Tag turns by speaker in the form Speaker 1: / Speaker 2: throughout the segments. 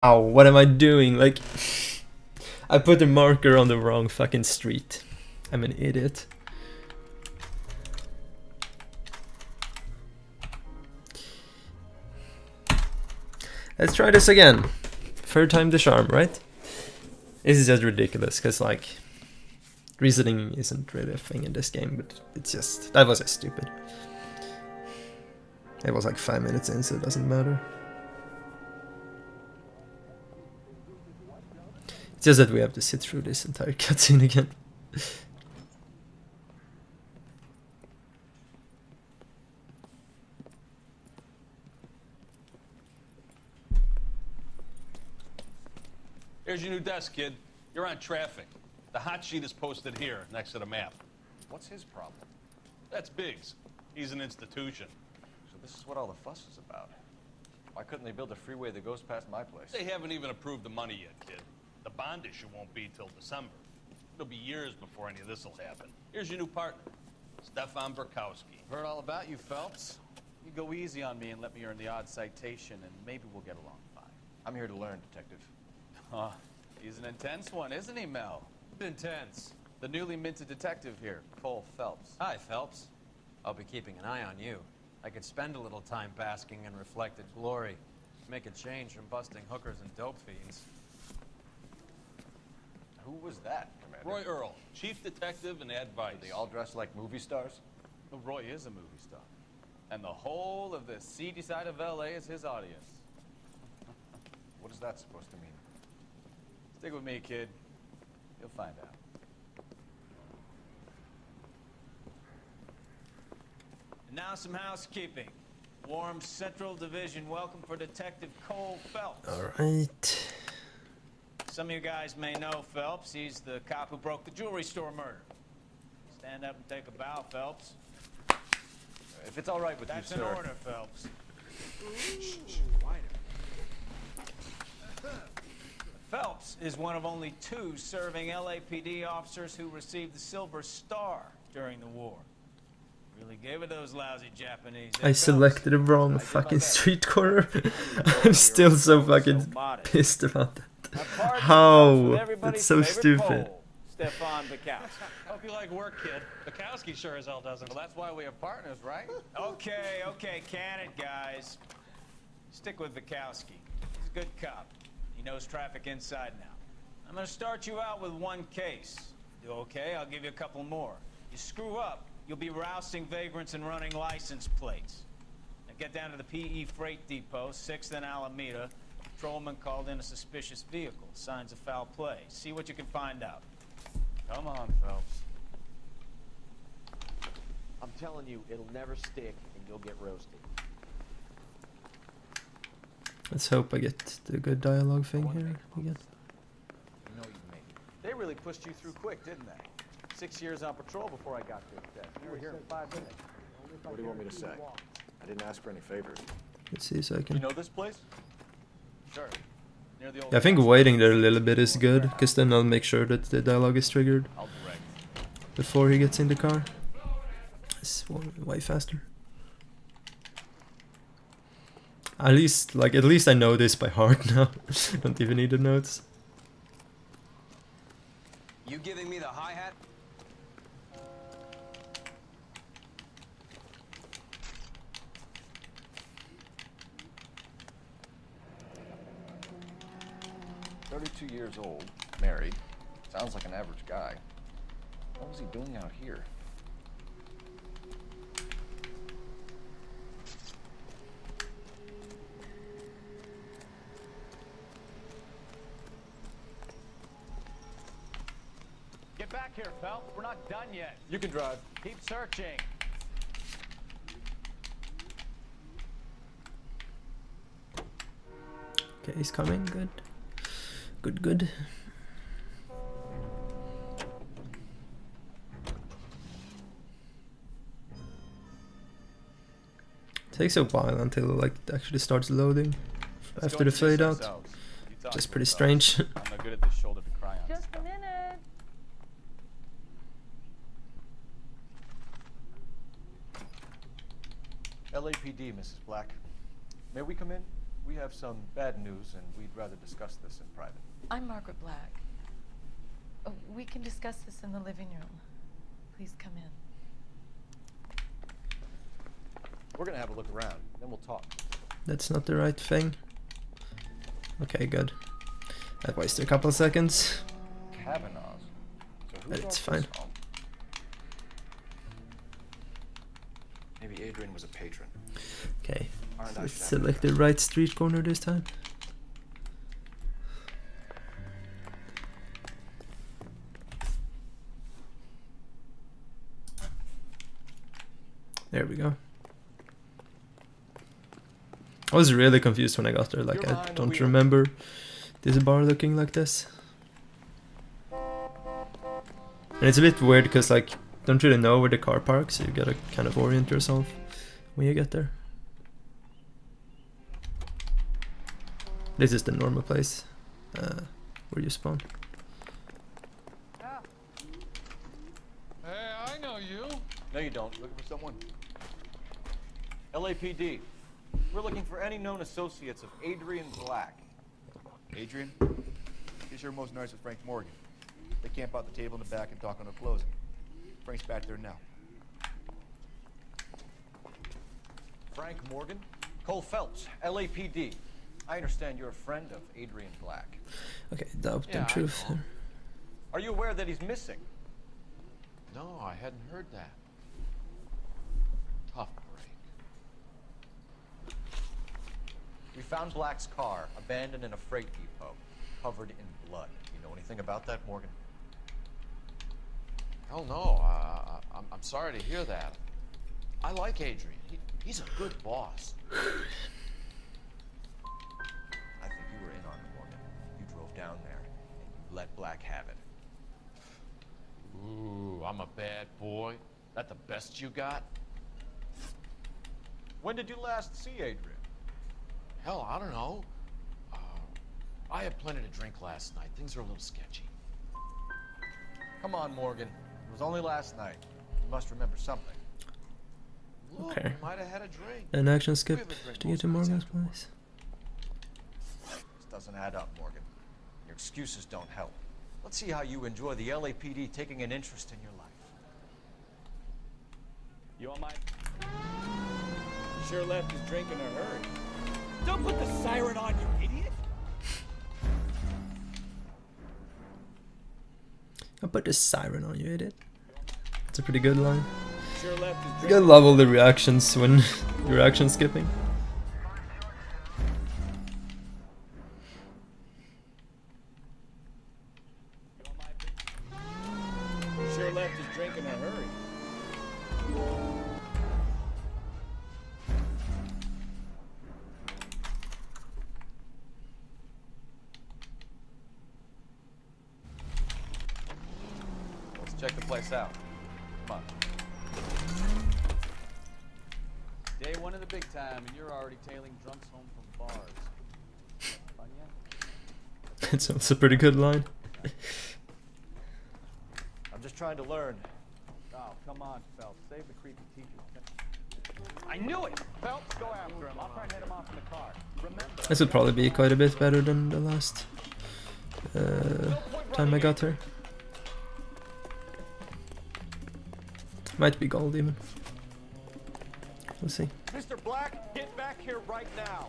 Speaker 1: Ow, what am I doing? Like, I put the marker on the wrong fucking street. I'm an idiot. Let's try this again. Third time the charm, right? This is just ridiculous, because like, reasoning isn't really a thing in this game, but it's just, that was just stupid. It was like 5 minutes in, so it doesn't matter. It's just that we have to sit through this entire cutscene again.
Speaker 2: Here's your new desk, kid. You're on traffic. The hot sheet is posted here, next to the map.
Speaker 3: What's his problem?
Speaker 2: That's Biggs. He's an institution.
Speaker 3: So this is what all the fuss is about. Why couldn't they build a freeway that goes past my place?
Speaker 2: They haven't even approved the money yet, kid. The bond issue won't be till December. It'll be years before any of this will happen. Here's your new partner, Stefan Burkowski.
Speaker 4: Heard all about you, Phelps. You go easy on me and let me earn the odd citation, and maybe we'll get along fine.
Speaker 3: I'm here to learn, Detective.
Speaker 4: Huh. He's an intense one, isn't he, Mel?
Speaker 5: Intense.
Speaker 4: The newly minted detective here, Cole Phelps.
Speaker 5: Hi, Phelps. I'll be keeping an eye on you. I could spend a little time basking in reflected glory. Make a change from busting hookers and dope fiends.
Speaker 3: Who was that, Commander?
Speaker 2: Roy Earl, chief detective and advice.
Speaker 3: They all dress like movie stars?
Speaker 4: Well, Roy is a movie star. And the whole of the seedy side of L.A. is his audience.
Speaker 3: What is that supposed to mean?
Speaker 4: Stick with me, kid. You'll find out. And now some housekeeping. Warm Central Division welcome for Detective Cole Phelps.
Speaker 1: Alright.
Speaker 4: Some of you guys may know Phelps. He's the cop who broke the jewelry store murder. Stand up and take a bow, Phelps.
Speaker 3: If it's all right with
Speaker 4: That's
Speaker 3: you,
Speaker 4: an
Speaker 3: sir.
Speaker 4: order, Phelps. Phelps is one of only 2 serving LAPD officers who received the Silver Star during the war. Really gave it those lousy Japanese.
Speaker 1: I selected the wrong fucking street corner. I'm still so fucking pissed about that. How? It's so stupid.
Speaker 4: Stefan Bukowski.
Speaker 6: Hope you like work, kid. Bukowski sure as hell doesn't.
Speaker 4: Well, that's why we are partners, right? Okay, can it, guys. Stick with Bukowski. He's a good cop. He knows traffic inside now. I'm gonna start you out with 1 case. Do okay? I'll give you a couple more. You screw up, you'll be rousting vagrants and running license plates. Now get down to the PE Freight Depot, 6th and Alameda. Patrolman called in a suspicious vehicle. Signs of foul play. See what you can find out. Come on, Phelps.
Speaker 7: I'm telling you, it'll never stick, and you'll get roasted.
Speaker 1: Let's hope I get the good dialogue thing here again.
Speaker 3: You know you made it.
Speaker 4: They really pushed you through quick, didn't they? 6 years on patrol before I got to death. You were here in 5 minutes.
Speaker 3: What do you want me to say? I didn't ask for any favors.
Speaker 1: Let's see so I
Speaker 4: You
Speaker 1: can...
Speaker 4: know this place? Sure. Near the old
Speaker 1: Yeah, I think waiting there a little bit is good, because then I'll make sure that the dialogue is triggered
Speaker 4: I'll direct.
Speaker 1: before he gets in the car. It's way faster. At least I know this by heart now. Don't even need the notes.
Speaker 5: You giving me the hi-hat?
Speaker 3: "32 years old, married. Sounds like an average guy. What was he doing out here?"
Speaker 4: Get back here, Phelps. We're not done yet.
Speaker 3: You can drive.
Speaker 4: Keep searching.
Speaker 1: Okay, he's coming. Good. Good. Takes a while until like it actually starts loading
Speaker 4: Let's
Speaker 1: after
Speaker 4: go
Speaker 1: the fade
Speaker 4: introduce
Speaker 1: out.
Speaker 4: ourselves. You talk
Speaker 1: Just
Speaker 4: to
Speaker 1: pretty
Speaker 4: us,
Speaker 1: strange.
Speaker 4: Phelps. I'm no good at this shoulder to cry on.
Speaker 8: Just a minute.
Speaker 3: LAPD, Mrs. Black. May we come in? we have some bad news, and we'd rather discuss this in private.
Speaker 8: I'm Margaret Black. We can discuss this in the living room. Please come in.
Speaker 3: We're gonna have a look around, then we'll talk.
Speaker 1: That's not the right thing. Okay, good. That wasted a couple seconds.
Speaker 3: Kavanaugh's. So who
Speaker 1: But it's
Speaker 3: brought this
Speaker 1: fine.
Speaker 3: home? Maybe Adrian was a patron.
Speaker 1: Okay,
Speaker 3: Aren't
Speaker 1: so
Speaker 3: I
Speaker 1: let's
Speaker 3: sure?
Speaker 1: select the right street corner this time. There we go. I was really confused when I got there, like
Speaker 3: You're
Speaker 1: I
Speaker 3: behind the
Speaker 1: don't
Speaker 3: wheel.
Speaker 1: remember this bar looking like this. And it's a bit weird because like don't really know where the car parks, so you gotta kind of orient yourself when you get there. This is the normal place where you spawn.
Speaker 3: Hey, I know you. No, you don't. Looking for someone? LAPD. We're looking for any known associates of Adrian Black.
Speaker 9: Adrian, he's your most nice with Frank Morgan. They camp out the table in the back and talk on the closing. Frank's back there now.
Speaker 3: Frank Morgan? Cole Phelps, LAPD. I understand you're a friend of Adrian Black.
Speaker 1: Okay, doubt
Speaker 5: Yeah,
Speaker 1: and
Speaker 5: I
Speaker 1: truth.
Speaker 5: know.
Speaker 3: Are you aware that he's missing?
Speaker 5: No, I hadn't heard that. Tough break.
Speaker 3: We found Black's car abandoned in a freight depot, covered in blood. You know anything about that, Morgan?
Speaker 5: Hell no, I'm sorry to hear that. I like Adrian. He's a good boss.
Speaker 3: I think you were in on it, Morgan. You drove down there, and you let Black have it.
Speaker 5: Ooh, I'm a bad boy. That the best you got?
Speaker 3: When did you last see Adrian?
Speaker 5: Hell, I don't know. I had plenty to drink last night. Things are a little sketchy.
Speaker 3: Come on, Morgan. It was only last night. You must remember something.
Speaker 5: Look,
Speaker 1: Okay.
Speaker 5: we might have had a drink.
Speaker 1: An action
Speaker 5: We
Speaker 1: skip
Speaker 5: have a drink
Speaker 1: to get to
Speaker 5: most
Speaker 1: Morgan's
Speaker 5: nights after work.
Speaker 1: place.
Speaker 3: This doesn't add up, Morgan. Your excuses don't help. Let's see how you enjoy the LAPD taking an interest in your life.
Speaker 4: You on my... Sure left his drink in a hurry. Don't put the siren on, you idiot!
Speaker 1: I'll put the siren on you, idiot. It's a pretty good line.
Speaker 4: Sure left his
Speaker 1: You
Speaker 4: drink...
Speaker 1: gotta love all the reactions when you're action skipping.
Speaker 4: Sure left his drink in a hurry.
Speaker 3: Let's check the place out. Come on.
Speaker 7: Day one of the big time, and you're already tailing drunks home from bars. Fun yet?
Speaker 1: It's also a pretty good line.
Speaker 3: I'm just trying to learn.
Speaker 7: Oh, come on, Phelps. Save the creepy teacher.
Speaker 4: I knew it! Phelps, go after him. I'll try and head him off in the car. Remember...
Speaker 1: This would probably be quite a bit better than the last time I got here. Might be gold even. We'll see.
Speaker 3: Mr. Black, get back here right now.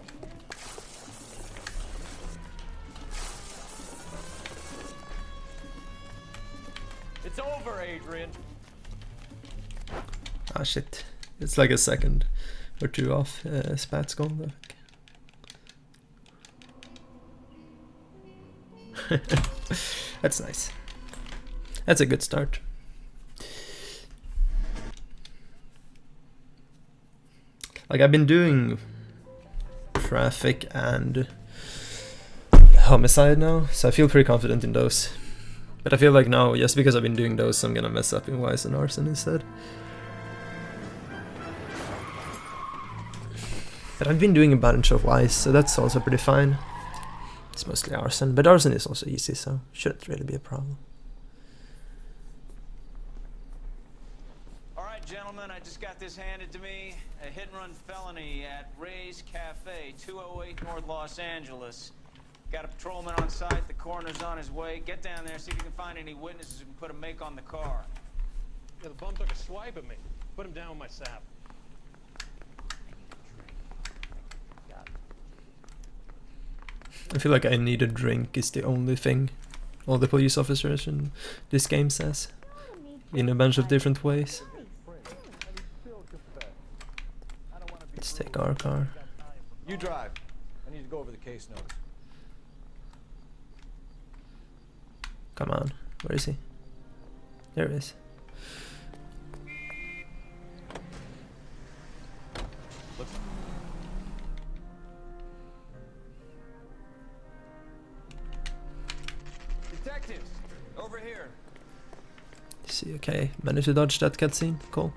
Speaker 3: It's over, Adrian.
Speaker 1: Ah shit. It's like a second or two off Spat's gold, I think. That's nice. That's a good start. Like I've been doing traffic and homicide now, so I feel pretty confident in those. But I feel like now, just because I've been doing those, I'm gonna mess up in wise and arson instead. But I've been doing a bunch of wise, so that's also pretty fine. It's mostly arson, but arson is also easy, so shouldn't really be a problem.
Speaker 4: All right, gentlemen, I just got this handed to me. A hit-and-run felony at Ray's Cafe, 208 North Los Angeles. Got a patrolman on site. The coroner's on his way. Get down there, see if you can find any witnesses who can put a make on the car.
Speaker 6: Yeah, the bum took a swipe at me. Put him down with my sap.
Speaker 1: I feel like I need a drink is the only thing all the police officers in this game says. In a bunch of different ways. Let's take our car.
Speaker 3: You drive. I need to go over the case notes.
Speaker 1: Come on, where is he? There he is.
Speaker 4: Detectives, over here.
Speaker 1: See, okay, managed to dodge that cutscene. Cool.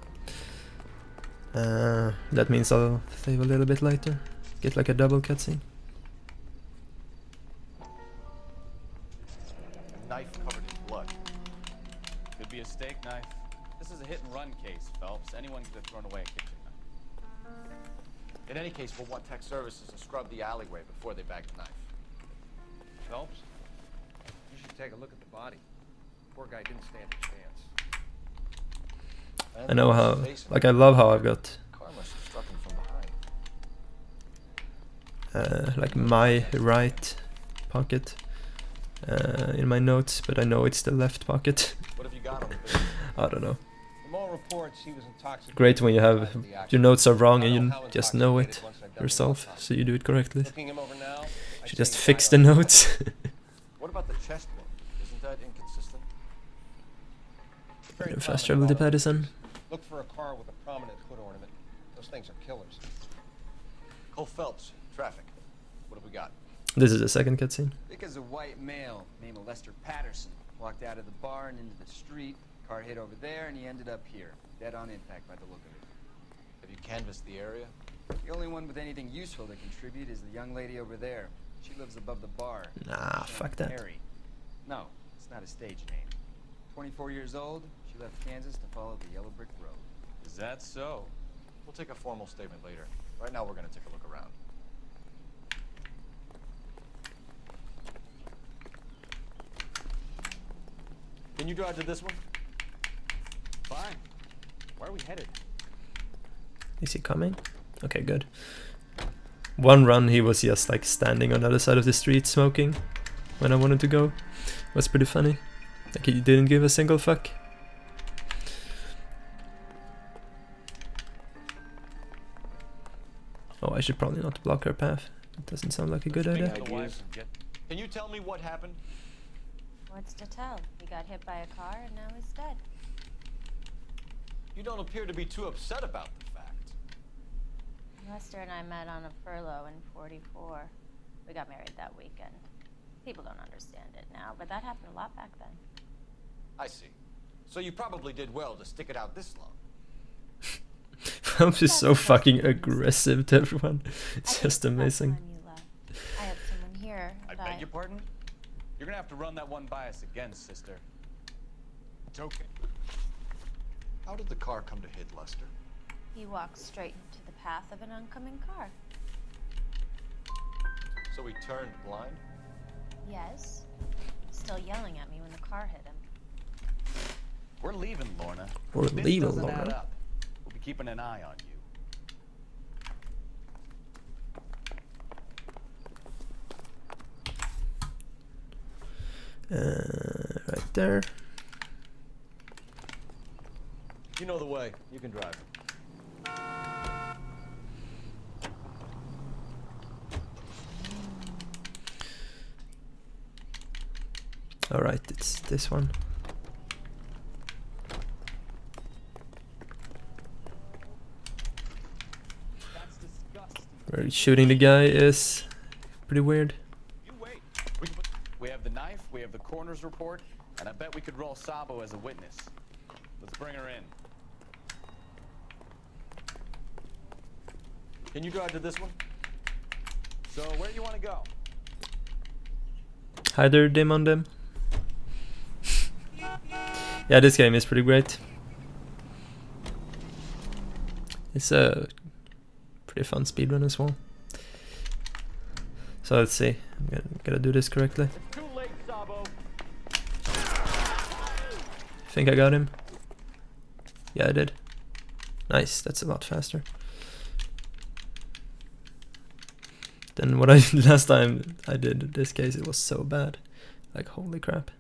Speaker 1: That means I'll save a little bit later. Get like a double cutscene.
Speaker 3: Knife covered in blood.
Speaker 7: Could be a steak knife. This is a hit-and-run case, Phelps. Anyone could have thrown away a kitchen knife.
Speaker 3: In any case, we'll want tech services to scrub the alleyway before they bag the knife.
Speaker 10: Phelps, you should take a look at the body. Poor guy didn't stand a chance.
Speaker 1: I know how, like I love how I've got
Speaker 3: Car must have struck him from behind.
Speaker 1: like my right pocket in my notes, but I know it's the left pocket.
Speaker 3: What have you got on the
Speaker 1: I don't know.
Speaker 10: From all reports, he was intoxicated.
Speaker 1: Great when you have
Speaker 10: by the
Speaker 1: your
Speaker 10: accident.
Speaker 1: notes are wrong
Speaker 10: I
Speaker 1: and
Speaker 10: don't
Speaker 1: you
Speaker 10: know how
Speaker 1: just know it
Speaker 10: intoxicated once I've done the
Speaker 1: yourself,
Speaker 10: autopsy.
Speaker 1: so you do it correctly.
Speaker 10: Looking him over now, I'd
Speaker 1: Should
Speaker 10: say
Speaker 1: just
Speaker 10: he
Speaker 1: fix
Speaker 10: died
Speaker 1: the
Speaker 10: on
Speaker 1: notes.
Speaker 3: What about the chest wound? Isn't that inconsistent?
Speaker 10: Very
Speaker 1: Fast
Speaker 10: common
Speaker 1: travel to
Speaker 10: auto
Speaker 1: Patterson.
Speaker 10: injuries. Look for a car with a prominent hood ornament. Those things are killers.
Speaker 3: Cole Phelps, traffic. What have we got?
Speaker 1: This is the second cutscene.
Speaker 11: Because a white male named Lester Patterson walked out of the bar and into the street. Car hit over there, and he ended up here, dead on impact by the look of it.
Speaker 3: Have you canvassed the area?
Speaker 11: The only one with anything useful to contribute is the young lady over there. She lives above the bar.
Speaker 1: Nah,
Speaker 11: Named
Speaker 1: fuck that.
Speaker 11: Mary. No, it's not a stage name. 24 years old, she left Kansas to follow the yellow brick road.
Speaker 4: Is that so?
Speaker 3: We'll take a formal statement later. Right now, we're going to take a look around. Can you drive to this one?
Speaker 7: Fine. Where are we headed?
Speaker 1: Is he coming? Okay, good. One run he was just like standing on the other side of the street smoking when I wanted to go. Was pretty funny. Like he didn't give a single fuck. Oh, I should probably not block her path. That doesn't sound like a good idea.
Speaker 3: Can you tell me what happened?
Speaker 12: What's to tell? He got hit by a car and now he's dead.
Speaker 3: You don't appear to be too upset about the fact.
Speaker 12: Lester and I met on a furlough in '44. We got married that weekend. People don't understand it now, but that happened a lot back then.
Speaker 3: I see. So you probably did well to stick it out this long.
Speaker 1: I'm just so fucking aggressive to everyone. It's just amazing.
Speaker 12: I have someone here.
Speaker 4: I beg your pardon? You're gonna have to run that one by us again, sister.
Speaker 3: It's okay. How did the car come to hit Lester?
Speaker 12: He walked straight into the path of an oncoming car.
Speaker 3: So he turned blind?
Speaker 12: Yes. Still yelling at me when the car hit him.
Speaker 4: We're leaving, Lorna.
Speaker 1: We're
Speaker 4: This
Speaker 1: leaving,
Speaker 4: doesn't add
Speaker 1: Lorna.
Speaker 4: up. We'll be keeping an eye on you.
Speaker 1: Right there.
Speaker 3: You know the way. You can drive.
Speaker 1: Alright, it's this one. Where he's shooting the guy is pretty weird.
Speaker 4: You wait. We have the knife, we have the coroner's report, and I bet we could roll Sabo as a witness. Let's bring her in.
Speaker 3: Can you drive to this one?
Speaker 4: So, where do you want to go?
Speaker 1: Hi there, dim on them. Yeah, this game is pretty great. It's a pretty fun speedrun as well. So let's see. I'm gonna do this correctly.
Speaker 10: It's too late, Sabo.
Speaker 1: Think I got him? Yeah, I did. Nice, that's a lot faster than what I last time I did. In this case, it was so bad. Like, holy crap.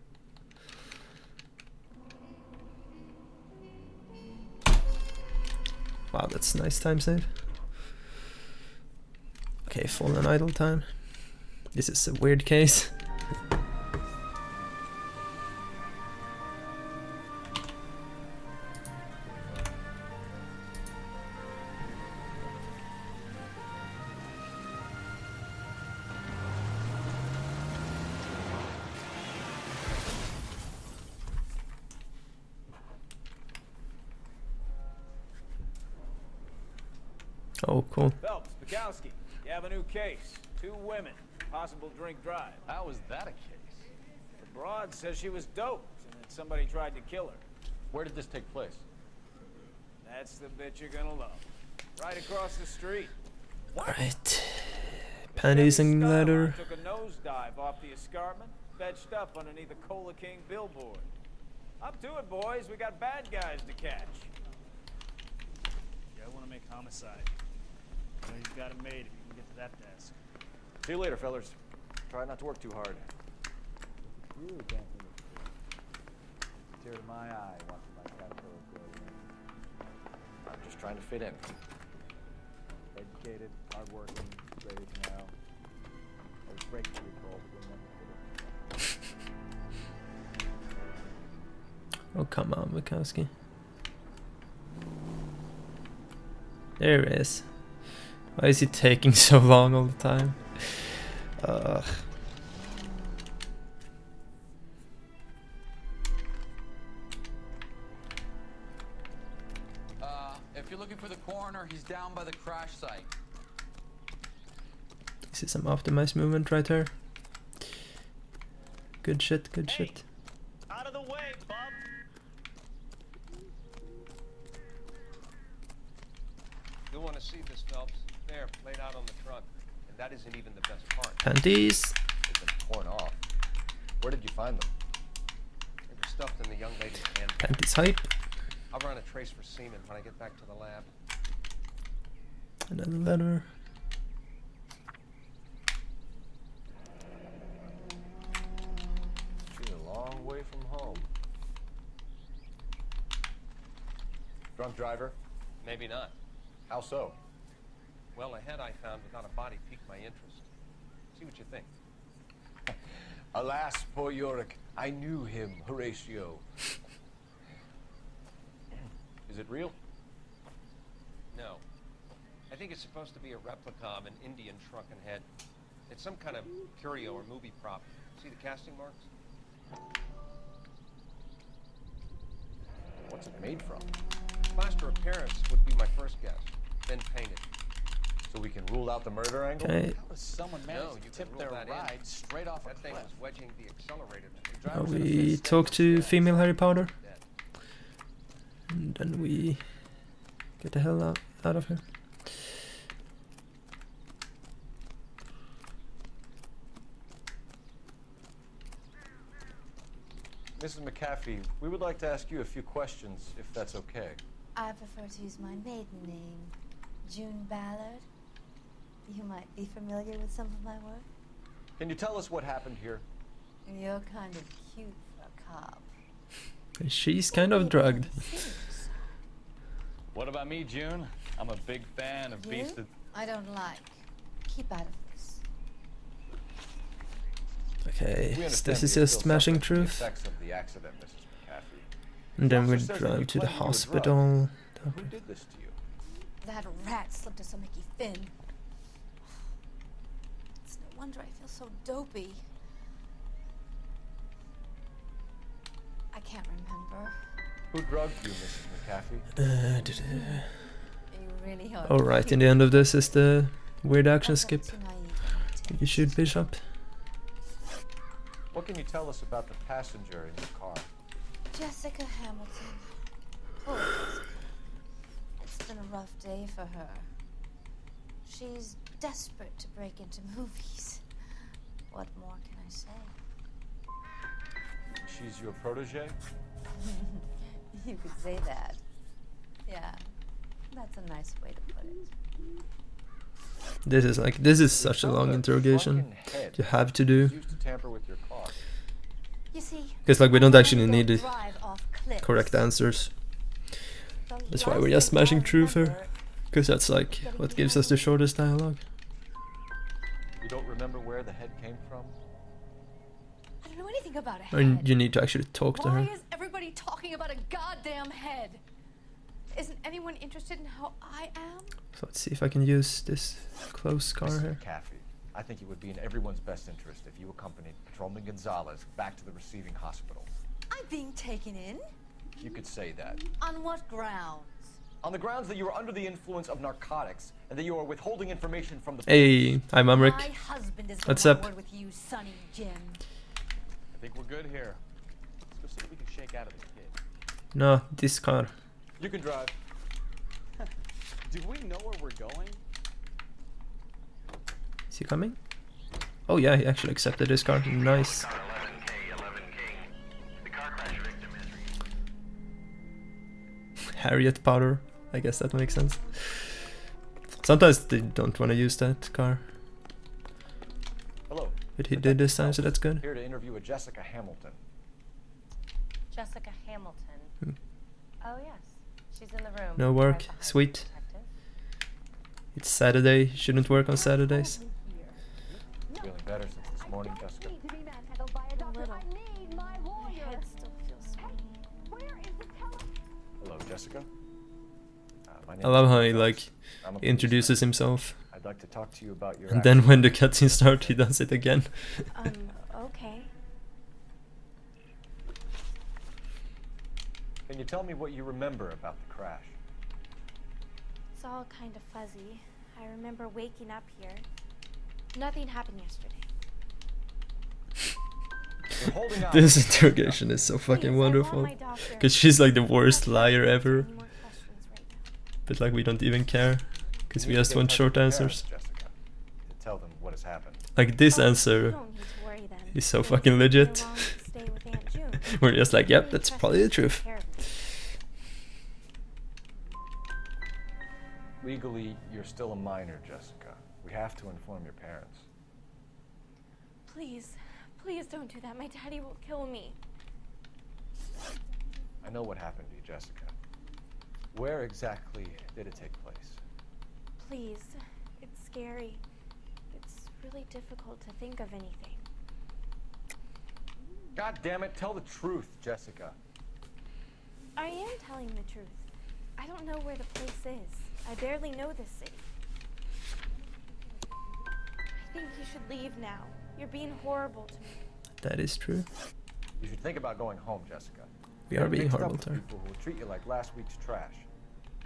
Speaker 1: Wow, that's a nice time save. Okay, full on idle time. This is a weird case. Oh, cool.
Speaker 4: Phelps, Bukowski, you have a new case. 2 women, possible drink drive.
Speaker 10: How is that a case?
Speaker 4: The broad says she was doped and that somebody tried to kill her.
Speaker 10: Where did this take place?
Speaker 4: That's the bit you're gonna love. Right across the street.
Speaker 1: Alright. Panties and leather.
Speaker 4: Took a nosedive off the escarpment, fetched up underneath the Cola King billboard. Up to it, boys. We got bad guys to catch.
Speaker 13: Yeah, I want to make homicide. I know you've got it made if you can get to that desk.
Speaker 3: See you later, fellas. Try not to work too hard.
Speaker 7: Really can't think of a tear to my eye watching my caterpillar grow.
Speaker 3: I'm just trying to fit in.
Speaker 7: Educated, hardworking, ready tomorrow. I was breaking your call, but didn't want
Speaker 1: Oh, come on, Bukowski. There it is. Why is he taking so long all the time? Ugh.
Speaker 11: If you're looking for the coroner, he's down by the crash site.
Speaker 1: This is some optimized movement right there. Good shit, good shit.
Speaker 13: Out of the way, bub!
Speaker 10: You'll want to see this, Phelps. There, laid out on the truck. And that isn't even the best part.
Speaker 1: Panties.
Speaker 3: They've been torn off. Where did you find them?
Speaker 10: They were stuffed in the young lady's hand.
Speaker 1: Panties hype.
Speaker 10: I'll run a trace for semen when I get back to the lab.
Speaker 1: Another letter.
Speaker 3: She's a long way from home. Drunk driver?
Speaker 10: Maybe not.
Speaker 3: How so?
Speaker 10: Well, a head I found without a body piqued my interest. See what you think.
Speaker 3: Alas, poor Yorick. I knew him, Horatio. Is it real?
Speaker 10: No. I think it's supposed to be a replica of an Indian shrunken head. It's some kind of curio or movie prop. See the casting marks?
Speaker 3: What's it made from?
Speaker 10: Plaster of Paris would be my first guess. Then painted.
Speaker 3: So we can rule out the murder angle?
Speaker 1: Okay.
Speaker 7: How does someone manage
Speaker 10: you
Speaker 7: to tip
Speaker 10: can
Speaker 7: their
Speaker 10: rule that
Speaker 7: ride
Speaker 10: in.
Speaker 7: straight off a
Speaker 10: That thing
Speaker 7: cliff?
Speaker 10: was wedging the accelerator.
Speaker 1: Now we talk to female Harry Potter. And then we get the hell out of here.
Speaker 3: Mrs. McAfee, we would like to ask you a few questions, if that's okay.
Speaker 14: I prefer to use my maiden name, June Ballard. You might be familiar with some of my work.
Speaker 3: Can you tell us what happened here?
Speaker 14: You're kind of cute for a cop.
Speaker 1: She's kind of drugged.
Speaker 13: What about me, June? I'm a big fan of
Speaker 14: You?
Speaker 13: Beast of...
Speaker 14: I don't like. Keep out of this.
Speaker 1: Okay,
Speaker 3: We
Speaker 1: so
Speaker 3: understand
Speaker 1: this is
Speaker 3: that you're
Speaker 1: just
Speaker 3: still
Speaker 1: smashing
Speaker 3: suffering from the
Speaker 1: truth.
Speaker 3: effects of the accident, Mrs. McAfee.
Speaker 1: And then
Speaker 3: The
Speaker 1: we
Speaker 3: officer says that you
Speaker 1: drive to the
Speaker 3: claim you were
Speaker 1: hospital.
Speaker 3: drugged. Who did this to you?
Speaker 14: That rat slipped us a Mickey Finn. It's no wonder I feel so dopey. I can't remember.
Speaker 3: Who drugged you, Mrs. McAfee?
Speaker 14: You really are.
Speaker 1: Alright, in the end of this is the weird action
Speaker 14: I'm
Speaker 1: skip.
Speaker 14: too naive.
Speaker 1: You shoot Bishop.
Speaker 3: What can you tell us about the passenger in the car?
Speaker 14: Jessica Hamilton. Oh, it's been a rough day for her. She's desperate to break into movies. What more can I say?
Speaker 3: She's your protege?
Speaker 14: You could say that. Yeah, that's a nice way to put it.
Speaker 1: This is such a long interrogation. You have to do.
Speaker 3: Used to tamper with your car.
Speaker 14: You see,
Speaker 1: Because like we don't actually need the
Speaker 14: drive off cliffs.
Speaker 1: correct answers.
Speaker 14: The
Speaker 1: That's why
Speaker 14: last
Speaker 1: we're just
Speaker 14: thing I
Speaker 1: smashing truth here.
Speaker 14: remember
Speaker 1: Because that's like what gives us the shortest dialogue.
Speaker 3: You don't remember where the head came from?
Speaker 14: I don't know anything about a head.
Speaker 1: And you need to actually talk to
Speaker 8: Why
Speaker 1: her.
Speaker 8: is everybody talking about a goddamn head? Isn't anyone interested in how I am?
Speaker 1: So let's see if I can use this close car
Speaker 3: Mrs.
Speaker 1: here.
Speaker 3: McAfee, I think it would be in everyone's best interest if you accompanied Patrolman Gonzalez back to the receiving hospital.
Speaker 14: I'm being taken in?
Speaker 3: You could say that.
Speaker 14: On what grounds?
Speaker 3: On the grounds that you are under the influence of narcotics and that you are withholding information from the
Speaker 1: Hey, I'm Amrik.
Speaker 14: My husband is
Speaker 1: What's
Speaker 14: going
Speaker 1: up?
Speaker 14: word with you, Sonny Jim.
Speaker 7: I think we're good here. Let's go see what we can shake out of this kid.
Speaker 1: No, this car.
Speaker 7: You can drive. Do we know where we're going?
Speaker 1: Is he coming? Oh yeah, he actually accepted this car. Nice. Harriet Potter. I guess that makes sense. Sometimes they don't want to use that car.
Speaker 3: Hello.
Speaker 1: But he did this time, so that's good.
Speaker 3: Here to interview a Jessica Hamilton.
Speaker 12: Jessica Hamilton.
Speaker 1: Hmm.
Speaker 12: Oh, yes. She's in the room.
Speaker 1: No
Speaker 12: right
Speaker 1: work.
Speaker 12: behind the
Speaker 1: Sweet.
Speaker 12: detective.
Speaker 1: It's Saturday. Shouldn't work on Saturdays.
Speaker 3: Feeling better since this morning, Jessica?
Speaker 14: A little. My head still feels
Speaker 3: Hello, Jessica. My name
Speaker 1: I love
Speaker 3: is
Speaker 1: how he
Speaker 3: Gonzalez.
Speaker 1: like
Speaker 3: I'm a
Speaker 1: introduces himself.
Speaker 3: I'd like to talk to you about your
Speaker 1: And then when the cutscene starts, he does it again.
Speaker 14: Okay.
Speaker 3: Can you tell me what you remember about the crash?
Speaker 15: It's all kind of fuzzy. I remember waking up here. Nothing happened yesterday.
Speaker 3: You're holding out.
Speaker 1: This interrogation is so fucking wonderful. Because she's like the worst liar ever. But like we don't even care. Because we just want short answers.
Speaker 3: Jessica, to tell them what has happened.
Speaker 1: Like this answer is so fucking legit. We're just like, yep, that's probably the truth.
Speaker 3: Legally, you're still a minor, Jessica. We have to inform your parents.
Speaker 15: Please, please don't do that. My daddy will kill me.
Speaker 3: I know what happened to you, Jessica. Where exactly did it take place?
Speaker 15: Please, it's scary. It's really difficult to think of anything.
Speaker 3: God damn it, tell the truth, Jessica.
Speaker 15: I am telling the truth. I don't know where the place is. I barely know this city. I think you should leave now. You're being horrible to me.
Speaker 1: That is true.
Speaker 3: You should think about going home, Jessica.
Speaker 1: We are being
Speaker 3: Mixed up
Speaker 1: horrible
Speaker 3: with
Speaker 1: to her.
Speaker 3: people who will treat you like last week's trash.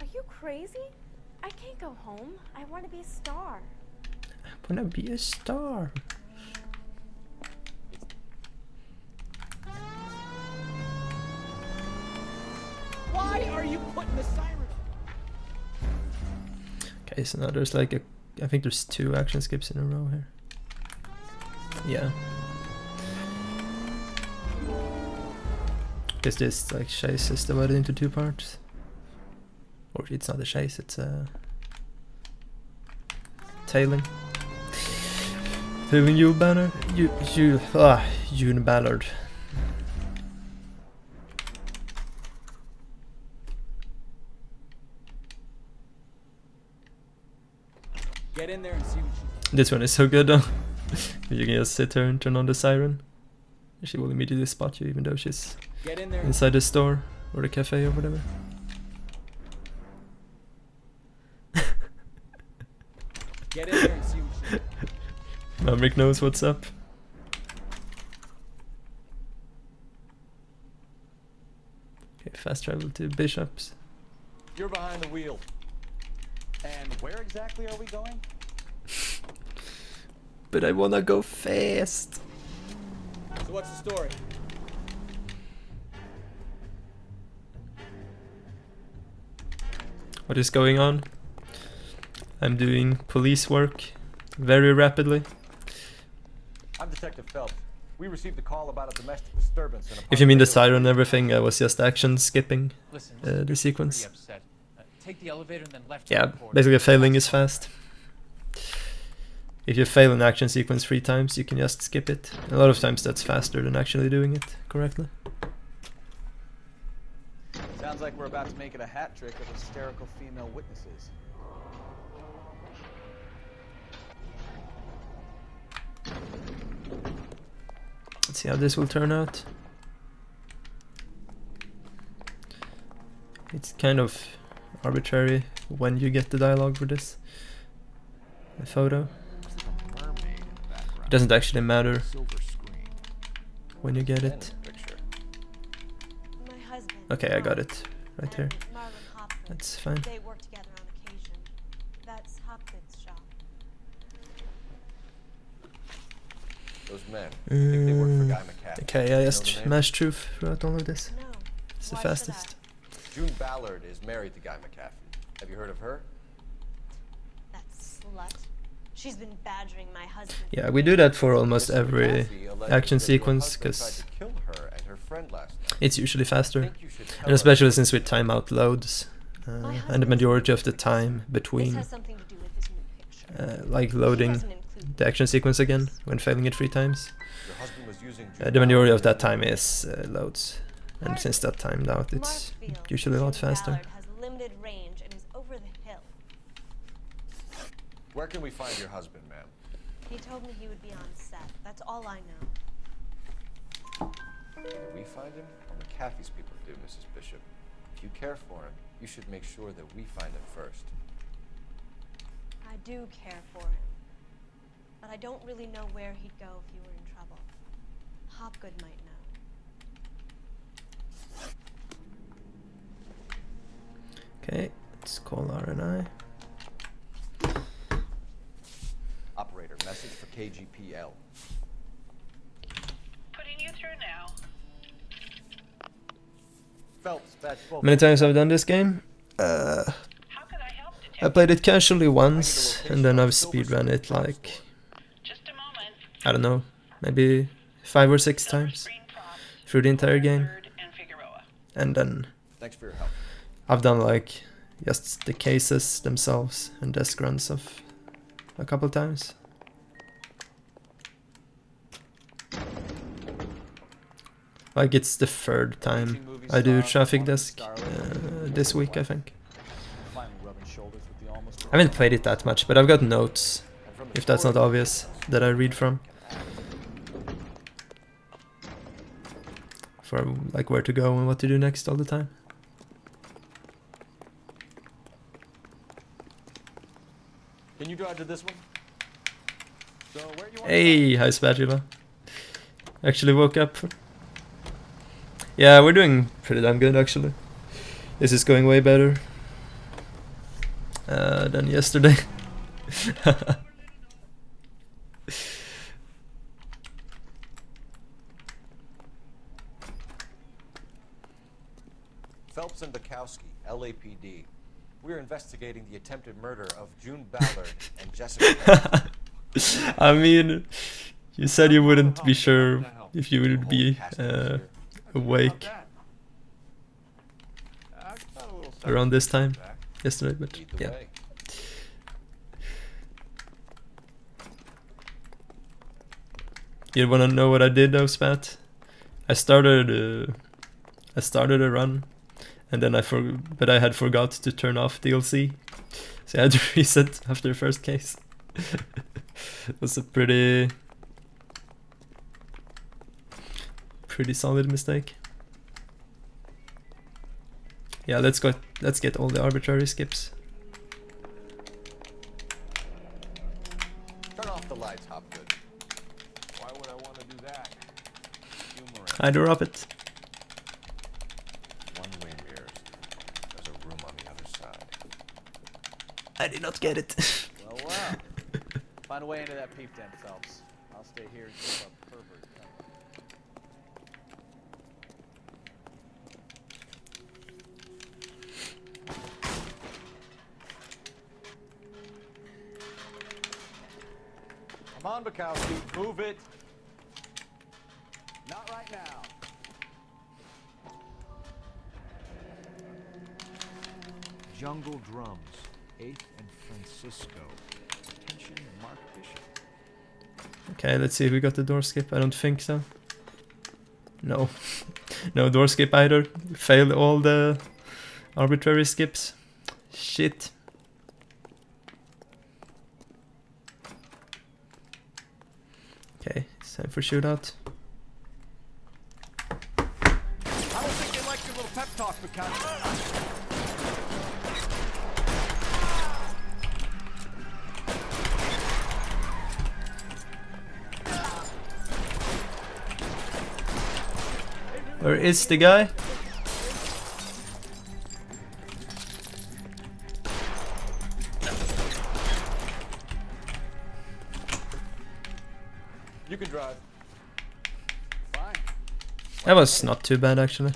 Speaker 15: Are you crazy? I can't go home. I want to be a star.
Speaker 1: I wanna be a star.
Speaker 7: Why are you putting the siren on?
Speaker 1: Okay, so now there's like I think there's 2 action skips in a row here. Yeah. Because this like chase is divided into 2 parts. Or it's not a chase, it's a tailing. Tailing you, Banner. You Ballard.
Speaker 7: Get in there and see what she's.
Speaker 1: This one is so good though. You can just sit here and turn on the siren. She will immediately spot you even though she's
Speaker 7: Get in there.
Speaker 1: inside the store or the cafe or whatever.
Speaker 7: Get in there and see what she's.
Speaker 1: Maverick knows what's up. Okay, fast travel to Bishop's.
Speaker 3: You're behind the wheel.
Speaker 7: And where exactly are we going?
Speaker 1: But I wanna go fast.
Speaker 7: So what's the story?
Speaker 1: what is going on. I'm doing police work very rapidly.
Speaker 3: I'm Detective Phelps. We received a call about a domestic disturbance.
Speaker 1: If you mean the siren and everything, I was just action skipping the sequence.
Speaker 7: Take the elevator and then left.
Speaker 1: Yeah, basically failing is fast. If you fail an action sequence 3 times, you can just skip it. A lot of times that's faster than actually doing it correctly.
Speaker 7: Sounds like we're about to make it a hat trick of hysterical female witnesses.
Speaker 1: Let's see how this will turn out. It's kind of arbitrary when you get the dialogue for this. The photo. It doesn't actually matter when you get it. Okay, I got it right here. That's fine.
Speaker 16: They work together on occasion. That's Hopgood's shop.
Speaker 3: Those men, I think they work for Guy McCaffrey.
Speaker 1: Okay, I just mashed truth throughout all of this.
Speaker 16: No.
Speaker 1: It's the
Speaker 16: Why
Speaker 1: fastest.
Speaker 3: June Ballard is married to Guy McCaffrey. Have you heard of her?
Speaker 16: That slut. She's been badgering my husband.
Speaker 1: Yeah, we do that for almost every action sequence because it's usually faster, and especially since we time out loads, and the majority of the time between like loading the action sequence again when failing it 3 times, the majority of that time is loads, and since that timed out, it's usually a lot faster.
Speaker 3: Where can we find your husband, ma'am?
Speaker 16: He told me he would be on set. That's all I know.
Speaker 3: Either we find him, or McAfee's people do, Mrs. Bishop. If you care for him, you should make sure that we find him first.
Speaker 16: I do care for him. But I don't really know where he'd go if you were in trouble. Hopgood might know.
Speaker 1: Okay, let's call R&I.
Speaker 3: Operator, message for KGPL.
Speaker 17: Putting you through now.
Speaker 3: Phelps, batch 12.
Speaker 1: Many times I've done this game. I played it casually once, and then I've speedrun it like, I don't know, maybe 5 or 6 times through the entire game. And then
Speaker 3: Thanks for your help.
Speaker 1: I've done like just the cases themselves and desk runs of a couple times. Like it's the 3rd time I do traffic desk this week, I think. I haven't played it that much, but I've got notes, if that's not obvious, that I read from. For like where to go and what to do next all the time.
Speaker 3: Can you drive to this one? So where you
Speaker 1: Hey, hi Spatula. Actually woke up. Yeah, we're doing pretty damn good actually. This is going way better than yesterday.
Speaker 3: Phelps and Bukowski, LAPD. We're investigating the attempted murder of June Ballard and Jessica.
Speaker 1: I mean, you said you wouldn't be sure if you would be awake around this time yesterday, but yeah. You wanna know what I did though, Spat? I started a run, and then but I had forgot to turn off DLC, so I had to reset after the first case. It was a pretty solid mistake. Yeah, let's get all the arbitrary skips.
Speaker 3: Turn off the lights, Hopgood.
Speaker 18: Why would I want to do that? Humorous.
Speaker 1: I drop it.
Speaker 3: One-way mirrors. There's a room on the other side.
Speaker 1: I did not get it.
Speaker 7: Well, wow. Find a way into that peep den, Phelps. I'll stay here and keep up pervert. on, Bukowski. Move it. Not right now.
Speaker 3: Jungle Drums, 8th and Francisco. Attention, Mark Bishop.
Speaker 1: Okay, let's see if we got the door skip. I don't think so. No. No door skip either. Failed all the arbitrary skips. Shit. Okay, it's time for shootout.
Speaker 7: I don't think you like your little pep talk, Bukowski.
Speaker 1: Where is the guy?
Speaker 7: You can drive. Fine.
Speaker 1: That was not too bad actually.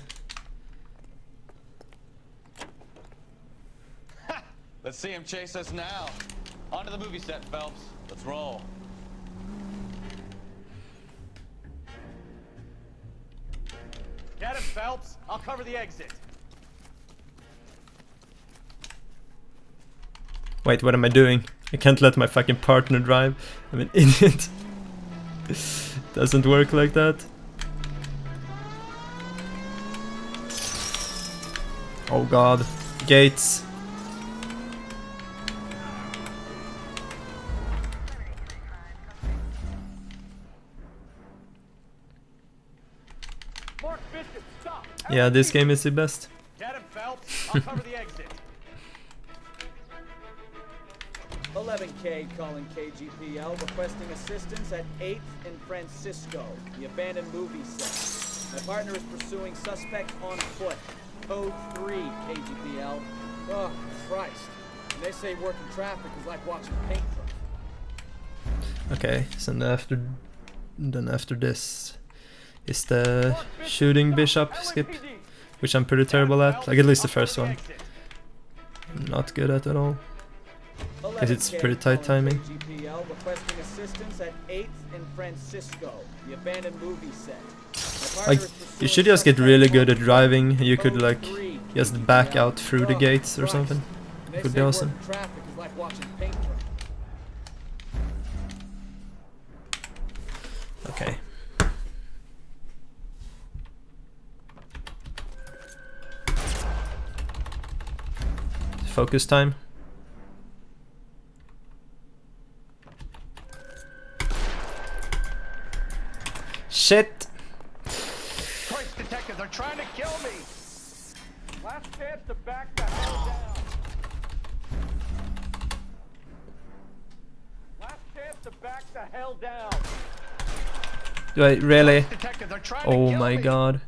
Speaker 4: Let's see him chase us now. Onto the movie set, Phelps. Let's roll. Get him, Phelps. I'll cover the exit.
Speaker 1: Wait, what am I doing? I can't let my fucking partner drive. I'm an idiot. Doesn't work like that. Oh god. Gates.
Speaker 7: Mark Bishop, stop.
Speaker 1: Yeah, this game is the best.
Speaker 4: Get him, Phelps. I'll cover the exit.
Speaker 17: 11K calling KGPL, requesting assistance at 8th and Francisco, the abandoned movie set. My partner is pursuing suspect on foot. Code 3, KGPL. Oh, Christ. And they say working traffic is like watching paint dry.
Speaker 1: Okay, so then after this is the shooting bishop skip, which I'm pretty terrible at. Like at least the first one. I'm not good at all. Because it's pretty tight timing.
Speaker 17: KGPL requesting assistance at 8th and Francisco, the abandoned movie set.
Speaker 1: Like, you should just get really good at driving. You could like just back out through the gates or something. It would be awesome.
Speaker 17: Traffic is like watching paint dry.
Speaker 1: Okay. Focus time. Shit!
Speaker 7: Christ, detectives are trying to kill me! Last chance to back the hell down. Last chance to back the hell down.
Speaker 1: Do I really?
Speaker 7: Detectives are trying
Speaker 1: Oh
Speaker 7: to kill
Speaker 1: my
Speaker 7: me.
Speaker 1: god.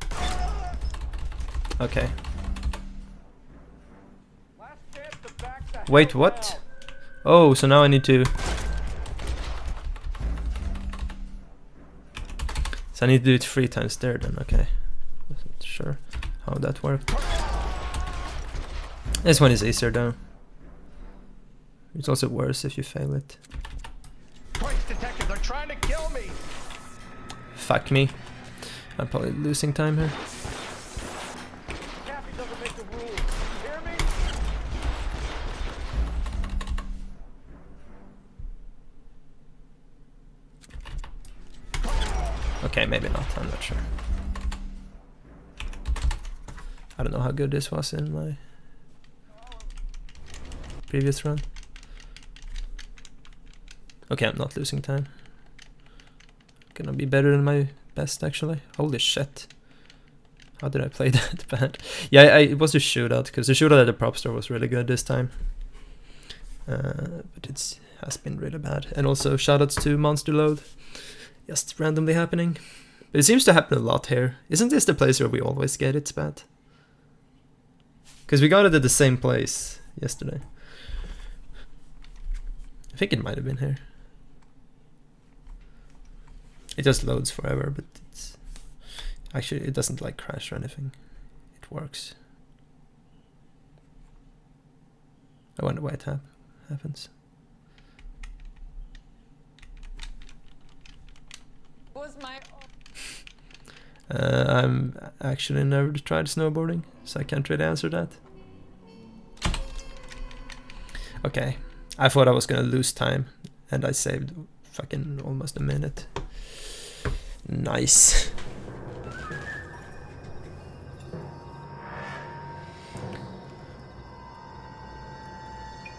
Speaker 1: Okay.
Speaker 7: Last chance to back the
Speaker 1: Wait,
Speaker 7: hell
Speaker 1: what?
Speaker 7: down.
Speaker 1: Oh, so now I need to... So I need to do it 3 times there then, okay. Wasn't sure how that worked. This one is easier though. It's also worse if you fail it.
Speaker 7: Christ, detectives are trying to kill me.
Speaker 1: Fuck me. I'm probably losing time here.
Speaker 7: Cappy doesn't make the rules. You hear me?
Speaker 1: Okay, maybe not, I'm not sure. I don't know how good this was in my previous run. Okay, I'm not losing time. Gonna be better than my best actually. Holy shit. How did I play that bad? Yeah, it was a shootout, because the shootout at the prop store was really good this time. But it has been really bad. And also shoutouts to Monster Load. Just randomly happening. But it seems to happen a lot here. Isn't this the place where we always get it bad? Because we got it at the same place yesterday. I think it might have been here. It just loads forever, but it's... Actually, it doesn't like crash or anything. It works. I wonder why it happens.
Speaker 8: was my.
Speaker 1: I'm actually never tried snowboarding, so I can't really answer that. Okay, I thought I was gonna lose time, and I saved fucking almost a minute. Nice.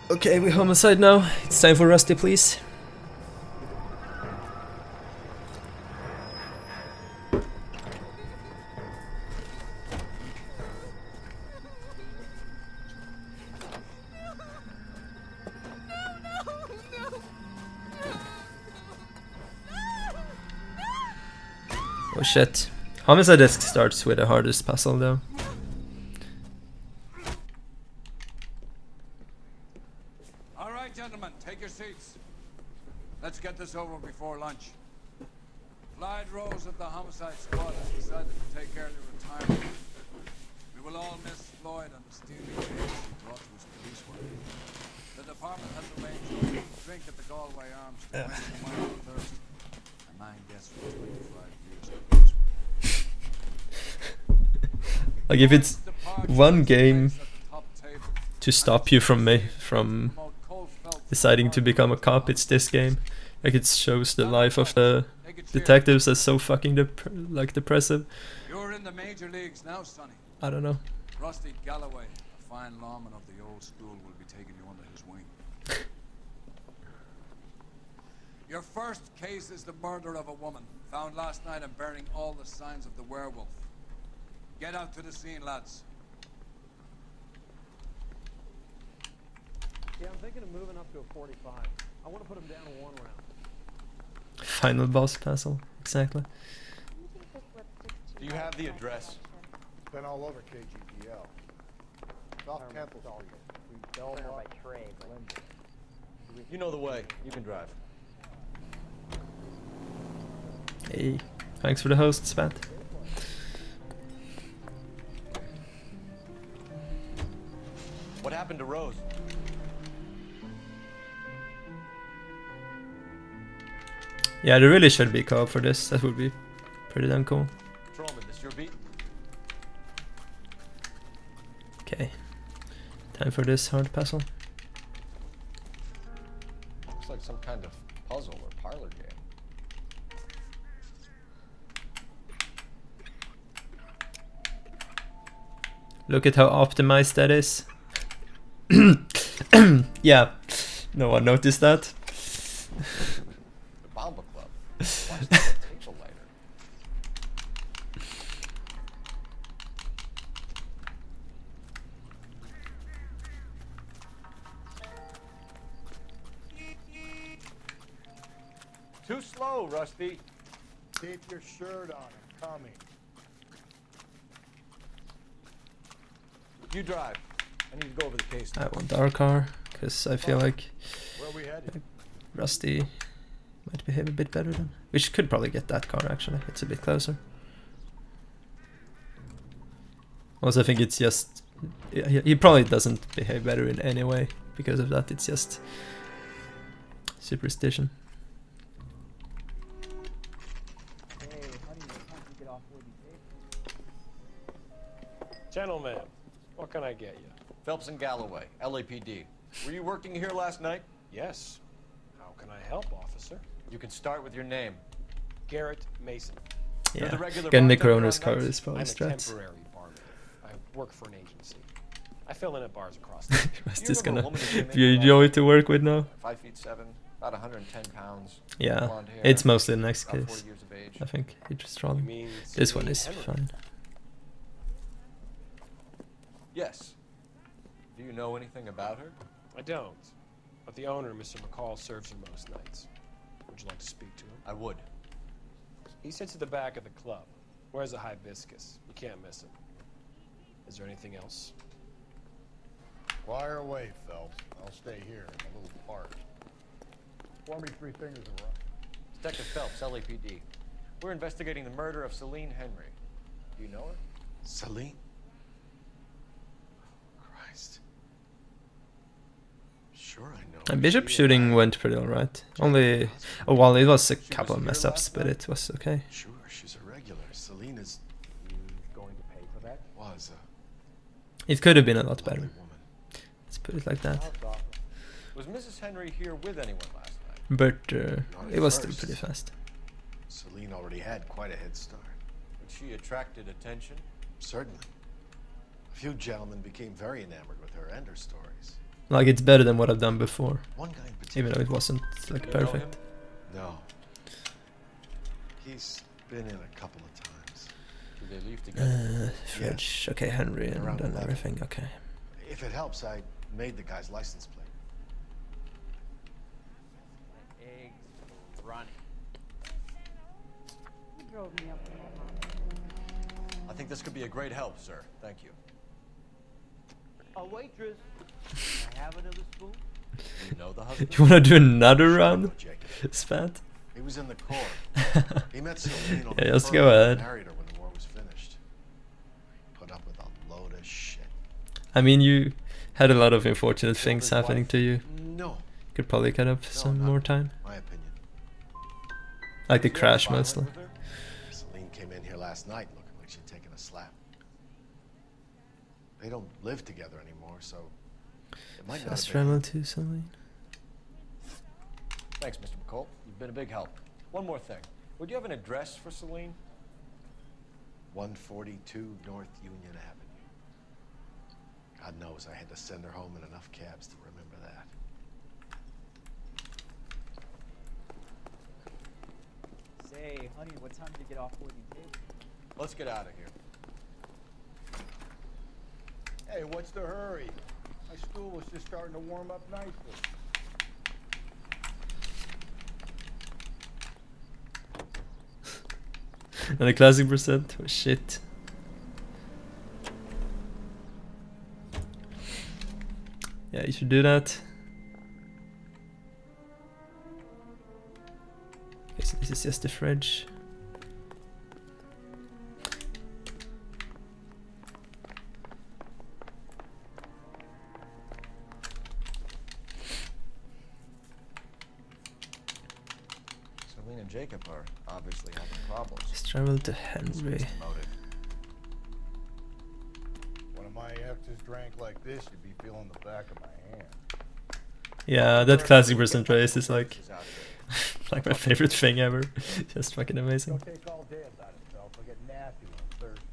Speaker 1: Okay, we're homicide now. It's time for Rusty, please. Oh shit. Homicide Desk starts with the hardest puzzle though.
Speaker 19: All right, gentlemen, take your seats. Let's get this over before lunch. Clyde Rose of the Homicide Squad has decided to take early retirement. We will all miss Floyd and the steely gaze he brought to his police work. The department has arranged a drink at the Galway Arms to quench the mind of thirst. A man gets for 25 years of police work.
Speaker 1: Like if it's one game to stop you from deciding to become a cop, it's this game. Like it shows the life of the detectives as so fucking depressive.
Speaker 19: You're in the major leagues now, Sonny.
Speaker 1: I don't know.
Speaker 19: Rusty Galloway, a fine lawman of the old school, will be taking you under his wing. Your first case is the murder of a woman, found last night and bearing all the signs of the werewolf. Get out to the scene, lads.
Speaker 6: Yeah, I'm thinking of moving up to a 45. I want to put him down in 1 round.
Speaker 1: Final boss puzzle, exactly.
Speaker 3: Do you have the address?
Speaker 20: It's been all over KGPL. South Campbell's all by trade.
Speaker 3: You know the way. You can drive.
Speaker 1: Hey, thanks for the host, Spat.
Speaker 3: What happened to Rose?
Speaker 1: Yeah, there really should be co-op for this. That would be pretty damn cool.
Speaker 3: Patrolman, this your beat?
Speaker 1: Okay, time for this hard puzzle.
Speaker 10: Looks like some kind of puzzle or parlor game.
Speaker 1: Look at how optimized that is. Yeah, no one noticed that.
Speaker 10: The Bomba Club. Watch the table later.
Speaker 3: Too slow, Rusty.
Speaker 20: Keep your shirt on. I'm coming.
Speaker 3: You drive. I need to go over the case now.
Speaker 1: I want our car, because I feel like
Speaker 20: Where are we headed?
Speaker 1: Rusty might behave a bit better than. We could probably get that car actually, it's a bit closer. Also, I think it's just. He probably doesn't behave better in any way because of that, it's just superstition.
Speaker 6: Gentlemen, what can I get you?
Speaker 3: Phelps and Galloway, LAPD. Were you working here last night?
Speaker 6: Yes. How can I help, officer?
Speaker 3: You can start with your name.
Speaker 6: Garrett Mason.
Speaker 3: You're the
Speaker 1: Yeah,
Speaker 3: regular
Speaker 1: getting the
Speaker 3: bartender on
Speaker 1: coroner's car
Speaker 3: nights?
Speaker 1: is probably
Speaker 6: I'm a
Speaker 1: strats.
Speaker 6: temporary barman. I work for an agency. I fill in at bars across the
Speaker 1: Rusty's
Speaker 3: remember a
Speaker 1: gonna
Speaker 3: woman who came in
Speaker 1: be a
Speaker 3: last
Speaker 1: joy
Speaker 3: night?
Speaker 1: to work with now.
Speaker 3: 5'7", about 110 pounds.
Speaker 1: Yeah,
Speaker 3: blonde hair,
Speaker 1: it's mostly the next
Speaker 3: about
Speaker 1: case.
Speaker 3: 40 years of age.
Speaker 1: I think he's strong.
Speaker 6: You mean
Speaker 1: This one
Speaker 6: Celine
Speaker 1: is
Speaker 6: Henry?
Speaker 1: fine.
Speaker 3: Yes. Do you know anything about her?
Speaker 6: I don't. But the owner, Mr. McCall, serves her most nights. Would you like to speak to him?
Speaker 3: I would.
Speaker 6: He sits at the back of the club. Wears a hibiscus. You can't miss him. Is there anything else?
Speaker 20: Fire away, Phelps. I'll stay here in a little park. Pour me 3 fingers of rum.
Speaker 3: Detective Phelps, LAPD. We're investigating the murder of Celine Henry. Do you know her?
Speaker 6: Celine? Christ.
Speaker 21: Sure, I know.
Speaker 1: And Bishop shooting went pretty alright. Only, oh well, it was a couple of mess ups, but it was okay.
Speaker 21: Sure, she's a regular. Celine is
Speaker 7: Going to pay for that?
Speaker 21: was
Speaker 1: It could have been a lot better. Let's put it like that.
Speaker 10: Was Mrs. Henry here with anyone last night?
Speaker 1: But
Speaker 21: Not
Speaker 1: it
Speaker 21: at
Speaker 1: was still
Speaker 21: first.
Speaker 1: pretty fast.
Speaker 21: Celine already had quite a head start.
Speaker 10: But she attracted attention?
Speaker 21: Certainly. A few gentlemen became very enamored with her and her stories.
Speaker 1: Like it's better than what I've done before.
Speaker 21: One guy in particular.
Speaker 1: Even though it wasn't like
Speaker 21: You know
Speaker 1: perfect.
Speaker 21: him? No. He's been in a couple of times.
Speaker 10: Do they leave together?
Speaker 1: Fridge, okay, Henry and
Speaker 21: Around
Speaker 1: then
Speaker 21: 11.
Speaker 1: everything, okay.
Speaker 21: If it helps, I made the guy's license plate.
Speaker 11: Eggs running.
Speaker 16: You drove me up there.
Speaker 10: I think this could be a great help, sir. Thank you.
Speaker 7: A waitress. Can I have another spoon?
Speaker 10: You know the husband?
Speaker 1: You wanna do another round? Spat?
Speaker 21: He was in the Corps. He met Celine on
Speaker 1: Yeah,
Speaker 21: the
Speaker 1: let's
Speaker 21: fur
Speaker 1: go
Speaker 21: and
Speaker 1: ahead.
Speaker 21: married her when the war was finished. Put up with a load of shit.
Speaker 1: I mean, you had a lot of unfortunate things happening to you.
Speaker 21: No.
Speaker 1: Could probably cut up some more time.
Speaker 21: My opinion.
Speaker 1: Like the crash mostly.
Speaker 21: Celine came in here last night looking like she'd taken a slap. They don't live together anymore, so it might not
Speaker 1: Fast
Speaker 21: have been.
Speaker 1: travel to Celine.
Speaker 10: Thanks, Mr. McColt. You've been a big help. One more thing. Would you have an address for Celine?
Speaker 21: 142 North Union Avenue. God knows I had to send her home in enough cabs to remember that.
Speaker 7: Say, honey, what time did you get off working table?
Speaker 10: Let's get out of here.
Speaker 20: Hey, what's the hurry? My stool was just starting to warm up nicely.
Speaker 1: And the classic percent was shit. Yeah, you should do that. Okay, so this is just the fridge.
Speaker 10: Celine and Jacob are obviously having problems.
Speaker 1: Let's travel to Henry.
Speaker 10: Motive.
Speaker 20: When my exes drank like this, you'd be feeling the back of my hand.
Speaker 1: Yeah, that classic percent race is like like my favorite thing ever. Just fucking amazing.
Speaker 20: Don't take all day about itself. I'll get nasty when I'm thirsty.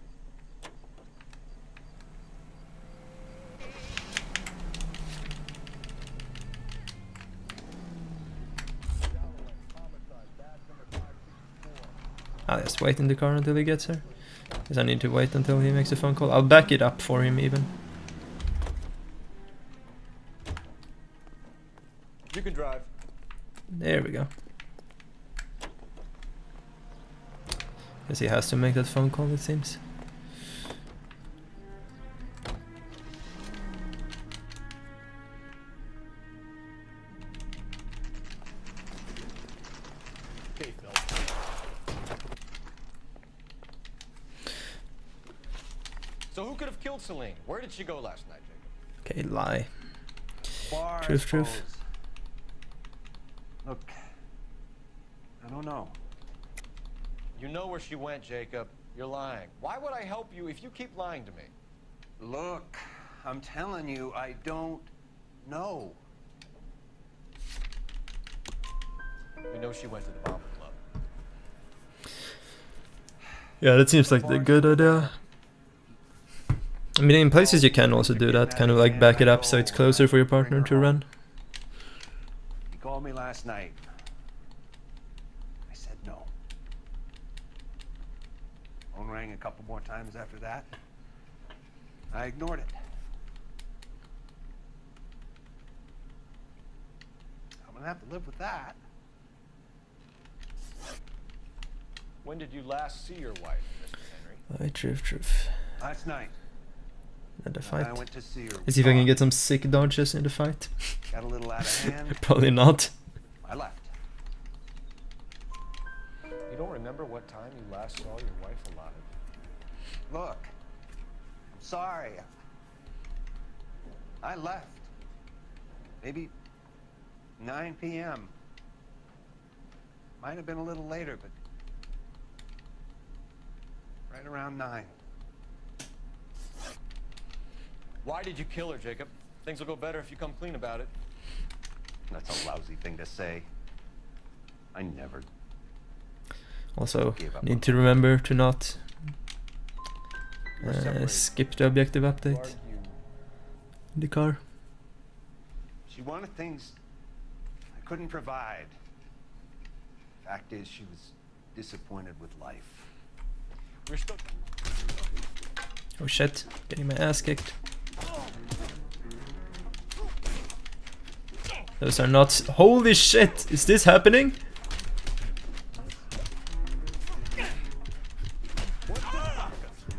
Speaker 1: I'll just wait in the car until he gets here. Because I need to wait until he makes a phone call. I'll back it up for him even.
Speaker 10: You can drive.
Speaker 1: There we go. Guess he has to make that phone call, it seems.
Speaker 20: Okay, Phil.
Speaker 10: So who could have killed Celine? Where did she go last night, Jacob?
Speaker 1: Okay, lie.
Speaker 18: Bar, I
Speaker 1: Truth.
Speaker 18: suppose. Look, I don't know.
Speaker 10: You know where she went, Jacob. You're lying. Why would I help you if you keep lying to me?
Speaker 18: Look, I'm telling you, I don't know.
Speaker 10: We know she went to the Bomber Club.
Speaker 1: Yeah, that seems like the good idea. I mean, in places you can also do that, kind of like back it up so it's closer for your partner to run.
Speaker 18: He called me last night. I said no. Phone rang a couple more times after that. I ignored it. I'm gonna have to live with that.
Speaker 10: When did you last see your wife, Mr. Henry?
Speaker 1: Lie, truth.
Speaker 18: Last night.
Speaker 1: And the
Speaker 18: I
Speaker 1: fight.
Speaker 18: went to see her.
Speaker 1: Let's see if I can get some sick dodges in the fight.
Speaker 18: Got a little out of hand.
Speaker 1: Probably not.
Speaker 18: I left.
Speaker 10: You don't remember what time you last saw your wife alive?
Speaker 18: Look, I'm sorry. I left. Maybe 9 p.m. Might have been a little later, but right around 9.
Speaker 3: Why did you kill her, Jacob? Things will go better if you come clean about it.
Speaker 18: That's a lousy thing to say. I never.
Speaker 1: Also, need to remember to not skip the objective update in the car.
Speaker 18: She wanted things I couldn't provide. Fact is, she was disappointed with life.
Speaker 3: We're still.
Speaker 1: Oh shit, getting my ass kicked. Those are not. Holy shit, is this happening?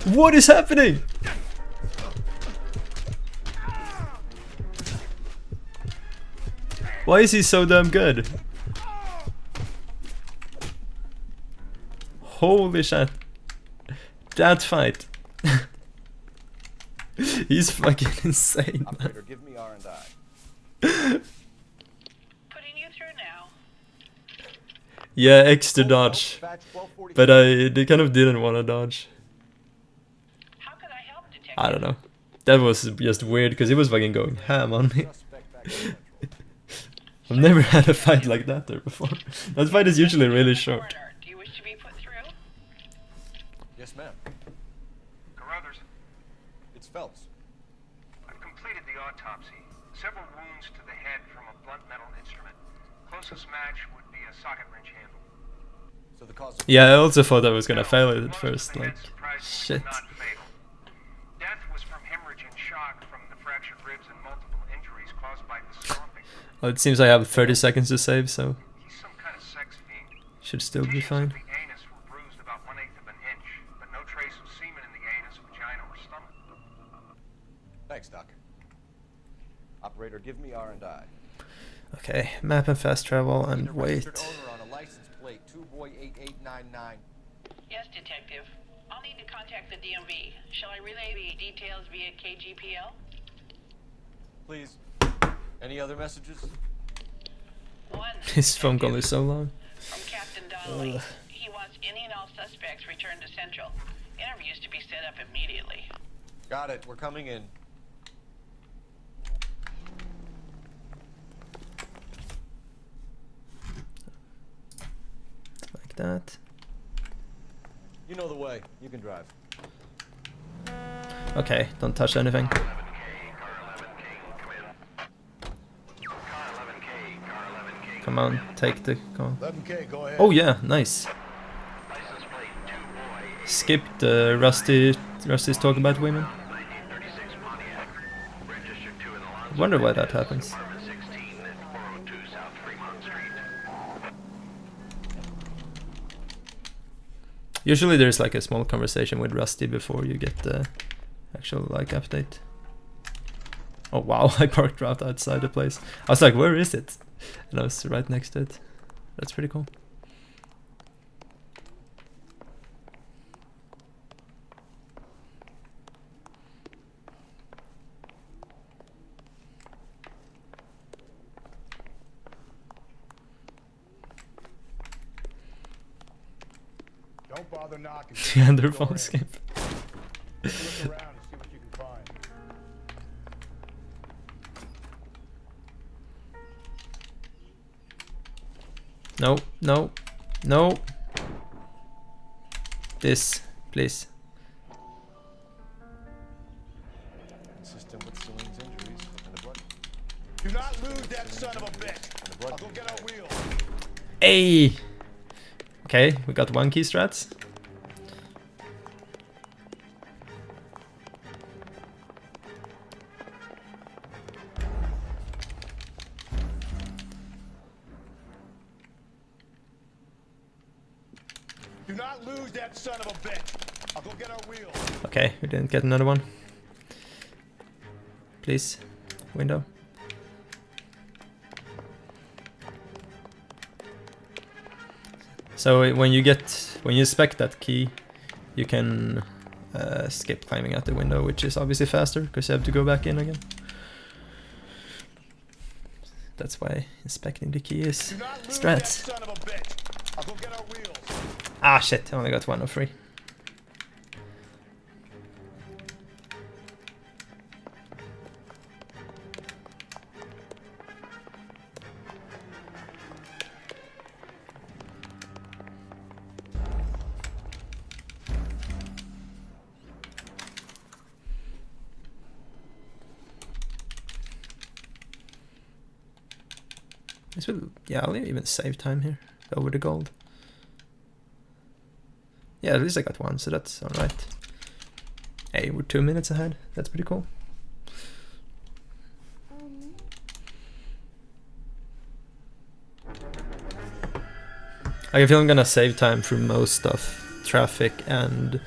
Speaker 1: What is happening? Why is he so damn good? Holy shit. That fight. He's fucking insane.
Speaker 3: Operator, give me R&I.
Speaker 2: Putting you through now.
Speaker 1: Yeah, X to dodge. But they kind of didn't want to dodge. I don't know. That was just weird because he was fucking going ham on me. I've never had a fight like that there before. That fight is usually really short.
Speaker 2: Do you wish to be put through?
Speaker 3: Yes, ma'am.
Speaker 22: Carruthers.
Speaker 3: It's Phelps.
Speaker 22: I've completed the autopsy. Several wounds to the head from a blunt metal instrument. Closest match would be a socket wrench handle.
Speaker 3: So the cause of
Speaker 1: Yeah, I also thought I was gonna fail it at first. Like, shit.
Speaker 22: Death was from hemorrhage and shock from the fractured ribs and multiple injuries caused by the stomping.
Speaker 1: Well, it seems I have 30 seconds to save, so
Speaker 22: He's some kind of sex fiend.
Speaker 1: should still be fine.
Speaker 22: The anus were bruised about 1/8 of an inch, but no trace of semen in the anus, vagina, or stomach.
Speaker 3: Thanks, Doc. Operator, give me R&I.
Speaker 1: Okay, map and fast travel and wait.
Speaker 3: Owner on a license plate 2boy8899.
Speaker 2: Yes, Detective. I'll need to contact the DMV. Shall I relay the details via KGPL?
Speaker 3: Please. Any other messages?
Speaker 2: One.
Speaker 1: His phone call is so long.
Speaker 2: From Captain Donnelly. He wants any and all suspects returned to Central. Interviews to be set up immediately.
Speaker 3: Got it. We're coming in.
Speaker 1: Like that.
Speaker 3: You know the way. You can drive.
Speaker 1: Okay, don't touch anything. Come on, take the call.
Speaker 20: 11K, go ahead.
Speaker 1: Oh yeah, nice. Skip the Rusty's talk about women. I wonder why that happens. Usually there's like a small conversation with Rusty before you get the actual like update. Oh wow, I parked right outside the place. I was like, where is it? And I was right next to it. That's pretty cool.
Speaker 20: Don't bother knocking.
Speaker 1: Yeah, their phone skip.
Speaker 20: Look around and see what you can find.
Speaker 1: No, no, no. This, please.
Speaker 3: Consistent with Celine's injuries and the blood.
Speaker 20: Do not lose that son of a bitch. I'll go get our wheel.
Speaker 1: Hey! Okay, we got one key strats.
Speaker 20: Do not lose that son of a bitch. I'll go get our wheel.
Speaker 1: Okay, we didn't get another one. Please, window. So when you inspect that key, you can skip climbing out the window, which is obviously faster because you have to go back in again. That's why inspecting the key is strats. Ah shit, I only got 1 of 3. This will, yeah, I'll even save time here over the gold. Yeah, at least I got 1, so that's alright. Hey, we're 2 minutes ahead. That's pretty cool. I feel I'm gonna save time for most of traffic and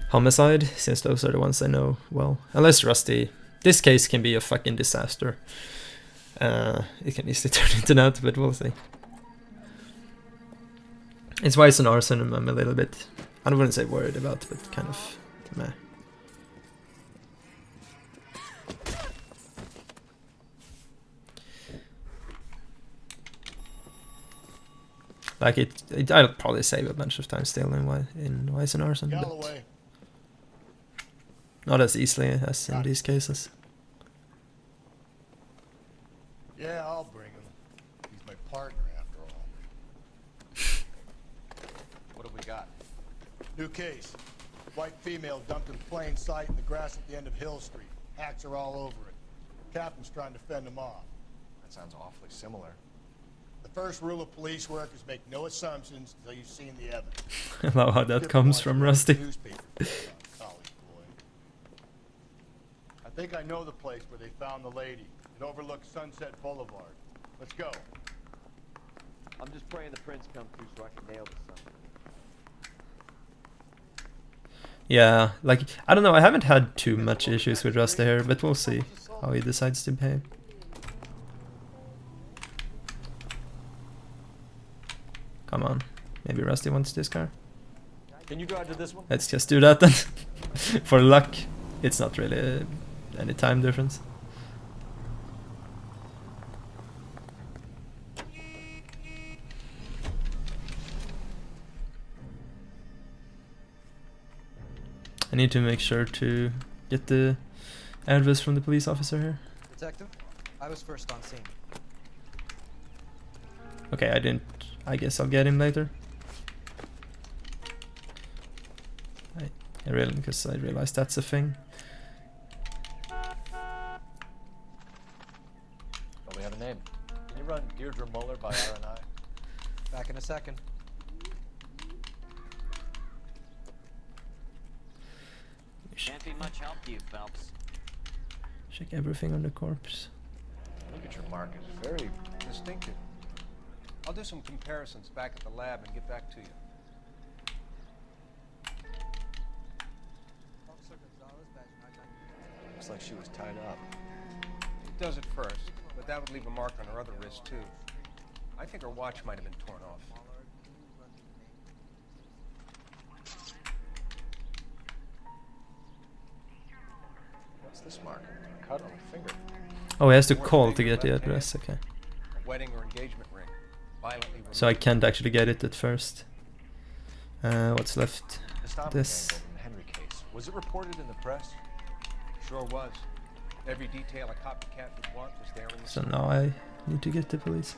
Speaker 1: homicide, since those are the ones I know well. Unless Rusty. This case can be a fucking disaster. It can easily turn into that, but we'll see. It's why it's an arson I'm a little bit, I wouldn't say worried about, but kind of meh. Like I'll probably save a bunch of time still in why it's an arson, but not as easily as in these cases.
Speaker 20: Yeah, I'll bring him. He's my partner after all.
Speaker 3: What have we got?
Speaker 20: New case. White female dumped in plain sight in the grass at the end of Hill Street. Hacks are all over it. Captain's trying to fend him off.
Speaker 3: That sounds awfully similar.
Speaker 20: The first rule of police work is make no assumptions until you've seen the evidence.
Speaker 1: I love how that comes from Rusty.
Speaker 20: I think I know the place where they found the lady. It overlooks Sunset Boulevard. Let's go.
Speaker 7: I'm just praying the prince comes through so I can nail this son.
Speaker 1: Yeah, like, I don't know, I haven't had too much issues with Rusty here, but we'll see how he decides to behave. Come on, maybe Rusty wants this car.
Speaker 3: Can you drive to this one?
Speaker 1: Let's just do that then. For luck, it's not really any time difference. I need to make sure to get the address from the police officer here.
Speaker 5: Detective, I was first on scene.
Speaker 1: Okay, I didn't. I guess I'll get him later. I really, because I realized that's a thing.
Speaker 3: Don't we have a name? Can you run Deirdre Muller by R&I?
Speaker 5: Back in a second.
Speaker 9: Can't be much help to you, Phelps.
Speaker 1: Check everything on the corpse.
Speaker 3: Look at your mark. It's very
Speaker 10: Distinctive. I'll do some comparisons back at the lab and get back to you.
Speaker 3: Looks like she was tied up.
Speaker 10: It does at first, but that would leave a mark on her other wrist too. I think her watch might have been torn off.
Speaker 3: What's this mark? A cut on the finger.
Speaker 1: Oh, he has to call to get the address, okay.
Speaker 10: A wedding or engagement ring. Violently
Speaker 1: So I can't actually get it at first. What's left? This.
Speaker 3: Henry case. Was it reported in the press?
Speaker 10: Sure was. Every detail a copycat would want was there in the
Speaker 1: So now I need to get the police.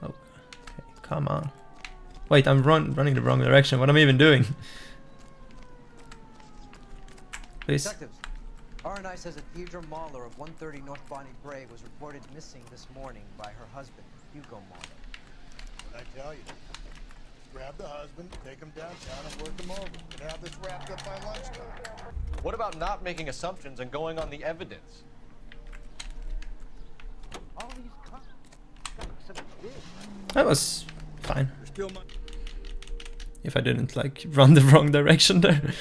Speaker 1: Oh, okay, come on. Wait, I'm running the wrong direction. What am I even doing? Please.
Speaker 5: Detectives, R&I says that Deirdre Mahler of 130 North Bonnie Brae was reported missing this morning by her husband, Hugo Mahler.
Speaker 20: What'd I tell you? Grab the husband, take him downtown, and work him over. And have this wrapped up by lunchtime.
Speaker 3: What about not making assumptions and going on the evidence?
Speaker 9: All these cops.
Speaker 1: That was fine. If I didn't like run the wrong direction there.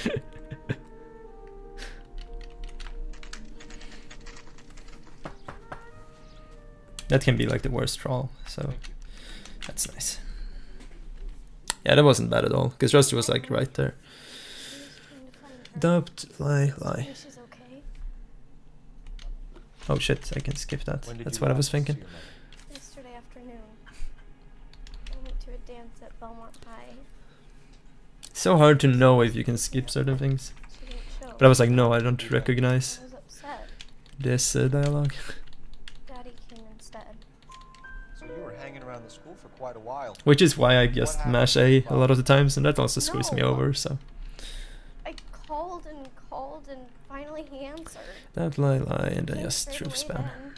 Speaker 1: That can be like the worst roll, so that's nice. Yeah, that wasn't bad at all, because Rusty was like right there. Doped, lie.
Speaker 15: She's okay.
Speaker 1: Oh shit, I can skip that.
Speaker 3: When did
Speaker 1: That's
Speaker 3: you
Speaker 1: what I
Speaker 3: last
Speaker 1: was
Speaker 3: see
Speaker 1: thinking.
Speaker 3: your mother?
Speaker 15: Yesterday afternoon. I went to a dance at Belmont High.
Speaker 1: So hard to know if you can skip certain things.
Speaker 15: She didn't show.
Speaker 1: But I was like, no, I don't recognize
Speaker 15: I was upset.
Speaker 1: this dialogue.
Speaker 15: Daddy came instead.
Speaker 3: So you were hanging around the school for quite a while.
Speaker 1: Which is why I just mash A lot of the times, and that also screws me
Speaker 15: No.
Speaker 1: over, so.
Speaker 15: I called and finally he answered.
Speaker 1: That lie, and then
Speaker 15: Came
Speaker 1: just
Speaker 15: straight
Speaker 1: truth
Speaker 15: away
Speaker 1: spam.
Speaker 15: then.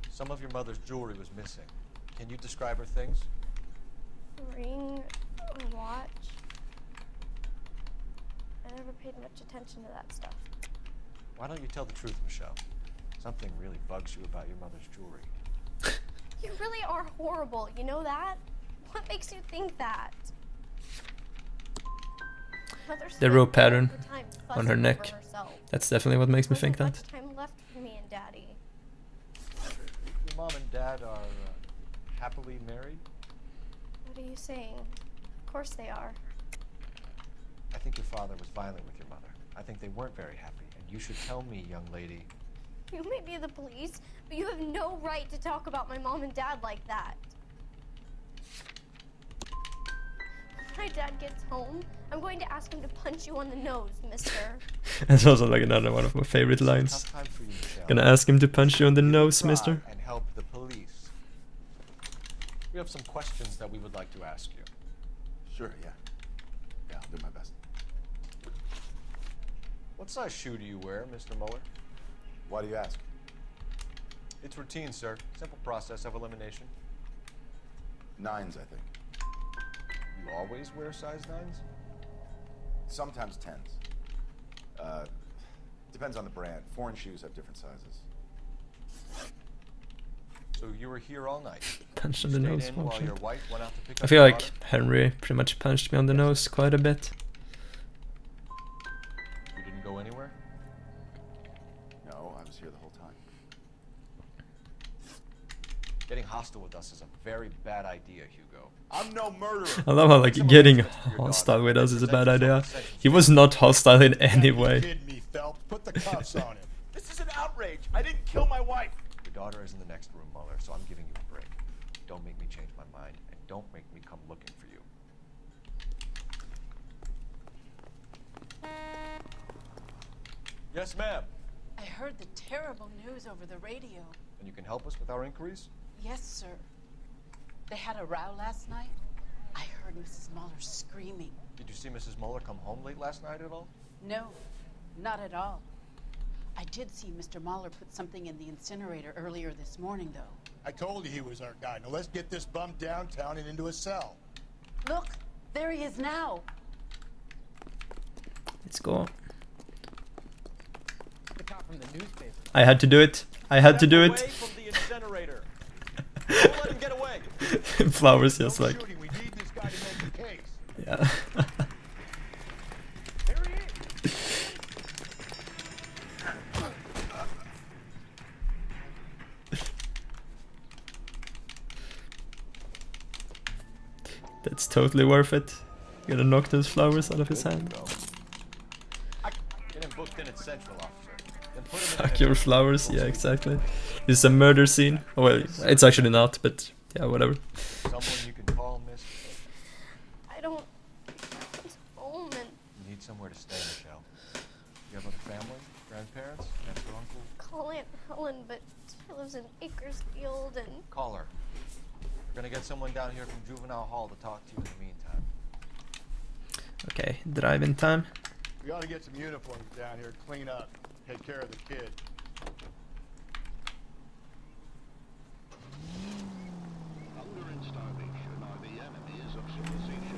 Speaker 3: Some of your mother's jewelry was missing. Can you describe her things?
Speaker 15: A ring, a watch. I never paid much attention to that stuff.
Speaker 3: Why don't you tell the truth, Michelle? Something really bugs you about your mother's jewelry.
Speaker 15: You really are horrible, you know that? What makes you think that? Mother
Speaker 1: The
Speaker 15: spent
Speaker 1: rope pattern
Speaker 15: all her time
Speaker 1: on her
Speaker 15: fussing
Speaker 1: neck.
Speaker 15: over herself.
Speaker 1: That's definitely what makes me think
Speaker 15: Wasn't
Speaker 1: that.
Speaker 15: much time left for me and Daddy.
Speaker 3: Your mom and dad are happily married?
Speaker 15: What are you saying? Of course they are.
Speaker 3: I think your father was violent with your mother. I think they weren't very happy, and you should tell me, young lady.
Speaker 15: You may be the police, but you have no right to talk about my mom and dad like that. When my dad gets home, I'm going to ask him to punch you on the nose, mister.
Speaker 1: That's also like another one of my favorite lines.
Speaker 3: Tough time for you, Michelle.
Speaker 1: Gonna ask him to punch you on the nose,
Speaker 3: Try
Speaker 1: mister.
Speaker 3: And help the police. We have some questions that we would like to ask you.
Speaker 12: Sure, yeah. Yeah, I'll do my best.
Speaker 3: What size shoe do you wear, Mr. Mueller?
Speaker 12: Why do you ask?
Speaker 3: It's routine, sir. Simple process of elimination.
Speaker 12: 9s, I think.
Speaker 3: You always wear size 9s?
Speaker 12: Sometimes 10s. Depends on the brand. Foreign shoes have different sizes.
Speaker 3: So you were here all night?
Speaker 1: Punched
Speaker 3: You
Speaker 1: on the
Speaker 3: stayed
Speaker 1: nose.
Speaker 3: in while
Speaker 1: function.
Speaker 3: your wife went out to pick
Speaker 1: I
Speaker 3: up
Speaker 1: feel
Speaker 3: your
Speaker 1: like
Speaker 3: daughter?
Speaker 1: Henry pretty much punched me on the nose quite a bit.
Speaker 3: You didn't go anywhere?
Speaker 12: No, I was here the whole time.
Speaker 3: Getting hostile with us is a very bad idea, Hugo.
Speaker 12: I'm no murderer.
Speaker 1: I love how like getting hostile with us is a bad idea. He was not hostile in any way.
Speaker 20: Kidding me, Phelps. Put the cuffs on him.
Speaker 17: This is an outrage. I didn't kill my wife.
Speaker 3: Your daughter is in the next room, Mueller, so I'm giving you a break. Don't make me change my mind, and don't make me come looking for you. Yes, ma'am.
Speaker 2: I heard the terrible news over the radio.
Speaker 3: And you can help us with our inquiries?
Speaker 2: Yes, sir. They had a row last night. I heard Mrs. Mueller screaming.
Speaker 3: Did you see Mrs. Mueller come home late last night at all?
Speaker 2: No, not at all. I did see Mr. Mueller put something in the incinerator earlier this morning, though.
Speaker 20: I told you he was our guy. Now let's get this bum downtown and into a cell.
Speaker 2: Look, there he is now.
Speaker 1: Let's go.
Speaker 5: The cop from the newspaper.
Speaker 1: I had to do it. I had to do it.
Speaker 17: Away from the incinerator. Don't let him get away.
Speaker 1: Flowers just like.
Speaker 20: Shooting. We need this guy to make the case.
Speaker 1: Yeah.
Speaker 20: There he is.
Speaker 1: That's totally worth it. Gonna knock those flowers out of his hand.
Speaker 3: Get him booked in at Central, officer. Then put him
Speaker 1: Fuck your flowers. Yeah, exactly. This is a murder scene. Oh, well, it's actually not, but yeah, whatever.
Speaker 3: Someone you can call, miss?
Speaker 15: I don't... It's home and...
Speaker 3: You need somewhere to stay, Michelle. You have a family? Grandparents? Aunt or uncle?
Speaker 15: Call Aunt Helen, but she lives in Bakersfield and...
Speaker 3: Call her. We're gonna get someone down here from Juvenile Hall to talk to you in the meantime.
Speaker 1: Okay, drive-in time.
Speaker 20: We ought to get some uniforms down here, clean up, take care of the kid.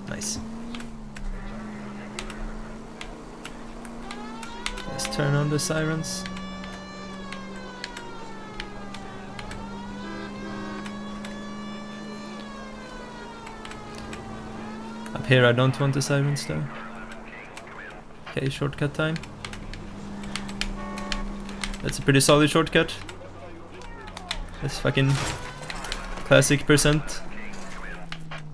Speaker 1: Nice. Let's turn on the sirens. Up here I don't want the sirens though. Okay, shortcut time. That's a pretty solid shortcut. That's fucking classic percent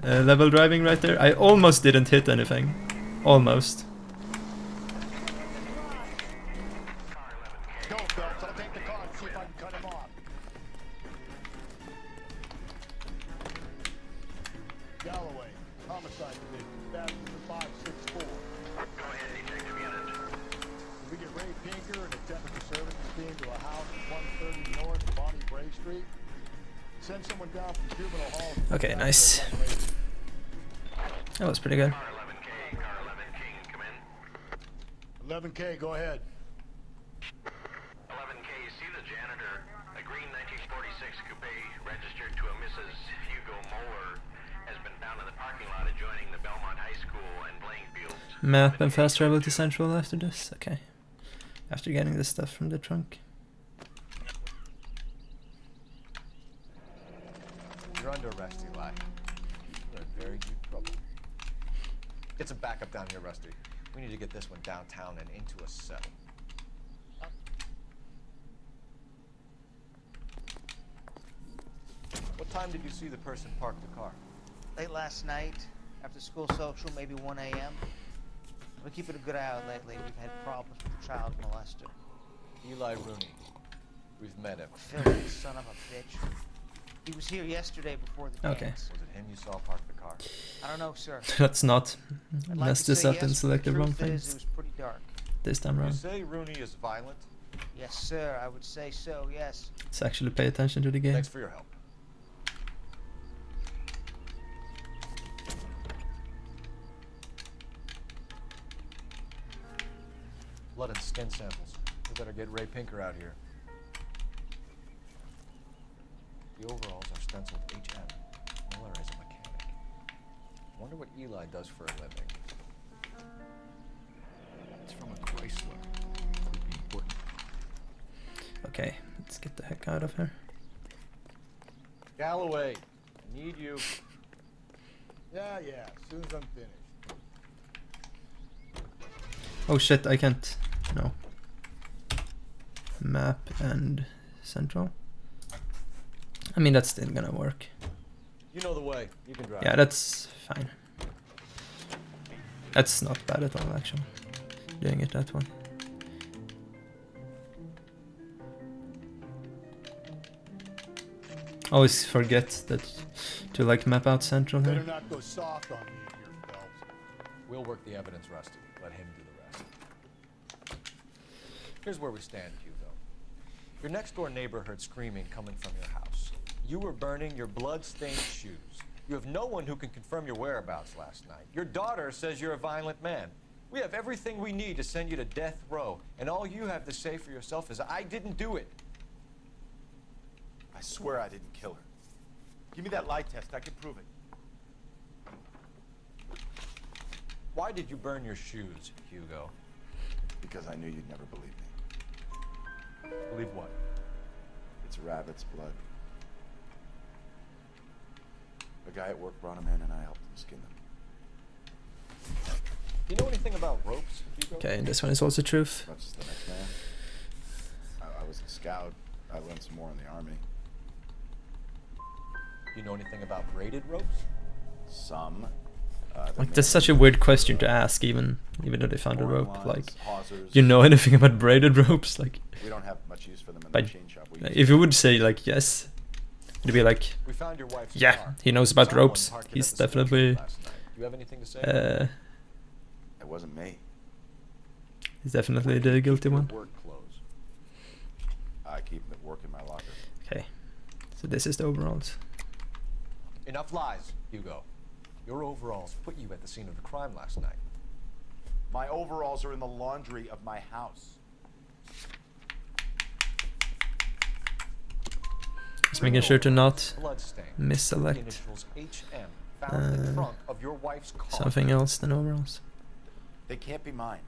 Speaker 1: level driving right there. I almost didn't hit anything. Almost.
Speaker 20: Go, Phelps. I'll take the car Send someone down from juvenile hall.
Speaker 1: Okay, nice. That was pretty good.
Speaker 20: 11K, go ahead.
Speaker 22: 11K, see the janitor. A green 1946 coupe registered to a Mrs. Hugo Moeller has been found in the parking lot adjoining the Belmont High School and playing fields.
Speaker 1: Map and fast travel to Central after this? Okay. After getting this stuff from the trunk.
Speaker 3: You're under arrest, Eli. You're in very deep trouble. Get some backup down here, Rusty. We need to get this one downtown and into a cell. What time did you see the person park the car?
Speaker 13: Late last night, after school social, maybe 1 a.m. We're keeping a good eye out lately. We've had problems with a child molester.
Speaker 3: Eli Rooney. We've met him.
Speaker 13: Phil, son of a bitch. He was here yesterday before the
Speaker 1: Okay.
Speaker 13: dance.
Speaker 3: Was it him you saw park the car?
Speaker 13: I don't know, sir.
Speaker 1: That's not.
Speaker 13: I'd like
Speaker 1: Messed
Speaker 13: to
Speaker 1: this
Speaker 13: say
Speaker 1: up
Speaker 13: yes,
Speaker 1: and
Speaker 13: but
Speaker 1: selected
Speaker 13: the
Speaker 1: wrong
Speaker 13: truth is,
Speaker 1: things.
Speaker 13: It was pretty dark.
Speaker 1: This time
Speaker 3: You
Speaker 1: around.
Speaker 3: say Rooney is violent?
Speaker 13: Yes, sir. I would say so, yes.
Speaker 1: Let's actually pay attention to the game.
Speaker 3: Thanks for your help. Blood and skin samples. We better get Ray Pinker out here. The overalls are stenciled HM. Miller is a mechanic. Wonder what Eli does for a living.
Speaker 20: It's from a Chrysler. Could be important.
Speaker 1: Okay, let's get the heck out of here.
Speaker 3: Galloway, I need you.
Speaker 20: Yeah, as soon as I'm finished.
Speaker 1: Oh shit, I can't. No. Map and Central. I mean, that's still gonna work.
Speaker 3: You know the way. You can drive.
Speaker 1: Yeah, that's fine. That's not bad at all, actually. Doing it that way. Always forget that to like map out Central
Speaker 20: Better
Speaker 1: here.
Speaker 20: not go soft on me here, Phelps.
Speaker 3: We'll work the evidence, Rusty. Let him do the rest. Here's where we stand, Hugo. Your next-door neighbor heard screaming coming from your house. You were burning your blood-stained shoes. You have no one who can confirm your whereabouts last night. Your daughter says you're a violent man. We have everything we need to send you to death row, and all you have to say for yourself is, I didn't do it.
Speaker 12: I swear I didn't kill her. Give me that lie test. I can prove it.
Speaker 3: Why did you burn your shoes, Hugo?
Speaker 12: Because I knew you'd never believe me.
Speaker 3: Believe what?
Speaker 12: It's a rabbit's blood. A guy at work brought him in and I helped him skin them.
Speaker 3: Do you know anything about ropes, Hugo?
Speaker 1: Okay, this one is also truth.
Speaker 12: Much as the next man. I was a scout. I learned some more in the army.
Speaker 3: Do you know anything about braided ropes?
Speaker 12: Some.
Speaker 1: Like, that's such a weird question to ask, even though they found a
Speaker 12: Mooring
Speaker 1: rope.
Speaker 12: lines,
Speaker 1: Like,
Speaker 12: hawsers.
Speaker 1: you know anything about braided ropes? Like,
Speaker 12: We don't have much use for them in the
Speaker 1: but
Speaker 12: machine shop. We use
Speaker 1: if you would say like yes, it'd be like,
Speaker 3: We found your wife's
Speaker 1: yeah,
Speaker 3: car.
Speaker 1: he knows about
Speaker 3: Someone
Speaker 1: ropes.
Speaker 3: parked it
Speaker 1: He's
Speaker 3: at the school
Speaker 1: definitely,
Speaker 3: last night. Do you have anything to say?
Speaker 12: It wasn't me.
Speaker 1: he's definitely the guilty one.
Speaker 3: Work clothes.
Speaker 12: I keep them at work in my locker.
Speaker 1: Okay, so this is the overalls.
Speaker 3: Enough lies, Hugo. Your overalls put you at the scene of the crime last night.
Speaker 12: My overalls are in the laundry of my house.
Speaker 1: Just making sure to not
Speaker 3: Bloodstain. The
Speaker 1: misselect
Speaker 3: initials HM found in the trunk of your wife's car.
Speaker 1: something else than overalls.
Speaker 12: They can't be mine.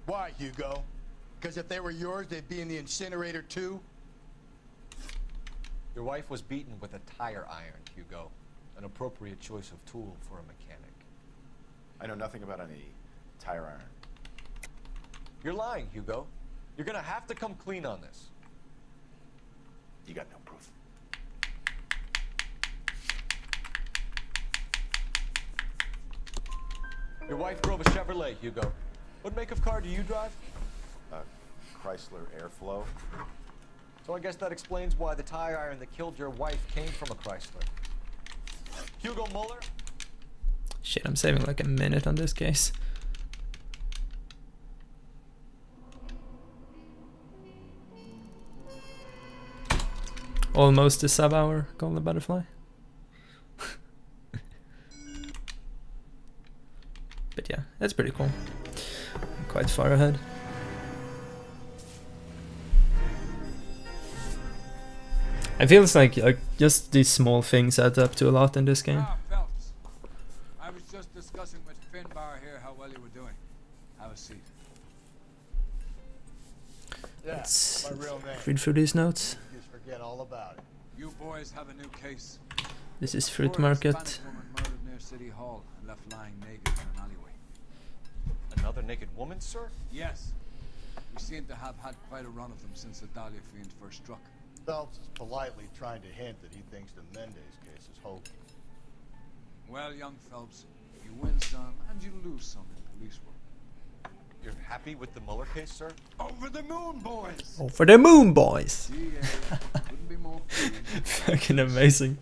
Speaker 20: Why, Hugo? Because if they were yours, they'd be in the incinerator too?
Speaker 3: Your wife was beaten with a tire iron, Hugo. An appropriate choice of tool for a mechanic.
Speaker 12: I know nothing about any tire iron.
Speaker 3: You're lying, Hugo. You're gonna have to come clean on this.
Speaker 12: You got no proof.
Speaker 3: Your wife drove a Chevrolet, Hugo. What make of car do you drive?
Speaker 12: Chrysler Airflow.
Speaker 3: So I guess that explains why the tire iron that killed your wife came from a Chrysler. Hugo Muller?
Speaker 1: Shit, I'm saving like a minute on this case. almost a sub-hour golden butterfly. But yeah, that's pretty cool. Quite far ahead. It feels like just these small things add up to a lot in this game.
Speaker 19: Ah, Phelps. I was just discussing with Finbar here how well you were doing. Have a seat.
Speaker 20: Yeah,
Speaker 1: Let's
Speaker 20: my real name.
Speaker 1: read through these notes.
Speaker 20: Just forget all about it.
Speaker 19: You boys have a new case.
Speaker 1: This is
Speaker 19: A
Speaker 1: Fruit
Speaker 19: poor
Speaker 1: Market.
Speaker 19: Hispanic woman murdered near City Hall and left lying naked in an alleyway.
Speaker 3: Another naked woman, sir?
Speaker 19: Yes. We seem to have had quite a run of them since the Dahlia fiend first struck.
Speaker 20: Phelps is politely trying to hint that he thinks the Mendez case is hokey.
Speaker 19: Well, young Phelps, you win some and you lose some in police work.
Speaker 3: You're happy with the Mueller case, sir?
Speaker 19: Over the moon, boys!
Speaker 1: Oh, for the moon, boys!
Speaker 19: DA couldn't be more pleased.
Speaker 1: Fucking amazing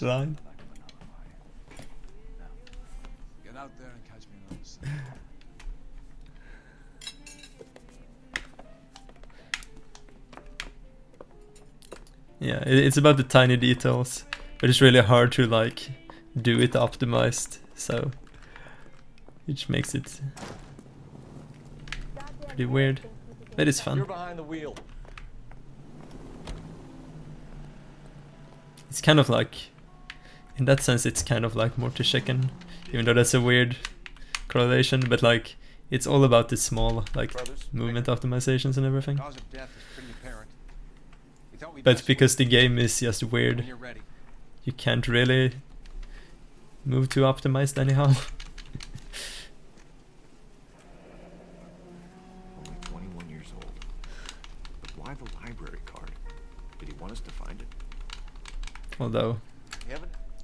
Speaker 1: line.
Speaker 19: Get out there and catch me another Sunday.
Speaker 1: Yeah, it's about the tiny details, but it's really hard to like do it optimized, so which makes it pretty weird, but it's fun.
Speaker 3: You're behind the wheel.
Speaker 1: It's kind of like, in that sense, it's kind of like Morty Chicken, even though that's a weird correlation, but like it's all about the small like movement optimizations and everything.
Speaker 10: Cause of death is pretty apparent. We thought we'd
Speaker 1: But because the game is just weird,
Speaker 10: when you're ready.
Speaker 1: you can't really move too optimized anyhow.
Speaker 4: Only 21 years old. But why the library card? Did he want us to find it?
Speaker 1: Although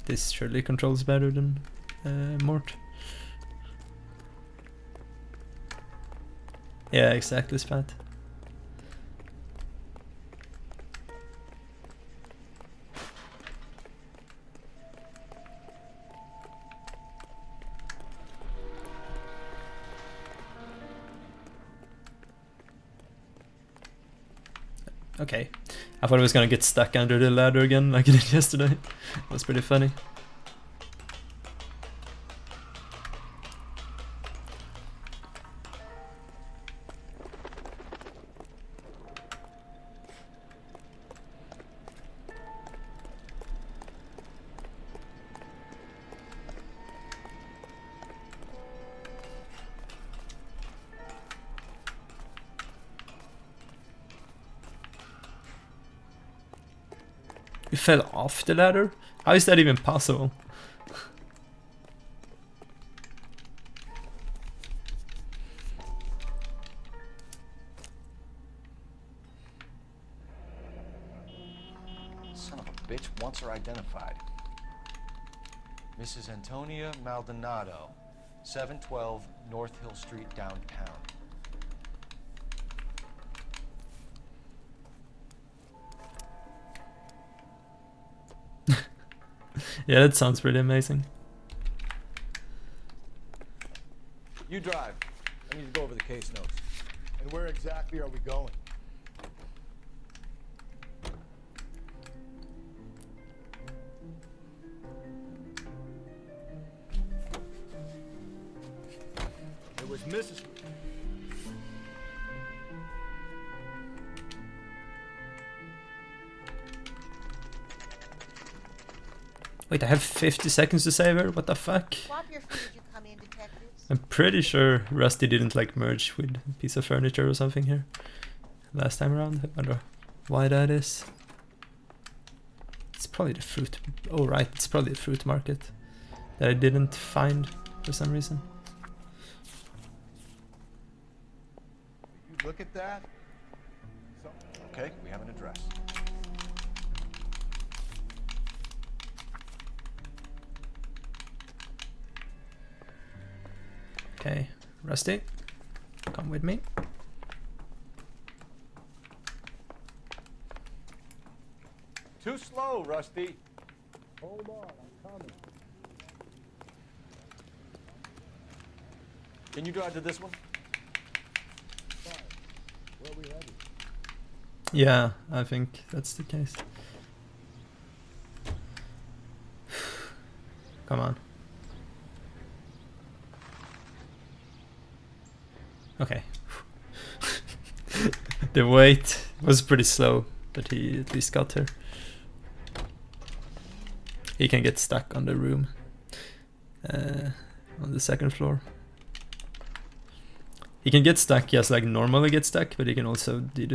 Speaker 1: this surely controls better than Mort. Yeah, exactly, Spat. Okay, I thought I was gonna get stuck under the ladder again like I did yesterday. That was pretty funny. You fell off the ladder? How is that even possible?
Speaker 3: Son of a bitch wants her identified. Mrs. Antonia Maldonado, 712 North Hill Street, downtown.
Speaker 1: Yeah, that sounds pretty amazing.
Speaker 3: You drive. I need to go over the case notes.
Speaker 20: And where exactly are we going? It was Mrs.
Speaker 1: Wait, I have 50 seconds to save her? What the fuck?
Speaker 14: Swap your feet as you come in, detectives.
Speaker 1: I'm pretty sure Rusty didn't like merge with a piece of furniture or something here last time around. I wonder why that is. It's probably the fruit. Oh right, it's probably the fruit market that I didn't find for some reason.
Speaker 20: You look at that.
Speaker 3: Okay, we have an address.
Speaker 1: Okay, Rusty, come with me.
Speaker 3: Too slow, Rusty.
Speaker 20: Hold on, I'm coming.
Speaker 3: Can you drive to this one?
Speaker 20: Where are we headed?
Speaker 1: Yeah, I think that's the case. Come on. Okay. The wait was pretty slow, but he at least got her. He can get stuck on the room. On the second floor. He can get stuck just like normally get stuck, but he can also do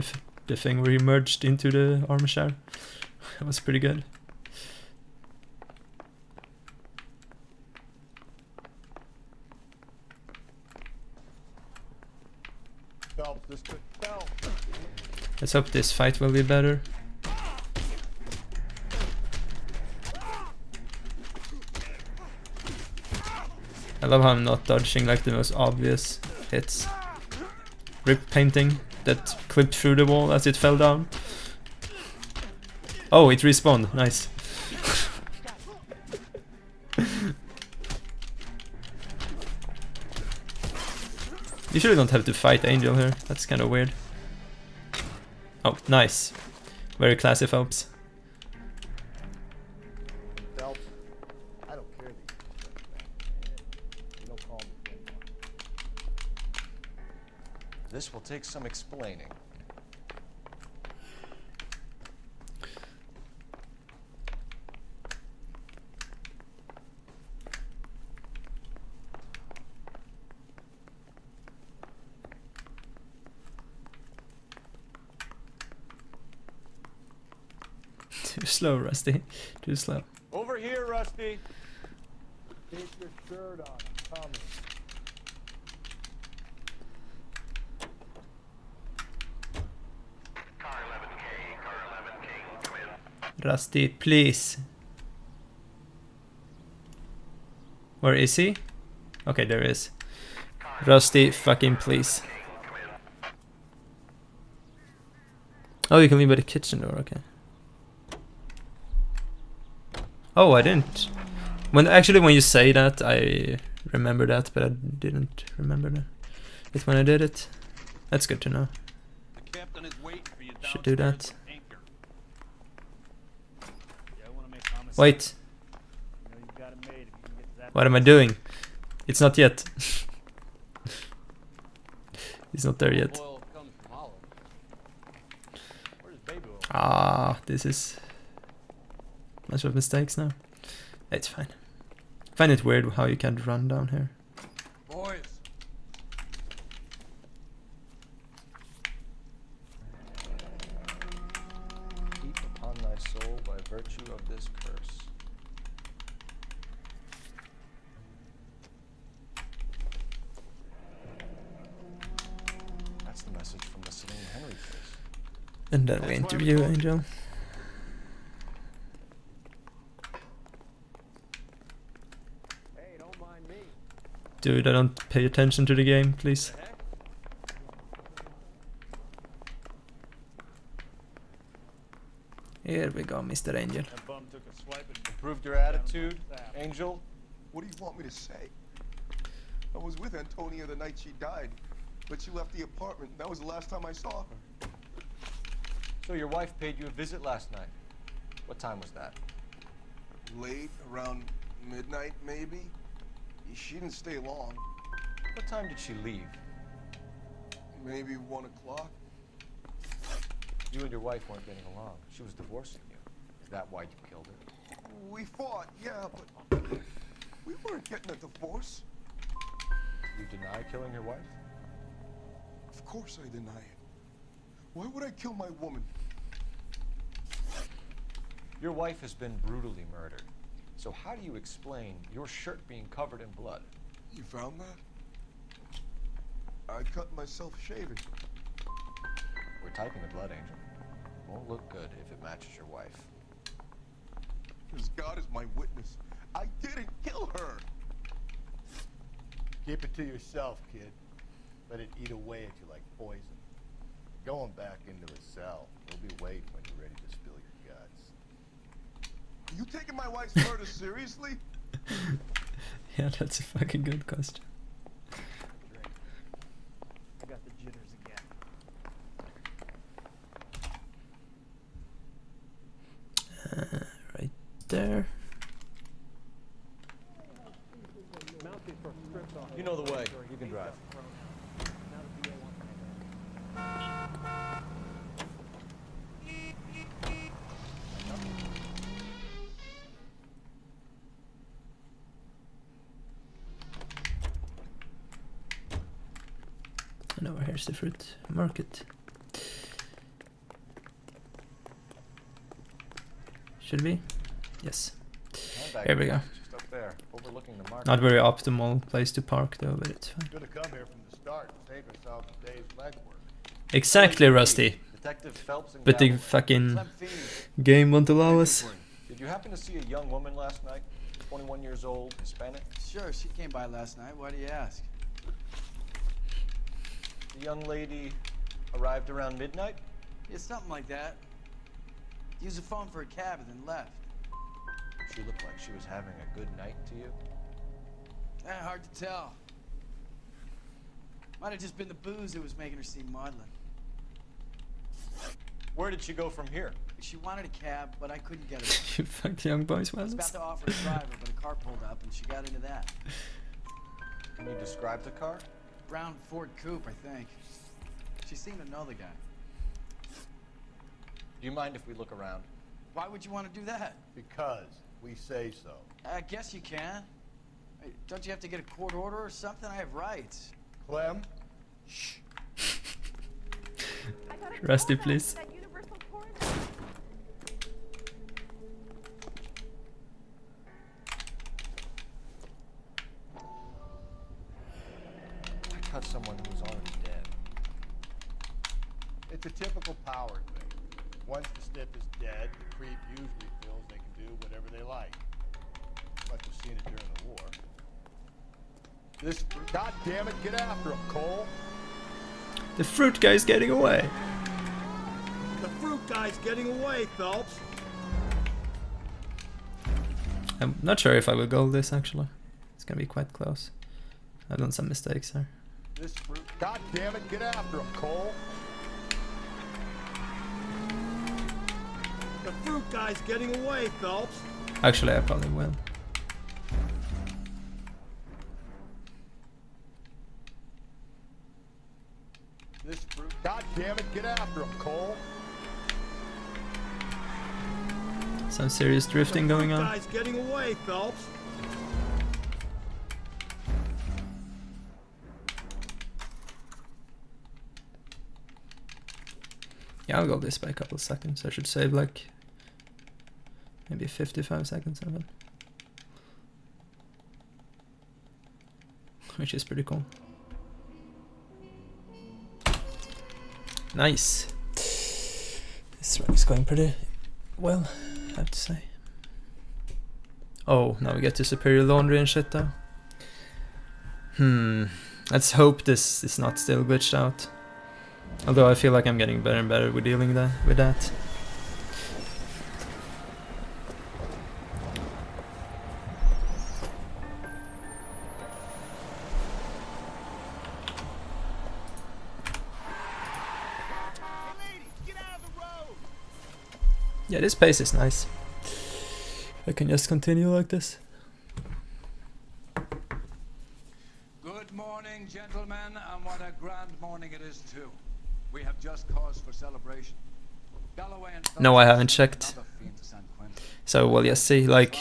Speaker 1: the thing where he merged into the armchair. That was pretty good.
Speaker 20: Phelps, this could Phelps.
Speaker 1: Let's hope this fight will be better. I love how I'm not dodging like the most obvious hits. Rip painting that clipped through the wall as it fell down. Oh, it respawned. Nice. You surely don't have to fight Angel here. That's kind of weird. Oh, nice. Very classy, Phelps.
Speaker 20: Phelps, I don't care that you don't call me.
Speaker 3: This will take some explaining.
Speaker 1: Too slow, Rusty. Too slow.
Speaker 20: Over here, Rusty. Keep your shirt on. I'm coming.
Speaker 1: Rusty, please. Where is he? Okay, there he is. Rusty, fucking please. Oh, you can leave by the kitchen door, okay. Oh, I didn't. When you say that, I remember that, but I didn't remember it when I did it. That's good to know.
Speaker 7: The captain is waiting for you
Speaker 1: Should do that.
Speaker 7: anchor. Yeah, I want to make homicide.
Speaker 1: Wait.
Speaker 7: You know you've got it made if you can get to that.
Speaker 1: What am I doing? It's not yet. He's not there yet.
Speaker 7: Oil comes from Holland. Where's baby oil?
Speaker 1: Ah, this is much of mistakes now. It's fine. I find it weird how you can't run down here.
Speaker 19: Boys.
Speaker 3: Heap upon thy soul by virtue of this curse. That's the message from the Celine Henry case.
Speaker 1: And then we interview Angel.
Speaker 20: Hey, don't mind me.
Speaker 1: Dude, I don't pay attention to the game, please. Here we go, Mr. Angel.
Speaker 7: That bum took a swipe at
Speaker 3: Improved your attitude, Angel?
Speaker 6: What do you want me to say? I was with Antonia the night she died, but she left the apartment. That was the last time I saw her.
Speaker 3: So your wife paid you a visit last night. What time was that?
Speaker 6: Late, around midnight, maybe. She didn't stay long.
Speaker 3: What time did she leave?
Speaker 6: Maybe 1 o'clock.
Speaker 3: You and your wife weren't getting along. She was divorcing you. Is that why you killed her?
Speaker 6: We fought, yeah, but we weren't getting a divorce.
Speaker 3: You deny killing your wife?
Speaker 6: Of course I deny it. Why would I kill my woman?
Speaker 3: Your wife has been brutally murdered. So how do you explain your shirt being covered in blood?
Speaker 6: You found that? I cut myself shaving.
Speaker 3: We're typing the blood, Angel. Won't look good if it matches your wife.
Speaker 6: Because God is my witness. I didn't kill her.
Speaker 20: Keep it to yourself, kid. Let it eat away at you like poison. Going back into the cell. We'll be waiting when you're ready to spill your guts.
Speaker 6: Are you taking my wife's murder seriously?
Speaker 1: Yeah, that's a fucking good question.
Speaker 7: I got the jitters again.
Speaker 1: Right there.
Speaker 3: You know the way. You can drive.
Speaker 1: And over here's the fruit market. Should we? Yes. Here we go.
Speaker 3: Just up there, overlooking the market.
Speaker 1: Not very optimal place to park though, but it's fine.
Speaker 20: Should have come here from the start and saved ourselves a day's legwork.
Speaker 1: Exactly, Rusty.
Speaker 3: Detective Phelps and
Speaker 1: But the
Speaker 3: Galloway.
Speaker 1: fucking game won't allow us.
Speaker 3: Did you happen to see a young woman last night? 21 years old, Hispanic?
Speaker 7: Sure, she came by last night. Why do you ask?
Speaker 3: The young lady arrived around midnight?
Speaker 7: Yeah, something like that. Used the phone for a cab and then left.
Speaker 3: She looked like she was having a good night to you.
Speaker 7: Hard to tell. Might have just been the booze that was making her seem maudlin.
Speaker 3: Where did she go from here?
Speaker 7: She wanted a cab, but I couldn't get her.
Speaker 1: You fucked young boys,
Speaker 7: I was
Speaker 1: man.
Speaker 7: about to offer to drive her, but a car pulled up and she got into that.
Speaker 3: Can you describe the car?
Speaker 7: Brown Ford Coupe, I think. She seemed to know the guy.
Speaker 3: Do you mind if we look around?
Speaker 7: Why would you want to do that?
Speaker 20: Because we say so.
Speaker 7: I guess you can. Hey, don't you have to get a court order or something? I have rights.
Speaker 20: Clem? Shh.
Speaker 1: Rusty, please.
Speaker 3: I cut someone who was already dead.
Speaker 20: It's a typical power thing. Once the stiff is dead, the creep usually feels they can do whatever they like. Must have seen it during the war. This... God damn it, get after him, Cole!
Speaker 1: The fruit guy's getting away.
Speaker 20: The fruit guy's getting away, Phelps!
Speaker 1: I'm not sure if I will go this actually. It's gonna be quite close. I've done some mistakes there.
Speaker 20: This fruit... God damn it, get after him, Cole! The fruit guy's getting away, Phelps!
Speaker 1: Actually, I probably will.
Speaker 20: This fruit... God damn it, get after him, Cole!
Speaker 1: Some serious drifting going on.
Speaker 20: Guy's getting away, Phelps!
Speaker 1: Yeah, I'll go this by a couple of seconds. I should save like maybe 55 seconds of it. Which is pretty cool. Nice. This run is going pretty well, I have to say. Oh, now we get to superior laundry and shit though. Let's hope this is not still glitched out. Although I feel like I'm getting better and better with dealing with that. Yeah, this pace is nice. I can just continue like this.
Speaker 19: Good morning, gentlemen, and what a grand morning it is too. We have just cause for celebration. Galloway and
Speaker 1: No, I haven't checked. So we'll just see. Like,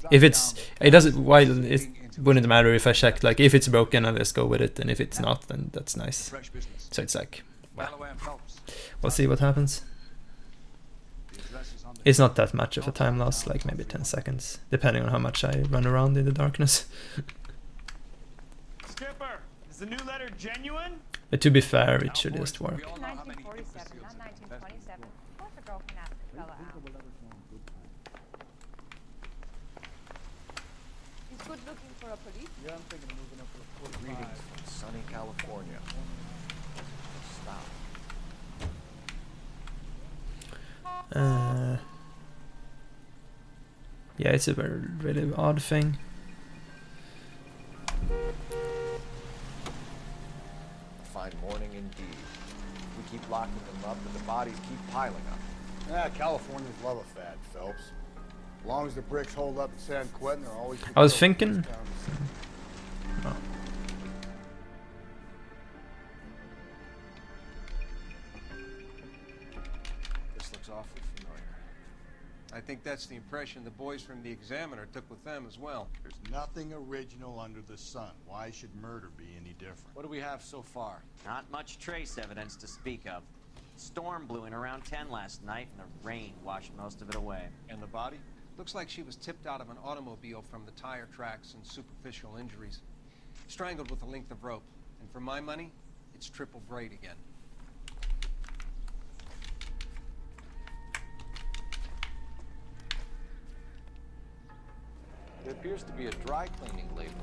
Speaker 1: if it doesn't. Why it wouldn't matter if I checked. Like, if it's broken, I'll just go with it, and if it's not, then that's nice. So it's like, well, we'll see what happens. It's not that much of a time loss, like maybe 10 seconds, depending on how much I run around in the darkness.
Speaker 8: Skipper, is the new letter genuine?
Speaker 1: But to be fair, it should just work.
Speaker 11: 1947, not 1927. Of course a girl can ask a fella out. He's good looking for a police.
Speaker 7: Yeah, I'm thinking of moving up to a 45.
Speaker 3: Greetings from sunny California. Stop.
Speaker 1: Yeah, it's a very really odd thing.
Speaker 3: Fine morning indeed. We keep locking them up, but the bodies keep piling up.
Speaker 20: Yeah, Californians love a fad, Phelps. As long as the bricks hold up at San Quentin, they're always...
Speaker 1: I was thinking... Oh.
Speaker 10: I think that's the impression the boys from the Examiner took with them as well.
Speaker 20: There's nothing original under the sun. Why should murder be any different?
Speaker 3: What do we have so far?
Speaker 9: Not much trace evidence to speak of. Storm blew in around 10 last night, and the rain washed most of it away.
Speaker 3: And the body?
Speaker 10: Looks like she was tipped out of an automobile from the tire tracks and superficial injuries. Strangled with a length of rope. And for my money, it's triple braid again.
Speaker 3: There appears to be a dry cleaning label.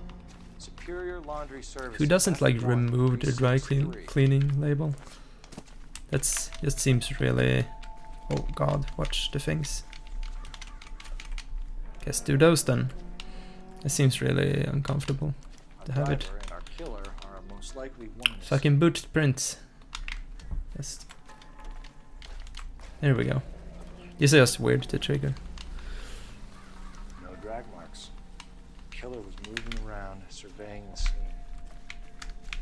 Speaker 3: Superior Laundry Service.
Speaker 1: Who doesn't like remove the dry cleaning label? That's just seems really... Oh god, watch the things. Guess do those then. It seems really uncomfortable to have it.
Speaker 3: And our killer are most likely one.
Speaker 1: Fucking boot prints. Just... There we go. This is just weird to trigger.
Speaker 3: No drag marks. Killer was moving around, surveying the scene.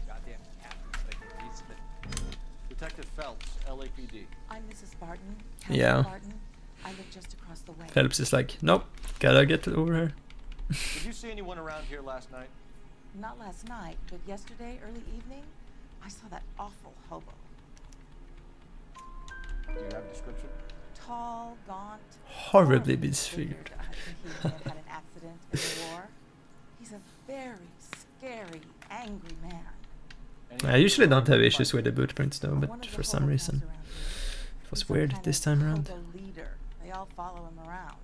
Speaker 3: Goddamn captains, they can reason it. Detective Phelps, LAPD.
Speaker 16: I'm Mrs. Barton.
Speaker 1: Yeah.
Speaker 16: Barton. I live just across the way.
Speaker 1: Phelps is like, nope, gotta get over here.
Speaker 3: Did you see anyone around here last night?
Speaker 16: Not last night, but yesterday, early evening, I saw that awful hobo.
Speaker 3: Do you have a description?
Speaker 16: Tall, gaunt.
Speaker 1: Horribly disfigured.
Speaker 16: I think he may have had an accident in the war. He's a very scary, angry man.
Speaker 1: I usually don't have issues with the boot prints though, but for some reason it was weird this time around.
Speaker 16: Leader. They all follow him around.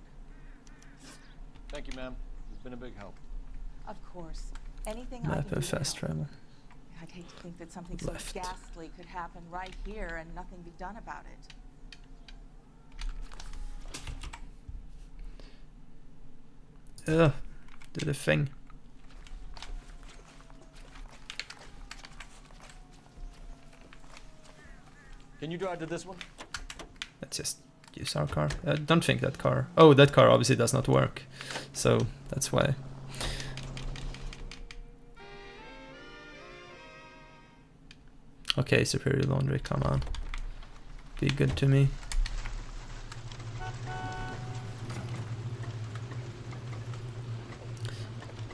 Speaker 3: Thank you, ma'am. You've been a big help.
Speaker 16: Of course. Anything I
Speaker 1: Map
Speaker 16: can do
Speaker 1: and
Speaker 16: to
Speaker 1: fast
Speaker 16: help.
Speaker 1: travel.
Speaker 16: I'd hate to think that something
Speaker 1: Left.
Speaker 16: so ghastly could happen right here and nothing be done about it.
Speaker 1: Ugh, do the thing.
Speaker 3: Can you drive to this one?
Speaker 1: Let's just use our car. I don't think that car... Oh, that car obviously does not work. So, that's why. Okay, Superior Laundry, come on. Be good to me.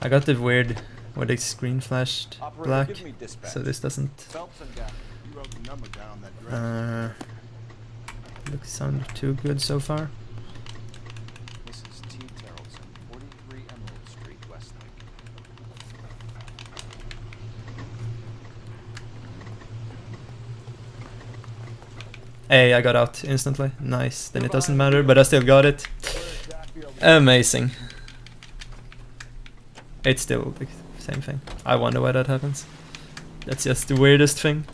Speaker 1: I got the weird... where the screen flashed black. So this doesn't...
Speaker 20: Phelps and Gap. You wrote the number down on that direct.
Speaker 1: Looks sound too good so far.
Speaker 3: Mrs. T. Terrellson, 43 Emerald Street, Westlake.
Speaker 1: Hey, I got out instantly. Nice. Then it doesn't matter, but I still got it. Amazing. It's still the same thing. I wonder why that happens. That's just the weirdest thing.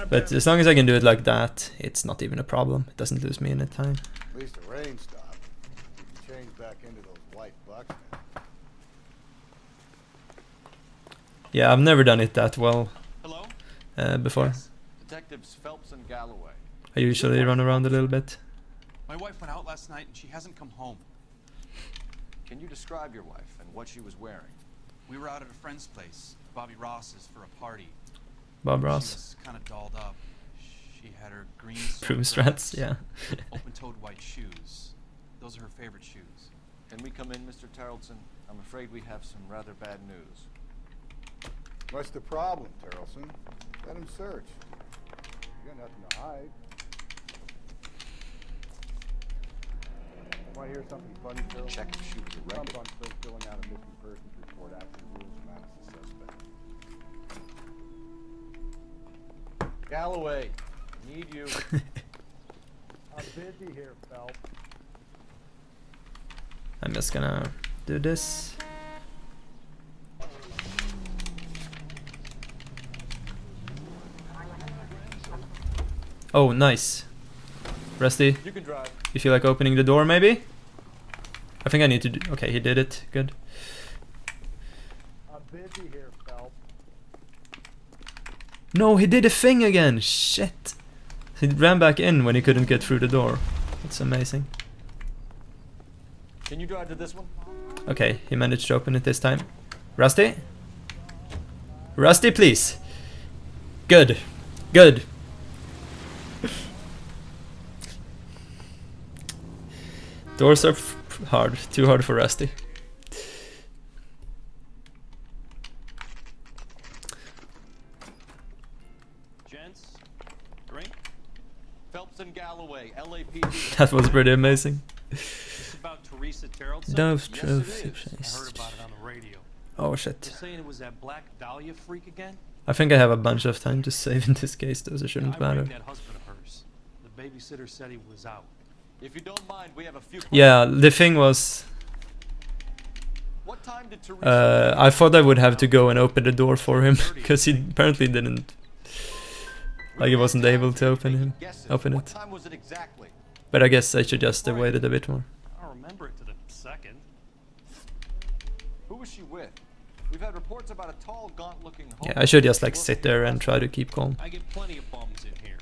Speaker 1: But as long as I can do it like that, it's not even a problem. It doesn't lose me any time.
Speaker 20: At least the rain stopped. You can change back into those white bucks now.
Speaker 1: Yeah, I've never done it that well.
Speaker 3: Hello?
Speaker 1: Before.
Speaker 3: Yes. Detectives Phelps and Galloway.
Speaker 1: I usually run around a little bit.
Speaker 8: My wife went out last night and she hasn't come home.
Speaker 3: Can you describe your wife and what she was wearing?
Speaker 8: We were out at a friend's place, Bobby Ross's, for a party.
Speaker 1: Bob
Speaker 8: She
Speaker 1: Ross.
Speaker 8: was kind of dolled up. She had her green
Speaker 1: Broom
Speaker 8: dress,
Speaker 1: strats, yeah.
Speaker 8: open-toed white shoes. Those are her favorite shoes.
Speaker 3: Can we come in, Mr. Terrellson? I'm afraid we have some rather bad news.
Speaker 20: What's the problem, Terrellson? Let him search. You got nothing to hide. Want to hear something funny, Terrellson?
Speaker 3: Check if she was a
Speaker 20: Trump
Speaker 3: regular.
Speaker 20: on still filling out a missing persons report after the rules him out as a suspect.
Speaker 3: Galloway, I need you.
Speaker 20: I'm busy here, Phelps.
Speaker 1: I'm just gonna do this. Oh, nice. Rusty,
Speaker 3: You can drive.
Speaker 1: you feel like opening the door maybe? I think I need to do... Okay, he did it. Good.
Speaker 20: I'm busy here, Phelps.
Speaker 1: No, he did a thing again! Shit! He ran back in when he couldn't get through the door. That's amazing.
Speaker 3: Can you drive to this one?
Speaker 1: Okay, he managed to open it this time. Rusty? Rusty, please! Good. Good. Doors are hard, too hard for Rusty.
Speaker 9: Gents, drink. Phelps and Galloway, LAPD.
Speaker 1: That was pretty amazing.
Speaker 9: It's about Teresa Terrellson?
Speaker 1: Dove
Speaker 9: Yes,
Speaker 1: trophy
Speaker 9: it is.
Speaker 1: chase.
Speaker 9: I heard about it on the radio.
Speaker 1: Oh shit.
Speaker 9: They're saying it was that Black Dahlia freak again?
Speaker 1: I think I have a bunch of time to save in this case, though, so it shouldn't
Speaker 9: I
Speaker 1: matter.
Speaker 9: rang that husband of hers. The babysitter said he was out. If you don't mind, we have a few
Speaker 1: Yeah, the thing was...
Speaker 9: What time did Teresa
Speaker 1: I thought I would have to go and open the door for him, because he apparently didn't... Like, he wasn't able to open
Speaker 9: What
Speaker 1: it.
Speaker 9: time was it exactly?
Speaker 1: But I guess I should just have waited a bit more.
Speaker 9: I don't remember it to the second. Who was she with? We've had reports about a tall, gaunt-looking
Speaker 1: Yeah, I should just like sit there and try to keep calm.
Speaker 9: I get plenty of bums in here,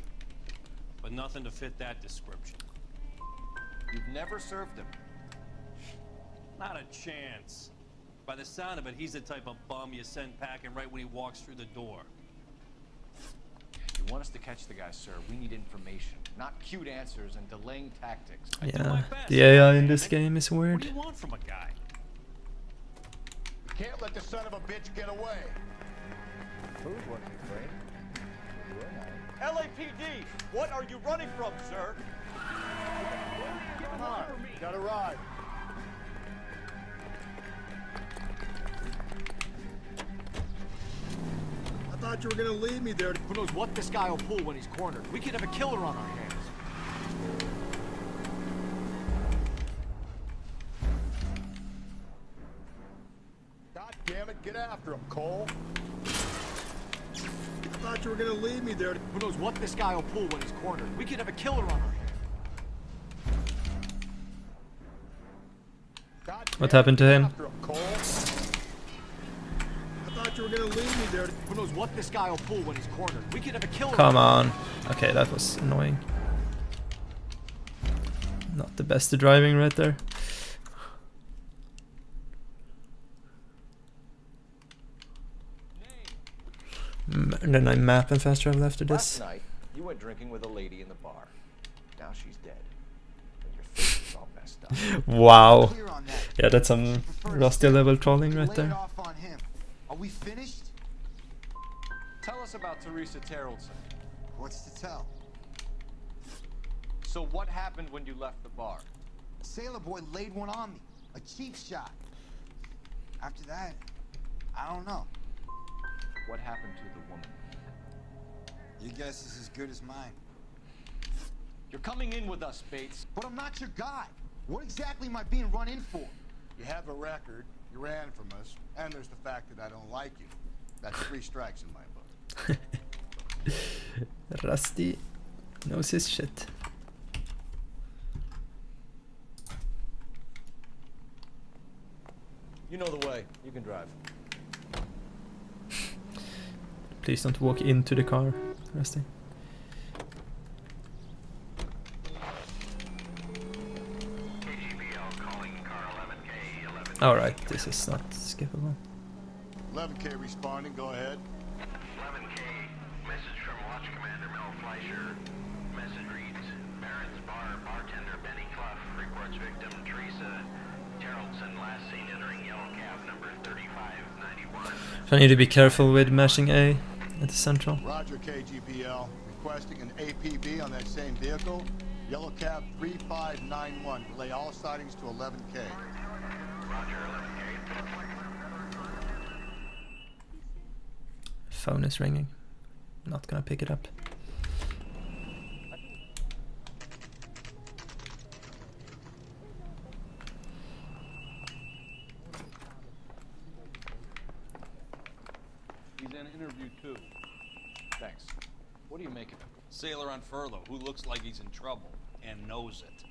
Speaker 9: but nothing to fit that description. You've never served him? Not a chance. By the sound of it, he's the type of bum you send packing right when he walks through the door.
Speaker 3: You want us to catch the guy, sir? We need information, not cute answers and delaying tactics.
Speaker 1: Yeah, the AI in this game is weird.
Speaker 9: What do you want from a guy?
Speaker 20: You can't let the son of a bitch get away.
Speaker 3: Who's working great?
Speaker 17: LAPD, what are you running from, sir?
Speaker 20: Come on, you gotta ride. I thought you were gonna leave me there.
Speaker 3: Who knows what this guy will pull when he's cornered? We could have a killer on our hands.
Speaker 20: God damn it, get after him, Cole. I thought you were gonna leave me there.
Speaker 3: Who knows what this guy will pull when he's cornered? We could have a killer on our hands.
Speaker 1: What happened to him?
Speaker 20: After him, Cole. I thought you were gonna leave me there.
Speaker 3: Who knows what this guy will pull when he's cornered? We could have a killer.
Speaker 1: Come on. Okay, that was annoying. Not the best at driving right there. And then I map and fast travel after this.
Speaker 3: Last night, you went drinking with a lady in the bar. Now she's dead. And your face is all messed up.
Speaker 1: Wow. Yeah, that's some Rusty level trolling right
Speaker 18: Lay it
Speaker 1: there.
Speaker 18: off on him. Are we finished?
Speaker 3: Tell us about Teresa Terrellson.
Speaker 18: What's to tell?
Speaker 3: So what happened when you left the bar?
Speaker 18: A sailor boy laid one on me. A cheap shot. After that, I don't know.
Speaker 3: What happened to the woman?
Speaker 18: Your guess is as good as mine.
Speaker 3: You're coming in with us, Bates.
Speaker 18: But I'm not your guy. What exactly am I being run in for?
Speaker 20: You have a record, you ran from us, and there's the fact that I don't like you. That's 3 strikes in my book.
Speaker 1: Rusty knows his shit.
Speaker 3: You know the way. You can drive.
Speaker 1: Please don't walk into the car, Rusty. Alright, this is not skippable.
Speaker 20: 11K responding, go ahead.
Speaker 22: 11K, message from Watch Commander Mel Fleischer. Message reads, Barron's Bar bartender Benny Clough reports victim Teresa Terrellson last seen entering yellow cab number 3591.
Speaker 1: So I need to be careful with mashing A at the central.
Speaker 20: Roger, KGPL. Requesting an APB on that same vehicle. Yellow cab 3591. Relay all sightings to 11K.
Speaker 22: Roger, 11K.
Speaker 1: Phone is ringing. Not gonna pick it up.
Speaker 7: He's in interview 2.
Speaker 3: Thanks. What do you make of him?
Speaker 8: Sailor on furlough who looks like he's in trouble and knows it.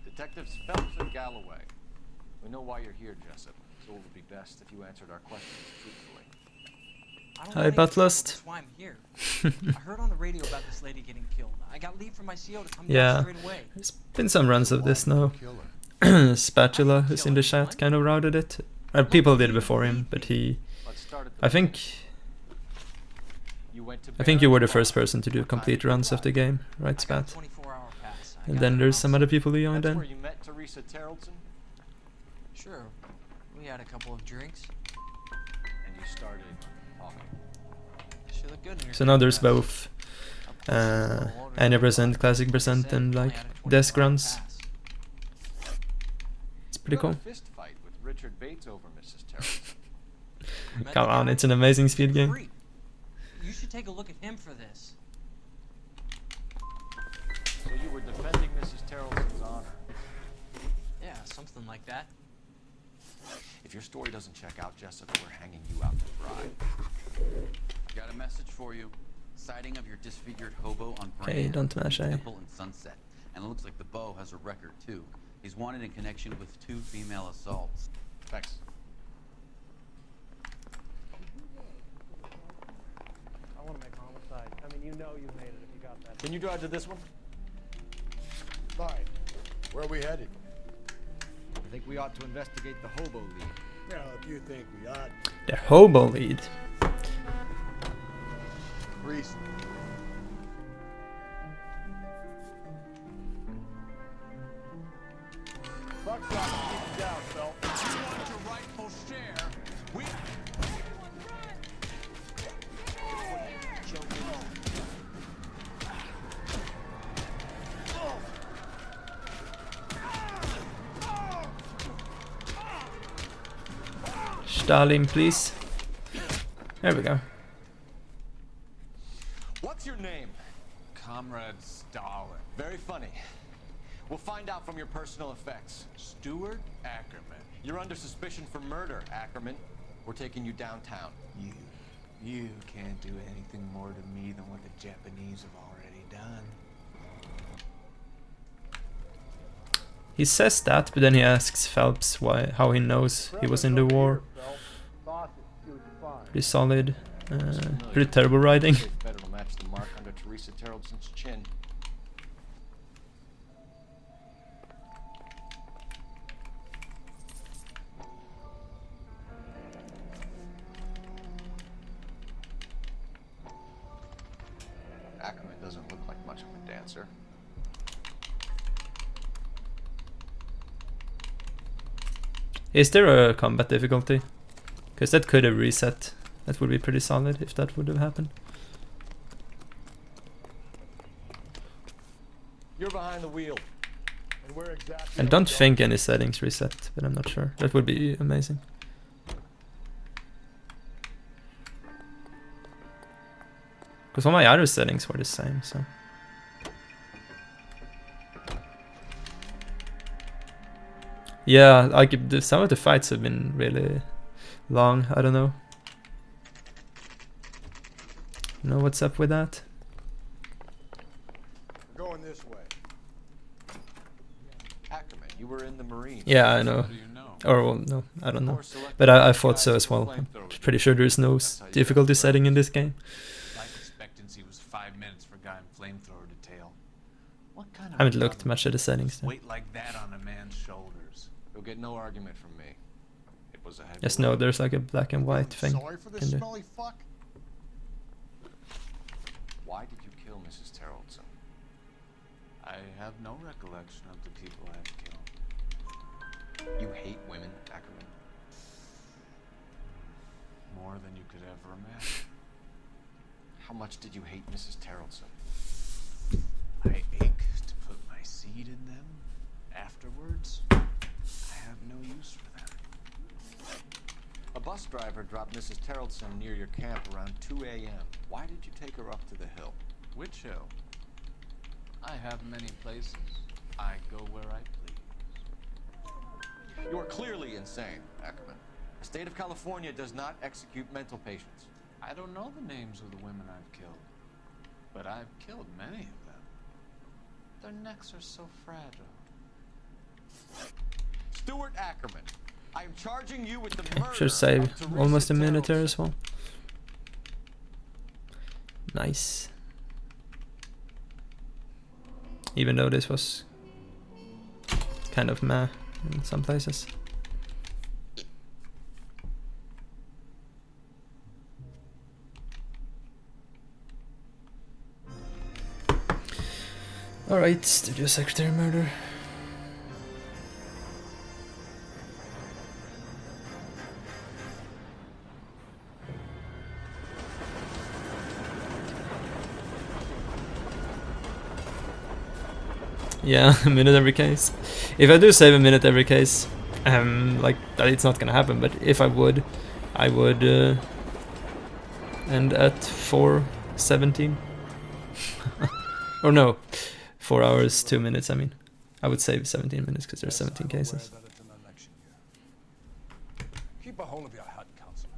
Speaker 3: Detectives Phelps and Galloway. We know why you're here, Jessup, so it would be best if you answered our questions truthfully.
Speaker 21: I don't
Speaker 1: Hi,
Speaker 21: know anything,
Speaker 1: Butlist.
Speaker 21: That's why I'm here. I heard on the radio about this lady getting killed. I got leave from my CO to come down
Speaker 1: Yeah,
Speaker 21: straight away.
Speaker 1: there's been some runs of this now. Spatula, who's in the chat, kind of routed it. People did before him, but he... I think... I think you were the first person to do complete runs of the game, right, Spat? And then there's some other people who joined
Speaker 3: That's
Speaker 1: in.
Speaker 3: where you met Teresa Terrellson?
Speaker 21: Sure. We had a couple of drinks.
Speaker 3: And you started talking.
Speaker 21: She looked good in your
Speaker 1: So now there's both any percent, classic percent, and like desk runs. It's pretty cool.
Speaker 3: Fist fight with Richard Bates over Mrs. Terrellson.
Speaker 1: Come on, it's an amazing speed game.
Speaker 21: You should take a look at him for this.
Speaker 3: So you were defending Mrs. Terrellson's honor.
Speaker 21: Yeah, something like that.
Speaker 3: If your story doesn't check out, Jessica, we're hanging you out to dry.
Speaker 2: Got a message for you. Sighting of your disfigured hobo on
Speaker 1: Okay,
Speaker 2: Brand,
Speaker 1: don't mash, eh?
Speaker 2: Temple, and Sunset. And it looks like the Beau has a record too. He's wanted in connection with 2 female assaults.
Speaker 3: Thanks.
Speaker 5: I want to make homicide. I mean, you know you made it if you got that.
Speaker 3: Can you drive to this one?
Speaker 20: Fine. Where are we headed?
Speaker 18: I think we ought to investigate the hobo lead.
Speaker 20: Well, if you think we ought.
Speaker 1: The hobo lead.
Speaker 20: Reese. Buckshot, keep down, Phil.
Speaker 19: You want your rightful share? We...
Speaker 1: Stalin, please. There we go.
Speaker 3: What's your name?
Speaker 19: Comrade Stalin.
Speaker 3: Very funny. We'll find out from your personal effects.
Speaker 19: Stuart Ackerman.
Speaker 3: You're under suspicion for murder, Ackerman. We're taking you downtown.
Speaker 18: You can't do anything more to me than what the Japanese have already done.
Speaker 1: He says that, but then he asks Phelps how he knows he was in the war. Pretty solid. Pretty terrible riding.
Speaker 3: Better to match the mark under Teresa Terrellson's chin. Ackerman doesn't look like much of a dancer.
Speaker 1: Is there a combat difficulty? Because that could have reset. That would be pretty solid if that would have happened.
Speaker 3: You're behind the wheel.
Speaker 20: And where exactly?
Speaker 1: I don't think any settings reset, but I'm not sure. That would be amazing. Because all my other settings were the same, so... Yeah, like some of the fights have been really long. I don't know. Know what's up with that?
Speaker 20: We're going this way.
Speaker 3: Ackerman, you were in the Marines.
Speaker 1: Yeah, I know. Or well, no, I don't know. But I thought so as well. I'm pretty sure there's no difficulty setting in this game.
Speaker 8: Life expectancy was 5 minutes for a guy in flamethrower detail. What kind of
Speaker 1: I haven't looked much at the settings though.
Speaker 8: weight like that on a man's shoulders?
Speaker 3: You'll get no argument from me. It was a heavy
Speaker 1: Yes, no, there's like a black and white thing.
Speaker 20: Sorry for this
Speaker 1: in there.
Speaker 20: smelly fuck.
Speaker 3: Why did you kill Mrs. Terrellson?
Speaker 8: I have no recollection of the people I have killed.
Speaker 3: You hate women, Ackerman?
Speaker 8: More than you could ever imagine.
Speaker 3: How much did you hate Mrs. Terrellson?
Speaker 8: I ache to put my seed in them. Afterwards, I have no use for them.
Speaker 3: A bus driver dropped Mrs. Terrellson near your camp around 2 a.m. Why did you take her up to the hill?
Speaker 8: Which hill? I have many places. I go where I please.
Speaker 3: You are clearly insane, Ackerman. The state of California does not execute mental patients.
Speaker 8: I don't know the names of the women I've killed, but I've killed many of them. Their necks are so fragile.
Speaker 3: Stuart Ackerman, I am charging you with the murder
Speaker 1: Should save
Speaker 3: of Teresa
Speaker 1: almost a minute
Speaker 3: Terrellson.
Speaker 1: there as well. Nice. Even though this was kind of meh in some places. Alright, Studio Secretary murder. Yeah, a minute every case. If I do save a minute every case, like that, it's not gonna happen. But if I would end at 4:17. Or no, 4 hours 2 minutes. I mean, I would save 17 minutes because there's 17 cases.
Speaker 19: Keep a hold of your hat, Counselor.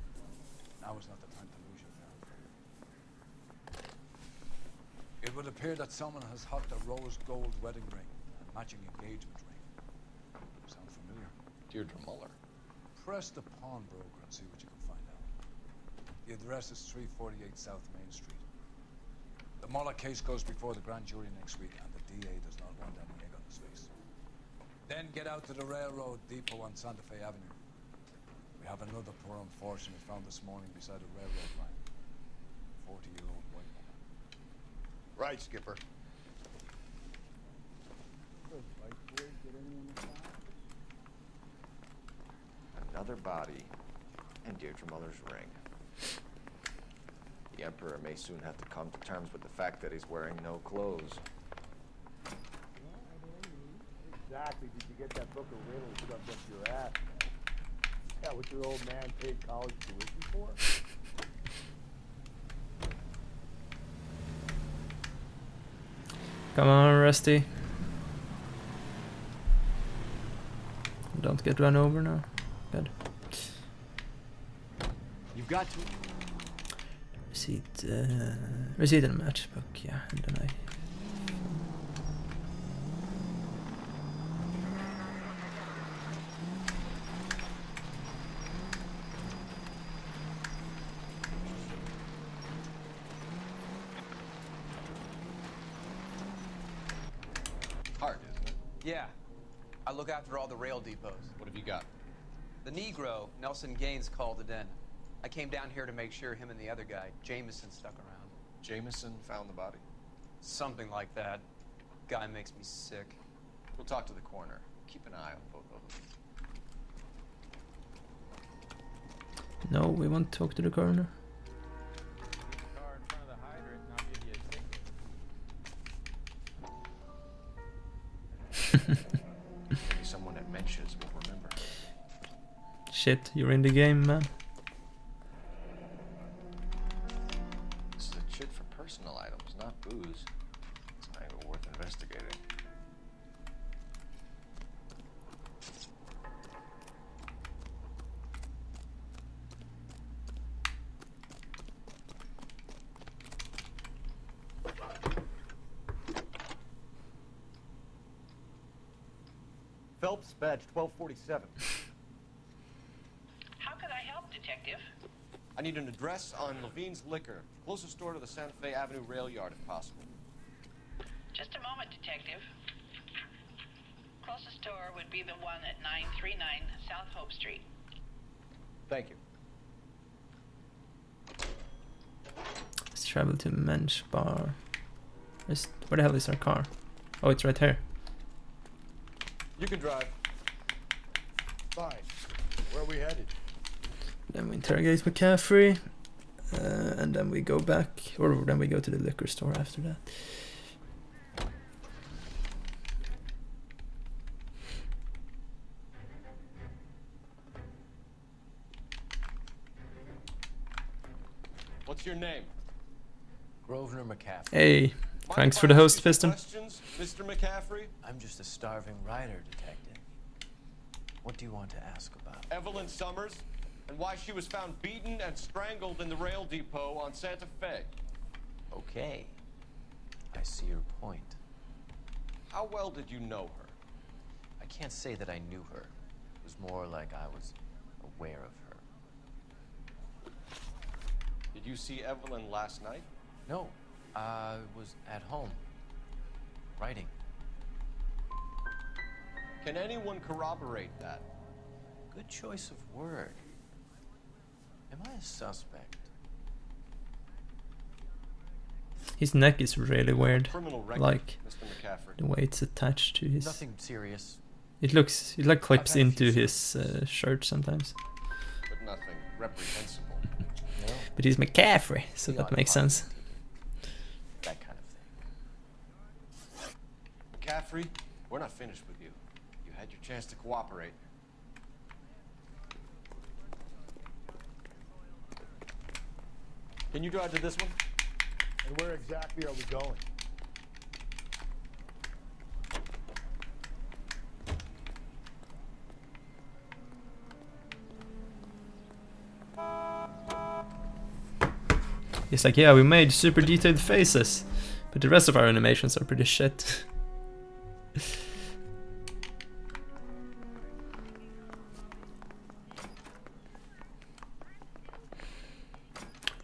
Speaker 19: Now is not the time to lose your nerve. It would appear that someone has hocked a rose gold wedding ring and matching engagement ring. Sound familiar?
Speaker 3: Deirdre Muller.
Speaker 19: Press the pawnbroker and see what you can find out. The address is 348 South Main Street. The Muller case goes before the grand jury next week, and the DA does not want any egg on his face. Then get out to the railroad depot on Santa Fe Avenue. We have another poor unfortunate found this morning beside a railroad line. 40-year-old white woman.
Speaker 20: Right, Skipper.
Speaker 4: Another body and Deirdre Muller's ring. The Emperor may soon have to come to terms with the fact that he's wearing no clothes.
Speaker 20: Exactly did you get that book of riddles shoved up your ass, man? Is that what your old man paid college tuition for?
Speaker 1: Come on, Rusty. Don't get run over now. Good.
Speaker 3: You've got to...
Speaker 1: Receipt in a matchbook, yeah, and then I...
Speaker 10: Hard, isn't it?
Speaker 13: Yeah. I look after all the rail depots.
Speaker 10: What have you got?
Speaker 13: The Negro, Nelson Gaines, called it in. I came down here to make sure him and the other guy, Jameson, stuck around.
Speaker 10: Jameson found the body?
Speaker 13: Something like that. Guy makes me sick.
Speaker 10: We'll talk to the coroner. Keep an eye on both of them.
Speaker 1: No, we won't talk to the coroner.
Speaker 7: Car in front of the hydrant and I'll give you a ticket.
Speaker 10: Maybe someone at Mensch's will remember.
Speaker 1: Shit, you're in the game, man.
Speaker 10: This is a chit for personal items, not booze. It's not even worth investigating.
Speaker 3: Phelps, badge 1247.
Speaker 15: How could I help, Detective?
Speaker 3: I need an address on Levine's Liquor. Closest store to the Santa Fe Avenue rail yard, if possible.
Speaker 15: Just a moment, Detective. Closest store would be the one at 939 South Hope Street.
Speaker 3: Thank you.
Speaker 1: Let's travel to Mensch Bar. Where the hell is our car? Oh, it's right here.
Speaker 20: You can drive. Fine. Where are we headed?
Speaker 1: Then we interrogate McCaffrey, and then we go back, or then we go to the liquor store after that.
Speaker 3: What's your name?
Speaker 23: Grosvenor McCaffrey.
Speaker 1: Hey, thanks for the host, Piston.
Speaker 3: Questions, Mr. McCaffrey?
Speaker 23: I'm just a starving writer, Detective. What do you want to ask about?
Speaker 3: Evelyn Summers, and why she was found beaten and strangled in the rail depot on Santa Fe.
Speaker 23: Okay. I see your point.
Speaker 3: How well did you know her?
Speaker 23: I can't say that I knew her. It was more like I was aware of her.
Speaker 3: Did you see Evelyn last night?
Speaker 23: No, I was at home, writing.
Speaker 3: Can anyone corroborate that?
Speaker 23: Good choice of word. Am I a suspect?
Speaker 1: His neck is really weird.
Speaker 10: Criminal record,
Speaker 1: Like
Speaker 10: Mr. McCaffrey.
Speaker 1: the way it's attached to his.
Speaker 23: Nothing serious.
Speaker 1: It like clips
Speaker 10: I've had a
Speaker 1: into
Speaker 10: few
Speaker 1: his shirt sometimes.
Speaker 10: But nothing reprehensible. No.
Speaker 1: But he's McCaffrey, so
Speaker 23: Beyond
Speaker 1: that makes sense.
Speaker 23: That kind of thing.
Speaker 10: McCaffrey, we're not finished with you. You had your chance to cooperate.
Speaker 3: Can you drive to this one?
Speaker 20: And where exactly are we going?
Speaker 1: He's like, yeah, we made super detailed faces, but the rest of our animations are pretty shit.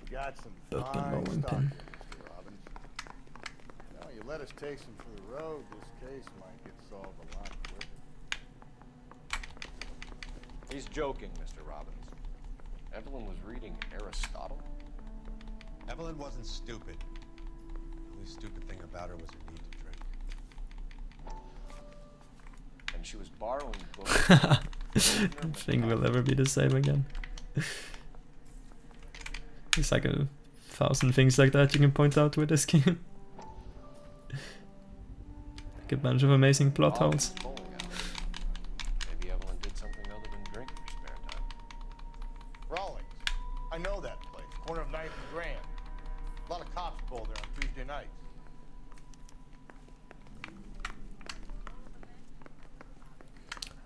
Speaker 20: We got some
Speaker 1: Bucken
Speaker 20: fine
Speaker 1: Bowen
Speaker 20: stock
Speaker 1: pin.
Speaker 20: here, Mr. Robbins. Now, you let us take some for the road, this case might get solved a lot quicker.
Speaker 10: He's joking, Mr. Robbins. Evelyn was reading Aristotle.
Speaker 6: Evelyn wasn't stupid. The only stupid thing about her was her need to drink.
Speaker 10: And she was borrowing books.
Speaker 1: Nothing will ever be the same again. There's like 1,000 things like that you can point out with this game. Like a bunch of amazing plot holes.
Speaker 10: Maybe Evelyn did something other than drink in her spare time.
Speaker 20: Rawlings. I know that place. Corner of 9th and Grand. A lot of cops pull there on Tuesday nights.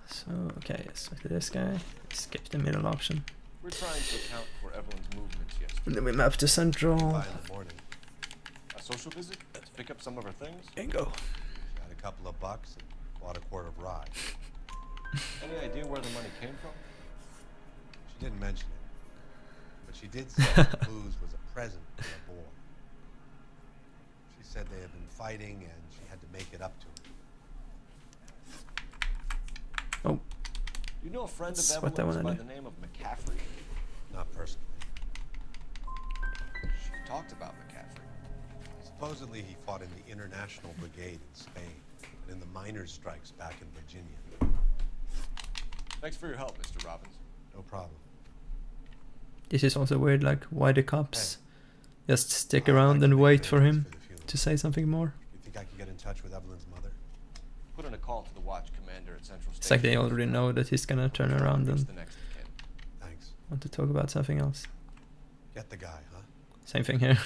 Speaker 1: So, okay, so to this guy, skip the middle option.
Speaker 10: We're trying to account for Evelyn's movements yesterday.
Speaker 1: And then we map to Central.
Speaker 6: By in the morning.
Speaker 10: A social visit to pick up some of her things?
Speaker 1: Bingo.
Speaker 6: She had a couple of bucks and bought a quart of rye.
Speaker 10: Any idea where the money came from?
Speaker 6: She didn't mention it. But she did say the booze was a present from a boy. She said they had been fighting and she had to make it up to him.
Speaker 1: Oh.
Speaker 10: You know a friend of
Speaker 1: That's what I
Speaker 10: Evelyn's
Speaker 1: wanna
Speaker 10: by
Speaker 1: do.
Speaker 10: the name of McCaffrey?
Speaker 6: Not personally.
Speaker 10: She talked about McCaffrey.
Speaker 6: Supposedly he fought in the International Brigade in Spain and in the miners' strikes back in Virginia.
Speaker 10: Thanks for your help, Mr. Robbins.
Speaker 6: No problem.
Speaker 1: This is also weird, like, why the cops just stick around and wait for him to say something more.
Speaker 6: You think I could get in touch with Evelyn's mother?
Speaker 10: Put in a call to the watch commander at Central Station.
Speaker 1: It's like they already know that he's gonna turn around and
Speaker 6: Thanks.
Speaker 1: want to talk about something else.
Speaker 6: Get the guy, huh?
Speaker 1: Same thing here.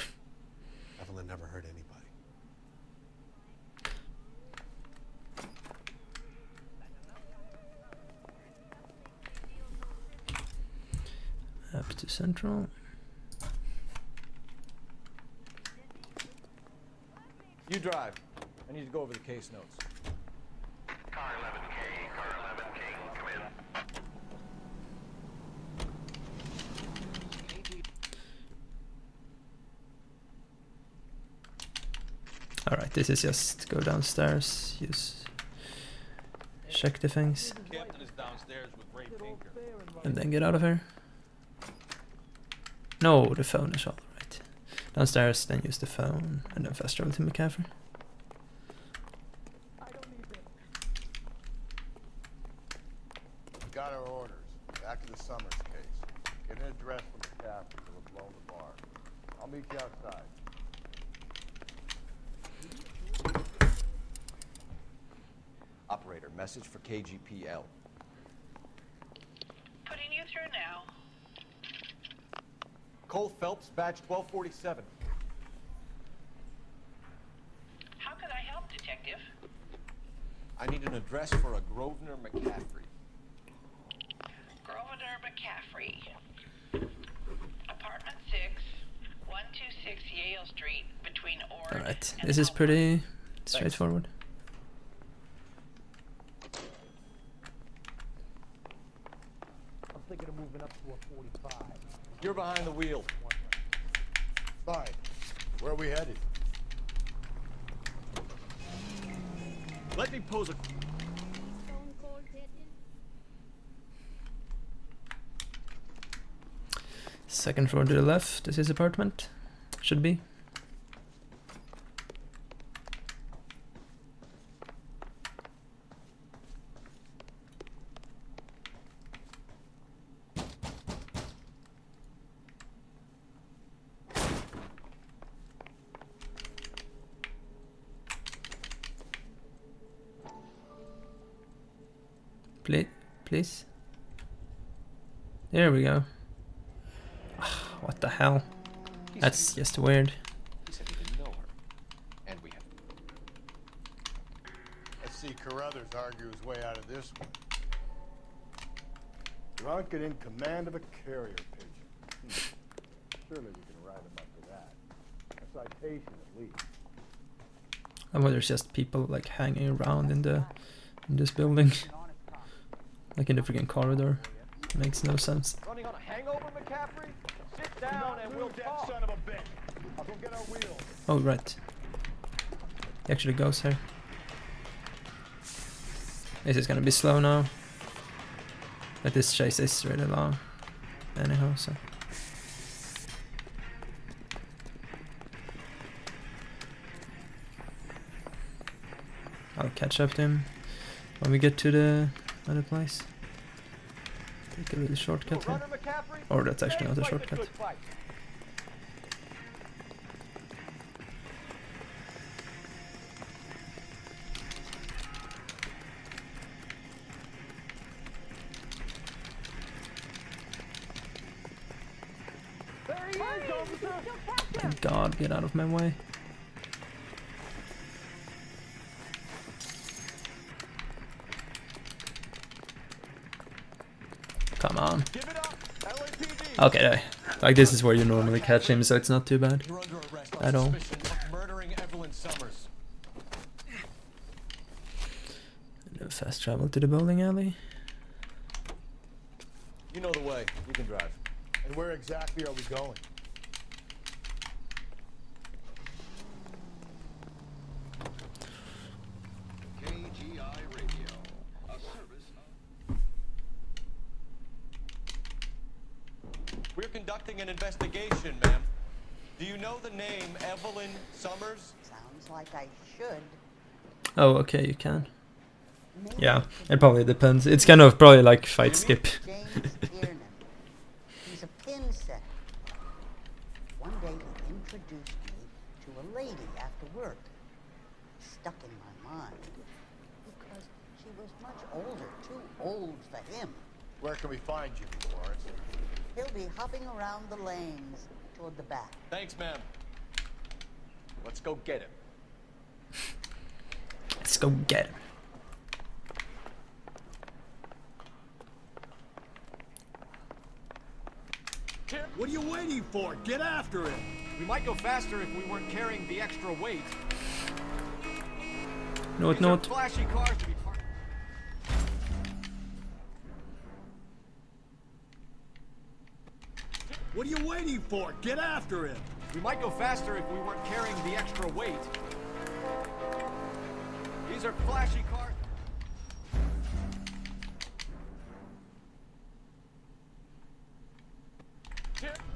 Speaker 6: Evelyn never hurt anybody.
Speaker 1: Up to Central.
Speaker 3: You drive. I need to go over the case notes.
Speaker 22: Car 11K, car 11K, come in.
Speaker 1: Alright, this is just go downstairs, check the things,
Speaker 9: Captain is downstairs with Ray Pinker.
Speaker 1: and then get out of here. No, the phone is alright. Downstairs, then use the phone, and then fast travel to McCaffrey.
Speaker 20: We got our orders. Back to the Summers case. Get an address from the captain to have blown the bar. I'll meet you outside.
Speaker 3: Operator, message for KGPL.
Speaker 15: Putting you through now.
Speaker 3: Cole Phelps, badge 1247.
Speaker 15: How can I help, Detective?
Speaker 10: I need an address for a Grosvenor McCaffrey.
Speaker 15: Grosvenor McCaffrey. Apartment 6, 126 Yale Street, between Ord
Speaker 1: Alright,
Speaker 15: and
Speaker 1: this is pretty straightforward.
Speaker 5: I'm thinking of moving up to a 45.
Speaker 3: You're behind the wheel.
Speaker 20: Fine. Where are we headed?
Speaker 3: Let me pose a...
Speaker 1: Second floor to the left, this is apartment. Should be. Please. There we go. What the hell? That's just weird.
Speaker 10: He said he didn't know her. And we have...
Speaker 20: Let's see Carruthers argue his way out of this one. Drunk and in command of a carrier pigeon. Surely we can write him up for that. A citation at least.
Speaker 1: I wonder there's just people like hanging around in this building. Like in the freaking corridor. Makes no sense.
Speaker 3: Running on a hangover, McCaffrey? Sit down and we'll talk. Son of a bitch. I'll go get our wheels.
Speaker 1: Oh right. He actually goes here. This is gonna be slow now. But this chase is really long. Anyhow, so. I'll catch up to him when we get to the other place. Take a little shortcut here. Or that's actually not a shortcut. Thank God, get out of my way. Come on. Okay, like this is where you normally catch him, so it's not too bad at all. Fast travel to the bowling alley.
Speaker 3: You know the way. You can drive.
Speaker 20: And where exactly are we going?
Speaker 19: KGI Radio, a service
Speaker 3: We're conducting an investigation, ma'am. Do you know the name Evelyn Summers?
Speaker 11: Sounds like I should.
Speaker 1: Oh, okay, you can. Yeah, it probably depends. It's kind of probably like fight skip.
Speaker 11: He's a pin setter. One day he introduced me to a lady after work. Stuck in my mind because she was much older, too old for him.
Speaker 20: Where can we find you, Florence?
Speaker 11: He'll be hopping around the lanes toward the back.
Speaker 3: Thanks, ma'am. Let's go get him.
Speaker 1: Let's go get him.
Speaker 20: What are you waiting for? Get after it!
Speaker 3: We might go faster if we weren't carrying the extra weight.
Speaker 1: No,
Speaker 3: These are flashy cars to be parked.
Speaker 20: What are you waiting for? Get after it!
Speaker 3: We might go faster if we weren't carrying the extra weight. These are flashy cars.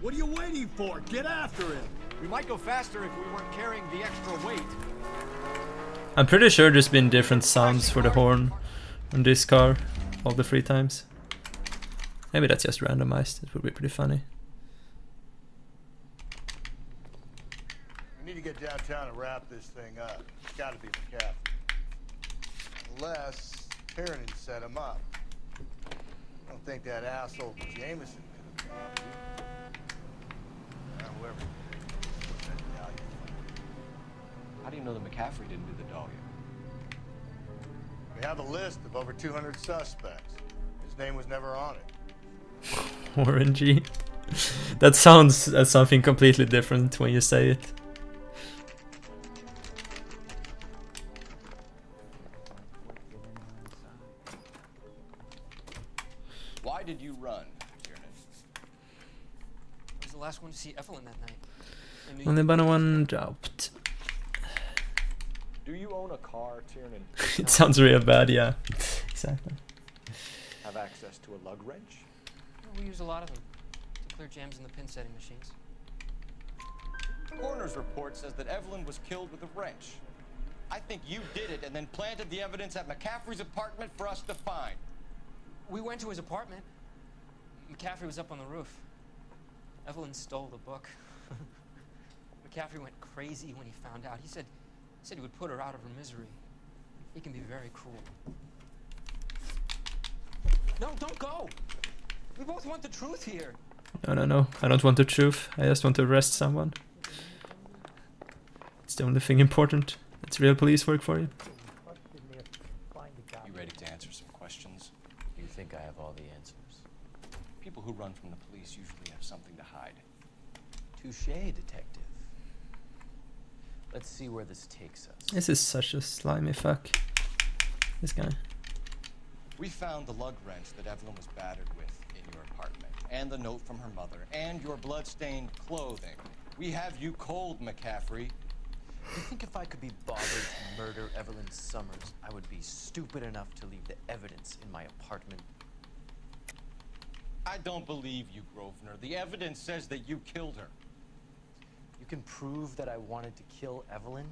Speaker 20: What are you waiting for? Get after it!
Speaker 3: We might go faster if we weren't carrying the extra weight.
Speaker 1: I'm pretty sure there's been different sounds for the horn on this car all the 3 times. Maybe that's just randomized. It would be pretty funny.
Speaker 20: We need to get downtown and wrap this thing up. It's gotta be McCaffrey. Unless Tiernan set him up. I don't think that asshole Jameson could have robbed you. Whoever.
Speaker 10: How do you know that McCaffrey didn't do the dog yet?
Speaker 20: We have a list of over 200 suspects. His name was never on it.
Speaker 1: Orangey. That sounds as something completely different when you say it.
Speaker 3: Why did you run, Tiernan?
Speaker 21: I was the last one to see Evelyn that night.
Speaker 1: Only but one dropped.
Speaker 3: Do you own a car, Tiernan?
Speaker 1: It sounds real bad, yeah. Exactly.
Speaker 3: Have access to a lug wrench?
Speaker 21: No, we use a lot of them to clear jams in the pin setting machines.
Speaker 3: The coroner's report says that Evelyn was killed with a wrench. I think you did it and then planted the evidence at McCaffrey's apartment for us to find.
Speaker 21: We went to his apartment. McCaffrey was up on the roof. Evelyn stole the book. McCaffrey went crazy when he found out. He said he would put her out of her misery. He can be very cruel. No, don't go. We both want the truth here.
Speaker 1: No. I don't want the truth. I just want to arrest someone. It's the only thing important. It's real police work for you.
Speaker 10: You ready to answer some questions?
Speaker 23: You think I have all the answers?
Speaker 10: People who run from the police usually have something to hide.
Speaker 23: Touché, detective. Let's see where this takes us.
Speaker 1: This is such a slimy fuck. This guy.
Speaker 3: We found the lug wrench that Evelyn was battered with in your apartment, and the note from her mother, and your blood-stained clothing. We have you cold, McCaffrey.
Speaker 23: You think if I could be bothered to murder Evelyn Summers, I would be stupid enough to leave the evidence in my apartment?
Speaker 3: I don't believe you, Grosvenor. The evidence says that you killed her.
Speaker 23: You can prove that I wanted to kill Evelyn?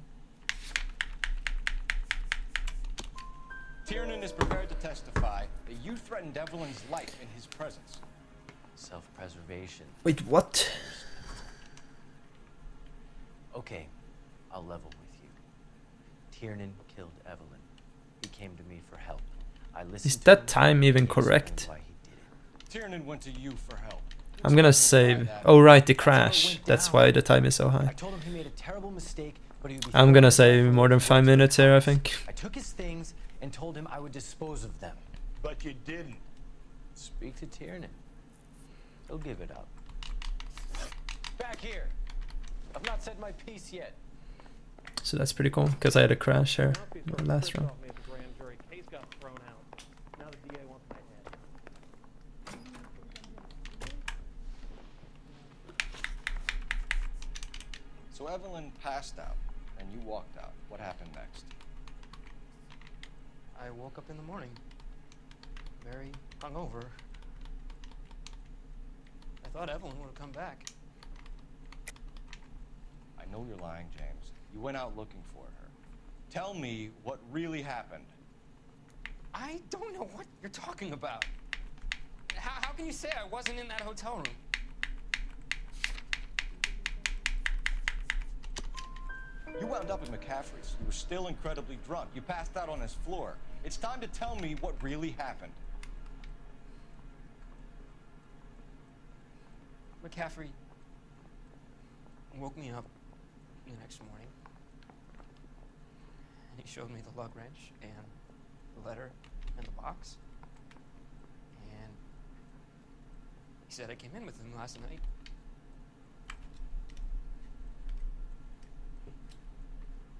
Speaker 3: Tiernan is prepared to testify that you threatened Evelyn's life in his presence.
Speaker 23: Self-preservation.
Speaker 1: Wait, what?
Speaker 23: Okay, I'll level with you. Tiernan killed Evelyn. He came to me for help. I listened
Speaker 1: Is
Speaker 23: to
Speaker 1: that
Speaker 23: him,
Speaker 1: time even
Speaker 23: and he explained
Speaker 1: correct?
Speaker 23: why he did it.
Speaker 3: Tiernan went to you for help.
Speaker 1: I'm gonna save. Oh right, the crash. That's why the time is so high.
Speaker 23: I told him he made a terrible mistake, but he would be
Speaker 1: I'm gonna save more than 5 minutes here, I think.
Speaker 23: I took his things and told him I would dispose of them.
Speaker 20: But you didn't.
Speaker 23: Speak to Tiernan. He'll give it up.
Speaker 10: Back here. I've not said my piece yet.
Speaker 1: So that's pretty cool, because I had a crash here in the last round.
Speaker 5: Me at the grand jury. Case got thrown out. Now the DA wants my head.
Speaker 3: So Evelyn passed out, and you walked out. What happened next?
Speaker 21: I woke up in the morning, very hungover. I thought Evelyn would have come back.
Speaker 3: I know you're lying, James. You went out looking for her. Tell me what really happened.
Speaker 21: I don't know what you're talking about. How can you say I wasn't in that hotel room?
Speaker 3: You wound up at McCaffrey's. You were still incredibly drunk. You passed out on his floor. It's time to tell me what really happened.
Speaker 21: McCaffrey woke me up the next morning, and he showed me the lug wrench and the letter and the box, and he said I came in with him last night.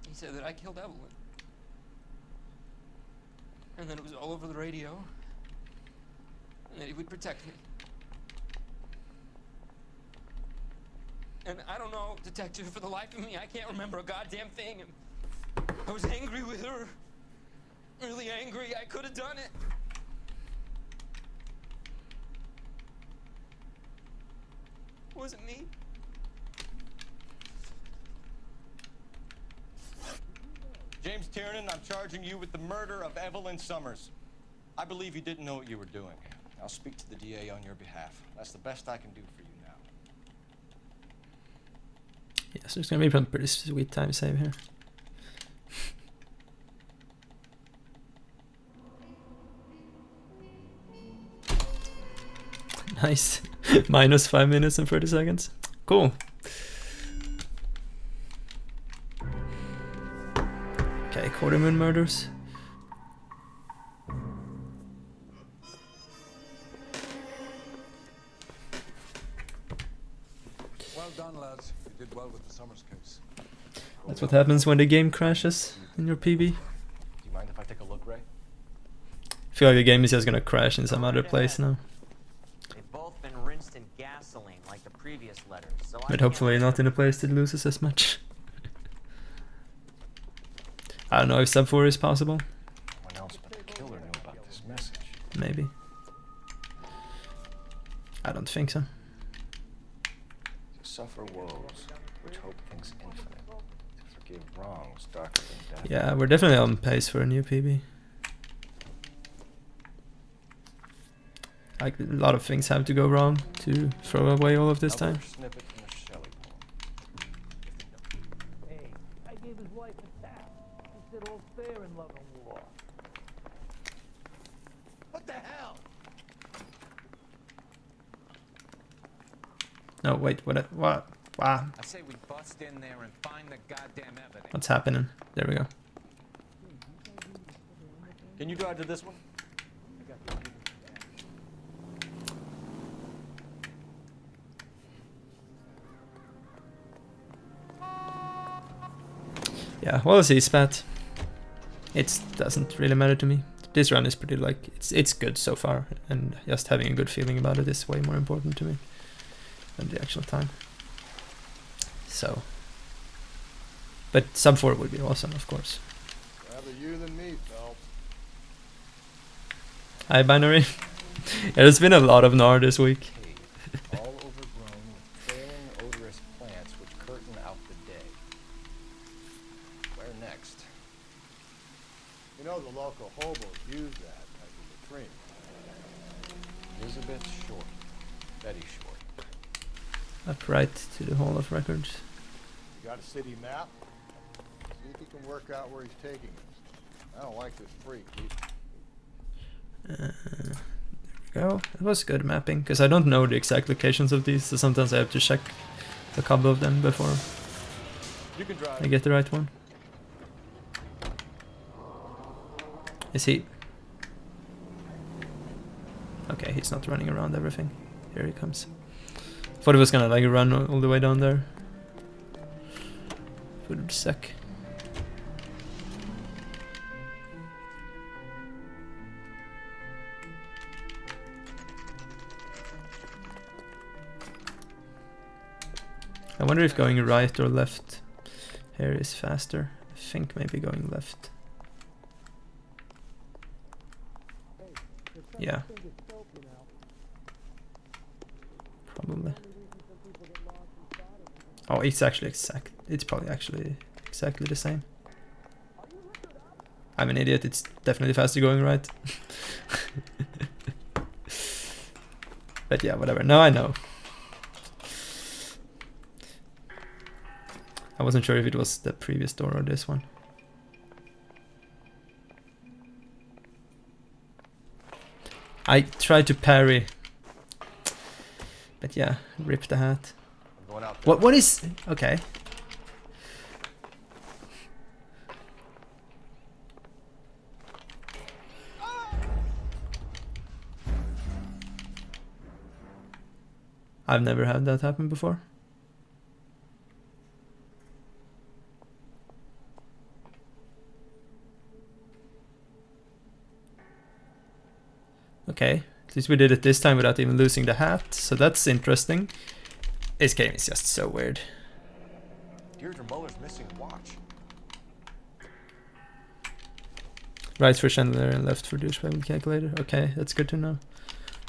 Speaker 21: He said that I killed Evelyn, and that it was all over the radio, and that he would protect me. And I don't know, detective, for the life of me, I can't remember a goddamn thing. I was angry with her. Really angry. I could have done it. It wasn't me.
Speaker 3: James Tiernan, I'm charging you with the murder of Evelyn Summers. I believe you didn't know what you were doing. I'll speak to the DA on your behalf. That's the best I can do for you now.
Speaker 1: Yeah, so it's gonna be a pretty sweet time save here. Nice. Minus 5 minutes and 30 seconds. Cool. Okay, Quartermoon murders.
Speaker 19: Well done, lads. You did well with the Summers case.
Speaker 1: That's what happens when the game crashes in your PB.
Speaker 3: Do you mind if I take a look, Ray?
Speaker 1: I feel like the game is just gonna crash in some other place now.
Speaker 12: They've both been rinsed in gasoline like the previous letters, so
Speaker 1: But hopefully not in a place that loses as much. I don't know if sub 4 is possible.
Speaker 4: No one else but the killer knew about this message.
Speaker 1: Maybe. I don't think so.
Speaker 4: To suffer woes, which hope thinks infinite. To forgive wrongs darker than death.
Speaker 1: Yeah, we're definitely on pace for a new PB. Like, a lot of things have to go wrong to throw away all of this time.
Speaker 4: Snippet from the Shelley poem.
Speaker 5: Hey, I gave his wife a tap. He said all's fair in love and war.
Speaker 18: What the hell?
Speaker 1: No, wait, what? Wow.
Speaker 3: I say we bust in there and find the goddamn evidence.
Speaker 1: What's happening? There we go.
Speaker 3: Can you drive to this one?
Speaker 1: Yeah, well, it's spat. It doesn't really matter to me. This run is pretty like it's good so far, and just having a good feeling about it is way more important to me than the actual time. So, but sub 4 would be awesome, of course.
Speaker 20: Rather you than me, Phelps.
Speaker 1: Hi, Binary. Yeah, there's been a lot of Noire this week.
Speaker 3: All overgrown with trailing odorous plants which curtain out the day. Where next?
Speaker 20: You know the local hobos use that as a latrine.
Speaker 3: Elizabeth Short. Betty Short.
Speaker 1: Upright to the Hall of Records.
Speaker 20: You got a city map? See if you can work out where he's taking us. I don't like this freak.
Speaker 1: There we go. It was good mapping, because I don't know the exact locations of these, so sometimes I have to check a couple of them before
Speaker 3: You can drive.
Speaker 1: I get the right one. Is he? Okay, he's not running around everything. Here he comes. Thought he was gonna like run all the way down there. Would suck. I wonder if going right or left here is faster. I think maybe going left. Yeah. Probably. Oh, it's actually exact. It's probably actually exactly the same. I'm an idiot. It's definitely faster going right. But yeah, whatever. Now I know. I wasn't sure if it was the previous door or this one. I tried to parry. But yeah, rip the hat. What is... Okay. I've never had that happen before. Okay, at least we did it this time without even losing the hat, so that's interesting. This game is just so weird.
Speaker 3: Deirdre Muller's missing a watch.
Speaker 1: Right for Chandler and left for douchebag calculator. Okay, that's good to know.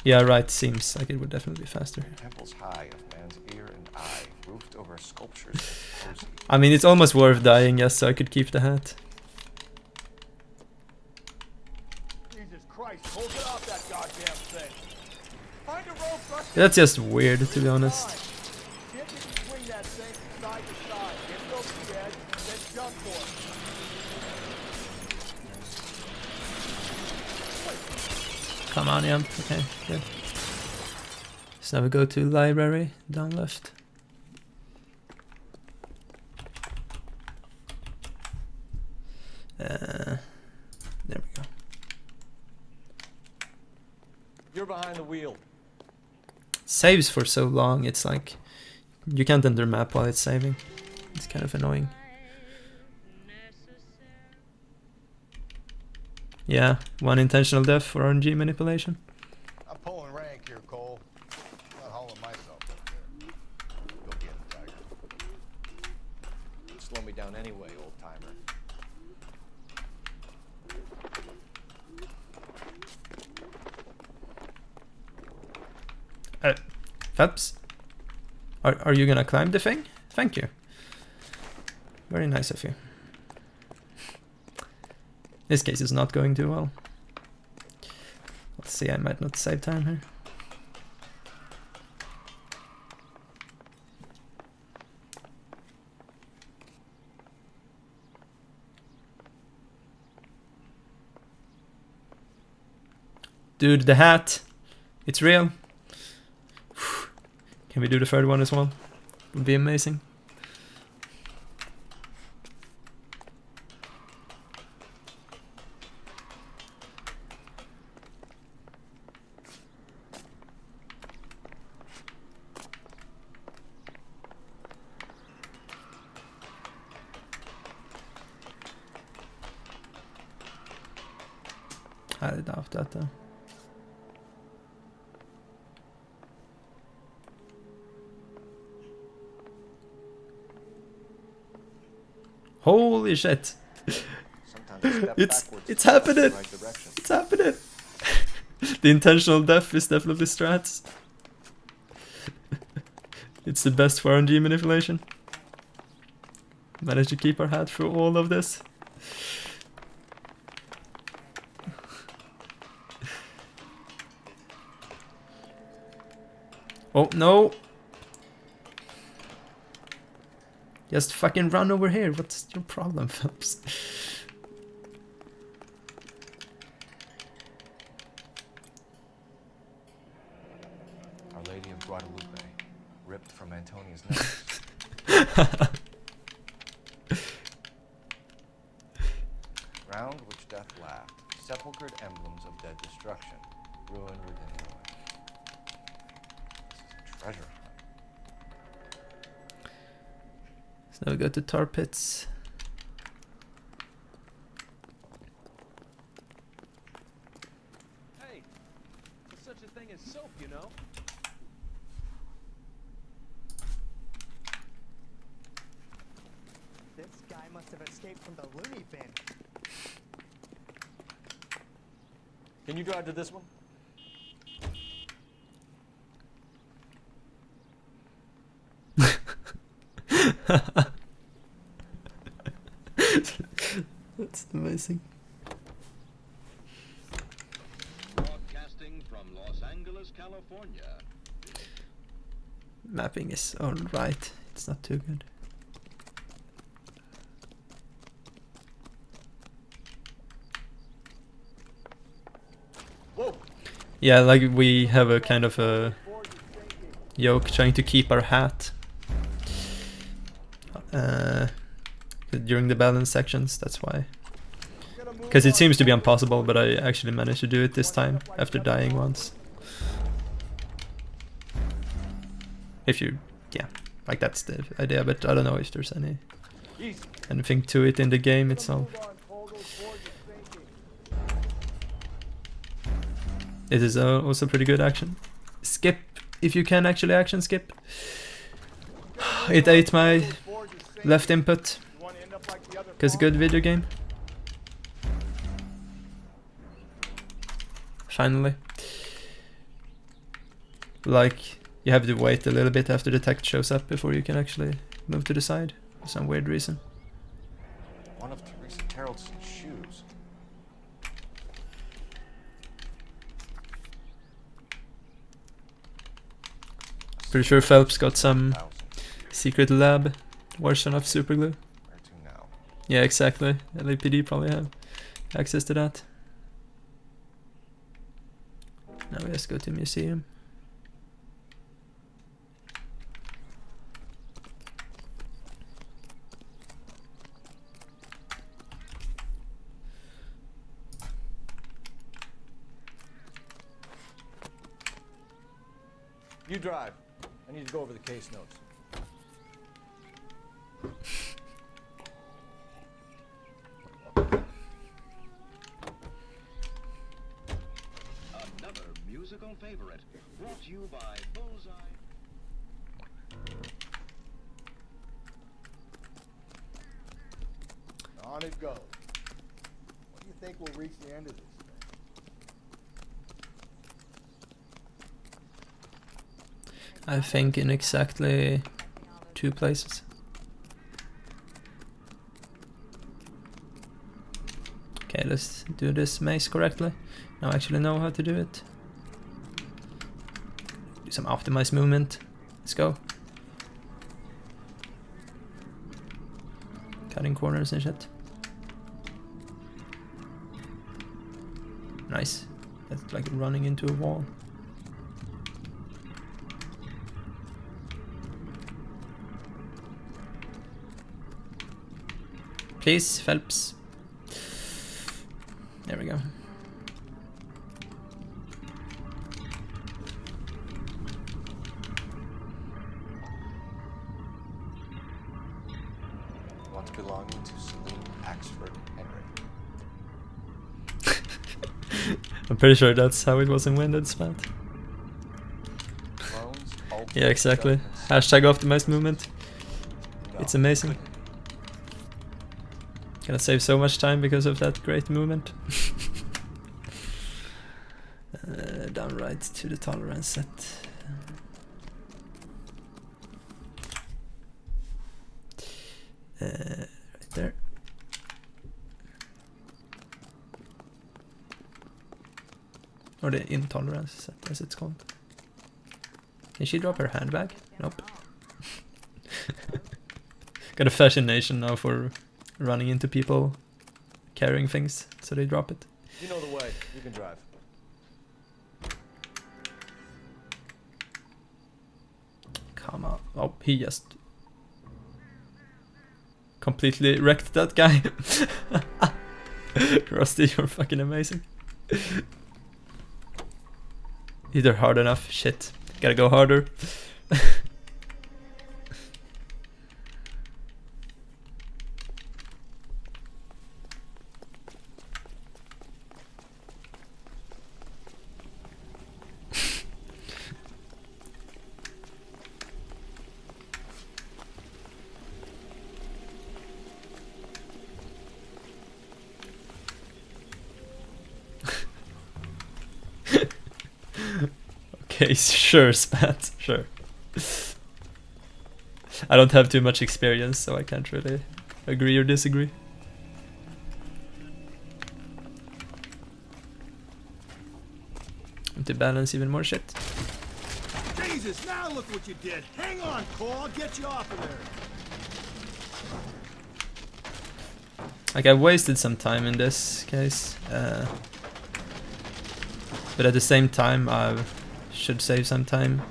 Speaker 1: Yeah, right seems like it would definitely be faster.
Speaker 3: Temples high of man's ear and eye, roofed over sculptures of poesy.
Speaker 1: I mean, it's almost worth dying just so I could keep the hat.
Speaker 20: Jesus Christ, hold it off that goddamn thing. Find a rope, Rusty.
Speaker 1: That's just weird, to be honest.
Speaker 20: See if you can swing that thing from side to side. Get it over the edge, then jump for it.
Speaker 1: Come on, yeah. Okay, good. So now we go to library, down left. There we go.
Speaker 3: You're behind the wheel.
Speaker 1: Saves for so long, it's like you can't enter map while it's saving. It's kind of annoying. Yeah, one intentional death for RNG manipulation.
Speaker 20: I'm pulling rank here, Cole. I'm not hauling myself up there. Go get him, Tiger.
Speaker 3: Slow me down anyway, old timer.
Speaker 1: Phelps, are you gonna climb the thing? Thank you. Very nice of you. This case is not going too well. Let's see, I might not save time here. Dude, the hat. It's real. Can we do the third one as well? Would be amazing. I doubt that though. Holy shit! It's happening! It's happening! The intentional death is definitely strats. It's the best for RNG manipulation. Managed to keep our hat through all of this. Oh no! Just fucking run over here. What's your problem, Phelps?
Speaker 3: Our Lady of Guadalupe, ripped from Antonia's necklace. Round which death laughed, sepulchred emblems of dead destruction, ruin within ruin. This is a treasure hunt.
Speaker 1: So now we go to tar pits.
Speaker 7: Hey, there's such a thing as soap, you know?
Speaker 14: This guy must have escaped from the loony bin.
Speaker 3: Can you drive to this one?
Speaker 1: That's amazing.
Speaker 22: Broadcasting from Los Angeles, California.
Speaker 1: Mapping is alright. It's not too good.
Speaker 3: Whoa.
Speaker 1: Yeah, like we have a kind of a yoke trying to keep our hat during the balance sections, that's why. Because it seems to be impossible, but I actually managed to do it this time after dying once. If you, yeah, like that's the idea, but I don't know if there's anything to it in the game itself. It is also pretty good action. Skip, if you can actually action skip. It ate my left input, because good video game. Finally. Like, you have to wait a little bit after the text shows up before you can actually move to the side, for some weird reason.
Speaker 3: One of Teresa Terreldson's shoes.
Speaker 1: Pretty sure Phelps got some secret lab version of superglue.
Speaker 3: Where to now?
Speaker 1: Yeah, exactly. LAPD probably have access to that. Now we just go to museum.
Speaker 3: You drive. I need to go over the case notes.
Speaker 22: Another musical favorite, brought to you by Bullseye.
Speaker 20: On it goes. When do you think we'll reach the end of this thing?
Speaker 1: I think in exactly 2 places. Okay, let's do this maze correctly. Now I actually know how to do it. Do some optimized movement. Let's go. Cutting corners and shit. Nice. That's like running into a wall. Please, Phelps. There we go.
Speaker 4: Once belonging to Celine Axford Henry.
Speaker 1: I'm pretty sure that's how it was invented, Spat. Yeah, exactly. Hashtag optimized movement. It's amazing. Gonna save so much time because of that great movement. Down right to the tolerance set. Right there. Or the intolerance set, as it's called. Can she drop her handbag? Nope. Got a fascination now for running into people carrying things, so they drop it.
Speaker 3: You know the way. You can drive.
Speaker 1: Come on. Oh, he just completely wrecked that guy. Rusty, you're fucking amazing. Either hard enough. Shit. Gotta go harder. Okay, sure, Spat, sure. I don't have too much experience, so I can't really agree or disagree. And to balance even more shit.
Speaker 2: Jesus, now look what you did. Hang on, Cole, I'll get you off of there.
Speaker 1: Like, I wasted some time in this case. But at the same time, I should save some time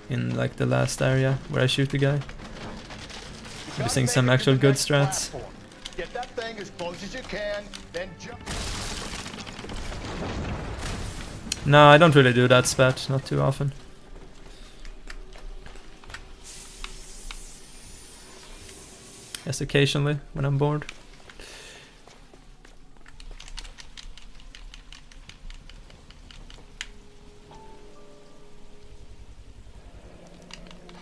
Speaker 1: in like the last area where I shoot the guy. Using some actual good strats.
Speaker 2: Get that thing as close as you can, then jump.
Speaker 1: No, I don't really do that, Spat, not too often. Just occasionally when I'm bored.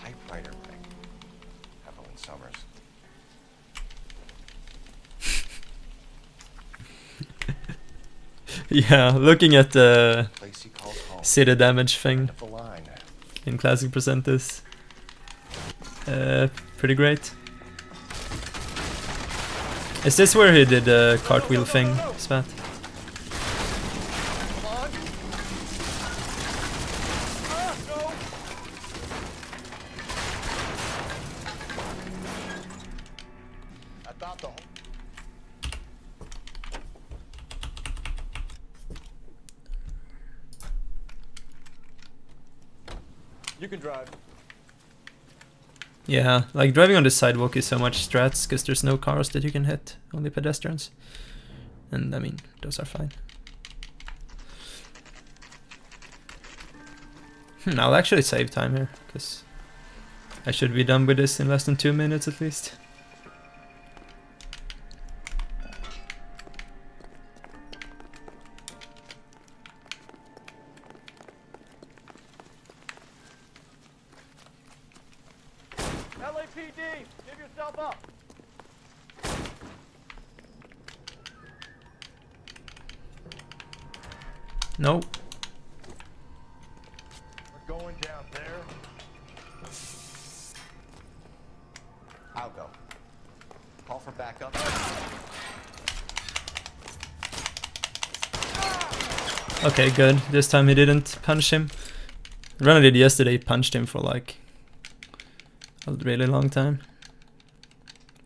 Speaker 4: Typewriter ring. Evelyn Summers.
Speaker 1: Yeah, looking at the city damage thing in Classic Percent is pretty great. Is this where he did the cartwheel thing, Spat?
Speaker 3: You can drive.
Speaker 1: Yeah, like driving on the sidewalk is so much strats because there's no cars that you can hit, only pedestrians. And I mean, those are fine. I'll actually save time here because I should be done with this in less than 2 minutes at least.
Speaker 5: LAPD, give yourself up.
Speaker 1: No.
Speaker 2: We're going down there.
Speaker 13: I'll go. Call for backup.
Speaker 1: Okay, good. This time he didn't punch him. The run I did yesterday, he punched him for like a really long time.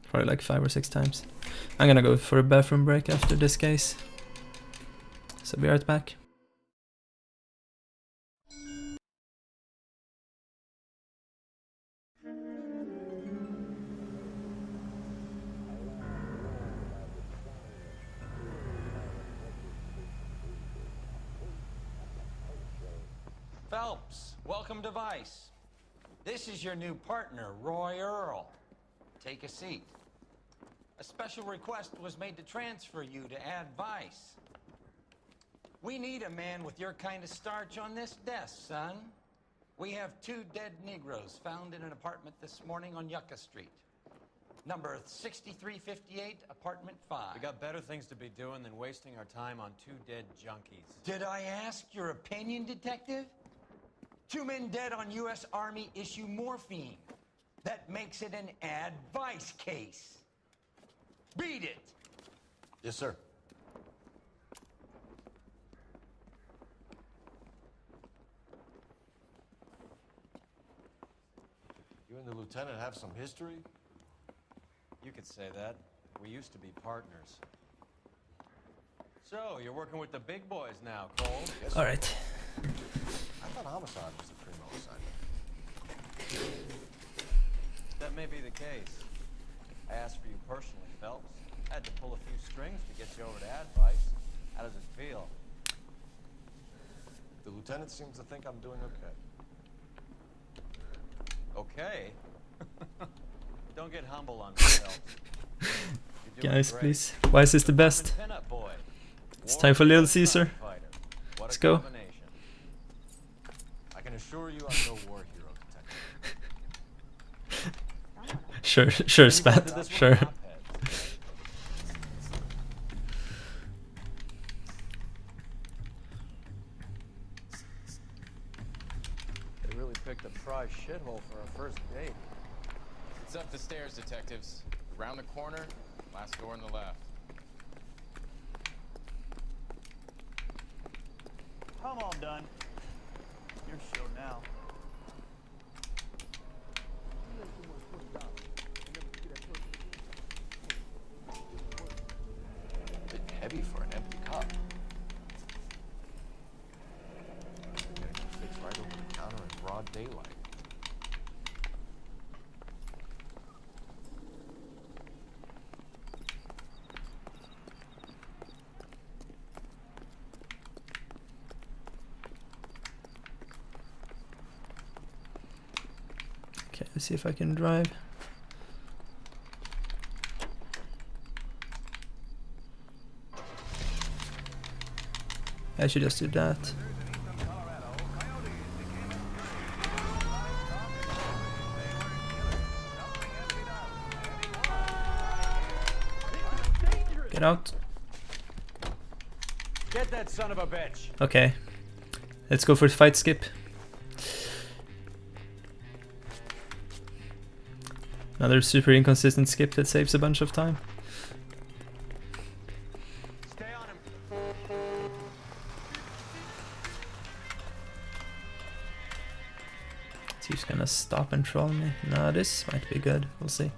Speaker 1: Probably like 5 or 6 times. I'm gonna go for a bathroom break after this case. So be right back.
Speaker 8: Phelps, welcome to Vice. This is your new partner, Roy Earl. Take a seat. A special request was made to transfer you to Ad Vice. We need a man with your kind of starch on this desk, son. We have 2 dead Negroes found in an apartment this morning on Yucca Street. Number 6358, apartment 5.
Speaker 3: We got better things to be doing than wasting our time on 2 dead junkies.
Speaker 8: Did I ask your opinion, detective? 2 men dead on U.S. Army issue morphine. That makes it an Ad Vice case. Beat it!
Speaker 3: Yes, sir.
Speaker 4: You and the lieutenant have some history?
Speaker 3: You could say that. We used to be partners. So, you're working with the big boys now, Cole?
Speaker 4: Yes,
Speaker 1: All right.
Speaker 4: I thought homicide was the primo assignment.
Speaker 3: That may be the case. I asked for you personally, Phelps. I had to pull a few strings to get you over to Ad Vice. How does it feel?
Speaker 4: The lieutenant seems to think I'm doing okay.
Speaker 3: Okay? Don't get humble on me, Phelps. You're doing
Speaker 1: Guys,
Speaker 3: great.
Speaker 1: please. Why is this the best?
Speaker 3: Pin-up boy.
Speaker 1: It's time for Little Caesar.
Speaker 3: Fighter. What
Speaker 1: Let's
Speaker 3: a
Speaker 1: go.
Speaker 3: combination.
Speaker 4: I can assure you I'm no war hero, detective.
Speaker 1: Sure, Spat. Sure.
Speaker 7: They really picked a prize shithole for our first date.
Speaker 16: It's up the stairs, detectives. Around the corner, last door on the left.
Speaker 5: I'm all done. Your show now.
Speaker 4: A bit heavy for an empty cup. Getting it fixed right over the counter in broad daylight.
Speaker 1: Okay, let's see if I can drive. I should just do that. Get out.
Speaker 7: Get that son of a bitch.
Speaker 1: Okay. Let's go for the fight skip. Another super inconsistent skip that saves a bunch of time.
Speaker 7: Stay on him.
Speaker 1: Is he just gonna stop and troll me? No, this might be good. We'll see.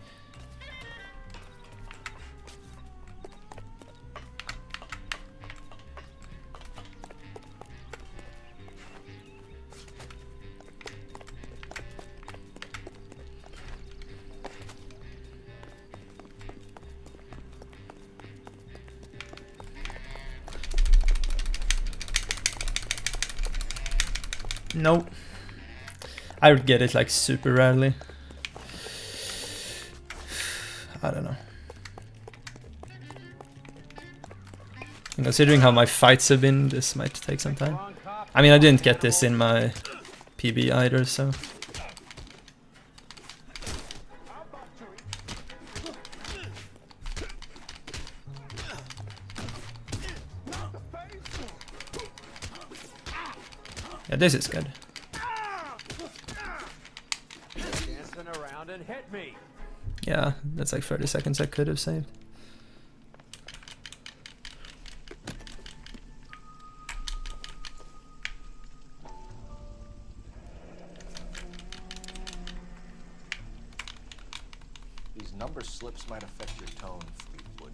Speaker 1: Nope. I would get it like super rarely. I don't know. And considering how my fights have been, this might take some time. I mean, I didn't get this in my PB either, so... Yeah, this is good.
Speaker 7: Dancing around and hit me.
Speaker 1: Yeah, that's like 30 seconds I could have saved.
Speaker 4: These number slips might affect your tone, Fleetwood.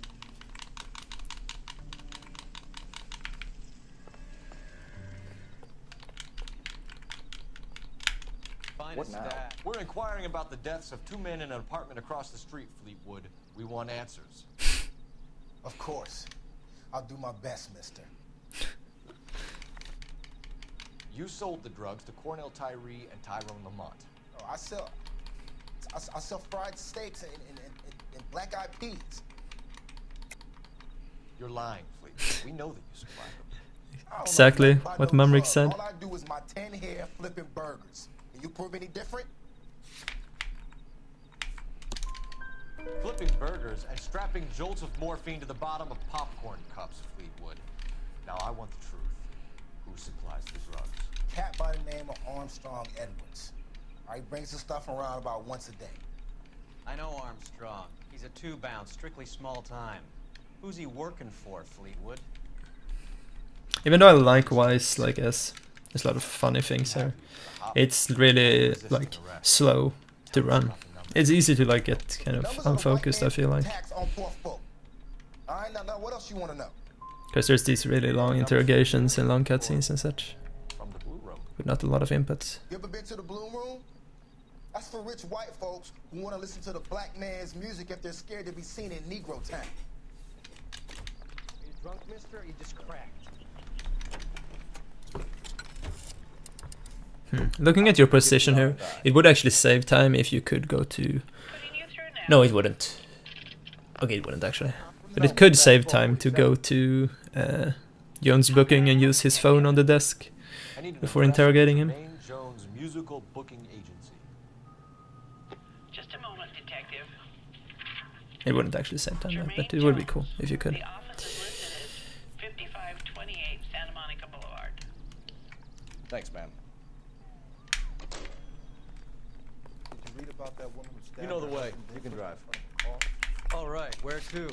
Speaker 3: What now?
Speaker 4: We're inquiring about the deaths of 2 men in an apartment across the street, Fleetwood. We want answers.
Speaker 2: Of course. I'll do my best, mister.
Speaker 3: You sold the drugs to Cornell Tyree and Tyrone Lamont.
Speaker 6: Oh, I sell fried steaks and black-eyed peas.
Speaker 3: You're lying, Fleet. We know that you supply them.
Speaker 1: Exactly what Mumrick said.
Speaker 6: All I do is my 10 hair flipping burgers. Can you prove any different?
Speaker 3: Flipping burgers and strapping jolts of morphine to the bottom of popcorn cups, Fleetwood. Now I want the truth. Who supplies the drugs?
Speaker 6: Cat by the name of Armstrong Edwards. He brings the stuff around about once a day.
Speaker 12: I know Armstrong. He's a two-bound, strictly small time. Who's he working for, Fleetwood?
Speaker 1: Even though I like Wise, like there's a lot of funny things here. It's really like slow to run. It's easy to like get kind of unfocused, I feel like.
Speaker 6: Alright, now what else you want to know?
Speaker 1: Because there's these really long interrogations and long cutscenes and such. With not a lot of inputs.
Speaker 6: You ever been to the Blue Room? That's for rich white folks who want to listen to the black man's music if they're scared to be seen in Negro Town.
Speaker 5: Are you drunk, mister, or you just cracked?
Speaker 1: Looking at your position here, it would actually save time if you could go to... No, it wouldn't. Okay, it wouldn't actually. But it could save time to go to Jones Booking and use his phone on the desk before interrogating him.
Speaker 3: Jones Musical Booking Agency.
Speaker 15: Just a moment, detective.
Speaker 1: It wouldn't actually save time, though, but it would be cool if you could.
Speaker 15: The office is listed as 5528 Santa Monica Boulevard.
Speaker 20: Thanks, ma'am. Did you read about that woman who stabbed
Speaker 3: You know the
Speaker 20: her
Speaker 3: way.
Speaker 20: husband
Speaker 3: You can
Speaker 20: in
Speaker 3: drive.
Speaker 20: front of the car?
Speaker 3: All right, where to?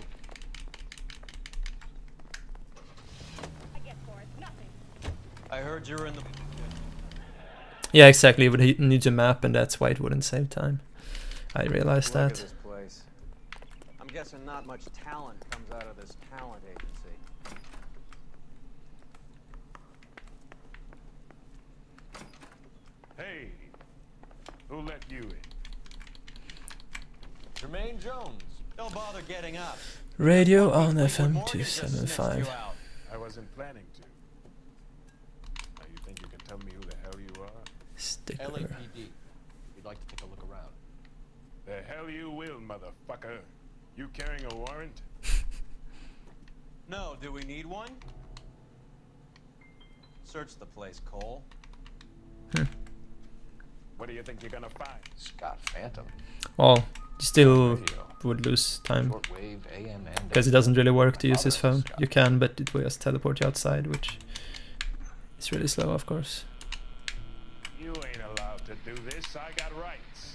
Speaker 3: I heard you were in the...
Speaker 1: Yeah, exactly. It would need a map, and that's why it wouldn't save time. I realized
Speaker 7: Look at
Speaker 1: that.
Speaker 7: this place. I'm guessing not much talent comes out of this talent agency.
Speaker 19: Hey, who let you in?
Speaker 3: Jermaine Jones. Don't bother getting up.
Speaker 1: Radio on FM 275.
Speaker 19: I wasn't planning to. Now you think you can tell me who the hell you are?
Speaker 1: Sticker.
Speaker 3: LAPD. We'd like to take a look around.
Speaker 19: The hell you will, motherfucker. You carrying a warrant?
Speaker 12: No, do we need one? Search the place, Cole.
Speaker 19: What do you think you're gonna find?
Speaker 3: Scott Phantom.
Speaker 1: Well, you still would lose time.
Speaker 3: Shortwave, AM, and
Speaker 1: Because it doesn't really work to use his phone. You can, but it will just teleport you outside, which is really slow, of course.
Speaker 19: You ain't allowed to do this. I got rights.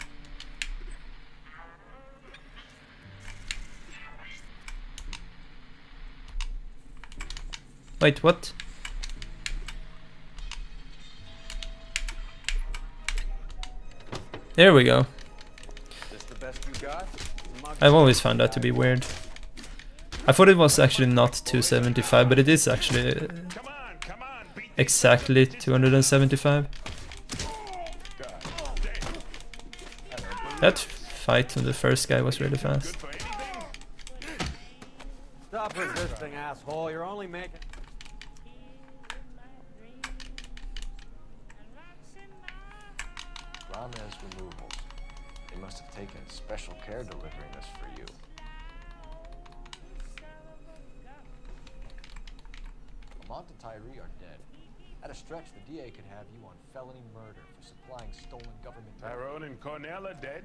Speaker 1: Wait, what? There we go.
Speaker 7: This the best you got?
Speaker 1: I've always found that to be weird. I thought it was actually not 275, but it is actually exactly 275. That fight on the first guy was really fast.
Speaker 7: Stop resisting, asshole. You're only making...
Speaker 3: Ramez Removals. They must have taken special care delivering this for you. Lamont and Tyree are dead. At a stretch, the DA could have you on felony murder for supplying stolen government...
Speaker 19: Tyrone and Cornell are dead?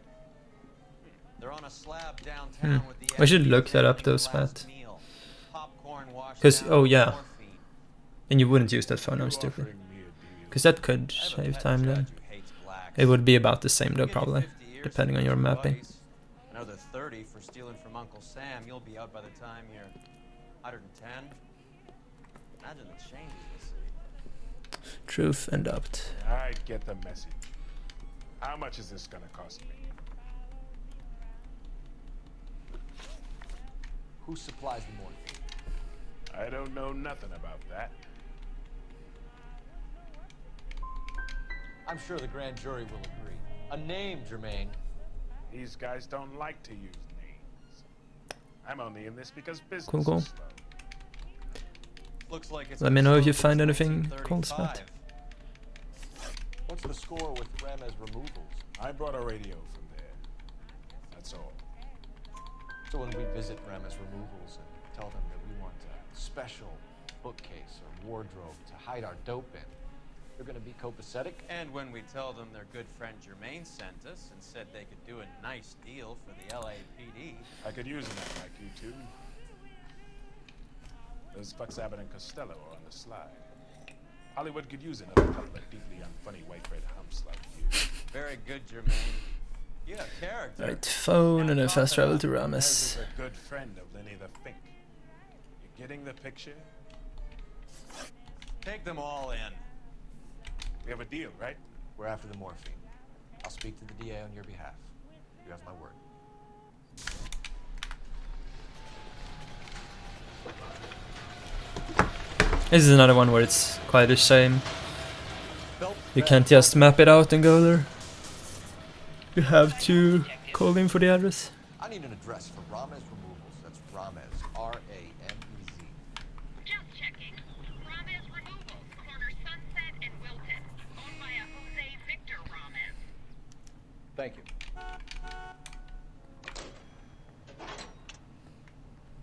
Speaker 12: They're on a slab downtown with the...
Speaker 1: I should look that up though, Spat. Because, oh yeah. And you wouldn't use that phone, I'm stupid. Because that could save time then. It would be about the same though, probably. Depending on your mapping.
Speaker 12: Another 30 for stealing from Uncle Sam. You'll be out by the time you're 110. Imagine the changes you'll see.
Speaker 1: Truth and doubt.
Speaker 19: I get the message. How much is this gonna cost me?
Speaker 3: Who supplies the morphine?
Speaker 19: I don't know nothing about that.
Speaker 3: I'm sure the grand jury will agree. A name, Jermaine.
Speaker 19: These guys don't like to use names. I'm only in this because business
Speaker 1: Cool.
Speaker 19: is slow.
Speaker 12: Looks like it's
Speaker 1: Let me know if you find anything cool, Spat.
Speaker 3: What's the score with Ramez removals?
Speaker 20: I brought a radio from there. That's all.
Speaker 3: So when we visit Ramez removals and tell them that we want a special bookcase or wardrobe to hide our dope in, they're gonna be copacetic?
Speaker 12: And when we tell them their good friend Jermaine sent us and said they could do a nice deal for the LAPD.
Speaker 20: I could use an act like you two. Those fucks Abbott and Costello are on the slide. Hollywood could use another couple of deeply unfunny white bread humps like you.
Speaker 12: Very good, Jermaine. You have character.
Speaker 1: Right, phone and then fast travel to
Speaker 20: Ez
Speaker 1: Ramez.
Speaker 20: is a good friend of Lenny the Fink. You getting the picture?
Speaker 12: Take them all in.
Speaker 20: We have a deal, right?
Speaker 3: We're after the morphine. I'll speak to the DA on your behalf. You have my word.
Speaker 1: This is another one where it's quite a shame. You can't just map it out and go there. You have to call in for the address.
Speaker 3: I need an address for Ramez removals. That's Ramez, R-A-M-E-Z.
Speaker 15: Just checking. Ramez Removals, corner Sunset and Wilton. Owned by a Jose Victor Ramez.
Speaker 3: Thank you.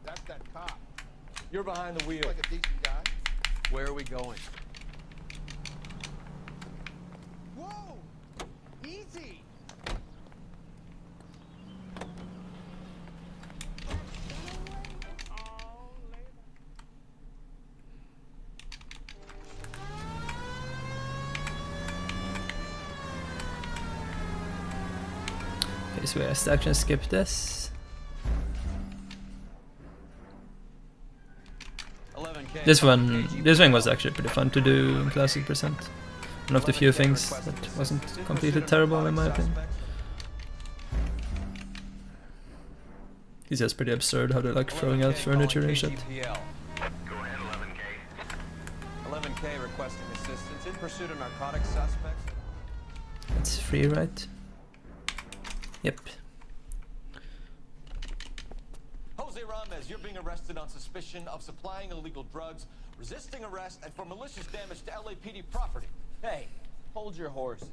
Speaker 6: That's that cop.
Speaker 3: You're behind the wheel.
Speaker 6: Like a decent guy.
Speaker 13: Where are we going?
Speaker 14: Whoa! Easy!
Speaker 1: Okay, so we have to actually skip this.
Speaker 12: 11K.
Speaker 1: This one was actually pretty fun to do in Classic Percent. One of the few things that wasn't completely terrible in my opinion. It's just pretty absurd how they're like throwing out furniture and shit.
Speaker 3: Go ahead, 11K.
Speaker 12: 11K requesting assistance in pursuit of narcotic suspects.
Speaker 1: It's free, right? Yep.
Speaker 3: Jose Ramez, you're being arrested on suspicion of supplying illegal drugs, resisting arrest, and for malicious damage to LAPD property.
Speaker 13: Hey, hold your horses.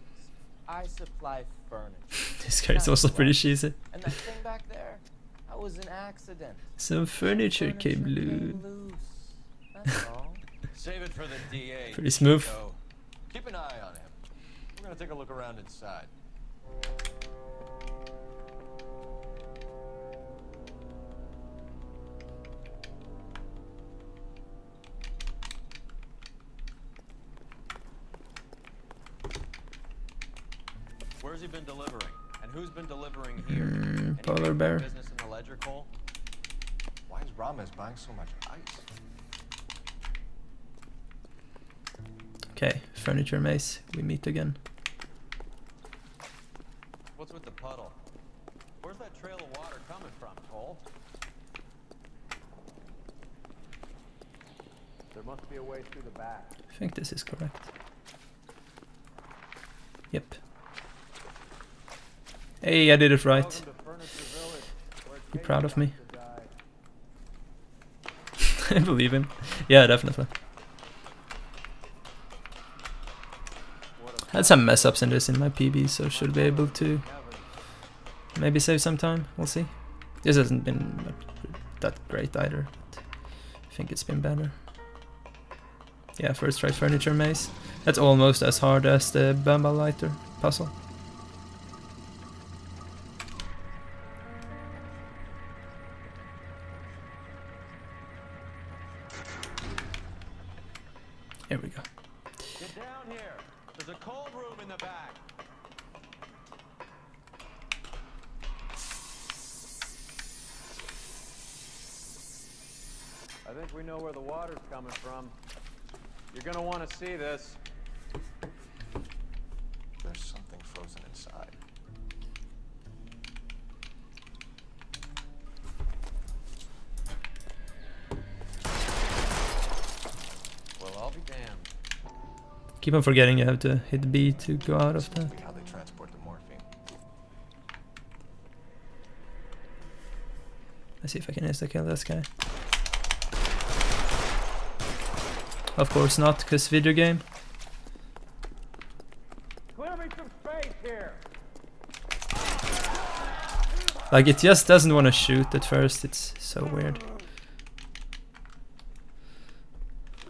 Speaker 13: I supply furniture.
Speaker 1: This guy's also pretty cheesy.
Speaker 13: And that thing back there, that was an accident.
Speaker 1: Some furniture came loose.
Speaker 13: That's all.
Speaker 3: Save it for the DA.
Speaker 1: Pretty smooth.
Speaker 3: So, keep an eye on him. We're gonna take a look around inside.
Speaker 12: Where's he been delivering? And who's been delivering here?
Speaker 1: Polar bear.
Speaker 12: Business in the ledger, Cole?
Speaker 3: Why is Ramez buying so much ice?
Speaker 1: Okay, furniture maze. We meet again.
Speaker 12: What's with the puddle? Where's that trail of water coming from, Cole?
Speaker 7: There must be a way through the back.
Speaker 1: I think this is correct. Yep. Hey, I did it right. You proud of me? I believe him. Yeah, definitely. Had some mess ups in this in my PB, so should be able to maybe save some time. We'll see. This hasn't been that great either, but I think it's been better. Yeah, first try furniture maze. That's almost as hard as the Bamba lighter puzzle. Here we go.
Speaker 12: Get down here. There's a cold room in the back.
Speaker 7: I think we know where the water's coming from. You're gonna want to see this.
Speaker 3: There's something frozen inside.
Speaker 12: Well, I'll be damned.
Speaker 1: Keep on forgetting you have to hit B to go out of that.
Speaker 3: How they transport the morphine.
Speaker 1: Let's see if I can insta-kill this guy. Of course not, because video game.
Speaker 19: Give me some space here.
Speaker 1: Like, it just doesn't want to shoot at first. It's so weird.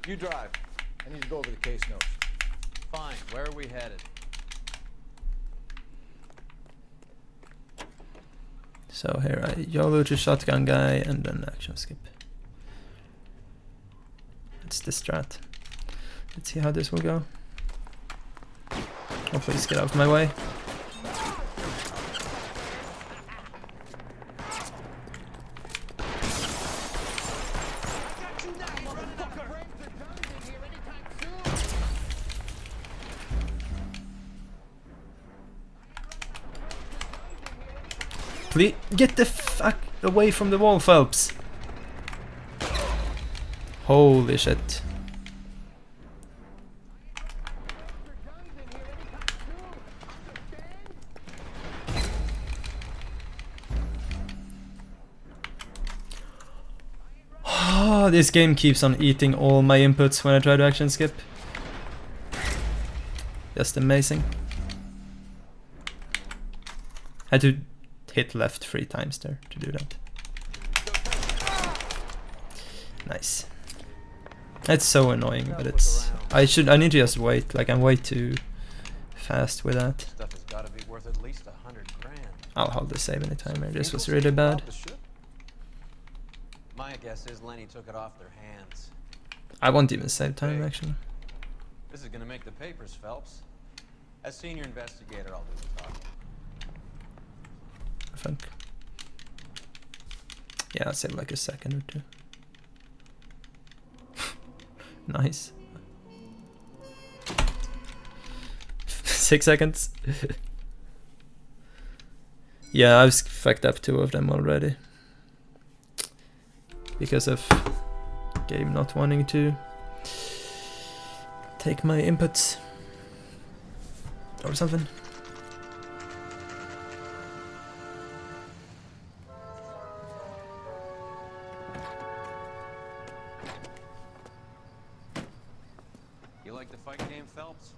Speaker 3: You drive. I need to go over the case notes.
Speaker 7: Fine. Where are we headed?
Speaker 1: So here I YOLO to shotgun guy and then action skip. That's the strat. Let's see how this will go. Oh, please get out of my way. Please get the fuck away from the wall, Phelps. Holy shit. Oh, this game keeps on eating all my inputs when I try to action skip. Just amazing. Had to hit left 3 times there to do that. Nice. It's so annoying, but it's... I need to just wait, like I'm way too fast with that.
Speaker 12: Stuff has got to be worth at least 100 grand.
Speaker 1: I'll hold the save anytime here. This was really bad.
Speaker 12: My guess is Lenny took it off their hands.
Speaker 1: I won't even save time actually.
Speaker 12: This is gonna make the papers, Phelps. As senior investigator, I'll do the talking.
Speaker 1: I think. Yeah, I'll save like a second or two. Nice. 6 seconds. Yeah, I've fucked up 2 of them already. Because of game not wanting to take my inputs or something.
Speaker 3: You like the fight game, Phelps?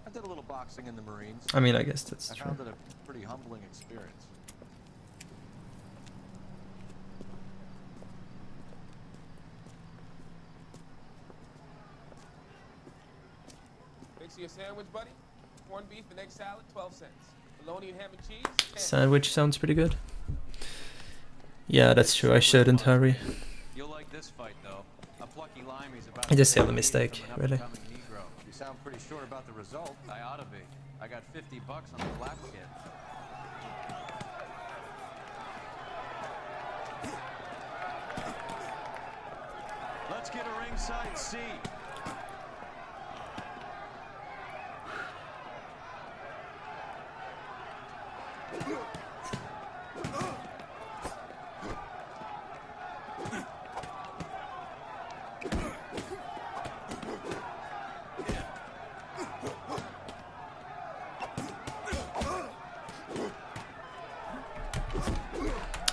Speaker 3: I did a little boxing in the Marines.
Speaker 1: I mean, I guess that's
Speaker 3: I
Speaker 1: true.
Speaker 3: found it a pretty humbling experience.
Speaker 9: Fix you a sandwich, buddy? Corned beef and egg salad, 12 cents. Bologna and ham and cheese, 10.
Speaker 1: Sandwich sounds pretty good. Yeah, that's true. I shouldn't hurry.
Speaker 7: You'll like this fight, though. A plucky limey's about
Speaker 1: I just had a mistake, really.
Speaker 3: You sound pretty sure about the result.
Speaker 7: I ought to be. I got $50 on the black kid.
Speaker 3: Let's get a ringside seat.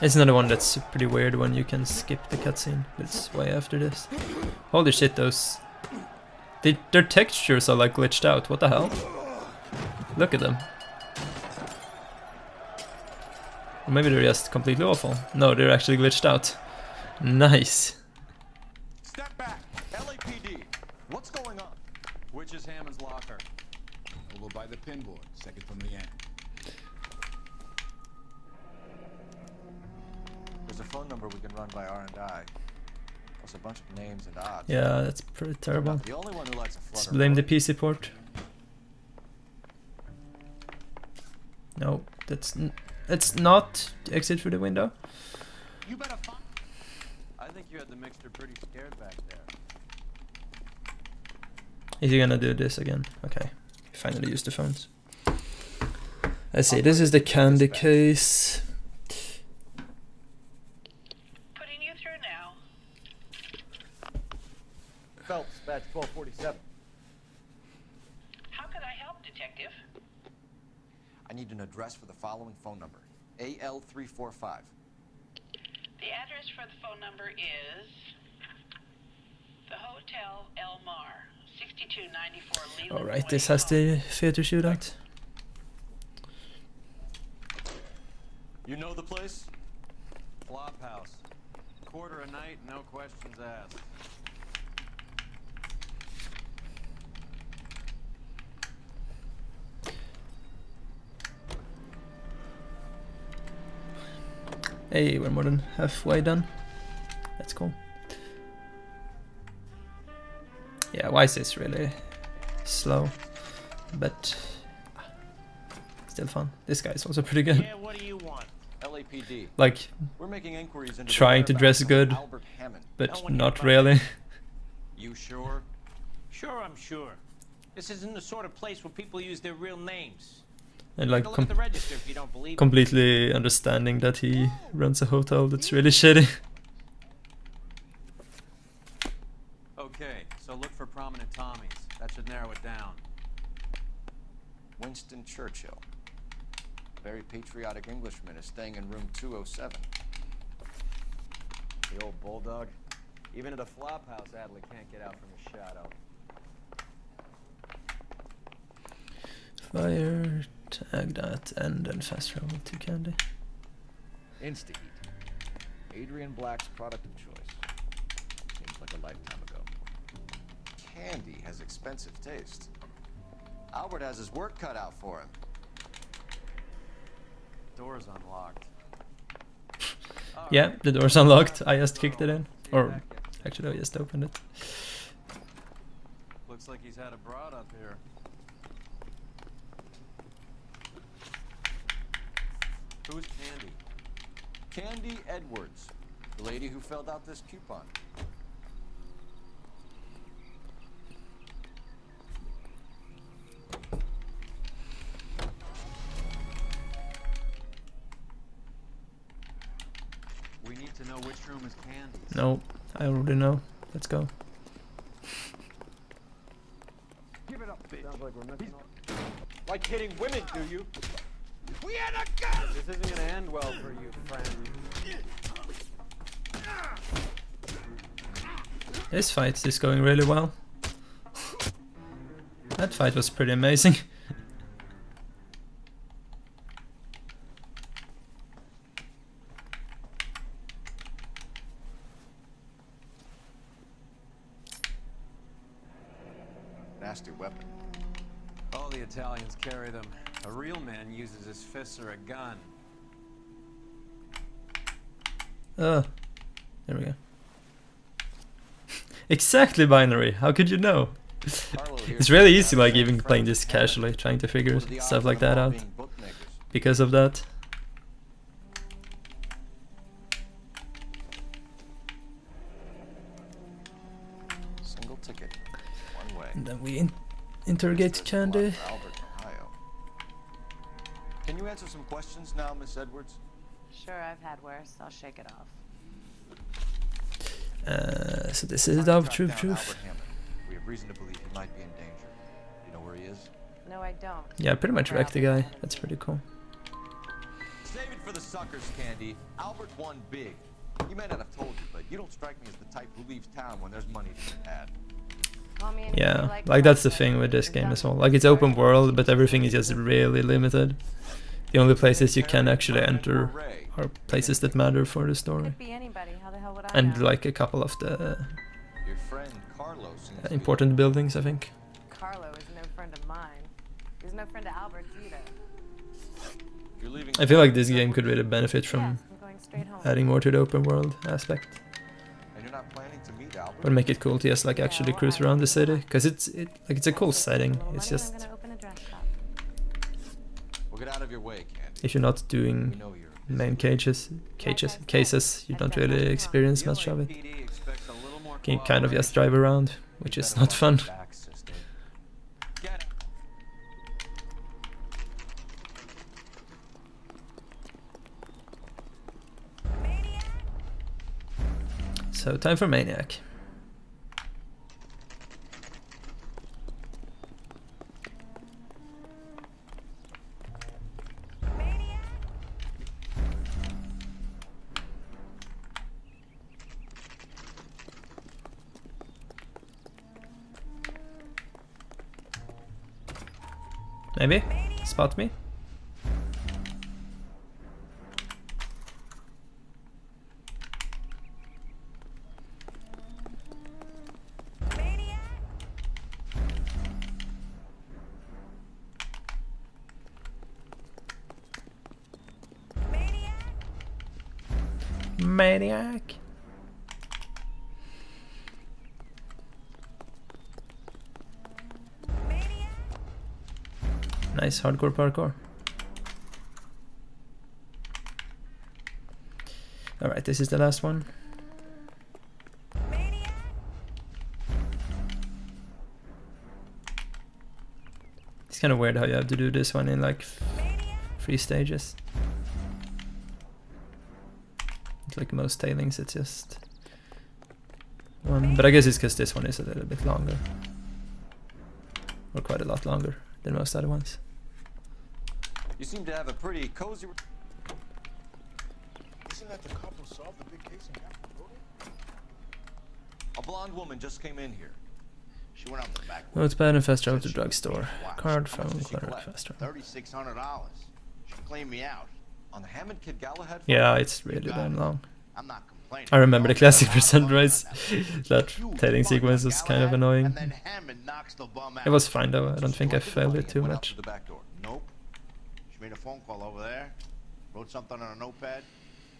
Speaker 1: It's another one that's pretty weird when you can skip the cutscene. It's way after this. Holy shit, those... their textures are like glitched out. What the hell? Look at them. Or maybe they're just completely awful. No, they're actually glitched out. Nice.
Speaker 3: Step back. LAPD. What's going on?
Speaker 7: Which is Hammond's locker?
Speaker 2: Over by the pinboard, second from the end.
Speaker 3: There's a phone number we can run by R&I. Plus a bunch of names and odds.
Speaker 1: Yeah, that's pretty terrible.
Speaker 3: Not the only one who likes a
Speaker 1: Just
Speaker 3: flutter.
Speaker 1: blame the PC port. No, it's not exit through the window.
Speaker 7: You better find. I think you had the mixture pretty scared back there.
Speaker 1: Is he gonna do this again? Okay, finally use the phones. Let's see, this is the candy case.
Speaker 15: Putting you through now.
Speaker 3: Phelps, badge 1247.
Speaker 15: How could I help, Detective?
Speaker 3: I need an address for the following phone number. AL345.
Speaker 15: The address for the phone number is the Hotel El Mar, 6294 Leland.
Speaker 1: Alright, this has the theater shootout.
Speaker 12: You know the place? Flop house. Quarter a night, no questions asked.
Speaker 1: Hey, we're more than halfway done. That's cool. Yeah, Wise is really slow, but still fun. This guy is also pretty good.
Speaker 3: Yeah, what do you want? LAPD.
Speaker 1: Like,
Speaker 3: We're making inquiries into
Speaker 1: trying to dress good,
Speaker 3: Albert Hammond.
Speaker 1: but not really.
Speaker 3: You sure?
Speaker 10: Sure, I'm sure. This isn't the sort of place where people use their real names.
Speaker 1: And like,
Speaker 10: Take a look at the register if you don't believe me.
Speaker 1: completely understanding that he runs a hotel that's really shitty.
Speaker 12: Okay, so look for prominent Tommies. That should narrow it down.
Speaker 3: Winston Churchill. Very patriotic Englishman is staying in room 207.
Speaker 12: The old bulldog. Even at a flop house, Adler can't get out from his shadow.
Speaker 1: Fire, tag that, and then fast travel to Candy.
Speaker 3: Insta-Heat. Adrian Black's product of choice. Seems like a lifetime ago. Candy has expensive taste. Albert has his work cut out for him.
Speaker 12: Door's unlocked.
Speaker 1: Yeah, the door's unlocked. I just kicked it in. Or, actually, I just opened it.
Speaker 12: Looks like he's had a broad up here. Who's Candy?
Speaker 3: Candy Edwards, the lady who filled out this coupon.
Speaker 12: We need to know which room is Candy's.
Speaker 1: No, I already know. Let's go.
Speaker 12: Give it up, bitch. Sounds like we're missing all. Like hitting women, do you?
Speaker 2: We had a gun!
Speaker 12: This isn't gonna end well for you, friend.
Speaker 1: This fight is going really well. That fight was pretty amazing.
Speaker 3: Nasty weapon.
Speaker 12: All the Italians carry them. A real man uses his fists or a gun.
Speaker 1: There we go. Exactly binary. How could you know? It's really easy, like even playing this casually, trying to figure stuff like that out. Because of that.
Speaker 3: Single ticket. One way.
Speaker 1: And then we interrogate Candy.
Speaker 3: Albert, Ohio. Can you answer some questions now, Miss Edwards?
Speaker 11: Sure, I've had worse. I'll shake it off.
Speaker 1: So this is the truth.
Speaker 3: Albert Hammond. We have reason to believe he might be in danger. Do you know where he is?
Speaker 11: No, I don't.
Speaker 1: Yeah, pretty much wrecked the guy. That's pretty cool.
Speaker 3: Save it for the suckers, Candy. Albert won big. He may not have told you, but you don't strike me as the type who leaves town when there's money to be had.
Speaker 1: Yeah, like that's the thing with this game as well. Like it's open world, but everything is just really limited. The only places you can actually enter are places that matter for the story. And like a couple of the
Speaker 3: Your friend Carlos
Speaker 1: important buildings, I think.
Speaker 11: Carlo is no friend of mine. He's no friend of Albert's either.
Speaker 3: You're leaving.
Speaker 1: I feel like this game could really benefit from
Speaker 11: I'm going straight home.
Speaker 1: adding more to the open world aspect.
Speaker 3: And you're not planning to meet Albert?
Speaker 1: But make it cool to just like actually cruise around the city, because it's a cool setting. It's just
Speaker 3: We'll get out of your way, Candy.
Speaker 1: if you're not doing main cases, you don't really experience much of it. You can kind of just drive around, which is not fun. So time for Maniac. Maybe? Spot me? Maniac. Nice hardcore parkour. Alright, this is the last one. It's kind of weird how you have to do this one in like 3 stages. It's like most tailings, it's just one. But I guess it's because this one is a little bit longer. Or quite a lot longer than most other ones.
Speaker 3: You seem to have a pretty cozy...
Speaker 6: Isn't that the cop who solved the big case in Capitol Building?
Speaker 3: A blonde woman just came in here.
Speaker 6: She went out the back.
Speaker 1: Notepad and fast travel to drugstore. Card, phone, clerk, fast travel.
Speaker 6: $3,600. She cleaned me out.
Speaker 3: On the Hammond Kid Galahad?
Speaker 1: Yeah, it's really damn long.
Speaker 6: I'm not complaining.
Speaker 1: I remember the classic for Sunrise. That tailing sequence was kind of annoying. It was fine though, I don't think I failed it too much.
Speaker 6: Nope. She made a phone call over there, wrote something on a notepad,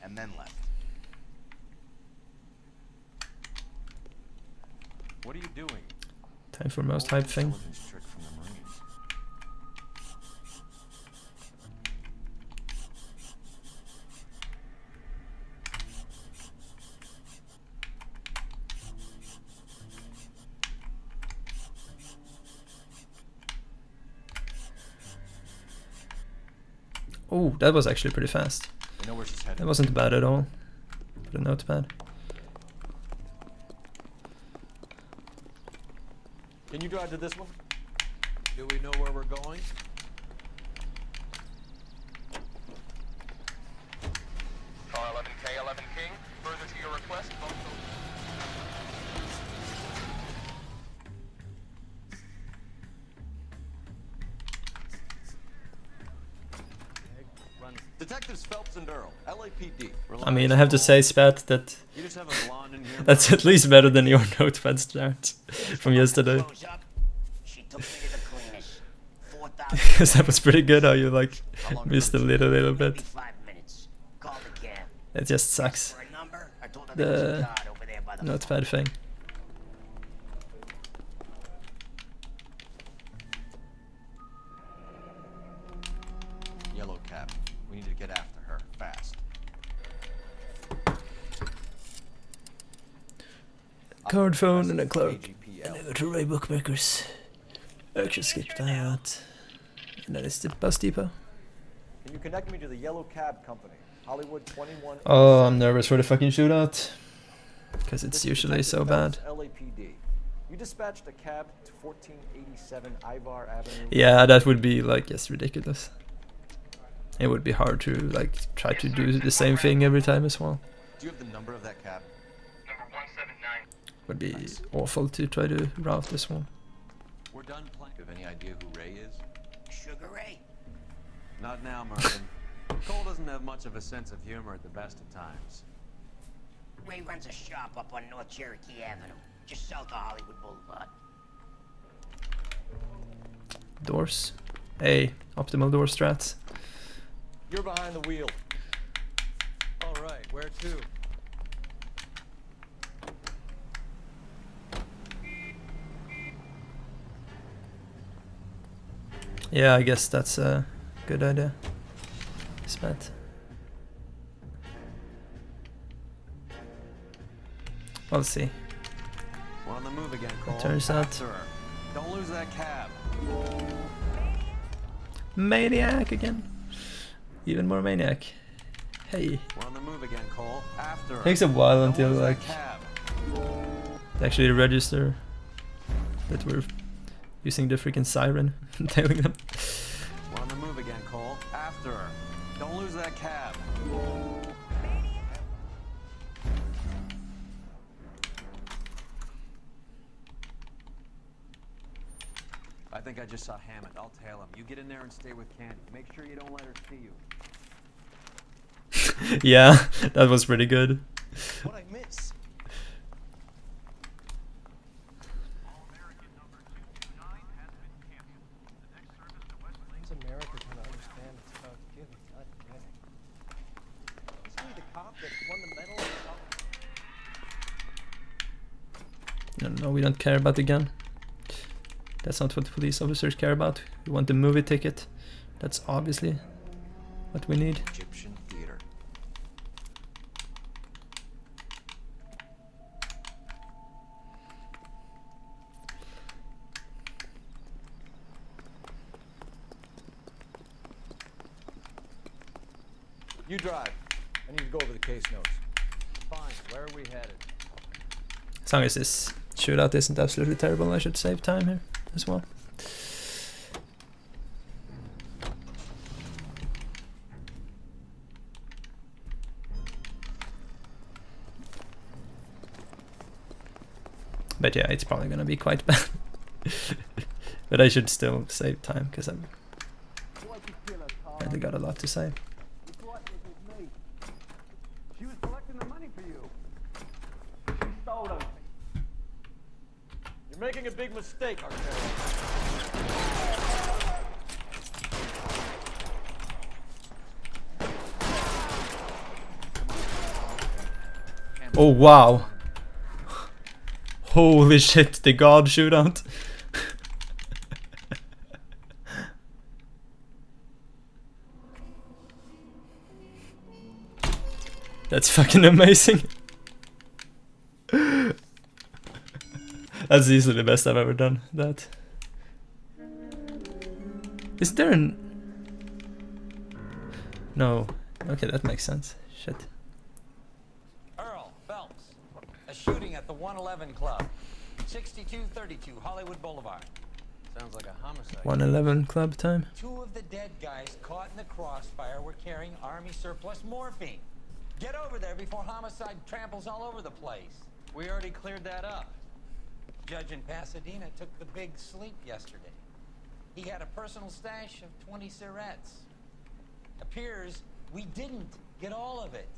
Speaker 6: and then left.
Speaker 3: What are you doing?
Speaker 1: Time for most hype thing. Oh, that was actually pretty fast. That wasn't bad at all for the notepad.
Speaker 3: Can you drive to this one? Do we know where we're going?
Speaker 9: Car 11K, 11 King. Further to your request,
Speaker 3: Detectives Phelps and Earl, LAPD.
Speaker 1: I mean, I have to say, Spat, that that's at least better than your notepad start from yesterday. Because that was pretty good how you like missed a little bit. It just sucks. The notepad thing.
Speaker 3: Yellow cab. We need to get after her fast.
Speaker 1: Card, phone, and a clerk. Never to Ray Bookmakers. I should skip that. And then it's the bus depot.
Speaker 3: Can you connect me to the Yellow Cab Company? Hollywood 21.
Speaker 1: Oh, I'm nervous for the fucking shootout. Because it's usually so bad.
Speaker 3: LAPD. You dispatched a cab to 1487 Ivar Avenue.
Speaker 1: Yeah, that would be like just ridiculous. It would be hard to like try to do the same thing every time as well.
Speaker 3: Do you have the number of that cab?
Speaker 9: Number 179.
Speaker 1: Would be awful to try to route this one.
Speaker 3: We're done playing. Do you have any idea who Ray is?
Speaker 17: Sugar Ray?
Speaker 12: Not now, Mervyn. Cole doesn't have much of a sense of humor at the best of times.
Speaker 17: Ray runs a shop up on North Cherokee Avenue, just south of Hollywood Boulevard.
Speaker 1: Doors. Hey, optimal door strats.
Speaker 3: You're behind the wheel.
Speaker 12: All right, where to?
Speaker 1: Yeah, I guess that's a good idea. Spat. We'll see.
Speaker 12: We're on the move again, Cole.
Speaker 1: It turns out.
Speaker 12: After her. Don't lose that cab.
Speaker 1: Maniac again. Even more maniac. Hey.
Speaker 12: We're on the move again, Cole. After her.
Speaker 1: Takes a while
Speaker 12: Don't
Speaker 1: until
Speaker 12: lose that
Speaker 1: like
Speaker 12: cab.
Speaker 1: they actually register that we're using the freaking siren and tailing them.
Speaker 12: We're on the move again, Cole. After her. Don't lose that cab. I think I just saw Hammond. I'll tail him. You get in there and stay with Candy. Make sure you don't let her see you.
Speaker 1: Yeah, that was pretty good.
Speaker 6: What I miss?
Speaker 5: How's America trying to understand it's about to give? It's not getting. Isn't he the cop that won the medal?
Speaker 1: No, we don't care about the gun. That's not what police officers care about. We want the movie ticket. That's obviously what we need.
Speaker 4: Egyptian theater.
Speaker 3: You drive. I need to go over the case notes.
Speaker 7: Fine. Where are we headed?
Speaker 1: As long as this shootout isn't absolutely terrible, I should save time here as well. But yeah, it's probably gonna be quite bad. But I should still save time because I've really got a lot to say.
Speaker 7: She was collecting the money for you. She stole everything.
Speaker 3: You're making a big mistake, Arturo.
Speaker 1: Oh wow. Holy shit, the god shootout. That's fucking amazing. That's easily the best I've ever done. That. Is there an... No. Okay, that makes sense. Shit.
Speaker 8: Earl Phelps. A shooting at the 111 Club. 6232 Hollywood Boulevard.
Speaker 12: Sounds like a homicide.
Speaker 1: 111 club time.
Speaker 8: 2 of the dead guys caught in the crossfire were carrying Army surplus morphine. Get over there before homicide tramples all over the place.
Speaker 12: We already cleared that up.
Speaker 8: Judge in Pasadena took the big sleep yesterday. He had a personal stash of 20 cigarettes. Appears we didn't get all of it.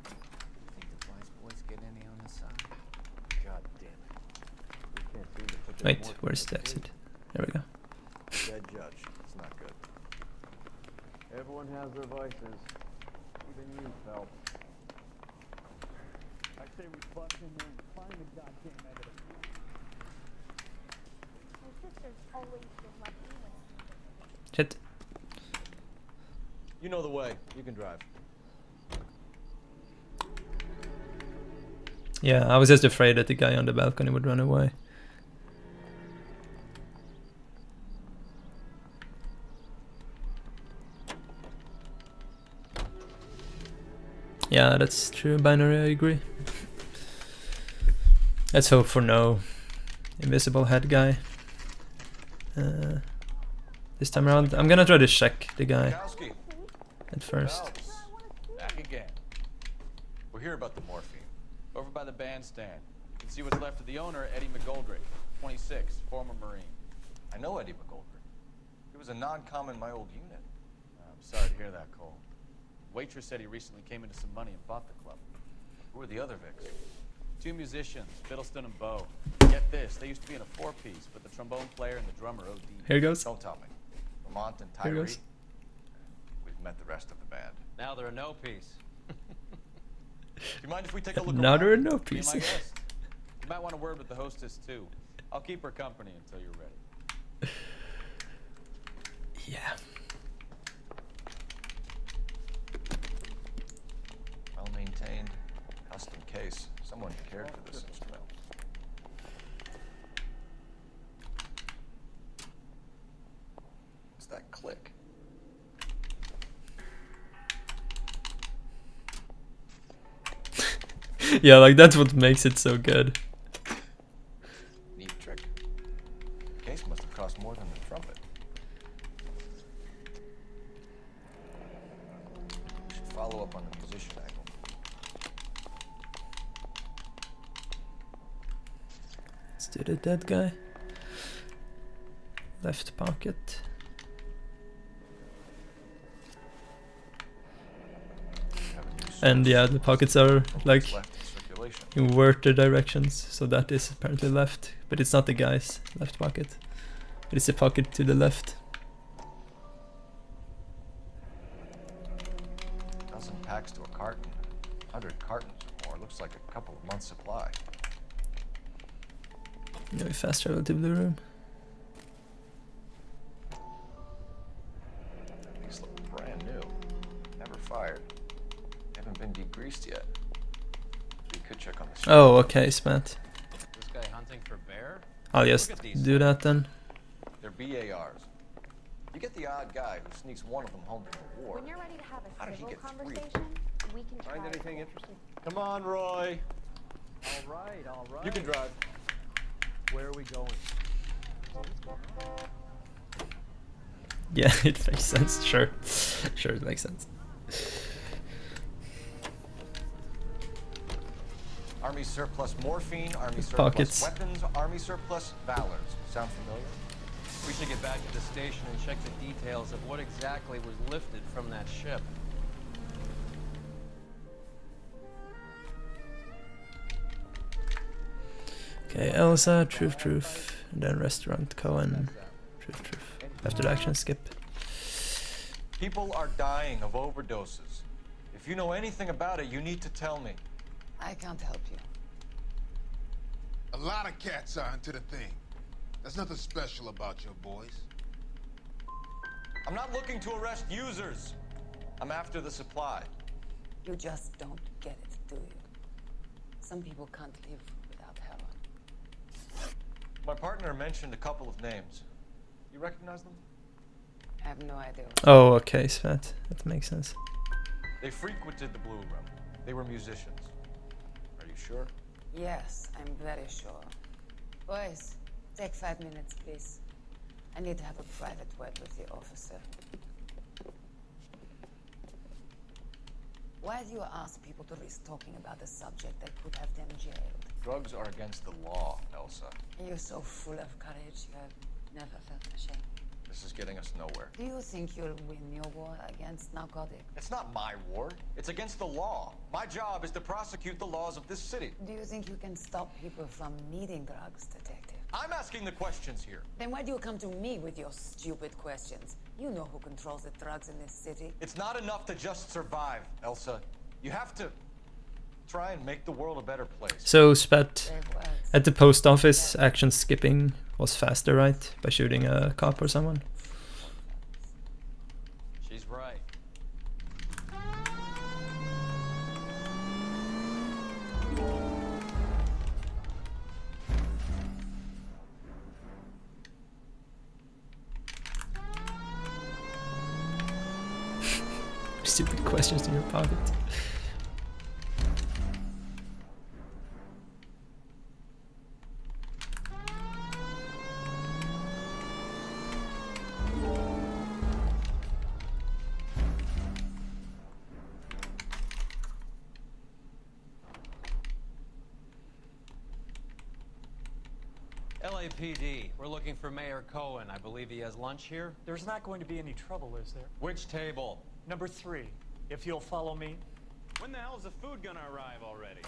Speaker 12: Think the Vice boys get any on this side? God damn it. We can't seem to put
Speaker 1: Wait, where's the exit? There we go.
Speaker 3: Dead judge. It's not good.
Speaker 7: Everyone has their vices. Even you, Phelps. I say we bust in there and find the goddamn evidence.
Speaker 15: My sister's always been lucky when
Speaker 1: Shit.
Speaker 3: You know the way. You can drive.
Speaker 1: Yeah, I was just afraid that the guy on the balcony would run away. Yeah, that's true, Binary, I agree. Let's hope for no invisible head guy. This time around, I'm gonna try to check the guy at first.
Speaker 7: Phelps, back again. We're here about the morphine. Over by the bandstand. You can see what's left of the owner, Eddie McGoldrick, 26, former Marine.
Speaker 3: I know Eddie McGoldrick. He was a non-com in my old unit.
Speaker 7: I'm sorry to hear that, Cole. Waitress said he recently came into some money and bought the club.
Speaker 3: Who are the other Vics?
Speaker 7: 2 musicians, Fiddleston and Bo. Get this, they used to be in a 4-piece, but the trombone player and the drummer OD.
Speaker 1: Here goes.
Speaker 3: Don't tell me. Lamont and
Speaker 1: Here
Speaker 3: Tyree.
Speaker 1: goes.
Speaker 3: We've met the rest of the band.
Speaker 12: Now they're a no-piece.
Speaker 3: Do you mind if we take a look
Speaker 1: Now
Speaker 3: around?
Speaker 1: they're a no
Speaker 7: Be
Speaker 1: piece.
Speaker 7: my guest. You might want a word with the hostess, too. I'll keep her company until you're ready.
Speaker 1: Yeah.
Speaker 3: Well-maintained, custom case. Someone cared for this instrumental. What's that click?
Speaker 1: Yeah, like that's what makes it so good.
Speaker 3: Neat trick. The case must have cost more than the trumpet. We should follow up on the musician angle.
Speaker 1: Let's do the dead guy. Left pocket. And yeah, the pockets are like inverted directions, so that is apparently left, but it's not the guy's left pocket. It's the pocket to the left.
Speaker 3: Dozen packs to a carton. supply.
Speaker 1: No, we fast travel to Blue Room.
Speaker 3: These look brand new. Never fired. Haven't been degreased yet. You could check on the street.
Speaker 1: Oh, okay, Spat.
Speaker 12: This guy hunting for bear?
Speaker 1: I'll just do that then.
Speaker 3: They're BARs. You get the odd guy who sneaks one of them home from the war.
Speaker 11: When you're ready to have
Speaker 3: How
Speaker 11: a
Speaker 3: did he
Speaker 11: civil
Speaker 3: get three?
Speaker 11: conversation, we can try.
Speaker 10: Find anything interesting?
Speaker 3: Come on, Roy.
Speaker 5: All right, all right.
Speaker 3: You can drive.
Speaker 5: Where are we going?
Speaker 1: Yeah, it makes sense. Sure. Sure, it makes sense.
Speaker 3: Army surplus morphine, Army surplus
Speaker 1: Pockets.
Speaker 3: weapons, Army surplus valors. Sound familiar?
Speaker 12: We should get back to the station and check the details of what exactly was lifted from that ship.
Speaker 1: Okay, Elsa, Truth, and then Restaurant, Cohen, Truth. After the action, skip.
Speaker 3: People are dying of overdoses. If you know anything about it, you need to tell me.
Speaker 18: I can't help you.
Speaker 2: A lot of cats are into the thing. There's nothing special about your boys.
Speaker 3: I'm not looking to arrest users. I'm after the supply.
Speaker 18: You just don't get it, do you? Some people can't live without heroin.
Speaker 3: My partner mentioned a couple of names. You recognize them?
Speaker 18: I have no idea.
Speaker 1: Oh, okay, Spat. That makes sense.
Speaker 3: They frequented the Blue Room. They were musicians. Are you sure?
Speaker 18: Yes, I'm very sure. Boys, take 5 minutes, please. I need to have a private word with the officer. Why do you ask people to risk talking about a subject that could have them jailed?
Speaker 3: Drugs are against the law, Elsa.
Speaker 18: And you're so full of courage, you have never felt ashamed.
Speaker 3: This is getting us nowhere.
Speaker 18: Do you think you'll win your war against narcotics?
Speaker 3: It's not my war. It's against the law. My job is to prosecute the laws of this city.
Speaker 18: Do you think you can stop people from needing drugs, detective?
Speaker 3: I'm asking the questions here.
Speaker 18: Then why do you come to me with your stupid questions? You know who controls the drugs in this city.
Speaker 3: It's not enough to just survive, Elsa. You have to try and make the world a better place.
Speaker 1: So, Spat, at the post office, action skipping was faster, right? By shooting a cop or someone?
Speaker 12: She's right.
Speaker 1: Stupid questions in your pocket.
Speaker 12: LAPD, we're looking for Mayor Cohen. I believe he has lunch here.
Speaker 5: There's not going to be any trouble, is there?
Speaker 12: Which table?
Speaker 5: Number 3, if you'll follow me.
Speaker 7: When the hell's the food gonna arrive already?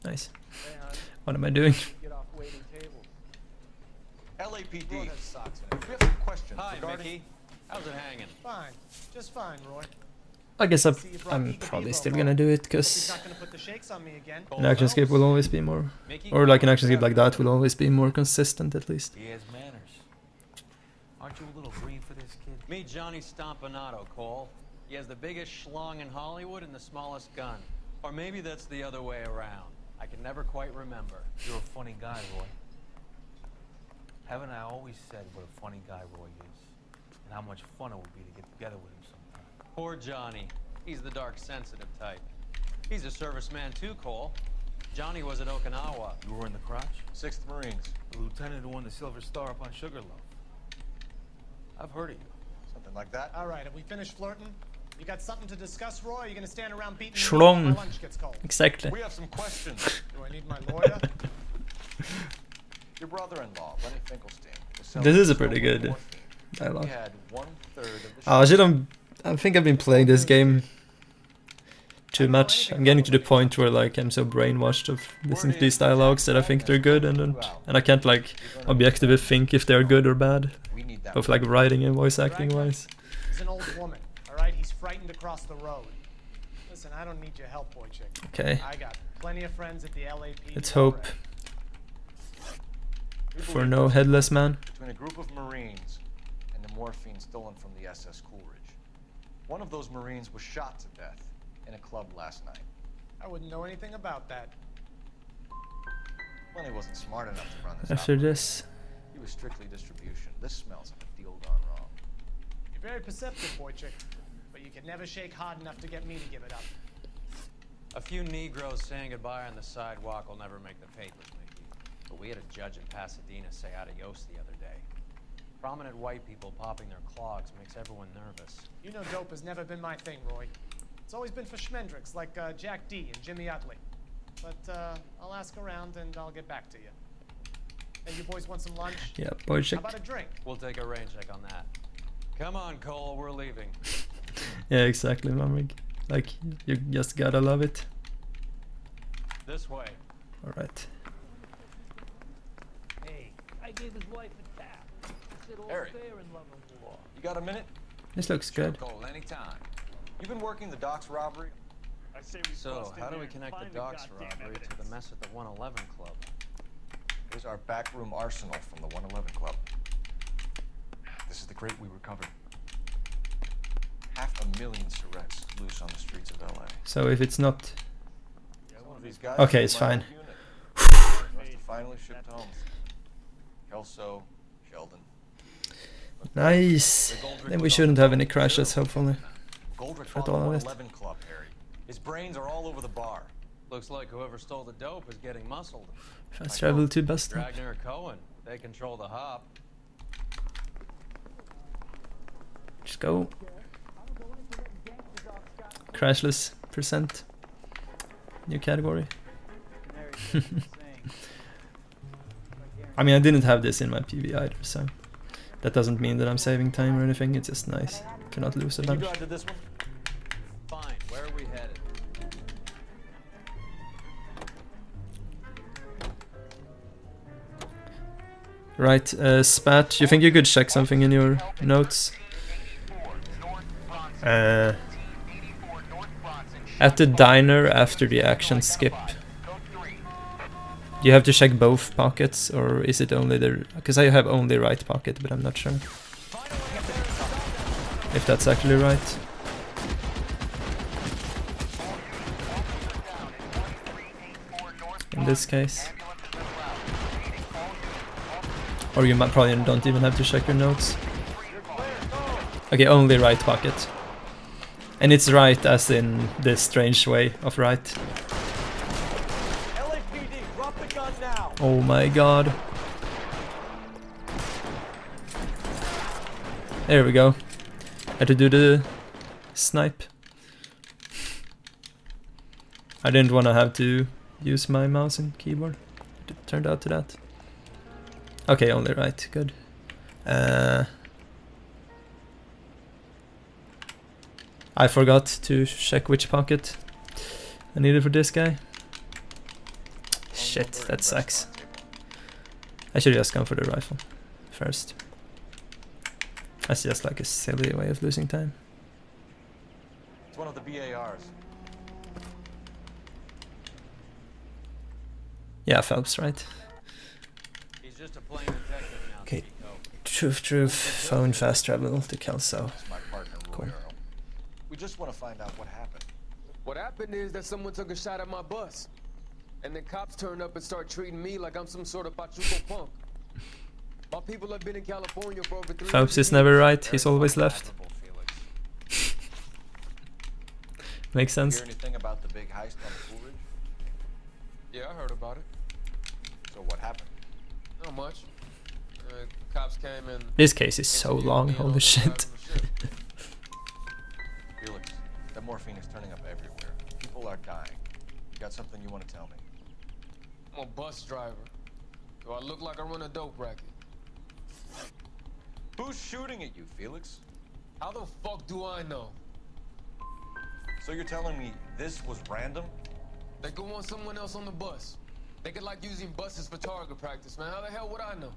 Speaker 1: Nice.
Speaker 5: Hey, hon.
Speaker 1: What am I doing?
Speaker 5: Get off waiting tables.
Speaker 3: LAPD.
Speaker 7: Roy has socks in it.
Speaker 3: We have some questions
Speaker 12: Hi,
Speaker 3: regarding...
Speaker 12: Mickey. How's it hanging?
Speaker 5: Fine. Just fine, Roy.
Speaker 1: I guess I'm probably still gonna do it,
Speaker 5: He's
Speaker 1: because
Speaker 5: not gonna put the shakes on me again.
Speaker 1: an action skip will always be more... Or like an action skip like that will always be more consistent, at least.
Speaker 8: He has manners. Aren't you a little green for this kid?
Speaker 12: Meet Johnny Stompanato, Cole. He has the biggest schlong in Hollywood and the smallest gun. Or maybe that's the other way around. I can never quite remember.
Speaker 8: You're a funny guy, Roy. Haven't I always said what a funny guy Roy is? And how much fun it would be to get together with him sometime.
Speaker 12: Poor Johnny. He's the dark, sensitive type. He's a serviceman too, Cole. Johnny was at Okinawa.
Speaker 8: You were in the crotch?
Speaker 3: 6th Marines.
Speaker 8: The lieutenant who won the Silver Star up on Sugarloaf. I've heard of you.
Speaker 3: Something like that.
Speaker 5: All right, have we finished flirting? You got something to discuss, Roy? Or are you gonna stand around beating me
Speaker 1: Schlong.
Speaker 5: while my lunch gets cold?
Speaker 1: Exactly.
Speaker 3: We have some questions.
Speaker 5: Do I need my lawyer?
Speaker 3: Your brother-in-law, Lenny Finkelstein. was selling
Speaker 1: This is a pretty
Speaker 3: stolen
Speaker 1: good
Speaker 3: morphine.
Speaker 1: dialogue.
Speaker 3: He had 1/3 of the
Speaker 1: I should've... I think I've been playing this game too much. I'm getting to the point where like I'm so brainwashed of listening to these dialogues that I think they're good, and I can't like objectively think if they're good or bad, both like writing and voice acting wise.
Speaker 5: He's an old woman, all right? He's frightened to cross the road.
Speaker 14: Listen, I don't need your help, boy chick.
Speaker 1: Okay.
Speaker 14: I got plenty of friends at the LAPD.
Speaker 1: Let's hope
Speaker 3: We
Speaker 1: for
Speaker 3: believe
Speaker 1: no
Speaker 3: there's
Speaker 1: headless man.
Speaker 3: between a group of Marines and the morphine stolen from the SS Coolidge. One of those Marines was shot to death in a club last night.
Speaker 14: I wouldn't know anything about that.
Speaker 3: Well, he wasn't smart enough to run this
Speaker 1: After
Speaker 3: operation.
Speaker 1: this,
Speaker 3: He was strictly distribution. This smells like a deal gone wrong.
Speaker 14: You're very perceptive, boy chick, but you can never shake hard enough to get me to give it up.
Speaker 12: A few Negroes saying goodbye on the sidewalk will never make the papers, Mickey. But we had a judge in Pasadena say adios the other day. Prominent white people popping their clogs makes everyone nervous.
Speaker 14: You know dope has never been my thing, Roy. It's always been for schmendricks like Jack D and Jimmy Utley. But I'll ask around and I'll get back to you. Hey, you boys want some lunch?
Speaker 1: yeah, boy chick.
Speaker 14: How about a drink?
Speaker 12: We'll take a rain check on that. Come on, Cole, we're leaving.
Speaker 1: Yeah, exactly, Mamrig. Like, you just gotta love it.
Speaker 12: This way.
Speaker 1: Alright.
Speaker 5: Hey, I gave his wife a tap. Said all
Speaker 3: Harry.
Speaker 5: fair in love and war.
Speaker 3: You got a minute?
Speaker 1: This looks good.
Speaker 3: Cole, anytime. You've been working the docks robbery?
Speaker 5: I say we
Speaker 12: So,
Speaker 5: bust in
Speaker 12: how do
Speaker 5: there
Speaker 12: we
Speaker 5: and
Speaker 12: connect the
Speaker 5: find
Speaker 12: docks
Speaker 5: goddamn
Speaker 12: robbery to
Speaker 5: evidence.
Speaker 12: the mess at the 111 Club?
Speaker 3: Here's our backroom arsenal from the 111 Club. This is the crate we recovered. 500,000 cigarettes loose on the streets of LA.
Speaker 1: So if it's not...
Speaker 3: One of these guys
Speaker 1: Okay,
Speaker 3: is
Speaker 1: it's
Speaker 3: my
Speaker 1: fine.
Speaker 3: old unit. Must have finally shipped home. Kelso, Sheldon.
Speaker 1: Nice. Then we shouldn't have any crashes, hopefully.
Speaker 3: Goldrick
Speaker 1: For
Speaker 3: fought the
Speaker 1: all of it.
Speaker 3: 111 Club, Harry. His brains are all over the bar.
Speaker 12: Looks like whoever stole the dope is getting muscled.
Speaker 1: Fast travel to Boston.
Speaker 12: Dragner or Cohen, they control the hop.
Speaker 1: Just go. Crashless percent. New category. I mean, I didn't have this in my PV either, so that doesn't mean that I'm saving time or anything. It's just nice to not lose a
Speaker 3: Can you
Speaker 1: bunch.
Speaker 3: drive to this one?
Speaker 12: Fine, where are we headed?
Speaker 1: Right, Spat, you think you could check something in your notes? At the diner after the action skip, do you have to check both pockets, or is it only the... Because I have only right pocket, but I'm not sure if that's actually right. In this case. Or you might probably don't even have to check your notes. Okay, only right pocket. And it's right as in the strange way of right.
Speaker 14: LAPD, drop the gun now.
Speaker 1: Oh my god. There we go. Had to do the snipe. I didn't want to have to use my mouse and keyboard. It turned out to that. Okay, only right. Good. I forgot to check which pocket I needed for this guy. Shit, that sucks. I should just gone for the rifle first. That's just like a silly way of losing time.
Speaker 3: It's one of the BARs.
Speaker 1: Yeah, Phelps, right?
Speaker 12: He's just a plain detective now.
Speaker 1: Okay. Truth. Phone fast travel to Kelso.
Speaker 3: My partner, Roy
Speaker 1: Cool.
Speaker 3: Earl. We just want to find out what happened.
Speaker 9: What happened is that someone took a shot at my bus. And then cops turned up and start treating me like I'm some sort of pachuco punk. My people have been in California for over 3 years.
Speaker 1: Phelps is never right, he's always left. Makes sense.
Speaker 3: Hear anything about the big heist on the Coolidge?
Speaker 9: Yeah, I heard about it.
Speaker 3: So what happened?
Speaker 9: Not much. Cops came in.
Speaker 1: This case is so long, holy shit.
Speaker 3: Felix, that morphine is turning up everywhere. People are dying. You got something you want to tell me?
Speaker 9: I'm a bus driver. Do I look like I run a dope racket?
Speaker 3: Who's shooting at you, Felix?
Speaker 9: How the fuck do I know?
Speaker 3: So you're telling me this was random?
Speaker 9: They could want someone else on the bus. They could like using buses for target practice, man. How the hell would I know?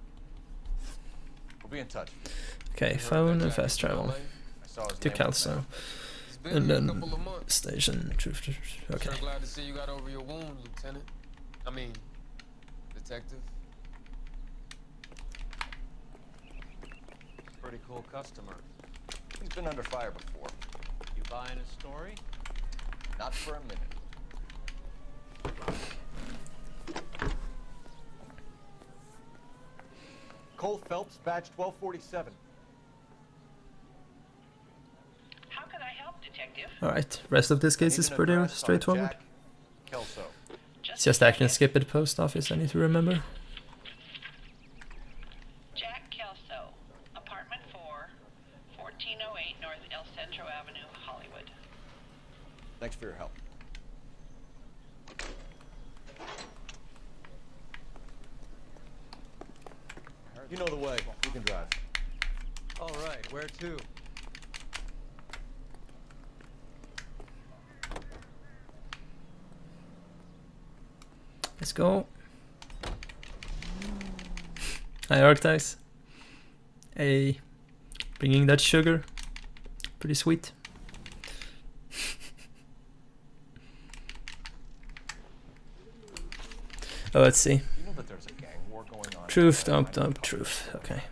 Speaker 3: We'll be in touch.
Speaker 1: Okay, phone and fast travel. To Kelso.
Speaker 9: been
Speaker 1: And
Speaker 9: here a
Speaker 1: then
Speaker 9: couple of months.
Speaker 1: station. Okay.
Speaker 9: Sure glad to see you got over your wound, Lieutenant. I mean, Detective.
Speaker 3: Pretty cool customer. He's been under fire before.
Speaker 12: You buying his story?
Speaker 3: Not for a minute. Cole Phelps, badge 1247.
Speaker 15: How can I help, Detective?
Speaker 1: Alright, rest of this case is pretty straightforward. It's just action skip at post office I need to remember.
Speaker 15: Jack Kelso, apartment 4, 1408 North El Centro Avenue, Hollywood.
Speaker 3: Thanks for your help. You know the way. You can drive.
Speaker 12: All right, where to?
Speaker 1: Let's go. Hi, Arctics. Hey, bringing that sugar. Pretty sweet. Oh, let's see.
Speaker 3: You know that there's a gang war going on.
Speaker 1: Truth, dump, truth. Okay.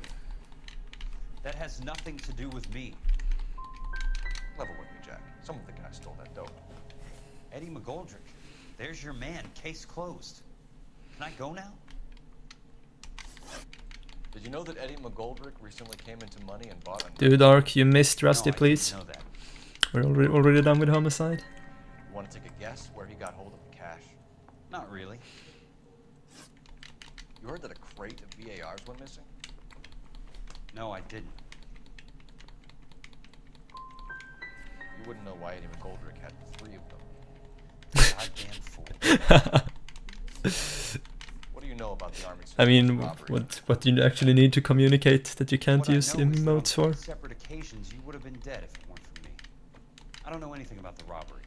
Speaker 8: That has nothing to do with me.
Speaker 3: Level with me, Jack. Some of the guys stole that dope.
Speaker 8: Eddie McGoldrick, there's your man. Case closed. Can I go now?
Speaker 3: Did you know that Eddie McGoldrick recently came into money and bought a...
Speaker 1: Dude, Ark, you missed Rusty,
Speaker 8: No, I
Speaker 1: please.
Speaker 8: didn't know that.
Speaker 1: We're already done with homicide.
Speaker 3: You want to take a guess where he got hold of the cash?
Speaker 8: Not really.
Speaker 3: You heard that a crate of VARs went missing?
Speaker 8: No, I didn't.
Speaker 3: You wouldn't know why Eddie McGoldrick had 3 of them.
Speaker 8: Goddamn fool.
Speaker 3: What do you know about the Army's...
Speaker 1: I mean,
Speaker 3: robbery?
Speaker 1: what do you actually need to communicate that you can't
Speaker 8: What
Speaker 1: use
Speaker 8: I know is that on
Speaker 1: emotes for?
Speaker 8: 3 separate occasions, you would have been dead if it weren't for me. I don't know anything about the robbery.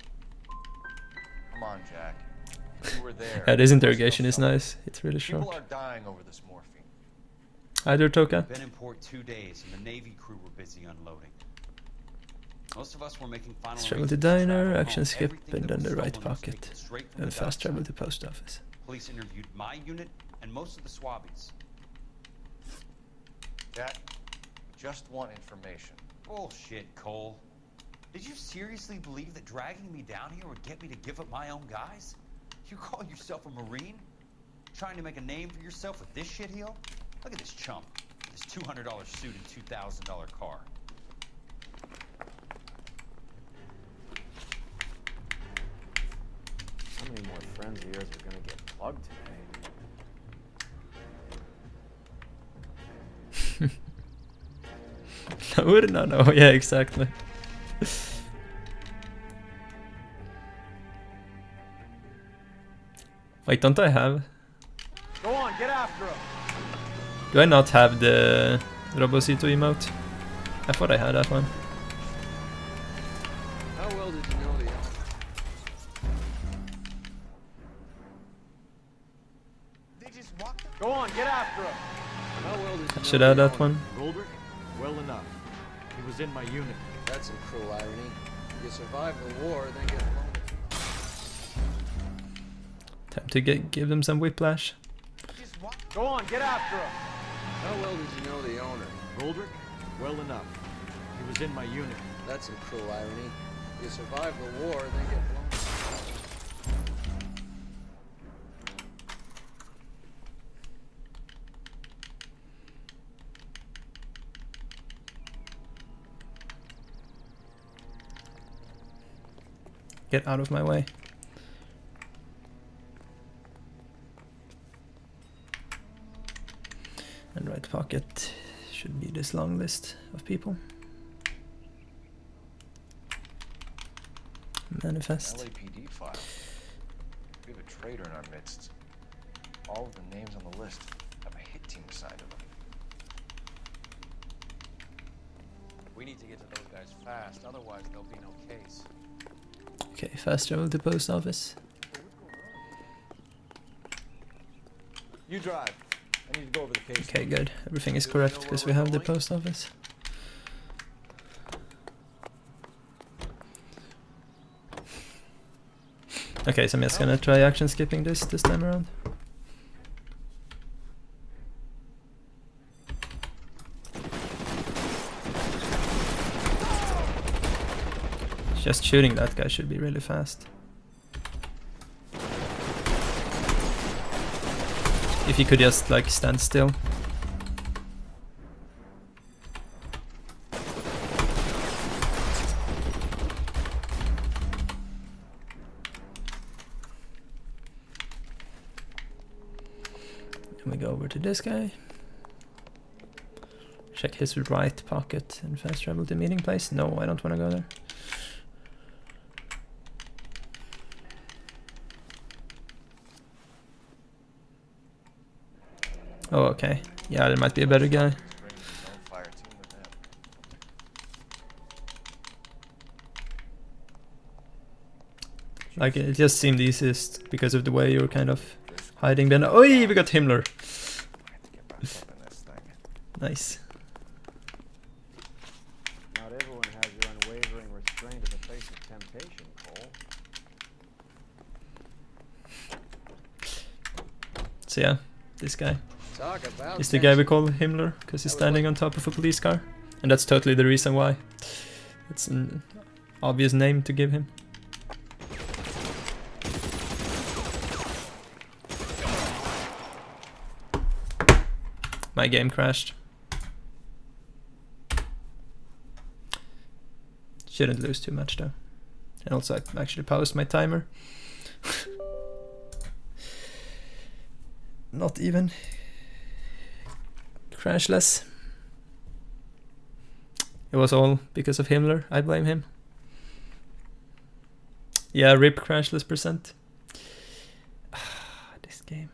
Speaker 3: Come on, Jack. You were there.
Speaker 1: Yeah, this interrogation is nice. It's really
Speaker 3: People
Speaker 1: short.
Speaker 3: are dying over this morphine.
Speaker 1: Either Toka.
Speaker 8: Been in port 2 days, and the Navy crew were busy unloading. Most of us were making final
Speaker 1: Travel to
Speaker 8: arrangements
Speaker 1: diner,
Speaker 8: travel
Speaker 1: action
Speaker 8: home.
Speaker 1: skip,
Speaker 8: Everything
Speaker 1: and
Speaker 8: that
Speaker 1: then the
Speaker 8: was
Speaker 1: right
Speaker 8: stolen was
Speaker 1: pocket.
Speaker 8: taken straight from
Speaker 1: And
Speaker 8: the
Speaker 1: fast
Speaker 8: dock
Speaker 1: travel
Speaker 8: side.
Speaker 1: to post office.
Speaker 8: Police interviewed my unit and most of the swabbies.
Speaker 3: Jack, we just want information.
Speaker 8: Bullshit, Cole. Did you seriously believe that dragging me down here would get me to give up my own guys? You call yourself a Marine? Trying to make a name for yourself with this shitheel? Look at this chump. This $200 suit and $2,000 car.
Speaker 4: How many more friends of yours are gonna get plugged today?
Speaker 1: I would not know. Yeah, exactly. Wait, don't I have?
Speaker 3: Go on, get after him.
Speaker 1: Do I not have the Robocito emote? I thought I had that one.
Speaker 9: How well did you know the
Speaker 3: Go on, get after him.
Speaker 9: How well did you
Speaker 1: I
Speaker 9: know
Speaker 1: should
Speaker 9: the
Speaker 1: add that
Speaker 9: owner?
Speaker 1: one.
Speaker 4: Goldrick? Well enough. He was in my unit.
Speaker 9: That's some cruel irony. You survive the war, then get promoted.
Speaker 1: Time to give them some whiplash.
Speaker 3: Go on, get after him.
Speaker 9: How well did you know the owner?
Speaker 4: Goldrick? Well enough. He was in my unit.
Speaker 9: That's some cruel irony. You survive the war, then get promoted.
Speaker 1: Get out of my way. And right pocket should be this long list of people. Manifest.
Speaker 3: LAPD file. We have a traitor in our midst. All of the names on the list have a hit team assigned to them.
Speaker 12: We need to get to those guys fast, otherwise there'll be no case.
Speaker 1: Okay, fast travel to post office.
Speaker 3: You drive. I need to go over the case.
Speaker 1: Okay, good. Everything is correct because we have the post office. Okay, so I'm just gonna try action skipping this time around. Just shooting that guy should be really fast. If he could just like stand still. Then we go over to this guy. Check his right pocket and fast travel to meeting place. No, I don't want to go there. Oh, okay. Yeah, there might be a better guy. Like, it just seemed easiest because of the way you were kind of hiding behind. Oh, we got Himmler. Nice.
Speaker 21: Not everyone has your unwavering restraint in the face of temptation, Cole.
Speaker 1: So yeah, this guy is the guy we call Himmler because he's standing on top of a police car, and that's totally the reason why. It's an obvious name to give him. My game crashed. Shouldn't lose too much though. And also I actually paused my timer. Not even crashless. It was all because of Himmler. I blame him. Yeah, rip crashless %. This game.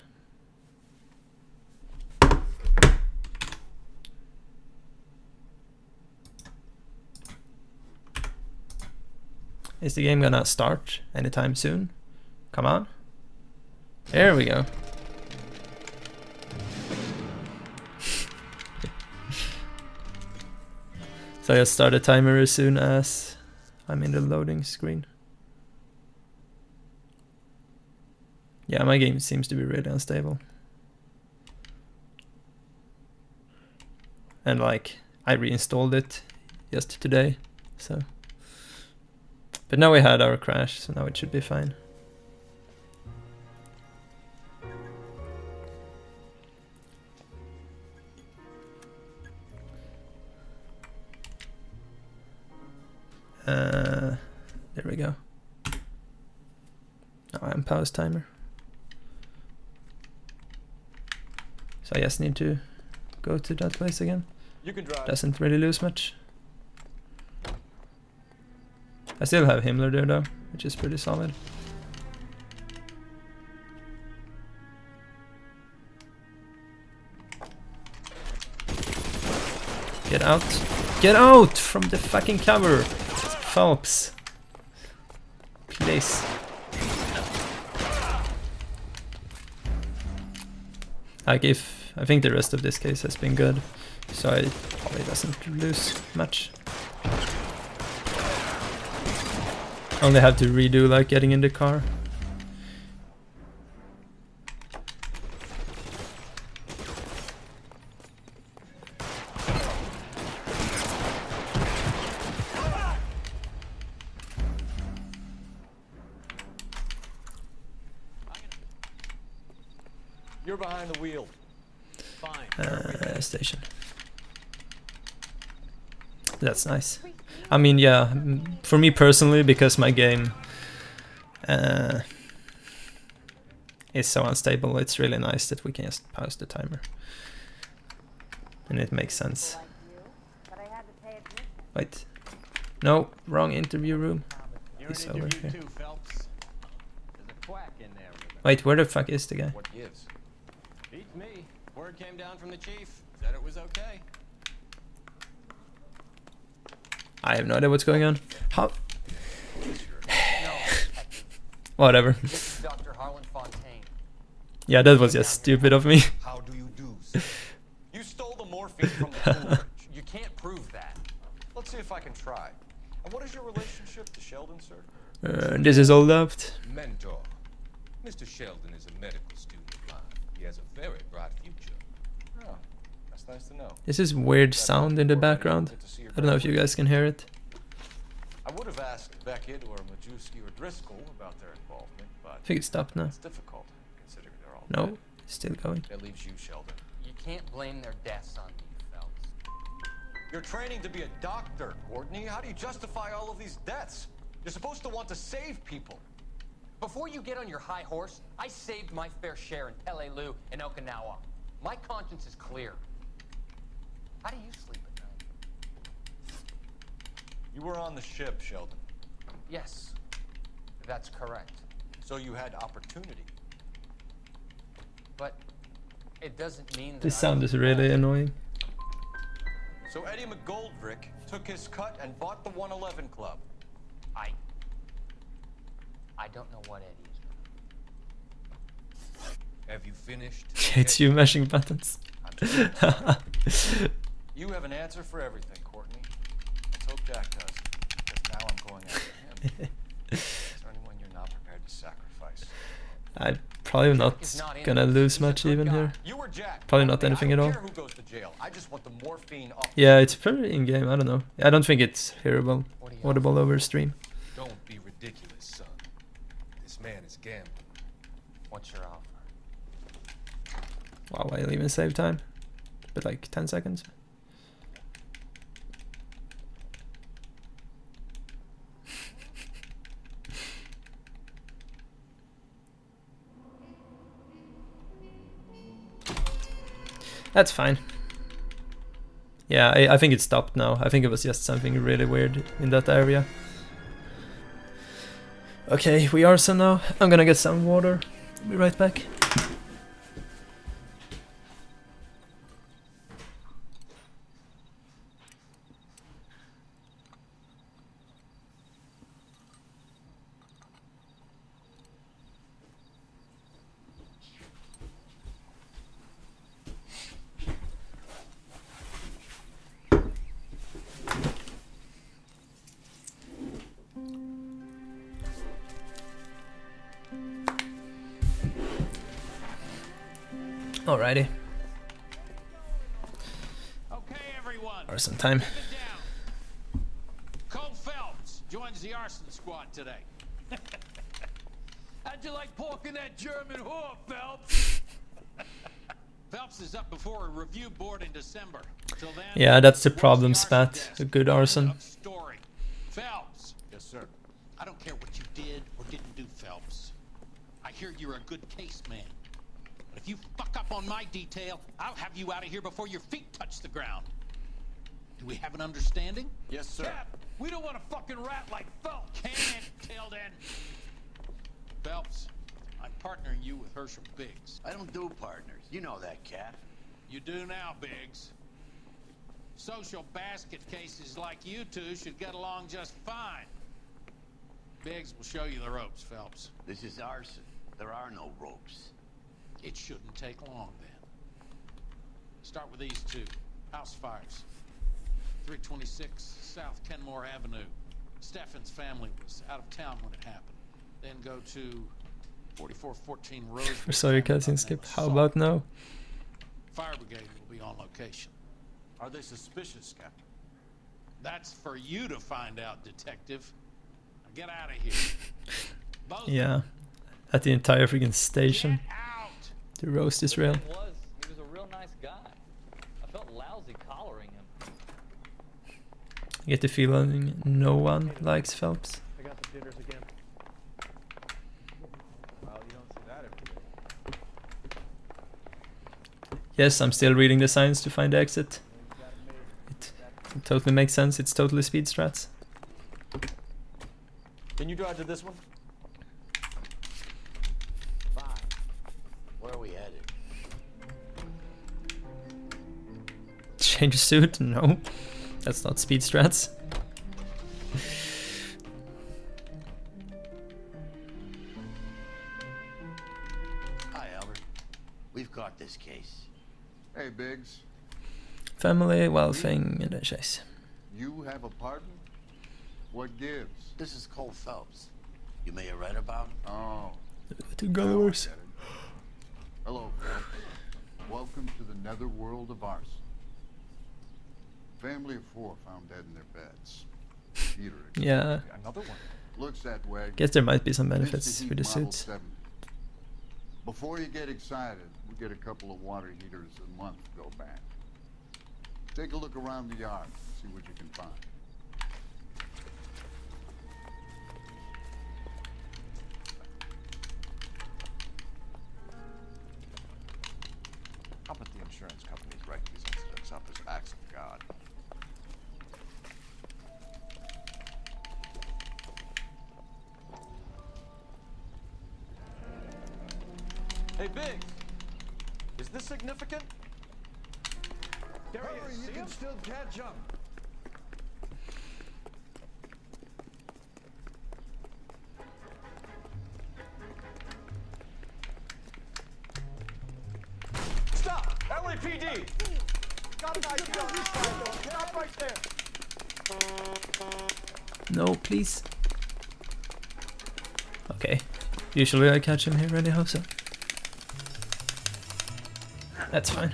Speaker 1: Is the game gonna start anytime soon? Come on. There we go. So I start a timer as soon as I'm in the loading screen. Yeah, my game seems to be really unstable. And like, I reinstalled it just today, so. But now we had our crash, so now it should be fine. There we go. Now I'm pause timer. So I just need to go to that place again.
Speaker 3: You can drive.
Speaker 1: Doesn't really lose much. I still have Himmler there though, which is pretty solid. Get out! Get out from the fucking cover! Phelps. Please. Like if I think the rest of this case has been good, so it probably doesn't lose much. Only have to redo like getting in the car.
Speaker 3: You're behind the wheel. Fine.
Speaker 1: Station. That's nice. I mean, yeah, for me personally, because my game is so unstable, it's really nice that we can just pause the timer. And it makes sense. Wait. No, wrong interview room. He's over here. Wait, where the fuck is the guy?
Speaker 16: What gives? Beats me. Word came down from the chief. Said it was okay.
Speaker 1: I have no idea what's going on. How? Whatever.
Speaker 3: Dr. Harlan Fontaine.
Speaker 1: Yeah, that was just stupid of me.
Speaker 3: How do you do, sir? You stole the morphine from the cooler. You can't prove that. Let's see if I can try. And what is your relationship to Sheldon, sir?
Speaker 1: This is all left.
Speaker 20: Mentor. Mr. Sheldon is a medical student of mine. He has a very bright future.
Speaker 16: Oh, that's nice to know.
Speaker 1: This is weird sound in the background. I don't know if you guys can hear it.
Speaker 3: I would have asked Beckett or Majewski or Driscoll about their involvement, but
Speaker 1: I think it's stopped now.
Speaker 3: it's difficult considering they're all
Speaker 1: No,
Speaker 3: dead.
Speaker 1: it's still going.
Speaker 3: That leaves you, Sheldon.
Speaker 13: You can't blame their deaths on me, Phelps.
Speaker 3: You're training to be a doctor, Courtney. How do you justify all of these deaths? You're supposed to want to save people.
Speaker 13: Before you get on your high horse, I saved my fair share in Peleliu and Okinawa. My conscience is clear. How do you sleep at night?
Speaker 3: You were on the ship, Sheldon.
Speaker 13: Yes, that's correct.
Speaker 3: So you had opportunity.
Speaker 13: But it doesn't mean that
Speaker 1: This sound is really annoying.
Speaker 3: So Eddie McGoldrick took his cut and bought the 111 Club.
Speaker 13: I don't know what Eddie is.
Speaker 20: Have you finished?
Speaker 1: It's you mashing buttons.
Speaker 3: You have an answer for everything, Courtney. Let's hope Jack does. Because now I'm going after him. Is there anyone you're not prepared to sacrifice?
Speaker 1: I'm probably not gonna lose much even here. Probably not anything at all.
Speaker 3: Who goes to jail? I just want the morphine off.
Speaker 1: Yeah, it's pretty in-game, I don't know. I don't think it's hearable, audible over stream.
Speaker 20: Don't be ridiculous, son. This man is gambling.
Speaker 13: What's your offer?
Speaker 1: Wow, I'll even save time. But like 10 seconds. That's fine. Yeah, I think it stopped now. I think it was just something really weird in that area. Okay, we are so now. I'm gonna get some water. Be right back. Alrighty.
Speaker 22: Okay, everyone.
Speaker 1: Or some time.
Speaker 22: Cole Phelps joins the arson squad today. How'd you like pork in that German whore, Phelps? Phelps is up before a review board in December. Till then,
Speaker 1: Yeah, that's the problem, Spat. A good arson.
Speaker 22: story. Phelps.
Speaker 19: Yes, sir.
Speaker 22: I don't care what you did or didn't do, Phelps. I hear you're a good case man. But if you fuck up on my detail, I'll have you out of here before your feet touch the ground. Do we have an understanding?
Speaker 19: Yes, sir.
Speaker 22: Cap, we don't want a fucking rat like Phelps. Can it, Tilden? Phelps, I'm partnering you with Herschel Biggs.
Speaker 23: I don't do partners. You know that, Cap.
Speaker 22: You do now, Biggs. Social basket cases like you two should get along just fine. Biggs will show you the ropes, Phelps.
Speaker 23: This is arson. There are no ropes.
Speaker 22: It shouldn't take long, then. Start with these two. House fires. 326 South Kenmore Avenue. Steffen's family was out of town when it happened. Then go to 4414 Road.
Speaker 1: Sorry, cutscene skip. How about now?
Speaker 22: Fire brigade will be on location.
Speaker 19: Are they suspicious, Captain?
Speaker 22: That's for you to find out, detective. Now get out of here.
Speaker 1: Yeah. At the entire freaking station. To roast Israel.
Speaker 24: He was a real nice guy. I felt lousy collaring him.
Speaker 1: I get the feeling no one likes Phelps.
Speaker 5: I got the jitters again.
Speaker 21: Well, you don't see that every day.
Speaker 1: Yes, I'm still reading the signs to find the exit. It totally makes sense. It's totally speed strats.
Speaker 3: Can you drive to this one?
Speaker 23: Fine. Where are we headed?
Speaker 1: Change suit? No. That's not speed strats.
Speaker 23: Hi, Albert. We've caught this case.
Speaker 2: Hey, Biggs.
Speaker 1: Family, well-thing, and a chase.
Speaker 2: You have a partner? What gives?
Speaker 23: This is Cole Phelps. You may have read about?
Speaker 2: Oh.
Speaker 1: To Gullivers.
Speaker 2: Hello, Phil. Welcome to the netherworld of arson. Family of 4 found dead in their beds. Peter.
Speaker 1: Yeah.
Speaker 23: Another one.
Speaker 2: Looks that way.
Speaker 1: Guess there might be some benefits
Speaker 2: Instant
Speaker 1: with the
Speaker 2: heat Model
Speaker 1: suits.
Speaker 2: 70. Before you get excited, we get a couple of water heaters a month to go back. Take a look around the yard, see what you can find.
Speaker 4: How about the insurance companies write these incidents up as acts of God?
Speaker 3: Hey, Biggs, is this significant? There he is. You can still catch him. Stop! LAPD! Got an idea on this side, though. Get up right there.
Speaker 1: No, please. Okay. Usually I catch him here anyhow, so that's fine.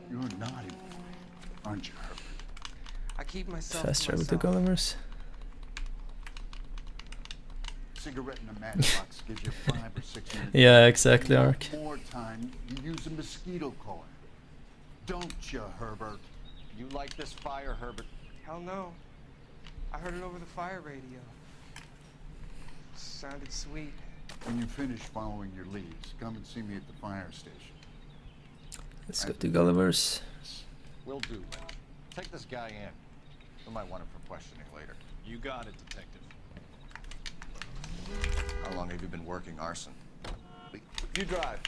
Speaker 2: You're naughty, aren't you, Herbert?
Speaker 6: I keep myself
Speaker 1: Fast
Speaker 6: to
Speaker 1: travel to
Speaker 6: myself.
Speaker 1: Gullivers.
Speaker 2: Cigarette in a matchbox gives you 5 or 6 minutes.
Speaker 1: Yeah, exactly,
Speaker 2: You
Speaker 1: Ark.
Speaker 2: want more time, you use a mosquito coil. Don't you, Herbert?
Speaker 3: You like this fire, Herbert?
Speaker 6: Hell no. I heard it over the fire radio. Sounded sweet.
Speaker 2: When you finish following your leads, come and see me at the fire station.
Speaker 1: Let's go to Gullivers.
Speaker 3: Will do, Lynn. Take this guy in. We might want him for questioning later.
Speaker 4: You got it, detective. How long have you been working arson?
Speaker 3: You drive.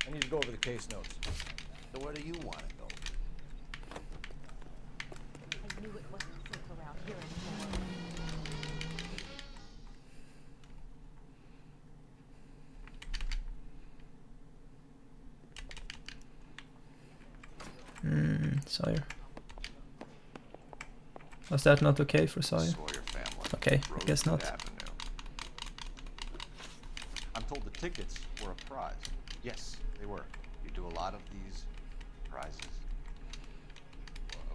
Speaker 3: I need to go over the case notes.
Speaker 23: So where do you want to go?
Speaker 15: I knew it wasn't safe around here anymore.
Speaker 1: Sawyer. Was that not okay for Sawyer?
Speaker 4: Sawyer family.
Speaker 1: Okay, I guess not.
Speaker 4: Avenue. I'm told the tickets were a prize. Yes, they were. You do a lot of these prizes.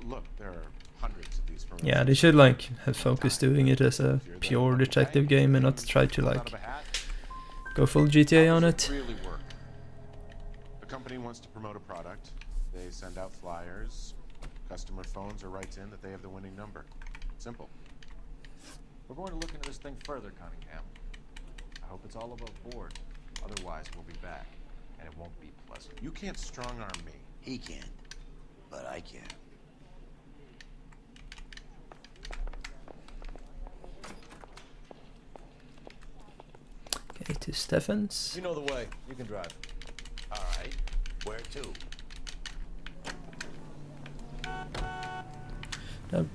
Speaker 4: Look, there are hundreds of these from.
Speaker 1: Yeah, they should like have focused doing it as a pure detective game and not try to like go full GTA on it.
Speaker 4: Really work. A company wants to promote a product. They send out flyers. Customer phones or writes in that they have the winning number. Simple.
Speaker 3: We're going to look into this thing further, Cunningham. I hope it's all above board. Otherwise, we'll be back, and it won't be pleasant.
Speaker 4: You can't strong-arm me.
Speaker 23: He can, but I can.
Speaker 1: Okay, to Stephens.
Speaker 3: You know the way. You can drive.
Speaker 23: All right. Where to?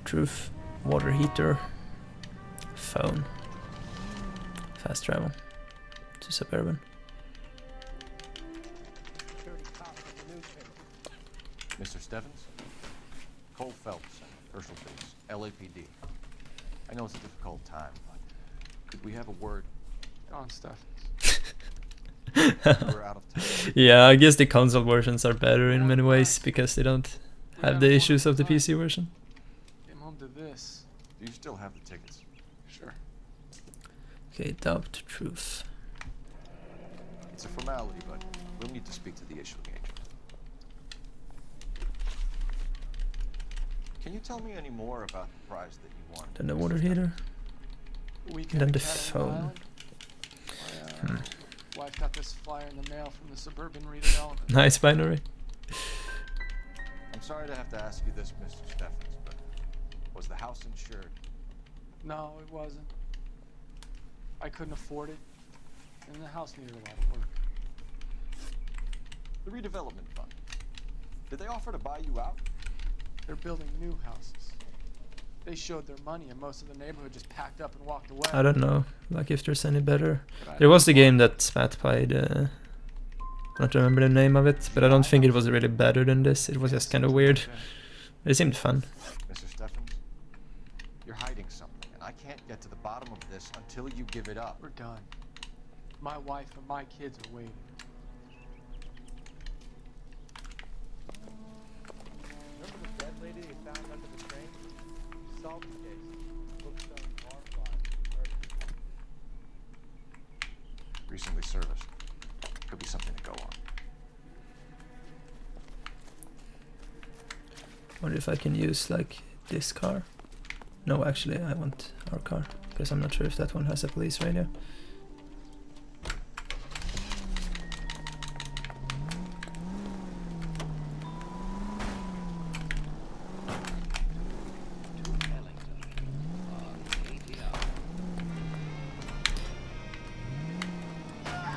Speaker 1: Truth, water heater, phone, fast travel to Suburban.
Speaker 3: Mr. Stephens? Cole Phelps, Herschel Base, LAPD. I know it's a difficult time, but could we have a word?
Speaker 6: On stuff.
Speaker 3: We're out of time.
Speaker 1: Yeah, I guess the console versions are better in many ways because they don't have the issues of the PC version.
Speaker 6: Came home to this.
Speaker 3: Do you still have the tickets?
Speaker 6: Sure.
Speaker 1: Okay, doubt to truth.
Speaker 3: It's a formality, but we'll need to speak to the issuing agent. Can you tell me any more about the prize that you won?
Speaker 1: Then the water heater.
Speaker 6: Weekend
Speaker 1: Then the
Speaker 6: at Cat
Speaker 1: phone.
Speaker 6: My wife got this flyer in the mail from the suburban redevelopment.
Speaker 1: Nice binary.
Speaker 3: I'm sorry to have to ask you this, Mr. Stephens, but was the house insured?
Speaker 6: No, it wasn't. I couldn't afford it, and the house needed a lot of work.
Speaker 3: The redevelopment fund. Did they offer to buy you out?
Speaker 6: They're building new houses. They showed their money, and most of the neighborhood just packed up and walked away.
Speaker 1: I don't know, like if there's any better. There was the game that Spat played. I don't remember the name of it, but I don't think it was really better than this. It was just kind of weird. It seemed fun.
Speaker 3: Mr. Stephens, get to the bottom of this until you give it up.
Speaker 6: We're done. My wife and my kids are waiting.
Speaker 3: Remember the dead lady they found under the train? She solved the case. Bookstone, bar flies, murder. Recently serviced. Could be something to go on.
Speaker 1: Wonder if I can use like this car. No, actually, I want our car because I'm not sure if that one has a police radio.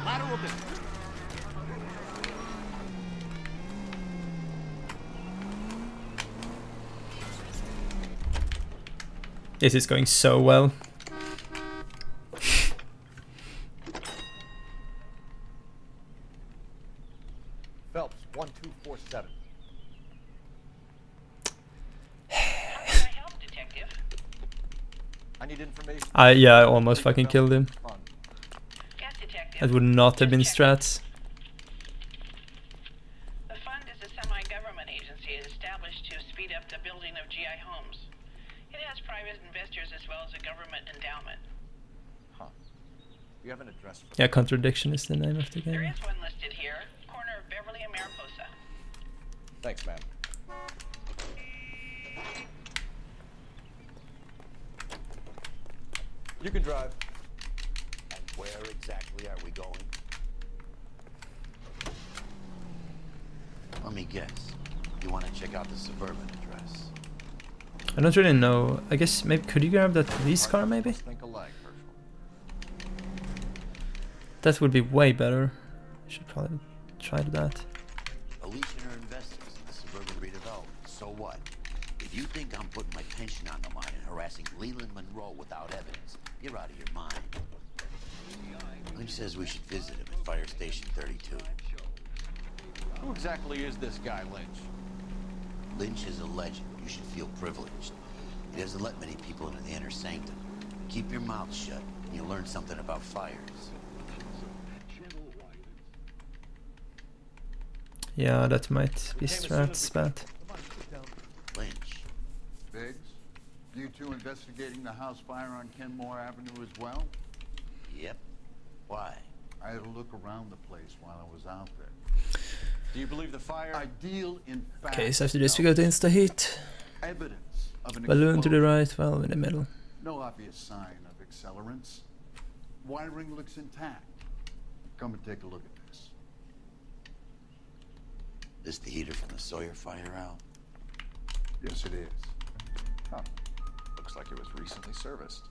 Speaker 22: Lateral bit.
Speaker 1: This is going so well.
Speaker 3: Phelps, 1247. I need information.
Speaker 1: Yeah, I almost fucking killed him. That would not have been strats.
Speaker 15: The fund is a semi-government agency established to speed up the building of GI homes. It has private investors as well as a government endowment.
Speaker 3: Huh. You have an address for
Speaker 1: Yeah, Contradiction is the name of the game.
Speaker 15: There is one listed here, corner of Beverly and Mariposa.
Speaker 3: Thanks, man. You can drive.
Speaker 23: And where exactly are we going? Let me guess. You want to check out the suburban address?
Speaker 1: I don't really know. I guess maybe could you grab that police car maybe?
Speaker 3: Think alike, Herschel.
Speaker 1: That would be way better. Should probably try that.
Speaker 23: Alicia and her investors in the suburban redevelopment. So what? If you think I'm putting my pension on the line and harassing Leland Monroe without evidence, you're out of your mind. Lynch says we should visit him at Fire Station 32.
Speaker 22: Who exactly is this guy, Lynch?
Speaker 23: Lynch is a legend. You should feel privileged. He doesn't let many people into the inner sanctum. Keep your mouth shut, and you'll learn something about fires.
Speaker 1: Yeah, that might be strats bad.
Speaker 23: Lynch.
Speaker 2: Biggs, you two investigating the house fire on Kenmore Avenue as well?
Speaker 23: Yep. Why?
Speaker 2: I had a look around the place while I was out there.
Speaker 3: Do you believe the fire?
Speaker 2: I deal in fact.
Speaker 1: Okay, so after this we go to Insta Heat.
Speaker 2: Evidence of an
Speaker 1: Balloon to the
Speaker 2: explosion.
Speaker 1: right, valve in the middle.
Speaker 2: No obvious sign of accelerants. Wiring looks intact. Come and take a look at this.
Speaker 23: This the heater from the Sawyer fire, Al?
Speaker 2: Yes, it is.
Speaker 3: Huh. Looks like it was recently serviced.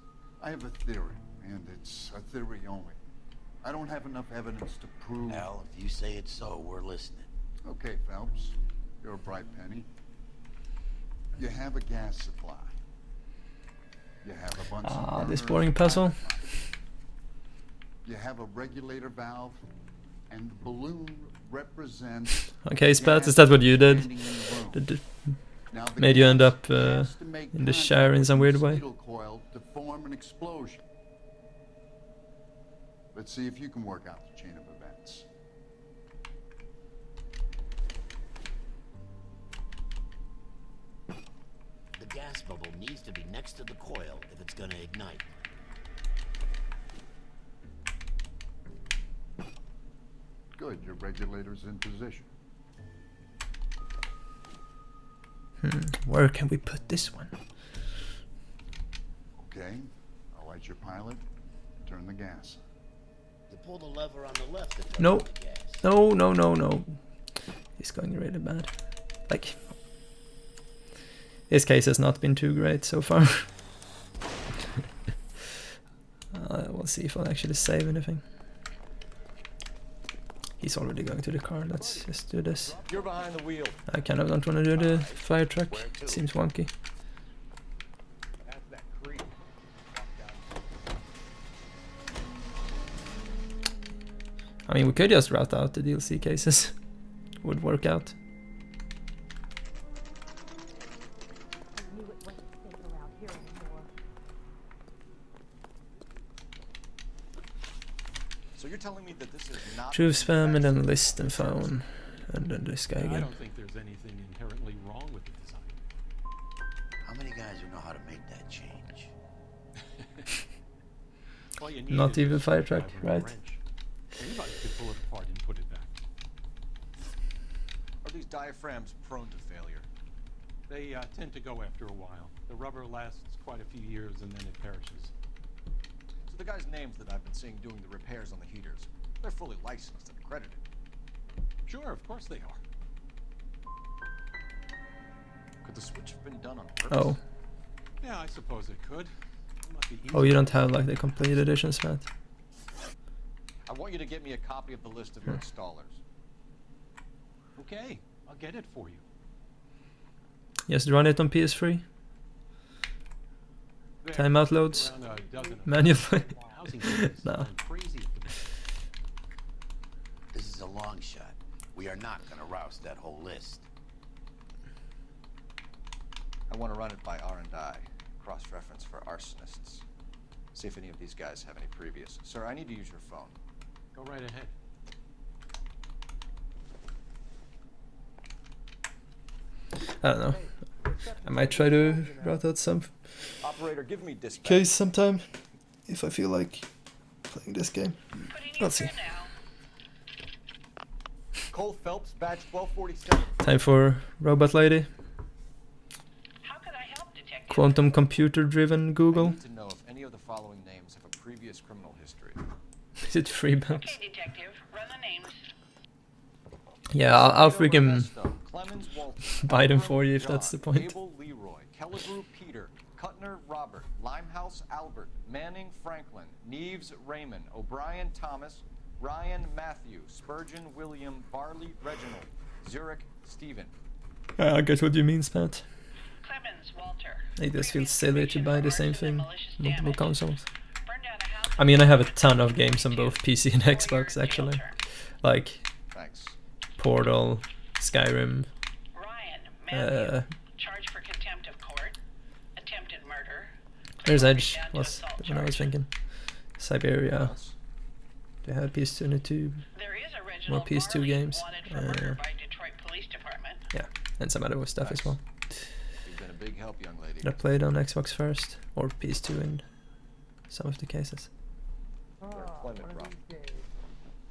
Speaker 2: I have a theory, and it's a theory only. I don't have enough evidence to prove...
Speaker 23: Al, if you say it's so, we're listening.
Speaker 2: Okay, Phelps. You're a bright penny. You have a gas supply. You have a bunch of
Speaker 1: this
Speaker 2: burners
Speaker 1: boring
Speaker 2: and
Speaker 1: puzzle.
Speaker 2: firefighters. You have a regulator valve, and the balloon represents...
Speaker 1: Okay, Spat, is that what you did?
Speaker 2: standing in the room. Now, the
Speaker 1: Made you end
Speaker 2: gas
Speaker 1: up
Speaker 2: has to make
Speaker 1: in the
Speaker 2: contact
Speaker 1: shower in
Speaker 2: with
Speaker 1: some
Speaker 2: the
Speaker 1: weird way?
Speaker 2: needle coil to form an explosion. Let's see if you can work out the chain of events.
Speaker 23: The gas bubble needs to be next to the coil if it's gonna ignite.
Speaker 2: Good, your regulator's in position.
Speaker 1: Where can we put this one?
Speaker 2: Okay, I'll light your pilot. Turn the gas.
Speaker 23: You pull the lever on the left. to turn
Speaker 1: No.
Speaker 23: on the gas.
Speaker 1: No, no, no, no. It's going really bad. Like, this case has not been too great so far. We'll see if I'll actually save anything. He's already going to the car. Let's just do this.
Speaker 3: You're behind the wheel.
Speaker 1: I kind of don't want to do the fire truck. It seems wonky.
Speaker 3: That's that creek.
Speaker 1: I mean, we could just route out the DLC cases. Would work out. True spam and then list and phone. And then this guy
Speaker 10: I
Speaker 1: again.
Speaker 10: don't think there's anything inherently wrong with the design.
Speaker 23: How many guys who know how to make that change?
Speaker 10: All you need
Speaker 1: Not
Speaker 10: is
Speaker 1: even
Speaker 10: a
Speaker 1: fire truck,
Speaker 10: screwdriver and a
Speaker 1: right?
Speaker 10: wrench. Anybody could pull it apart and put it back.
Speaker 3: Are these diaphragms prone to failure?
Speaker 10: They tend to go after a while. The rubber lasts quite a few years and then it perishes.
Speaker 3: So the guys' names that I've been seeing doing the repairs on the heaters, they're fully licensed and accredited.
Speaker 10: Sure, of course they are.
Speaker 3: Could the switch have been done on purpose?
Speaker 1: Oh.
Speaker 10: Yeah, I suppose it could. It must be
Speaker 1: Oh, you don't have like the complete editions, Matt.
Speaker 3: I want you to get me a copy of the list of your installers.
Speaker 10: Okay, I'll get it for you.
Speaker 1: Just run it on PS3.
Speaker 10: There,
Speaker 1: Timeout loads.
Speaker 10: around a dozen of
Speaker 1: Manual.
Speaker 10: housing units
Speaker 1: No.
Speaker 10: are crazy for this.
Speaker 23: This is a long shot. We are not gonna rouse that whole list.
Speaker 3: I want to run it by R&I, cross-reference for arsonists. See if any of these guys have any previous. Sir, I need to use your phone.
Speaker 10: Go right ahead.
Speaker 1: I don't know. I might try to route out some
Speaker 3: Operator, give me dispatch.
Speaker 1: case sometime if I feel like playing this game. Let's see.
Speaker 3: Cole Phelps, badge 1247.
Speaker 1: Time for Robot Lady. Quantum computer driven
Speaker 3: I
Speaker 1: Google.
Speaker 3: need to know if any of the following names have a previous criminal history.
Speaker 1: Is it free bounce?
Speaker 15: Okay, detective, run the names.
Speaker 1: Yeah, I'll freaking
Speaker 3: Clemens Walter,
Speaker 1: buy them for you if
Speaker 3: John,
Speaker 1: that's the point.
Speaker 3: Abel Leroy, Kelligrew Peter, Cutner Robert, Limehouse Albert, Manning Franklin, Neves Raymond, O'Brien Thomas, Ryan Matthew, Spurgeon William, Barley Reginald, Zurich Stephen.
Speaker 1: I get what you mean, Spat.
Speaker 15: Clemens Walter.
Speaker 1: It just feels silly to buy the same thing multiple consoles. I mean, I have a ton of games on both PC and Xbox actually, like Portal, Skyrim.
Speaker 15: Charged for contempt of court, attempted murder.
Speaker 1: There's Edge was the one I was thinking. Siberia. They have PS2 and 2. More PS2 games. Yeah, and some other stuff as well.
Speaker 3: You've been a big help, young lady.
Speaker 1: That I played on Xbox first, or PS2 in some of the cases.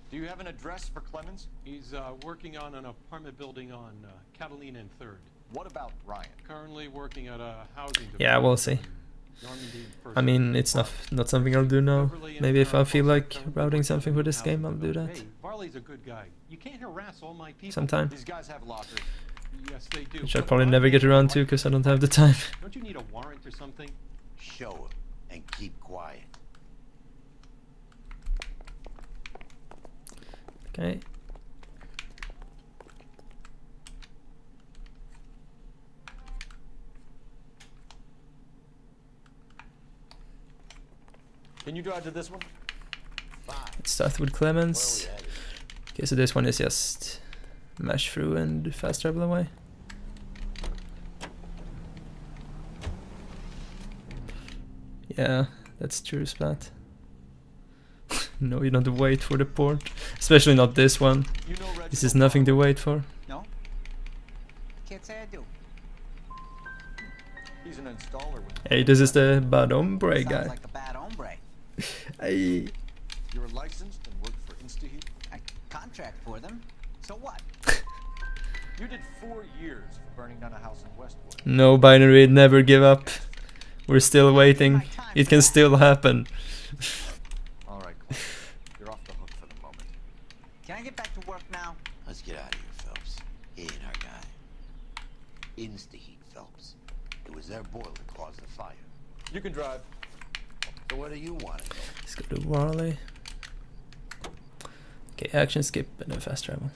Speaker 3: Do you have an address for Clemens?
Speaker 10: He's working on an apartment building on Catalina and 3rd.
Speaker 3: What about Ryan?
Speaker 10: Currently working at a housing
Speaker 1: Yeah, we'll see. I mean, it's not something I'll do now. Maybe if I feel like routing something for this game, I'll do that.
Speaker 10: Hey, Varley's a good guy. You can't harass all my people.
Speaker 1: Sometime.
Speaker 3: These guys have lockers.
Speaker 10: Yes, they do.
Speaker 1: Which I'll probably never get around to because I don't have the time.
Speaker 10: Don't you need a warrant or something?
Speaker 23: Show him and keep quiet.
Speaker 1: Okay.
Speaker 3: Can you drive to this one?
Speaker 1: Let's start with Clemens. Okay, so this one is just mash through and fast travel away. Yeah, that's true, Splat. No, you don't wait for the port. Especially not this one. This is nothing to wait for.
Speaker 13: No? Can't say I do.
Speaker 3: He's an installer with
Speaker 1: Hey, this is the bad hombre guy.
Speaker 13: Sounds like a bad hombre.
Speaker 1: Hey.
Speaker 3: You're licensed and work for InstaHeat?
Speaker 13: I contract for them. So what?
Speaker 3: You did 4 years for burning down a house in Westwood.
Speaker 1: No binary, never give up. We're still waiting. It can still happen.
Speaker 3: All right, Clemens. You're off the hook for the moment.
Speaker 13: Can I get back to work now?
Speaker 23: Let's get out of here, Phelps. He ain't our guy. InstaHeat, Phelps. It was their boiler that caused the fire.
Speaker 3: You can drive.
Speaker 23: So what do you want to know?
Speaker 1: Let's go to Warley. Okay, action skip and then fast travel.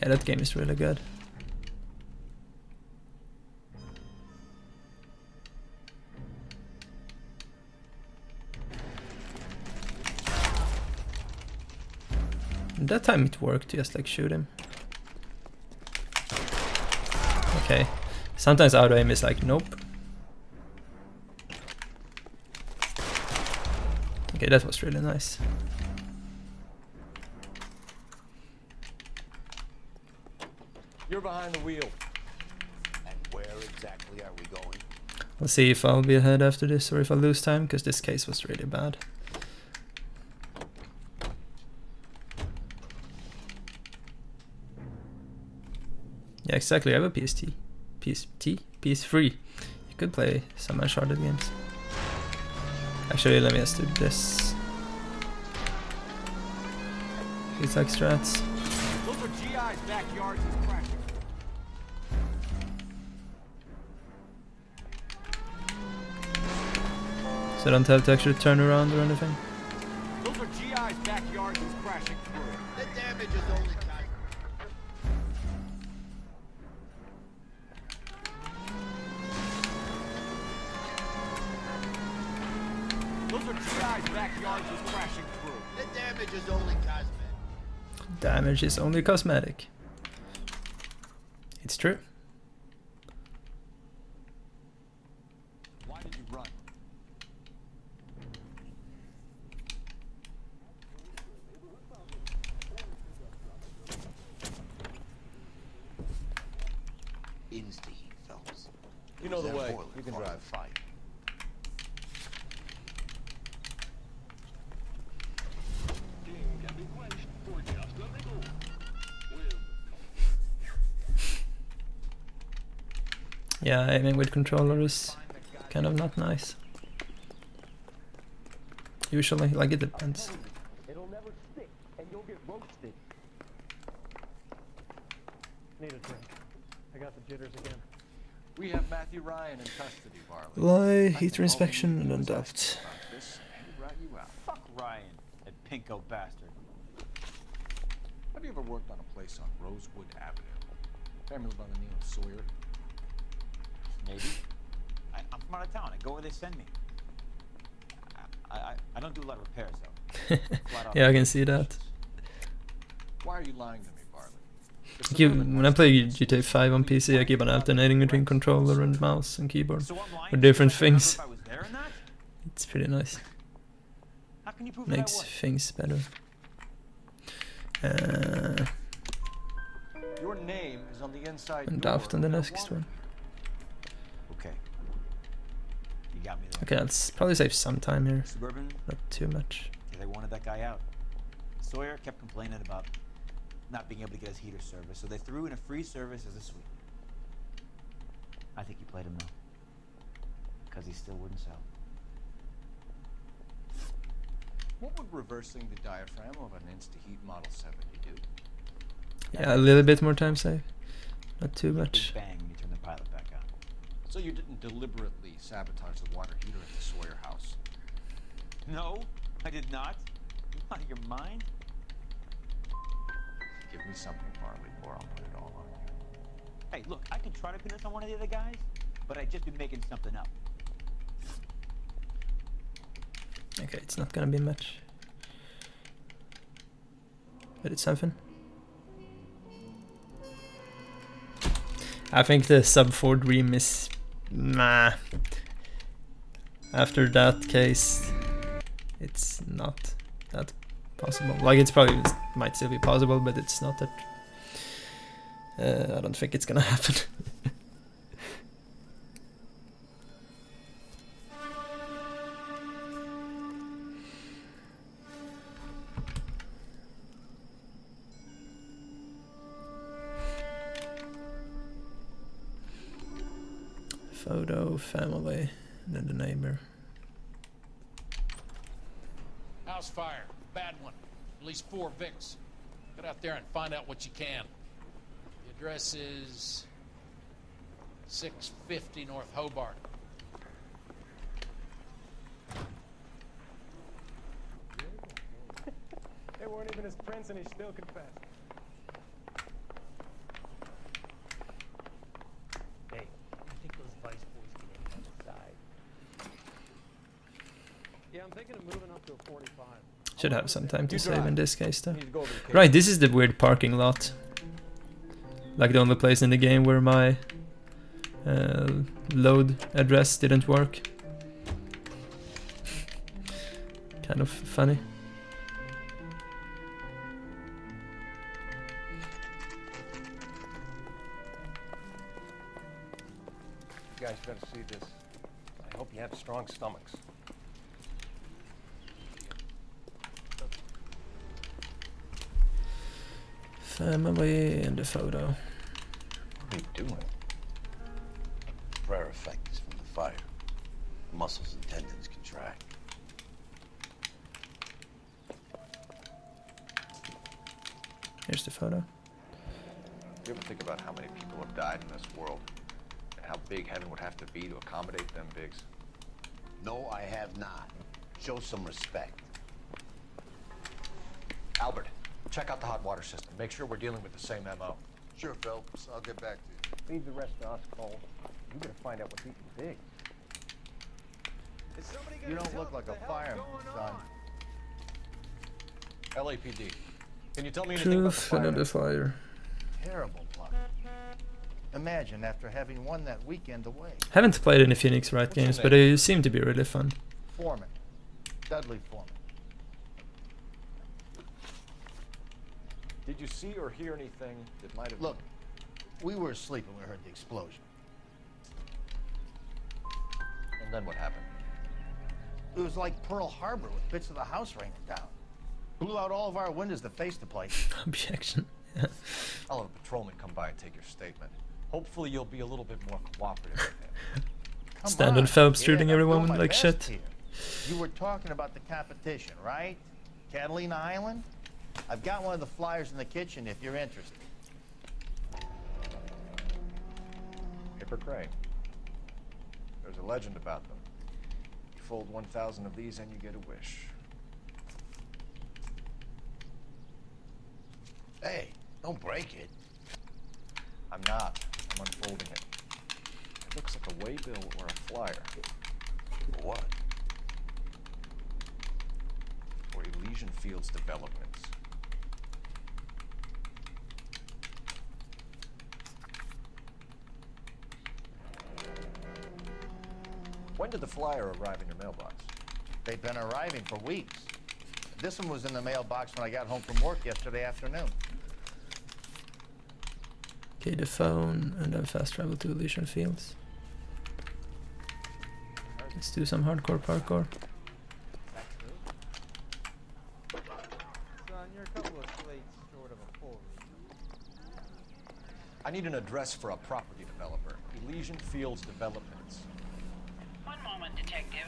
Speaker 1: Yeah, that game is really good. And that time it worked, just like shoot him. Okay. Sometimes auto aim is like, nope. Okay, that was really nice.
Speaker 3: You're behind the wheel.
Speaker 23: And where exactly are we going?
Speaker 1: We'll see if I'll be ahead after this or if I lose time, because this case was really bad. Yeah, exactly. I have a PST. PS3. You could play some Uncharted games. Actually, let me just do this. It's like strats.
Speaker 19: Those are GI's backyards is cracking.
Speaker 1: So I don't have to actually turn around or anything.
Speaker 19: Those are GI's backyards is crashing through.
Speaker 23: The damage is only
Speaker 19: Those are GI's backyards is crashing through.
Speaker 23: The damage is only cosmetic.
Speaker 1: Damage is only cosmetic. It's true.
Speaker 19: Why did you run?
Speaker 23: Insta-heat, fellas.
Speaker 3: You know the
Speaker 23: That
Speaker 3: way.
Speaker 23: boiler
Speaker 3: You can
Speaker 23: caused
Speaker 3: drive.
Speaker 23: a fire.
Speaker 1: Yeah, aiming with controller is kind of not nice. Usually, like it depends.
Speaker 5: It'll never stick, and you'll get roasted. Need a drink. I got the jitters again.
Speaker 3: We have Matthew Ryan in custody, Barley.
Speaker 1: Lie, heater inspection, and undapped.
Speaker 3: This and he rat you out.
Speaker 7: Fuck Ryan, that pinko bastard.
Speaker 22: Have you ever worked on a place on Rosewood Avenue? Family by the name of Sawyer?
Speaker 7: Maybe. I'm from out of town. I go where they send me. I don't do a lot of repairs though. Flat out.
Speaker 1: Yeah, I can see that.
Speaker 22: Why are you lying to me, Barley?
Speaker 1: When I play GTA 5 on PC, I keep on alternating between controller and mouse and keyboard for different things. It's pretty nice.
Speaker 7: How can you prove
Speaker 1: Makes things better.
Speaker 3: Your name is on the inside
Speaker 1: And
Speaker 3: door
Speaker 1: daft on the
Speaker 3: of that
Speaker 1: next
Speaker 3: water.
Speaker 1: one.
Speaker 7: Okay. You got me there.
Speaker 1: Okay, let's probably save some time here.
Speaker 7: Suburban.
Speaker 1: Not too much.
Speaker 7: They wanted that guy out. Sawyer kept complaining about not being able to get his heater service, so they threw in a free service as a sweep. I think he played him though, because he still wouldn't sell.
Speaker 22: What would reversing the diaphragm of an Insta-heat Model 70 do?
Speaker 1: Yeah, a little bit more time save. Not too much.
Speaker 7: Big bang when you turn the pilot back on.
Speaker 22: So you didn't deliberately sabotage the water heater at the Sawyer house?
Speaker 7: No, I did not. You out of your mind?
Speaker 22: Give me something, Barley, or I'll put it all on you.
Speaker 7: Hey, look, I could try to pin this on one of the other guys, but I'd just be making something up.
Speaker 1: Okay, it's not gonna be much. But it's something. I think the sub 4 dream is... nah. After that case, it's not that possible. Like, it's probably might still be possible, but it's not that... I don't think it's gonna happen. Photo, family, and then the neighbor.
Speaker 22: House fire. Bad one. At least 4 Vicks. Get out there and find out what you can. The address is 650 North Hobart.
Speaker 14: They weren't even his prints and he still confessed.
Speaker 5: Hey, I think those Vice boys can hit outside. Yeah, I'm thinking of moving up to a 45.
Speaker 1: Should have some time to
Speaker 5: You
Speaker 1: save
Speaker 5: drive.
Speaker 1: in this case though.
Speaker 5: Need to go over the case.
Speaker 1: Right, this is the weird parking lot. Like the only place in the game where my load address didn't work. kind of funny.
Speaker 5: You guys gotta see this. I hope you have strong stomachs.
Speaker 1: Family in the photo.
Speaker 23: What are you doing? Rare effect is from the fire. The muscles and tendons contract.
Speaker 1: Here's the photo.
Speaker 3: You ever think about how many people have died in this world? And how big heaven would have to be to accommodate them bigs?
Speaker 23: No, I have not. Show some respect.
Speaker 3: Albert, check out the hot water system. Make sure we're dealing with the same MO.
Speaker 2: Sure, Phelps. I'll get back to you.
Speaker 5: Leave the rest to us, Cole. You gotta find out what's eating big.
Speaker 21: You don't look like a fireman, son.
Speaker 3: LAPD. Can you tell me anything about the
Speaker 1: Truth
Speaker 3: fire?
Speaker 1: under the fire.
Speaker 21: Terrible luck. Imagine after having won that weekend away.
Speaker 1: Haven't played any Phoenix Wright games, but they seem to be really fun.
Speaker 21: Foreman. Dudley Foreman.
Speaker 3: Did you see or hear anything that might have...
Speaker 21: Look, we were asleep when we heard the explosion.
Speaker 3: And then what happened?
Speaker 21: It was like Pearl Harbor with bits of the house raining down. Blew out all of our windows to face the place.
Speaker 1: Objection.
Speaker 3: I'll have a patrolman come by and take your statement. Hopefully you'll be a little bit more cooperative with him.
Speaker 1: Stand on Phelps shooting everyone like shit.
Speaker 21: Here. You were talking about the competition, right? Catalina Island? I've got one of the flyers in the kitchen if you're interested.
Speaker 3: Paper crane. There's a legend about them. You fold 1,000 of these and you get a wish.
Speaker 23: Hey, don't break it.
Speaker 3: I'm not. I'm unfolding it. It looks like a waybill or a flyer.
Speaker 23: For what?
Speaker 3: For Elysian Fields Developments. When did the flyer arrive in your mailbox?
Speaker 21: They've been arriving for weeks. This one was in the mailbox when I got home from work yesterday afternoon.
Speaker 1: Okay, the phone, and then fast travel to Elysian Fields. Let's do some hardcore parkour.
Speaker 21: Son, you're a couple of slates short of a full
Speaker 3: I need an address for a property developer. Elysian Fields Developments.
Speaker 15: One moment, Detective.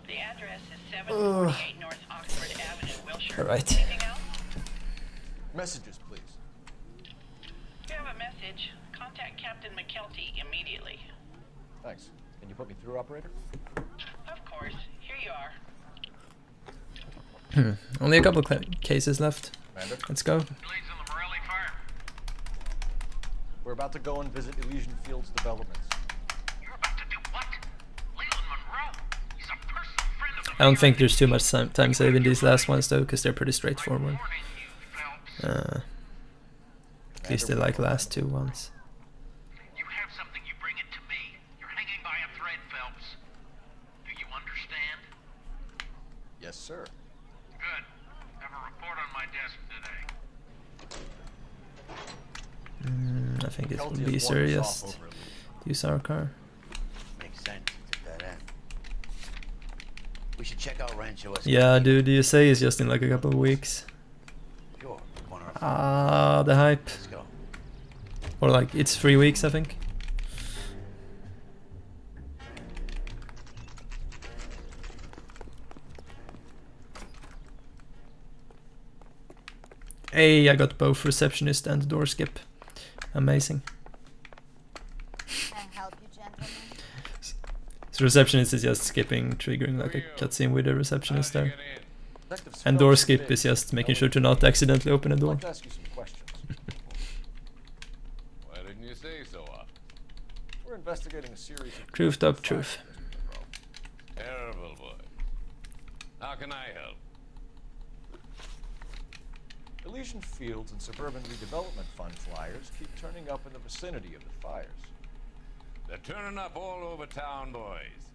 Speaker 15: The address is 748 North Oxford Avenue, Wilshire.
Speaker 1: All right.
Speaker 15: Anything else?
Speaker 3: Messages, please.
Speaker 15: You have a message. Contact Captain McKelty immediately.
Speaker 3: Thanks. Can you put me through, operator?
Speaker 15: Of course. Here you are.
Speaker 1: Only a couple of cases left.
Speaker 3: Commander?
Speaker 1: Let's go.
Speaker 3: We're about to go and visit Elysian Fields Developments.
Speaker 1: I don't think there's too much time saving these last ones though, because they're pretty straightforward. At least the like last two ones.
Speaker 8: You have something, you bring it to me. You're hanging by a thread, Phelps. Do you understand?
Speaker 3: Yes, sir.
Speaker 8: Good. Have a report on my desk today.
Speaker 1: I think it
Speaker 23: Kelty
Speaker 1: would
Speaker 23: has
Speaker 1: be
Speaker 23: warned us
Speaker 1: serious.
Speaker 23: off over it.
Speaker 1: Use our car.
Speaker 23: Makes sense. It's a dead end. We should check out Rancho Escondido.
Speaker 1: Yeah, dude, the USA is just in like a couple of weeks.
Speaker 23: Sure. Corner of
Speaker 1: Ah, the hype.
Speaker 23: Let's go.
Speaker 1: Or like, it's 3 weeks, I think. Hey, I got both receptionist and door skip. Amazing.
Speaker 11: Can I help you, gentlemen?
Speaker 1: So receptionist is just skipping, triggering like a cutscene with the receptionist there. And door skip is just making sure to not accidentally open a
Speaker 3: I'd
Speaker 1: door.
Speaker 3: like to ask you some questions.
Speaker 20: Why didn't you say so?
Speaker 3: We're investigating a series of...
Speaker 1: Truth, dog, truth.
Speaker 20: Terrible boy. How can I help?
Speaker 3: Elysian Fields and Suburban Redevelopment Fund flyers keep turning up in the vicinity of the fires.
Speaker 20: They're turning up all over town, boys.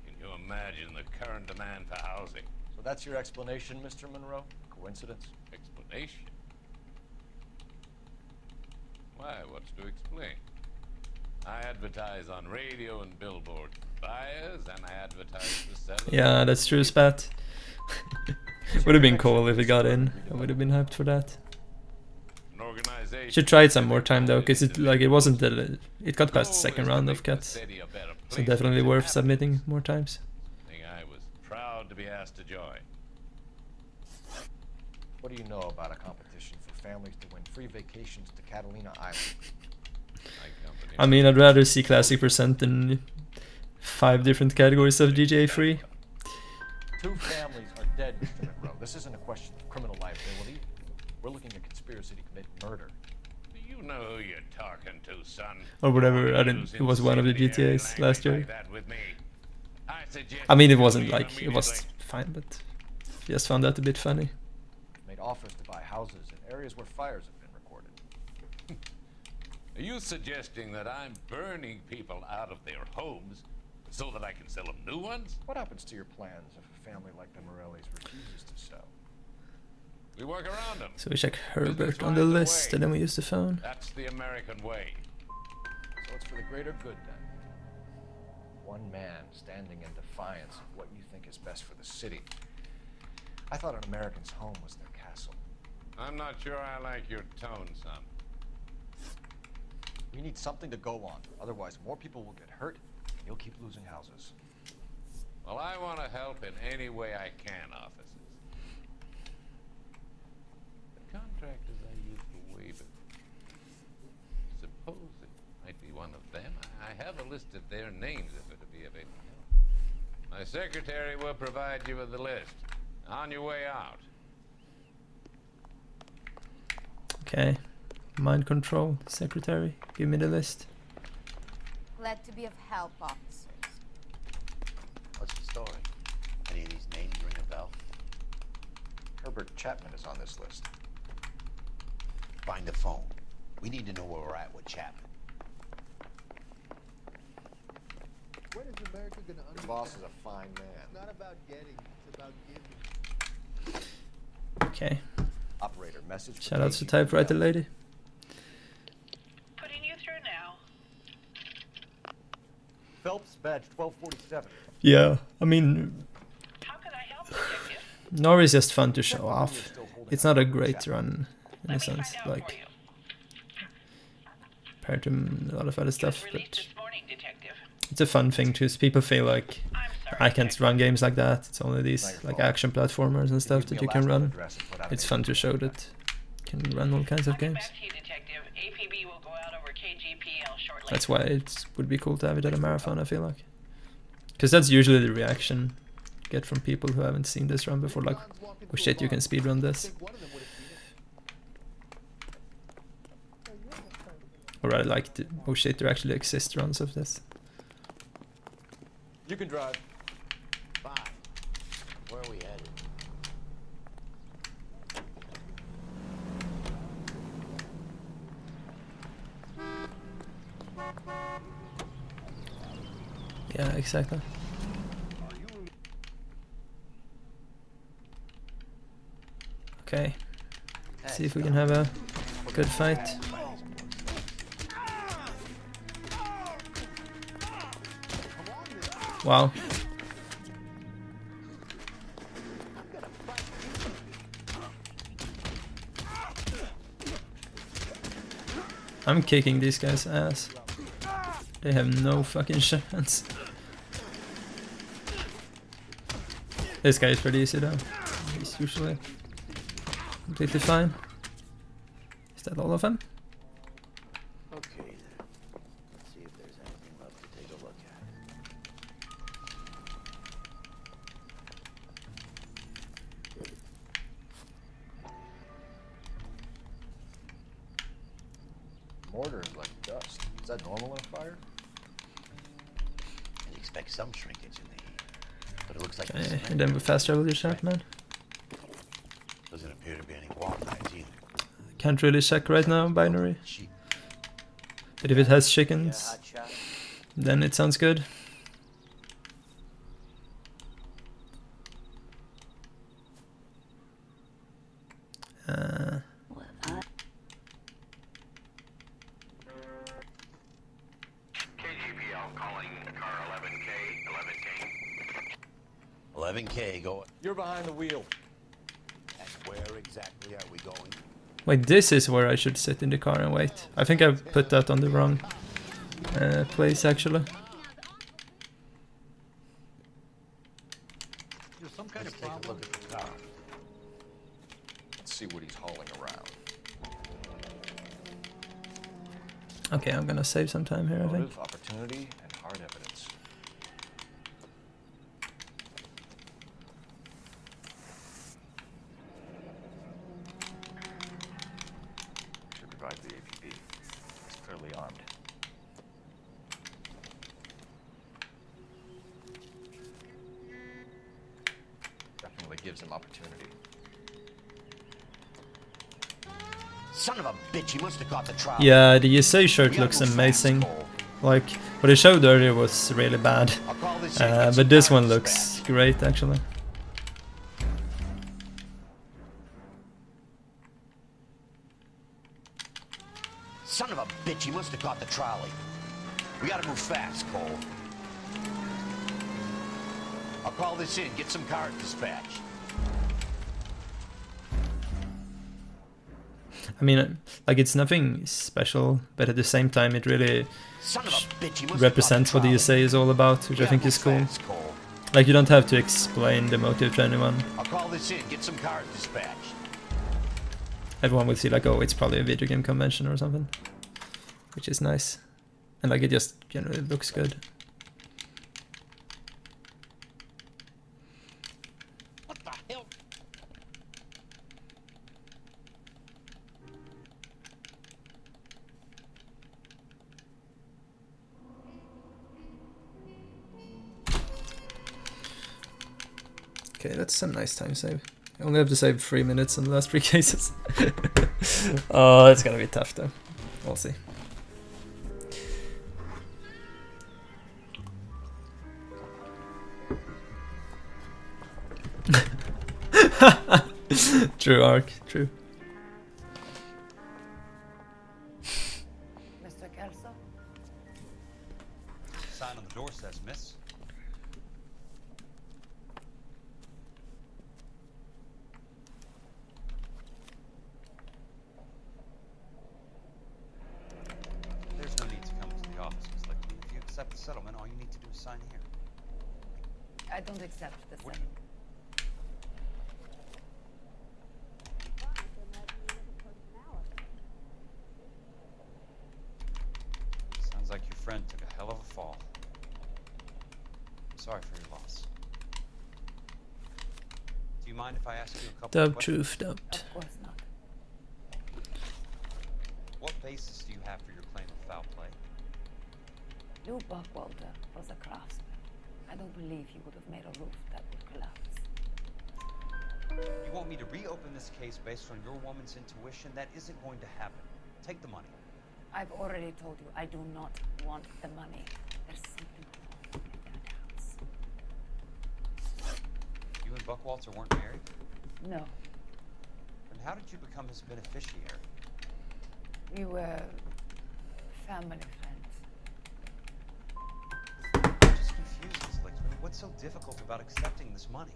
Speaker 20: In
Speaker 19: You imagine the current demand for housing.
Speaker 3: So that's your explanation, Mr. Monroe? Coincidence?
Speaker 19: Explanation? Why, what's to explain? I advertise on radio and billboard buyers, and I advertise for sellers.
Speaker 1: Yeah, that's true, Spat. Would have been cool if it got in. I would have been hyped for that. Should try it some more time though, because it wasn't it got past the second round of cats, so definitely worth submitting more times.
Speaker 19: I was proud to be asked to join.
Speaker 3: What do you know about a competition for families to win free vacations to Catalina Island?
Speaker 1: I mean, I'd rather see classic percent than 5 different categories of GTA free.
Speaker 3: 2 families are dead, Mr. Monroe. This isn't a question of criminal liability. We're looking at conspiracy to commit murder.
Speaker 19: Do you know who you're talking to, son?
Speaker 1: Or whatever, I didn't, it was one of the GTAs last year. I mean, it wasn't like, it was fine, but just found that a bit funny.
Speaker 3: Made offers to buy houses in areas where fires have been recorded.
Speaker 19: Are you suggesting that I'm burning people out of their homes so that I can sell them new ones?
Speaker 3: What happens to your plans if a family like the Morellis refuses to sell?
Speaker 19: We work around them.
Speaker 1: So we check Herbert on the list and then we use the phone.
Speaker 19: That's the American way.
Speaker 3: So it's for the greater good then. One man standing in defiance of what you think is best for the city. I thought an American's home was their castle.
Speaker 19: I'm not sure I like your tone, son.
Speaker 3: We need something to go on. Otherwise, more people will get hurt and you'll keep losing houses.
Speaker 19: Well, I want to help in any way I can, officers. The contractors I used to waive it. Suppose it might be one of them. I have a list of their names if it would be of any help. My secretary will provide you with the list. On your way out.
Speaker 1: Okay. Mind control, secretary. Give me the list.
Speaker 11: Glad to be of help, officers.
Speaker 23: What's the story? Any of these names ring a bell?
Speaker 3: Herbert Chapman is on this list.
Speaker 23: Find the phone. We need to know where we're at with Chapman.
Speaker 9: When is America gonna understand?
Speaker 3: Your boss is a fine man.
Speaker 9: It's not about getting, it's about giving.
Speaker 1: Okay.
Speaker 3: Operator, message.
Speaker 1: Shout out to typewriter lady.
Speaker 15: Putting you through now.
Speaker 3: Phelps, badge 1247.
Speaker 1: Yeah, I mean,
Speaker 15: How can I help, detective?
Speaker 1: Noire is just fun to show off. It's not a great run in a sense, like compared to a lot of other stuff, but it's a fun thing too. So people feel like I can't run games like that. It's only these like action platformers and stuff that you can run. It's fun to show that you can run all kinds of games. That's why it would be cool to have it at a marathon, I feel like. Because that's usually the reaction you get from people who haven't seen this run before, like, oh shit, you can speedrun this. Or I like, oh shit, there actually exist runs of this.
Speaker 3: You can drive.
Speaker 23: Fine. Where are we headed?
Speaker 1: Yeah, exactly. Okay. See if we can have a good fight. Wow. I'm kicking these guys' ass. They have no fucking chance. This guy is pretty easy though. He's usually completely fine. Is that all of them?
Speaker 23: Okay then. Let's see if there's anything left to take a look at.
Speaker 3: Mortar is like dust. Is that normal in a fire?
Speaker 23: I'd expect some shrinkage in the heat, but it looks like.
Speaker 1: Okay, and then we fast travel your shot, man.
Speaker 23: Doesn't appear to be any wall ties either.
Speaker 1: Can't really check right now, binary. But if it has chickens, then it sounds good.
Speaker 23: 11K go.
Speaker 3: You're behind the wheel.
Speaker 23: And where exactly are we going?
Speaker 1: Wait, this is where I should sit in the car and wait. I think I put that on the wrong place actually.
Speaker 22: There's some kind
Speaker 23: Let's
Speaker 22: of
Speaker 23: take a
Speaker 22: problem.
Speaker 23: look at the car.
Speaker 12: Let's see what he's hauling around.
Speaker 1: Okay, I'm gonna save some time here, I think.
Speaker 12: Motive, opportunity, and hard evidence. Should revive the APB. It's clearly armed. Definitely gives him opportunity.
Speaker 23: Son of a bitch, he must have caught the trial.
Speaker 1: Yeah, the USA shirt looks amazing. Like, what I showed earlier was really bad. But this one looks great, actually.
Speaker 23: Son of a bitch, he must have caught the trolley. We gotta move fast, Cole. I'll call this in, get some cars dispatched.
Speaker 1: I mean, like, it's nothing special, but at the same time it really represents what the USA is all about, which I think is cool. Like, you don't have to explain the motive to anyone.
Speaker 23: I'll call this in, get some cars dispatched.
Speaker 1: Everyone will see like, oh, it's probably a video game convention or something. Which is nice. And like, it just generally looks good.
Speaker 22: What the hell?
Speaker 1: Okay, that's a nice time save. I only have to save 3 minutes in the last 3 cases. Oh, it's gonna be tough though. We'll see. True, Ark. True.
Speaker 16: Mr. Kelso?
Speaker 3: Sign on the door says miss. There's no need to come to the office, Ms. Lickman. If you accept the settlement, all you need to do is sign here.
Speaker 16: I don't accept the settlement.
Speaker 3: Sounds like your friend took a hell of a fall. I'm sorry for your loss. Do you mind if I ask you a couple of
Speaker 1: Dub
Speaker 3: questions?
Speaker 1: truth, doubt.
Speaker 16: Of course not.
Speaker 3: What basis do you have for your claim of foul play?
Speaker 16: Lou Buckwalter was a craftsman. I don't believe he would have made a roof that would collapse.
Speaker 3: You want me to reopen this case based on your woman's intuition? That isn't going to happen. Take the money.
Speaker 16: I've already told you I do not want the money. There's something wrong in that house.
Speaker 3: You and Buckwalter weren't married?
Speaker 16: No,
Speaker 3: Then how did you become his beneficiary?
Speaker 16: we were family friends.
Speaker 3: I'm just confused, Ms. Lickman. What's so difficult about accepting this money?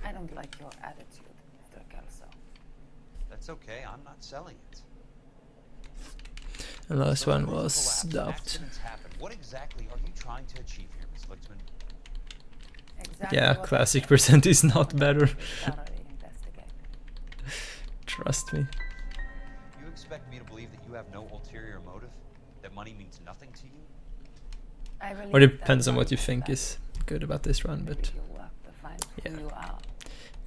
Speaker 16: I don't like your attitude, Mr. Kelso.
Speaker 3: That's okay. I'm not selling it.
Speaker 1: The last
Speaker 3: So
Speaker 1: one
Speaker 3: the roof
Speaker 1: was
Speaker 3: collapsed,
Speaker 1: doubt.
Speaker 3: accidents happen. What exactly are you trying to achieve here, Ms. Lickman?
Speaker 16: Exactly
Speaker 1: Yeah,
Speaker 16: what
Speaker 1: classic
Speaker 16: I said.
Speaker 1: percent is not better.
Speaker 16: Thoroughly investigated.
Speaker 1: Trust me.
Speaker 3: You expect me to believe that you have no ulterior motive? That money means nothing to you?
Speaker 16: I believe
Speaker 1: Or
Speaker 16: that
Speaker 1: depends on what
Speaker 16: money
Speaker 1: you
Speaker 16: is
Speaker 1: think
Speaker 16: value.
Speaker 1: is good about this run, but
Speaker 16: You work to find
Speaker 1: yeah,
Speaker 16: who you are.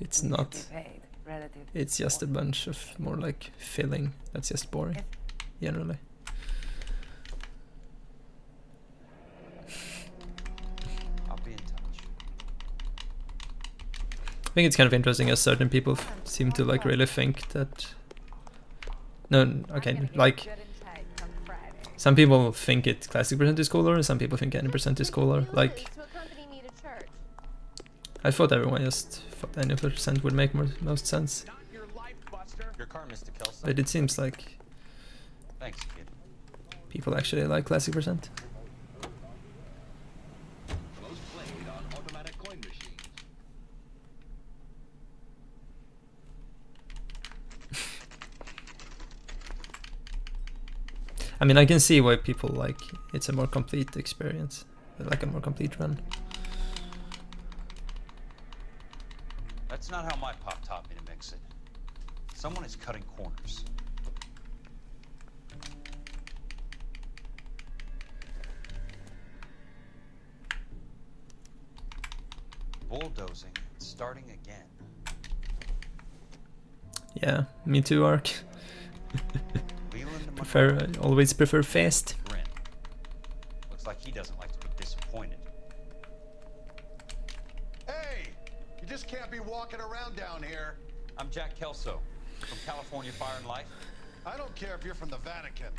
Speaker 1: it's
Speaker 16: You should
Speaker 1: not.
Speaker 16: be paid relative to
Speaker 1: It's just a
Speaker 16: what-
Speaker 1: bunch of more like filling. That's just boring, generally.
Speaker 3: I'll be in touch.
Speaker 1: I think it's kind of interesting as certain people seem to like really think that. No, okay, like some people think it classic percent is cooler, and some people think any percent is cooler. Like I thought everyone just thought any percent would make most sense,
Speaker 3: Your car, Mr. Kelso.
Speaker 1: but it seems like
Speaker 3: Thanks, kid.
Speaker 1: people actually like classic percent.
Speaker 12: Most played on automatic coin machines.
Speaker 1: I mean, I can see why people like it's a more complete experience, like a more complete run.
Speaker 4: That's not how my pop taught me to mix it. Someone is cutting corners. Bulldozing, starting again.
Speaker 1: Yeah, me too, Ark. Always prefer fast.
Speaker 4: Looks like he doesn't like to be disappointed.
Speaker 2: Hey, you just can't be walking around down here.
Speaker 4: I'm Jack Kelso from California Fire and Life.
Speaker 2: I don't care if you're from the Vatican.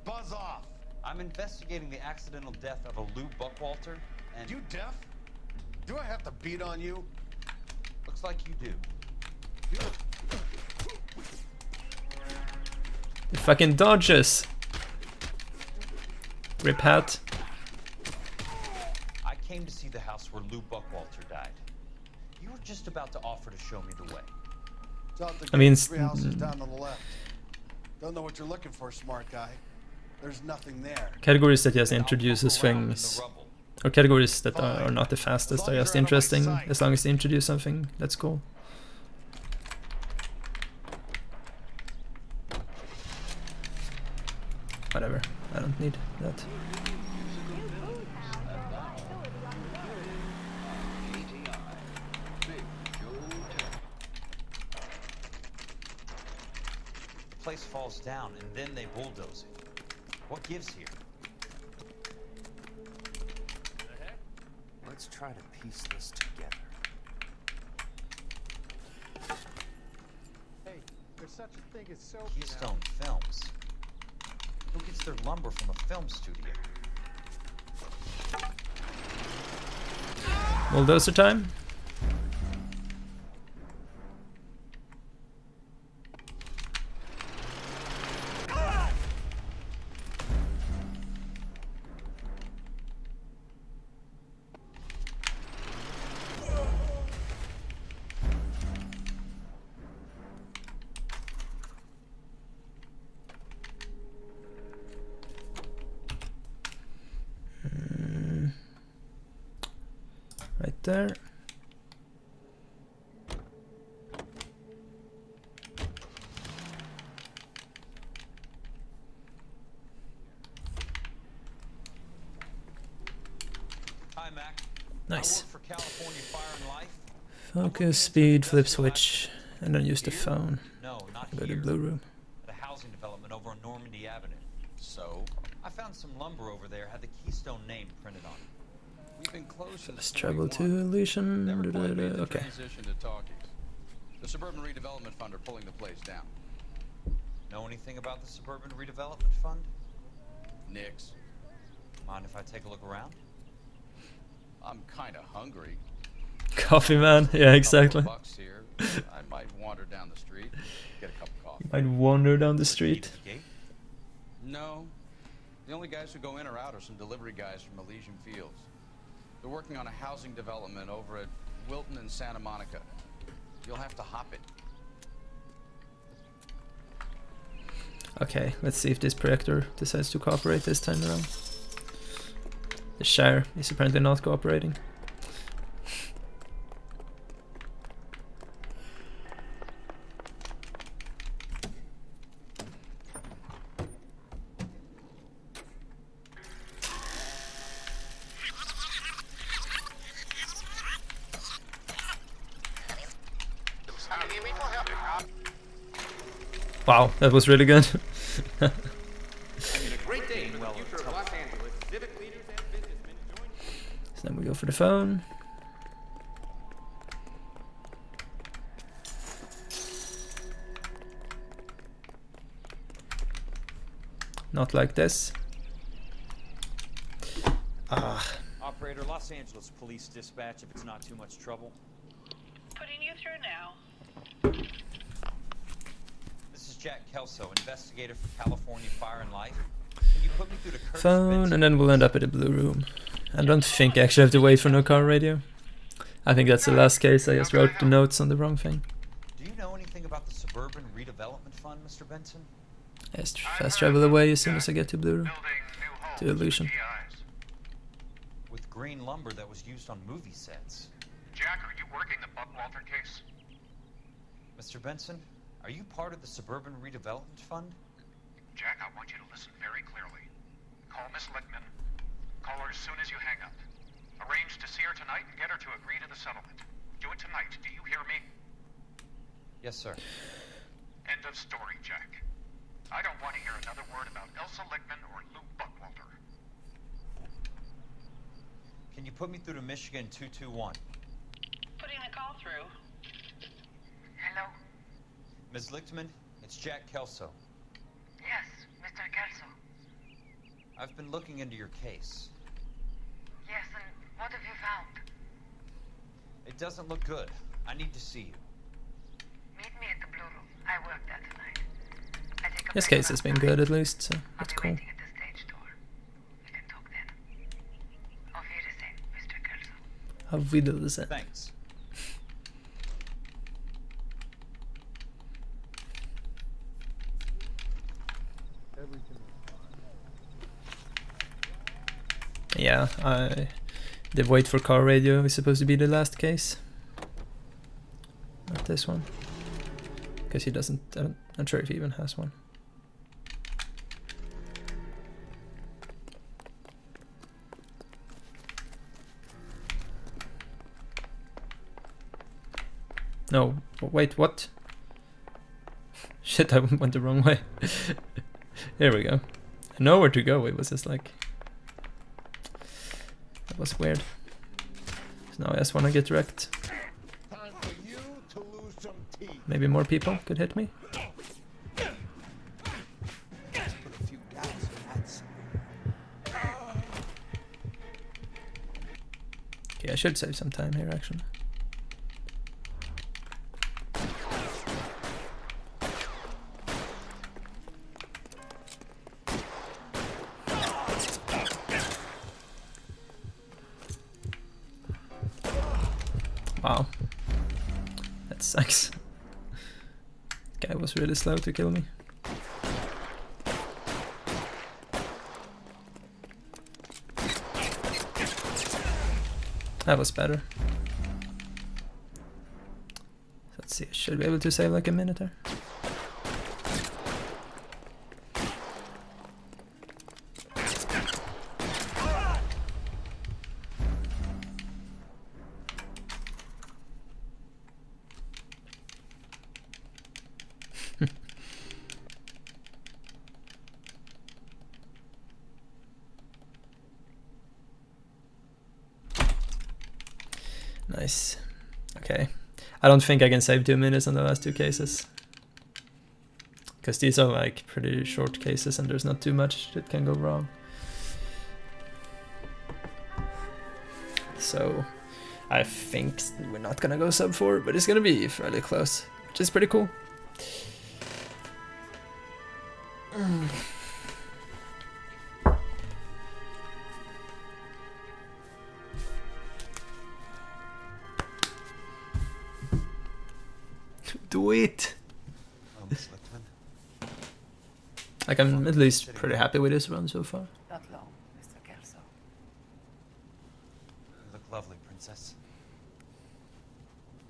Speaker 2: Buzz off.
Speaker 4: I'm investigating the accidental death of a Lou Buckwalter and...
Speaker 2: You deaf? Do I have to beat on you?
Speaker 4: Looks like you do.
Speaker 1: The fucking dodges. Rip hat.
Speaker 4: I came to see the house where Lou Buckwalter died. You were just about to offer to show me the way.
Speaker 1: I mean,
Speaker 2: 3 houses down on the left. Don't know what you're looking for, smart guy. There's nothing there.
Speaker 1: Categories that just introduces things, or categories that are not the fastest, are just interesting. As long as they introduce something, that's cool. Whatever, I don't need that.
Speaker 4: The place falls down and then they bulldoze it. What gives here?
Speaker 12: Let's try to piece this together.
Speaker 9: Hey, there's such a thing as soap.
Speaker 4: Keystone Films. Who gets their lumber from a film studio?
Speaker 1: Bulldozer time. Right there.
Speaker 4: Hi, Mac.
Speaker 1: Nice.
Speaker 4: I work for California Fire and Life.
Speaker 1: Focus, speed, flip switch, and then use the phone.
Speaker 4: No, not
Speaker 1: Go to
Speaker 4: here.
Speaker 1: the blue room.
Speaker 4: The housing development over on Normandy Avenue. So, I found some lumber over there had the Keystone name printed on it.
Speaker 12: We've been closed since
Speaker 1: Let's travel to
Speaker 12: 41.
Speaker 1: illusion.
Speaker 12: Never quite made the
Speaker 1: Okay.
Speaker 12: transition to talkies. The Suburban Redevelopment Fund are pulling the place down.
Speaker 4: Know anything about the Suburban Redevelopment Fund?
Speaker 12: Nix.
Speaker 4: Mind if I take a look around?
Speaker 12: I'm kind of hungry.
Speaker 1: Coffee man, yeah, exactly.
Speaker 12: $2 here. I might wander down the street, get a cup of coffee.
Speaker 1: Might wander down the street.
Speaker 12: No. The only guys who go in or out are some delivery guys from Elysian Fields. They're working on a housing development over at Wilton and Santa Monica. You'll have to hop it.
Speaker 1: Okay, let's see if this projector decides to cooperate this time around. The Shire is apparently not cooperating. Wow, that was really good. So then we go for the phone. Not like this. Ah.
Speaker 4: Operator, Los Angeles Police Dispatch, if it's not too much trouble.
Speaker 15: Putting you through now.
Speaker 4: This is Jack Kelso, investigator for California Fire and Life. Can you put me through to Kurt
Speaker 1: Phone, and then we'll end up at the blue room. I don't think I actually have to wait for no car radio. I think that's the last case. I just wrote the notes on the wrong thing.
Speaker 4: Do you know anything about the Suburban Redevelopment Fund, Mr. Benson?
Speaker 1: Just fast travel away as soon as I get to Blue to Illusion.
Speaker 4: With green lumber that was used on movie sets.
Speaker 8: Jack, are you working the Buckwalter case?
Speaker 4: Mr. Benson, are you part of the Suburban Redevelopment Fund?
Speaker 8: Jack, I want you to listen very clearly. Call Miss Lichtman. Call her as soon as you hang up. Arrange to see her tonight and get her to agree to the settlement. Do it tonight. Do you hear me?
Speaker 4: Yes, sir.
Speaker 8: End of story, Jack. I don't want to hear another word about Elsa Lichtman or Lou Buckwalter.
Speaker 4: Can you put me through to Michigan 221?
Speaker 15: Putting the call through.
Speaker 8: Hello?
Speaker 4: Ms. Lichtman, it's Jack Kelso.
Speaker 8: Yes, Mr. Kelso.
Speaker 4: I've been looking into your case.
Speaker 8: Yes, and what have you found?
Speaker 4: It doesn't look good. I need to see you.
Speaker 8: Meet me at the Blue Room. I work there tonight. I take a
Speaker 1: This
Speaker 8: break
Speaker 1: case has
Speaker 8: about
Speaker 1: been good at least, so
Speaker 8: I'll
Speaker 1: that's
Speaker 8: be
Speaker 1: cool.
Speaker 8: waiting at the stage door. We can talk then. Auf Wiedersehen, Mr. Kelso.
Speaker 1: Auf Wiedersehen.
Speaker 4: Thanks.
Speaker 1: Yeah, the wait for car radio is supposed to be the last case. Not this one. Because he doesn't, I'm not sure if he even has one. No, wait, what? Shit, I went the wrong way. Here we go. I know where to go, it was just like... That was weird. So now I just want to get wrecked. Maybe more people could hit me. Okay, I should save some time here actually. Wow. That sucks. Guy was really slow to kill me. That was better. Let's see, I should be able to save like a minute there. Nice. Okay. I don't think I can save 2 minutes on the last 2 cases. Because these are like pretty short cases and there's not too much that can go wrong. So I think we're not gonna go sub 4, but it's gonna be fairly close, which is pretty cool. Do it! Like I'm at least pretty happy with this run so far.
Speaker 16: Not long, Mr. Kelso.
Speaker 4: You look lovely, Princess.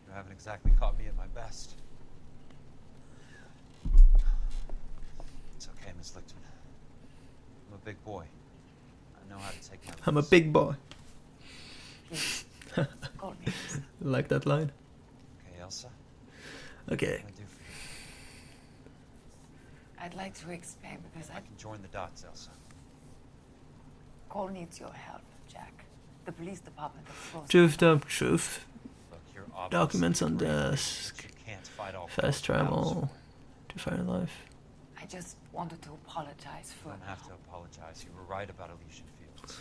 Speaker 4: You haven't exactly caught me at my best. It's okay, Miss Lichtman. I'm a big boy. I know how to take my
Speaker 1: I'm a big boy.
Speaker 16: Call me.
Speaker 1: Like that line.
Speaker 4: Okay, Elsa?
Speaker 1: Okay.
Speaker 4: What can I do for you?
Speaker 16: I'd like to explain because
Speaker 4: I can join the dots, Elsa.
Speaker 16: Cole needs your help, Jack. The police department of Frozen.
Speaker 1: Truth. Documents on desk. Fast travel. To Fire Life.
Speaker 16: I just wanted to apologize for...
Speaker 4: You don't have to apologize. You were right about Elysian Fields.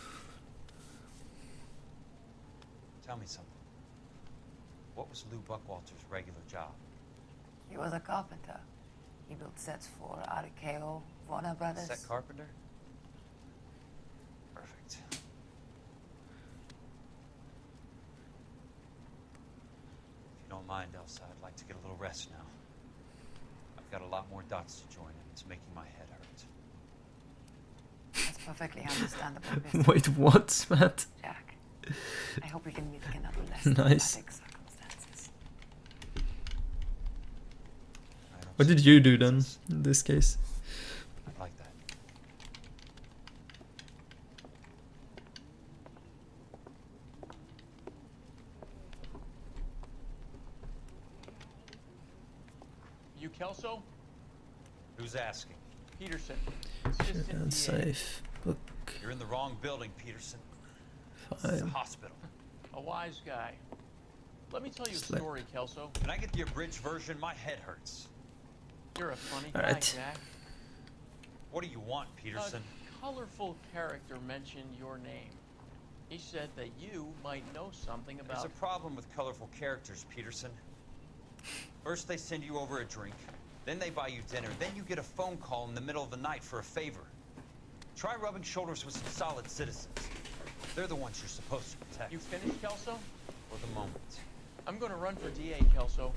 Speaker 4: Tell me something. What was Lou Buckwalter's regular job?
Speaker 16: He was a carpenter. He built sets for RKO, Warner Brothers.
Speaker 4: Set carpenter? Perfect. If you don't mind, Elsa, I'd like to get a little rest now. I've got a lot more dots to join, and it's making my head hurt.
Speaker 16: That's perfectly understandable, Mr.
Speaker 1: Wait, what, Matt?
Speaker 16: Jack, I hope we can meet again under less
Speaker 1: Nice.
Speaker 16: dramatic circumstances.
Speaker 1: What did you do then, in this case?
Speaker 4: I like that.
Speaker 5: You Kelso?
Speaker 4: Who's asking?
Speaker 5: Peterson.
Speaker 1: Shit, unsafe. Book.
Speaker 4: You're in the wrong building, Peterson. This is a
Speaker 1: Fine.
Speaker 4: hospital.
Speaker 5: A wise guy. Let me tell you a
Speaker 1: Slip.
Speaker 5: story, Kelso.
Speaker 4: Can I get the abridged version? My head hurts.
Speaker 5: You're a funny
Speaker 1: All
Speaker 5: guy,
Speaker 1: right.
Speaker 5: Jack.
Speaker 4: What do you want, Peterson?
Speaker 5: A colorful character mentioned your name. He said that you might know something about...
Speaker 4: There's a problem with colorful characters, Peterson. First they send you over a drink, then they buy you dinner, then you get a phone call in the middle of the night for a favor. Try rubbing shoulders with some solid citizens. They're the ones you're supposed to protect.
Speaker 5: You finished, Kelso?
Speaker 4: For the moment.
Speaker 5: I'm going to run for DA, Kelso.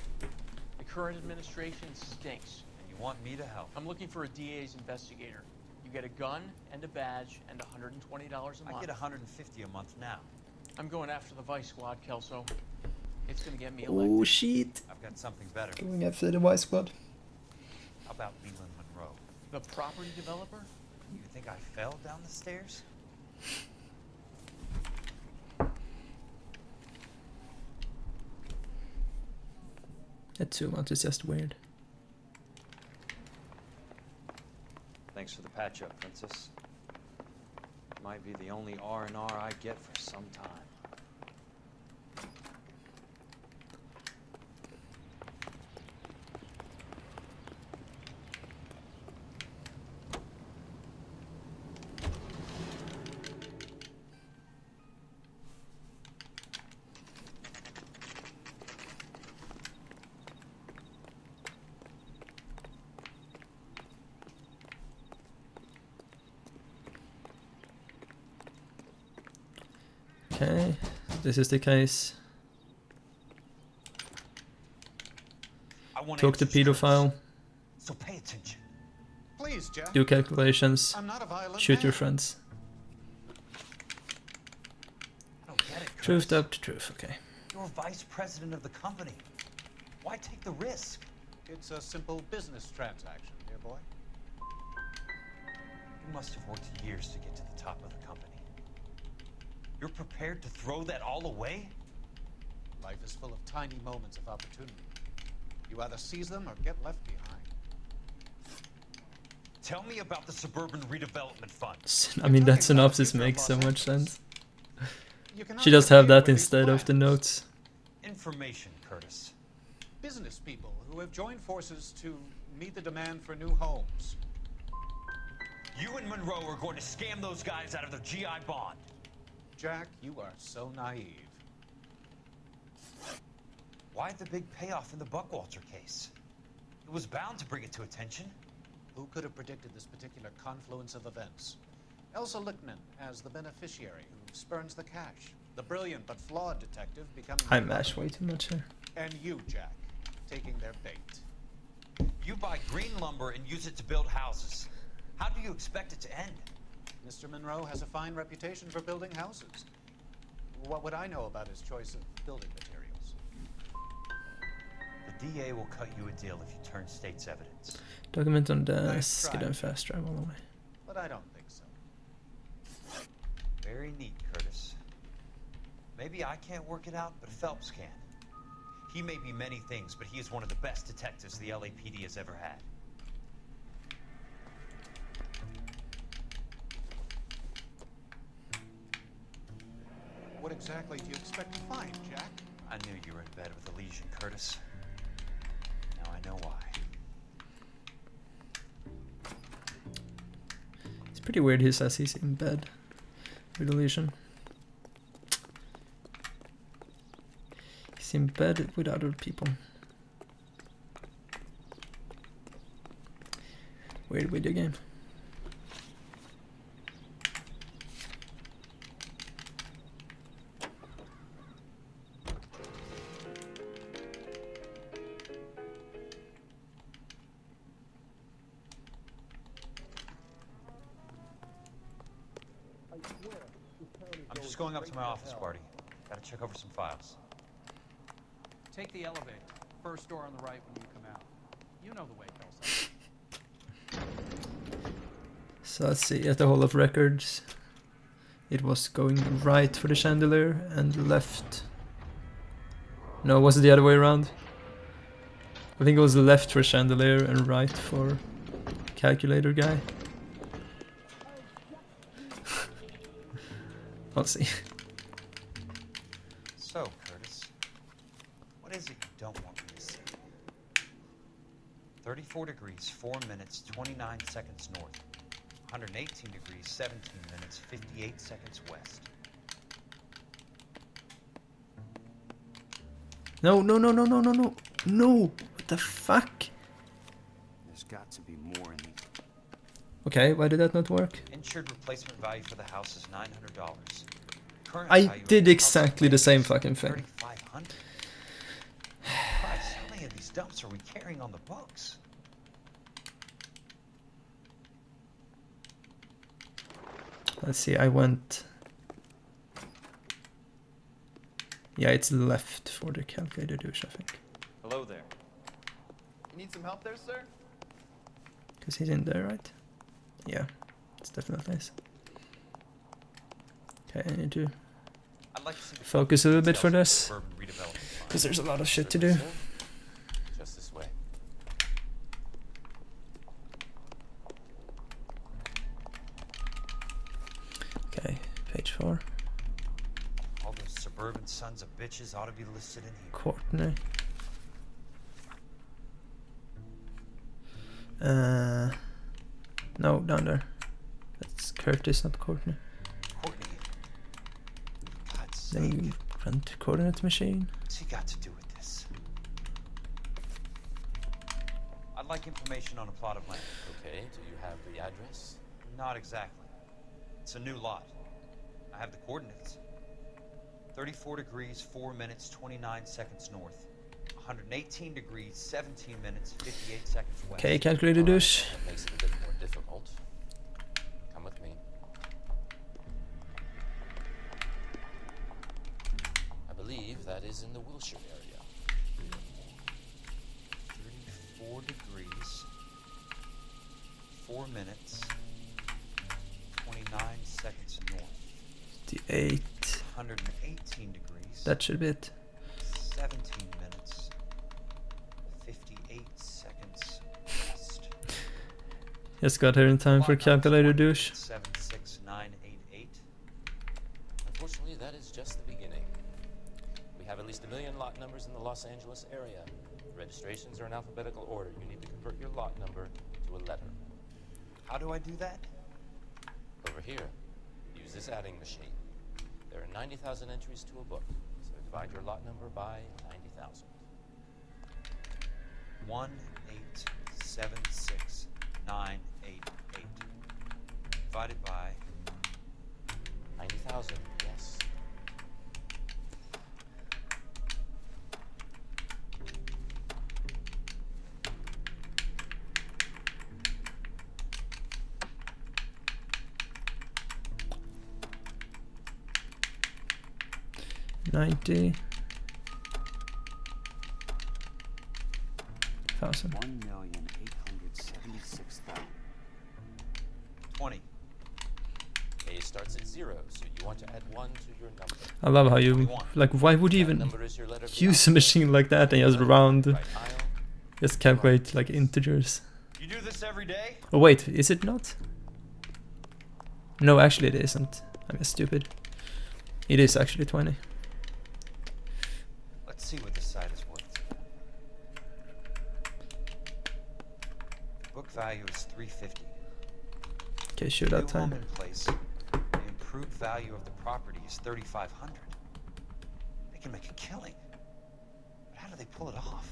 Speaker 5: The current administration stinks.
Speaker 4: And you want me to help?
Speaker 5: I'm looking for a DA's investigator. You get a gun and a badge and $120 a month.
Speaker 4: I get $150 a month now.
Speaker 5: I'm going after the Vice Squad, Kelso. It's going to get me elected.
Speaker 1: Oh shit.
Speaker 4: I've got something better.
Speaker 1: Going after the Y Squad.
Speaker 4: How about Leland Monroe?
Speaker 5: The property developer?
Speaker 4: You think I fell down the stairs?
Speaker 1: That too much is just weird.
Speaker 6: Thanks for the patch-up, Princess. Might be the only R&R I get for some time.
Speaker 1: Okay, this is the case. Talk to pedophile.
Speaker 8: So pay attention. Please, Jack.
Speaker 1: Do calculations.
Speaker 8: I'm not a violent
Speaker 1: Shoot your
Speaker 8: man.
Speaker 1: friends.
Speaker 4: I don't get it, Curtis.
Speaker 1: Truth up to truth, okay.
Speaker 4: You're vice president of the company. Why take the risk?
Speaker 8: It's a simple business transaction, dear boy.
Speaker 4: You must have worked years to get to the top of the company. You're prepared to throw that all away?
Speaker 8: Life is full of tiny moments of opportunity. You either seize them or get left behind.
Speaker 4: Tell me about the Suburban Redevelopment Fund.
Speaker 1: I mean, that synopsis makes so much sense.
Speaker 8: You cannot
Speaker 1: She does have
Speaker 8: compete
Speaker 1: that
Speaker 8: with these
Speaker 1: instead of the notes.
Speaker 4: Information, Curtis.
Speaker 8: Business people who have joined forces to meet the demand for new homes.
Speaker 4: You and Monroe are going to scam those guys out of their GI bond.
Speaker 8: Jack, you are so naive.
Speaker 4: Why the big payoff in the Buckwalter case? It was bound to bring it to attention.
Speaker 8: Who could have predicted this particular confluence of events? Elsa Lichtman as the beneficiary who spurns the cash. The brilliant but flawed detective becoming...
Speaker 1: I mash way too much here.
Speaker 8: And you, Jack, taking their bait.
Speaker 4: You buy green lumber and use it to build houses. How do you expect it to end?
Speaker 8: Mr. Monroe has a fine reputation for building houses. What would I know about his choice of building materials?
Speaker 4: The DA will cut you a deal if you turn state's evidence.
Speaker 1: Document on
Speaker 8: Nice
Speaker 1: desk,
Speaker 8: try.
Speaker 1: get a fast travel away.
Speaker 8: But I don't think so.
Speaker 4: Very neat, Curtis. Maybe I can't work it out, but Phelps can. He may be many things, but he is one of the best detectives the LAPD has ever had.
Speaker 8: What exactly do you expect to find, Jack?
Speaker 4: I knew you were in bed with Elysian, Curtis. Now I know why.
Speaker 1: It's pretty weird he says he's in bed with Elysian. He's in bed with other people. Weird video game.
Speaker 4: Just going up to my office party. Gotta check over some files.
Speaker 22: Take the elevator. First door on the right when you come out. You know the way, Kelso.
Speaker 1: So let's see, at the Hall of Records, it was going right for the chandelier and left. No, was it the other way around? I think it was left for chandelier and right for calculator guy. Let's see.
Speaker 4: So, Curtis, what is it you don't want me to see? 34 degrees, 4 minutes, 29 seconds north. 118 degrees, 17 minutes, 58 seconds west.
Speaker 1: No, no, no, no, no, no, no. No! What the fuck?
Speaker 10: There's got to be more in these.
Speaker 1: Okay, why did that not work?
Speaker 4: Insured replacement value for the house is $900. Current
Speaker 1: I
Speaker 4: value of
Speaker 1: did
Speaker 4: the
Speaker 1: exactly the same fucking thing.
Speaker 4: $3,500. Christ, how many of these dumps are we carrying on the books?
Speaker 1: Let's see, I went... Yeah, it's left for the calculator douche, I think.
Speaker 6: Hello there.
Speaker 10: You need some help there, sir?
Speaker 1: Because he's in there, right? Yeah, it's definitely nice. Okay, I need to focus a little bit for this, because there's a lot of shit to do.
Speaker 20: Just this way.
Speaker 1: Okay, page 4.
Speaker 4: All those suburban sons of bitches ought to be listed in here.
Speaker 1: Courtney. No, down there. That's Curtis, not Courtney.
Speaker 4: Courtney. God's
Speaker 1: Then
Speaker 4: sake.
Speaker 1: you run to coordinate machine.
Speaker 4: What's he got to do with this? I'd like information on a plot of land.
Speaker 20: Okay, do you have the address?
Speaker 4: Not exactly. It's a new lot. I have the coordinates. 34 degrees, 4 minutes, 29 seconds north. 118 degrees, 17 minutes, 58 seconds west.
Speaker 1: Okay, calculator douche.
Speaker 20: That makes it a bit more difficult. Come with me. I believe that is in the Wilshire area.
Speaker 4: 34 degrees, 4 minutes, 29 seconds north.
Speaker 1: 58.
Speaker 4: 118 degrees.
Speaker 1: That should be it.
Speaker 4: 17 minutes, 58 seconds west.
Speaker 1: Just got here in time for calculator douche.
Speaker 4: 76988.
Speaker 20: Unfortunately, that is just the beginning. We have at least 1 million lot numbers in the Los Angeles area. The registrations are in alphabetical order. You need to convert your lot number to a letter.
Speaker 4: How do I do that?
Speaker 20: Over here, use this adding machine. There are 90,000 entries to a book, so divide your lot number by 90,000.
Speaker 4: 1876988 divided by
Speaker 20: 90,000. Yes.
Speaker 1: $90,000.
Speaker 10: 1,876,000.
Speaker 4: 20.
Speaker 20: A starts at 0, so you want to add 1 to your number.
Speaker 1: I love how you, like, why would you even use a machine like that and just round, just calculate like integers?
Speaker 4: You do this every day?
Speaker 1: Oh wait, is it not? No, actually it isn't. I'm just stupid. It is actually 20.
Speaker 4: Let's see what this site is worth. Book value is $350.
Speaker 1: Okay, shoot that
Speaker 4: New
Speaker 1: time.
Speaker 4: home in place. The improved value of the property is $3,500. They can make a killing. But how do they pull it off?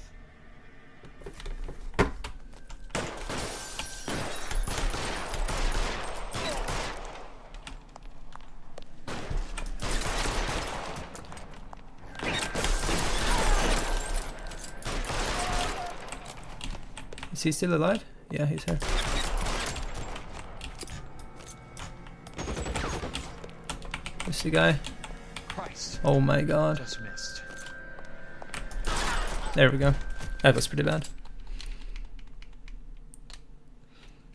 Speaker 1: Is he still alive? Yeah, he's here. Where's the guy?
Speaker 4: Nice.
Speaker 1: Oh my god.
Speaker 4: Just missed.
Speaker 1: There we go. That was pretty bad.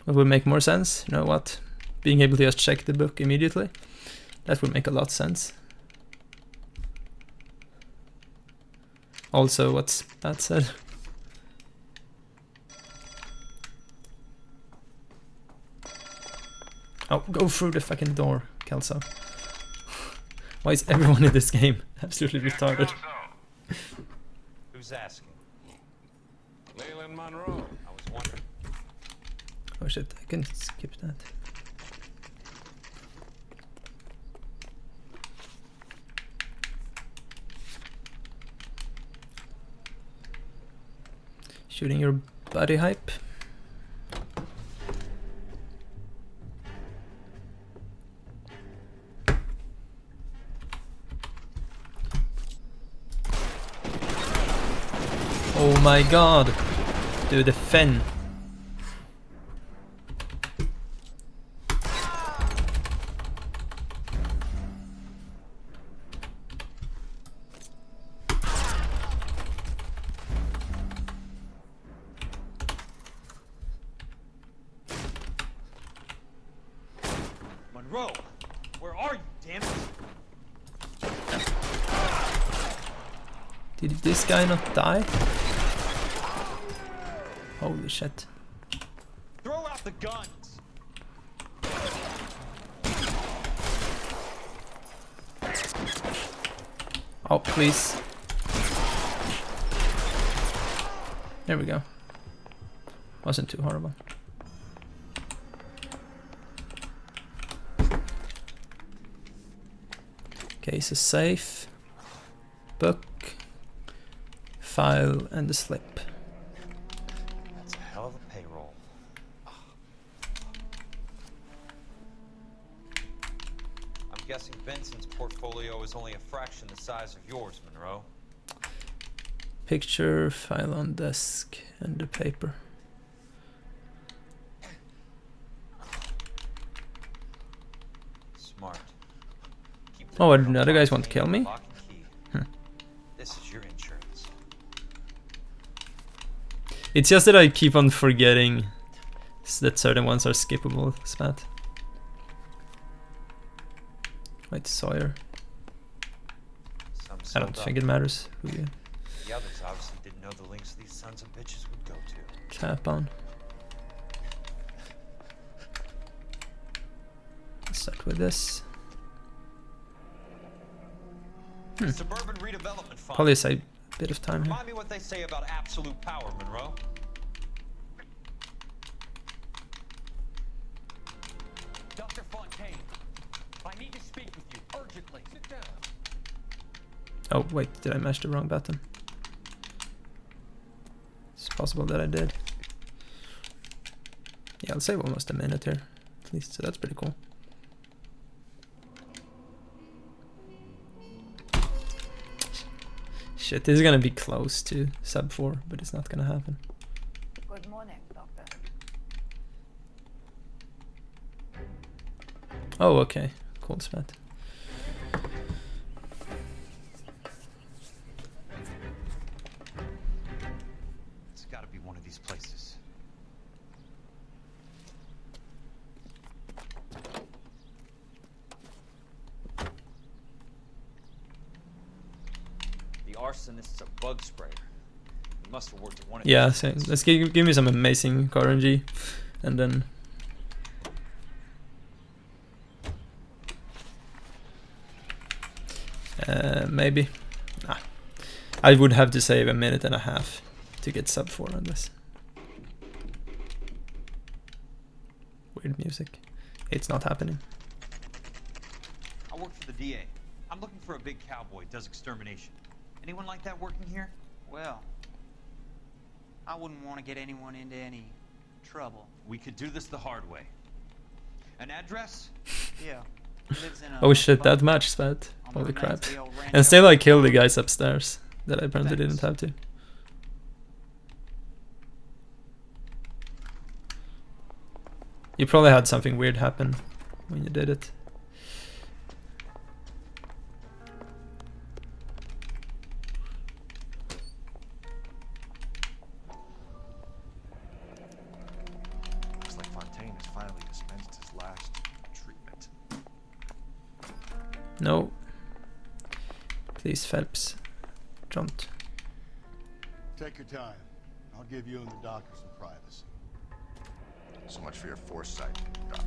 Speaker 1: What would make more sense? You know what? Being able to just check the book immediately. That would make a lot of sense. Also, what's that said? Oh, go through the fucking door, Kelso. Why is everyone in this game absolutely retarded?
Speaker 4: Who's asking?
Speaker 19: Leland Monroe.
Speaker 4: I was wondering.
Speaker 1: Oh shit, I can skip that. Shooting your body hype. Oh my god. Dude, the Fen.
Speaker 4: Monroe, where are you, damn it?
Speaker 1: Did this guy not die? Holy shit.
Speaker 4: Throw out the guns.
Speaker 1: Oh, please. There we go. Wasn't too horrible. Case is safe. Book. File and the slip.
Speaker 4: That's a hell of a payroll. I'm guessing Benson's portfolio is only a fraction the size of yours, Monroe.
Speaker 1: Picture, file on desk, and the paper.
Speaker 4: Smart.
Speaker 1: Oh, and the other guys want to kill me?
Speaker 4: This is your insurance.
Speaker 1: It's just that I keep on forgetting that certain ones are skippable, Spat. Wait, Sawyer. I don't think it matters who you
Speaker 4: The others obviously didn't know the links these sons of bitches would go to.
Speaker 1: tap on. Let's start with this.
Speaker 4: Suburban redevelopment fund.
Speaker 1: Probably save a bit of time here.
Speaker 4: Remind me what they say about absolute power, Monroe.
Speaker 5: Dr. Fontaine, I need to speak with you urgently. Sit down.
Speaker 1: Oh wait, did I mash the wrong button? It's possible that I did. Yeah, I'll save almost a minute here, at least, so that's pretty cool. Shit, this is gonna be close to sub 4, but it's not gonna happen.
Speaker 16: Good morning, Doctor.
Speaker 1: Oh, okay. Cold spat.
Speaker 4: It's gotta be one of these places. The arsonist's a bug sprayer. He must have worked at one of
Speaker 1: Yeah,
Speaker 4: these
Speaker 1: so
Speaker 4: things.
Speaker 1: let's give me some amazing RNG, and then maybe. Nah. I would have to save a minute and a half to get sub 4 on this. Weird music. It's not happening.
Speaker 4: I work for the DA. I'm looking for a big cowboy, does extermination. Anyone like that working here?
Speaker 10: Well, I wouldn't want to get anyone into any trouble.
Speaker 4: We could do this the hard way. An address?
Speaker 10: Yeah. Lives in a
Speaker 1: Oh shit, that
Speaker 10: bunker
Speaker 1: match spat.
Speaker 10: on the
Speaker 1: Holy
Speaker 10: remains
Speaker 1: crap.
Speaker 10: of the old ranch
Speaker 1: And still I
Speaker 10: up
Speaker 1: killed the guys upstairs that I apparently didn't have to. You probably had something weird happen when you did it. No. Please, Phelps. Don't.
Speaker 2: Take your time. I'll give you and the doctor some privacy.
Speaker 13: So much for your foresight, Doc.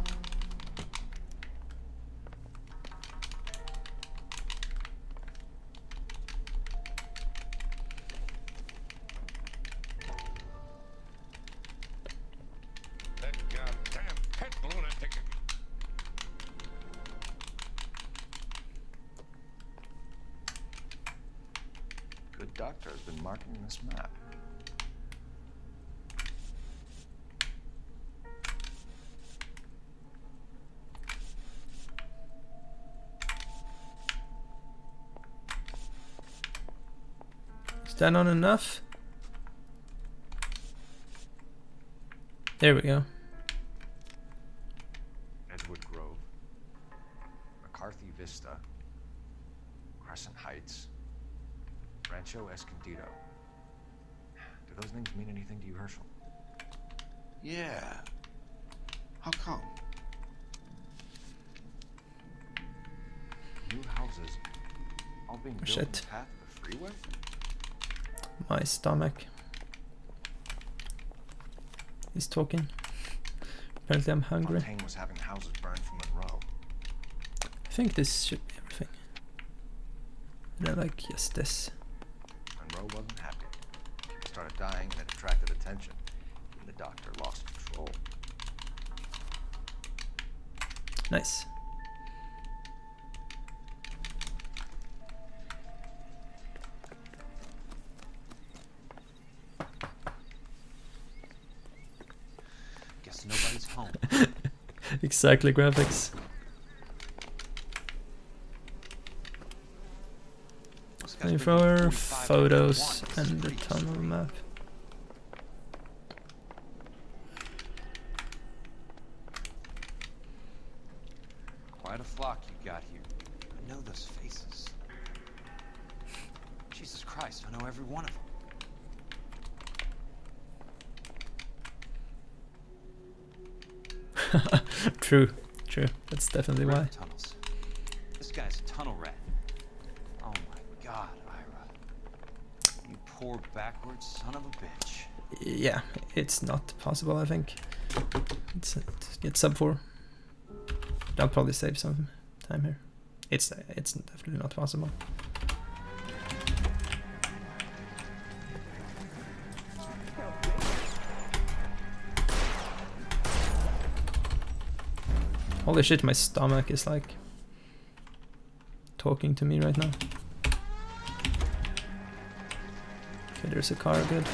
Speaker 19: That goddamn pet lunatic.
Speaker 13: Good doctor has been marking this map.
Speaker 1: Is that not enough? There we go.
Speaker 13: Edgewood Grove, McCarthy Vista, Crescent Heights, Rancho Escondido. Do those names mean anything to you, Herschel?
Speaker 23: Yeah. How come?
Speaker 13: New houses, all being built
Speaker 1: Shit.
Speaker 13: in the path of the freeway?
Speaker 1: My stomach. He's talking. Apparently I'm hungry.
Speaker 13: Fontaine was having houses burned from Monroe.
Speaker 1: I think this should be everything. And I like just this.
Speaker 13: Monroe wasn't happy. People started dying and it attracted attention. And the doctor lost control.
Speaker 1: Nice.
Speaker 3: Guess nobody's home.
Speaker 1: Exactly, graphics. Flamethrower, photos, and the tunnel map.
Speaker 3: Quite a flock you got here. I know those faces. Jesus Christ, I know every one of them.
Speaker 1: True, true. That's definitely why.
Speaker 3: Tunnels. This guy's a tunnel rat. Oh my God, Ira. You poor backwards son of a bitch.
Speaker 1: Yeah, it's not possible, I think. It's sub 4. I'll probably save some time here. It's definitely not possible. Holy shit, my stomach is like talking to me right now. Okay, there's a car, good.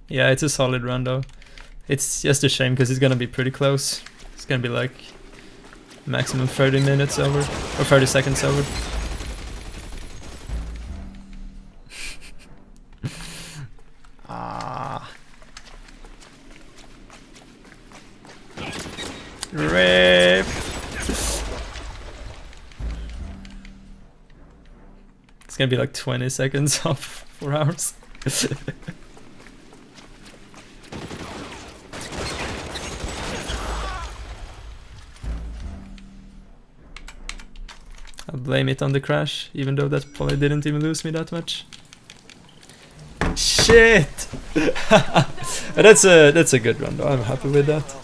Speaker 1: Yeah, it's a solid run though. It's just a shame because it's gonna be pretty close. It's gonna be like maximum 30 minutes over, or 30 seconds over. Ah. Rip. It's gonna be like 20 seconds off 4 hours. I'll blame it on the crash, even though that probably didn't even lose me that much. Shit! That's a good run though, I'm happy with that.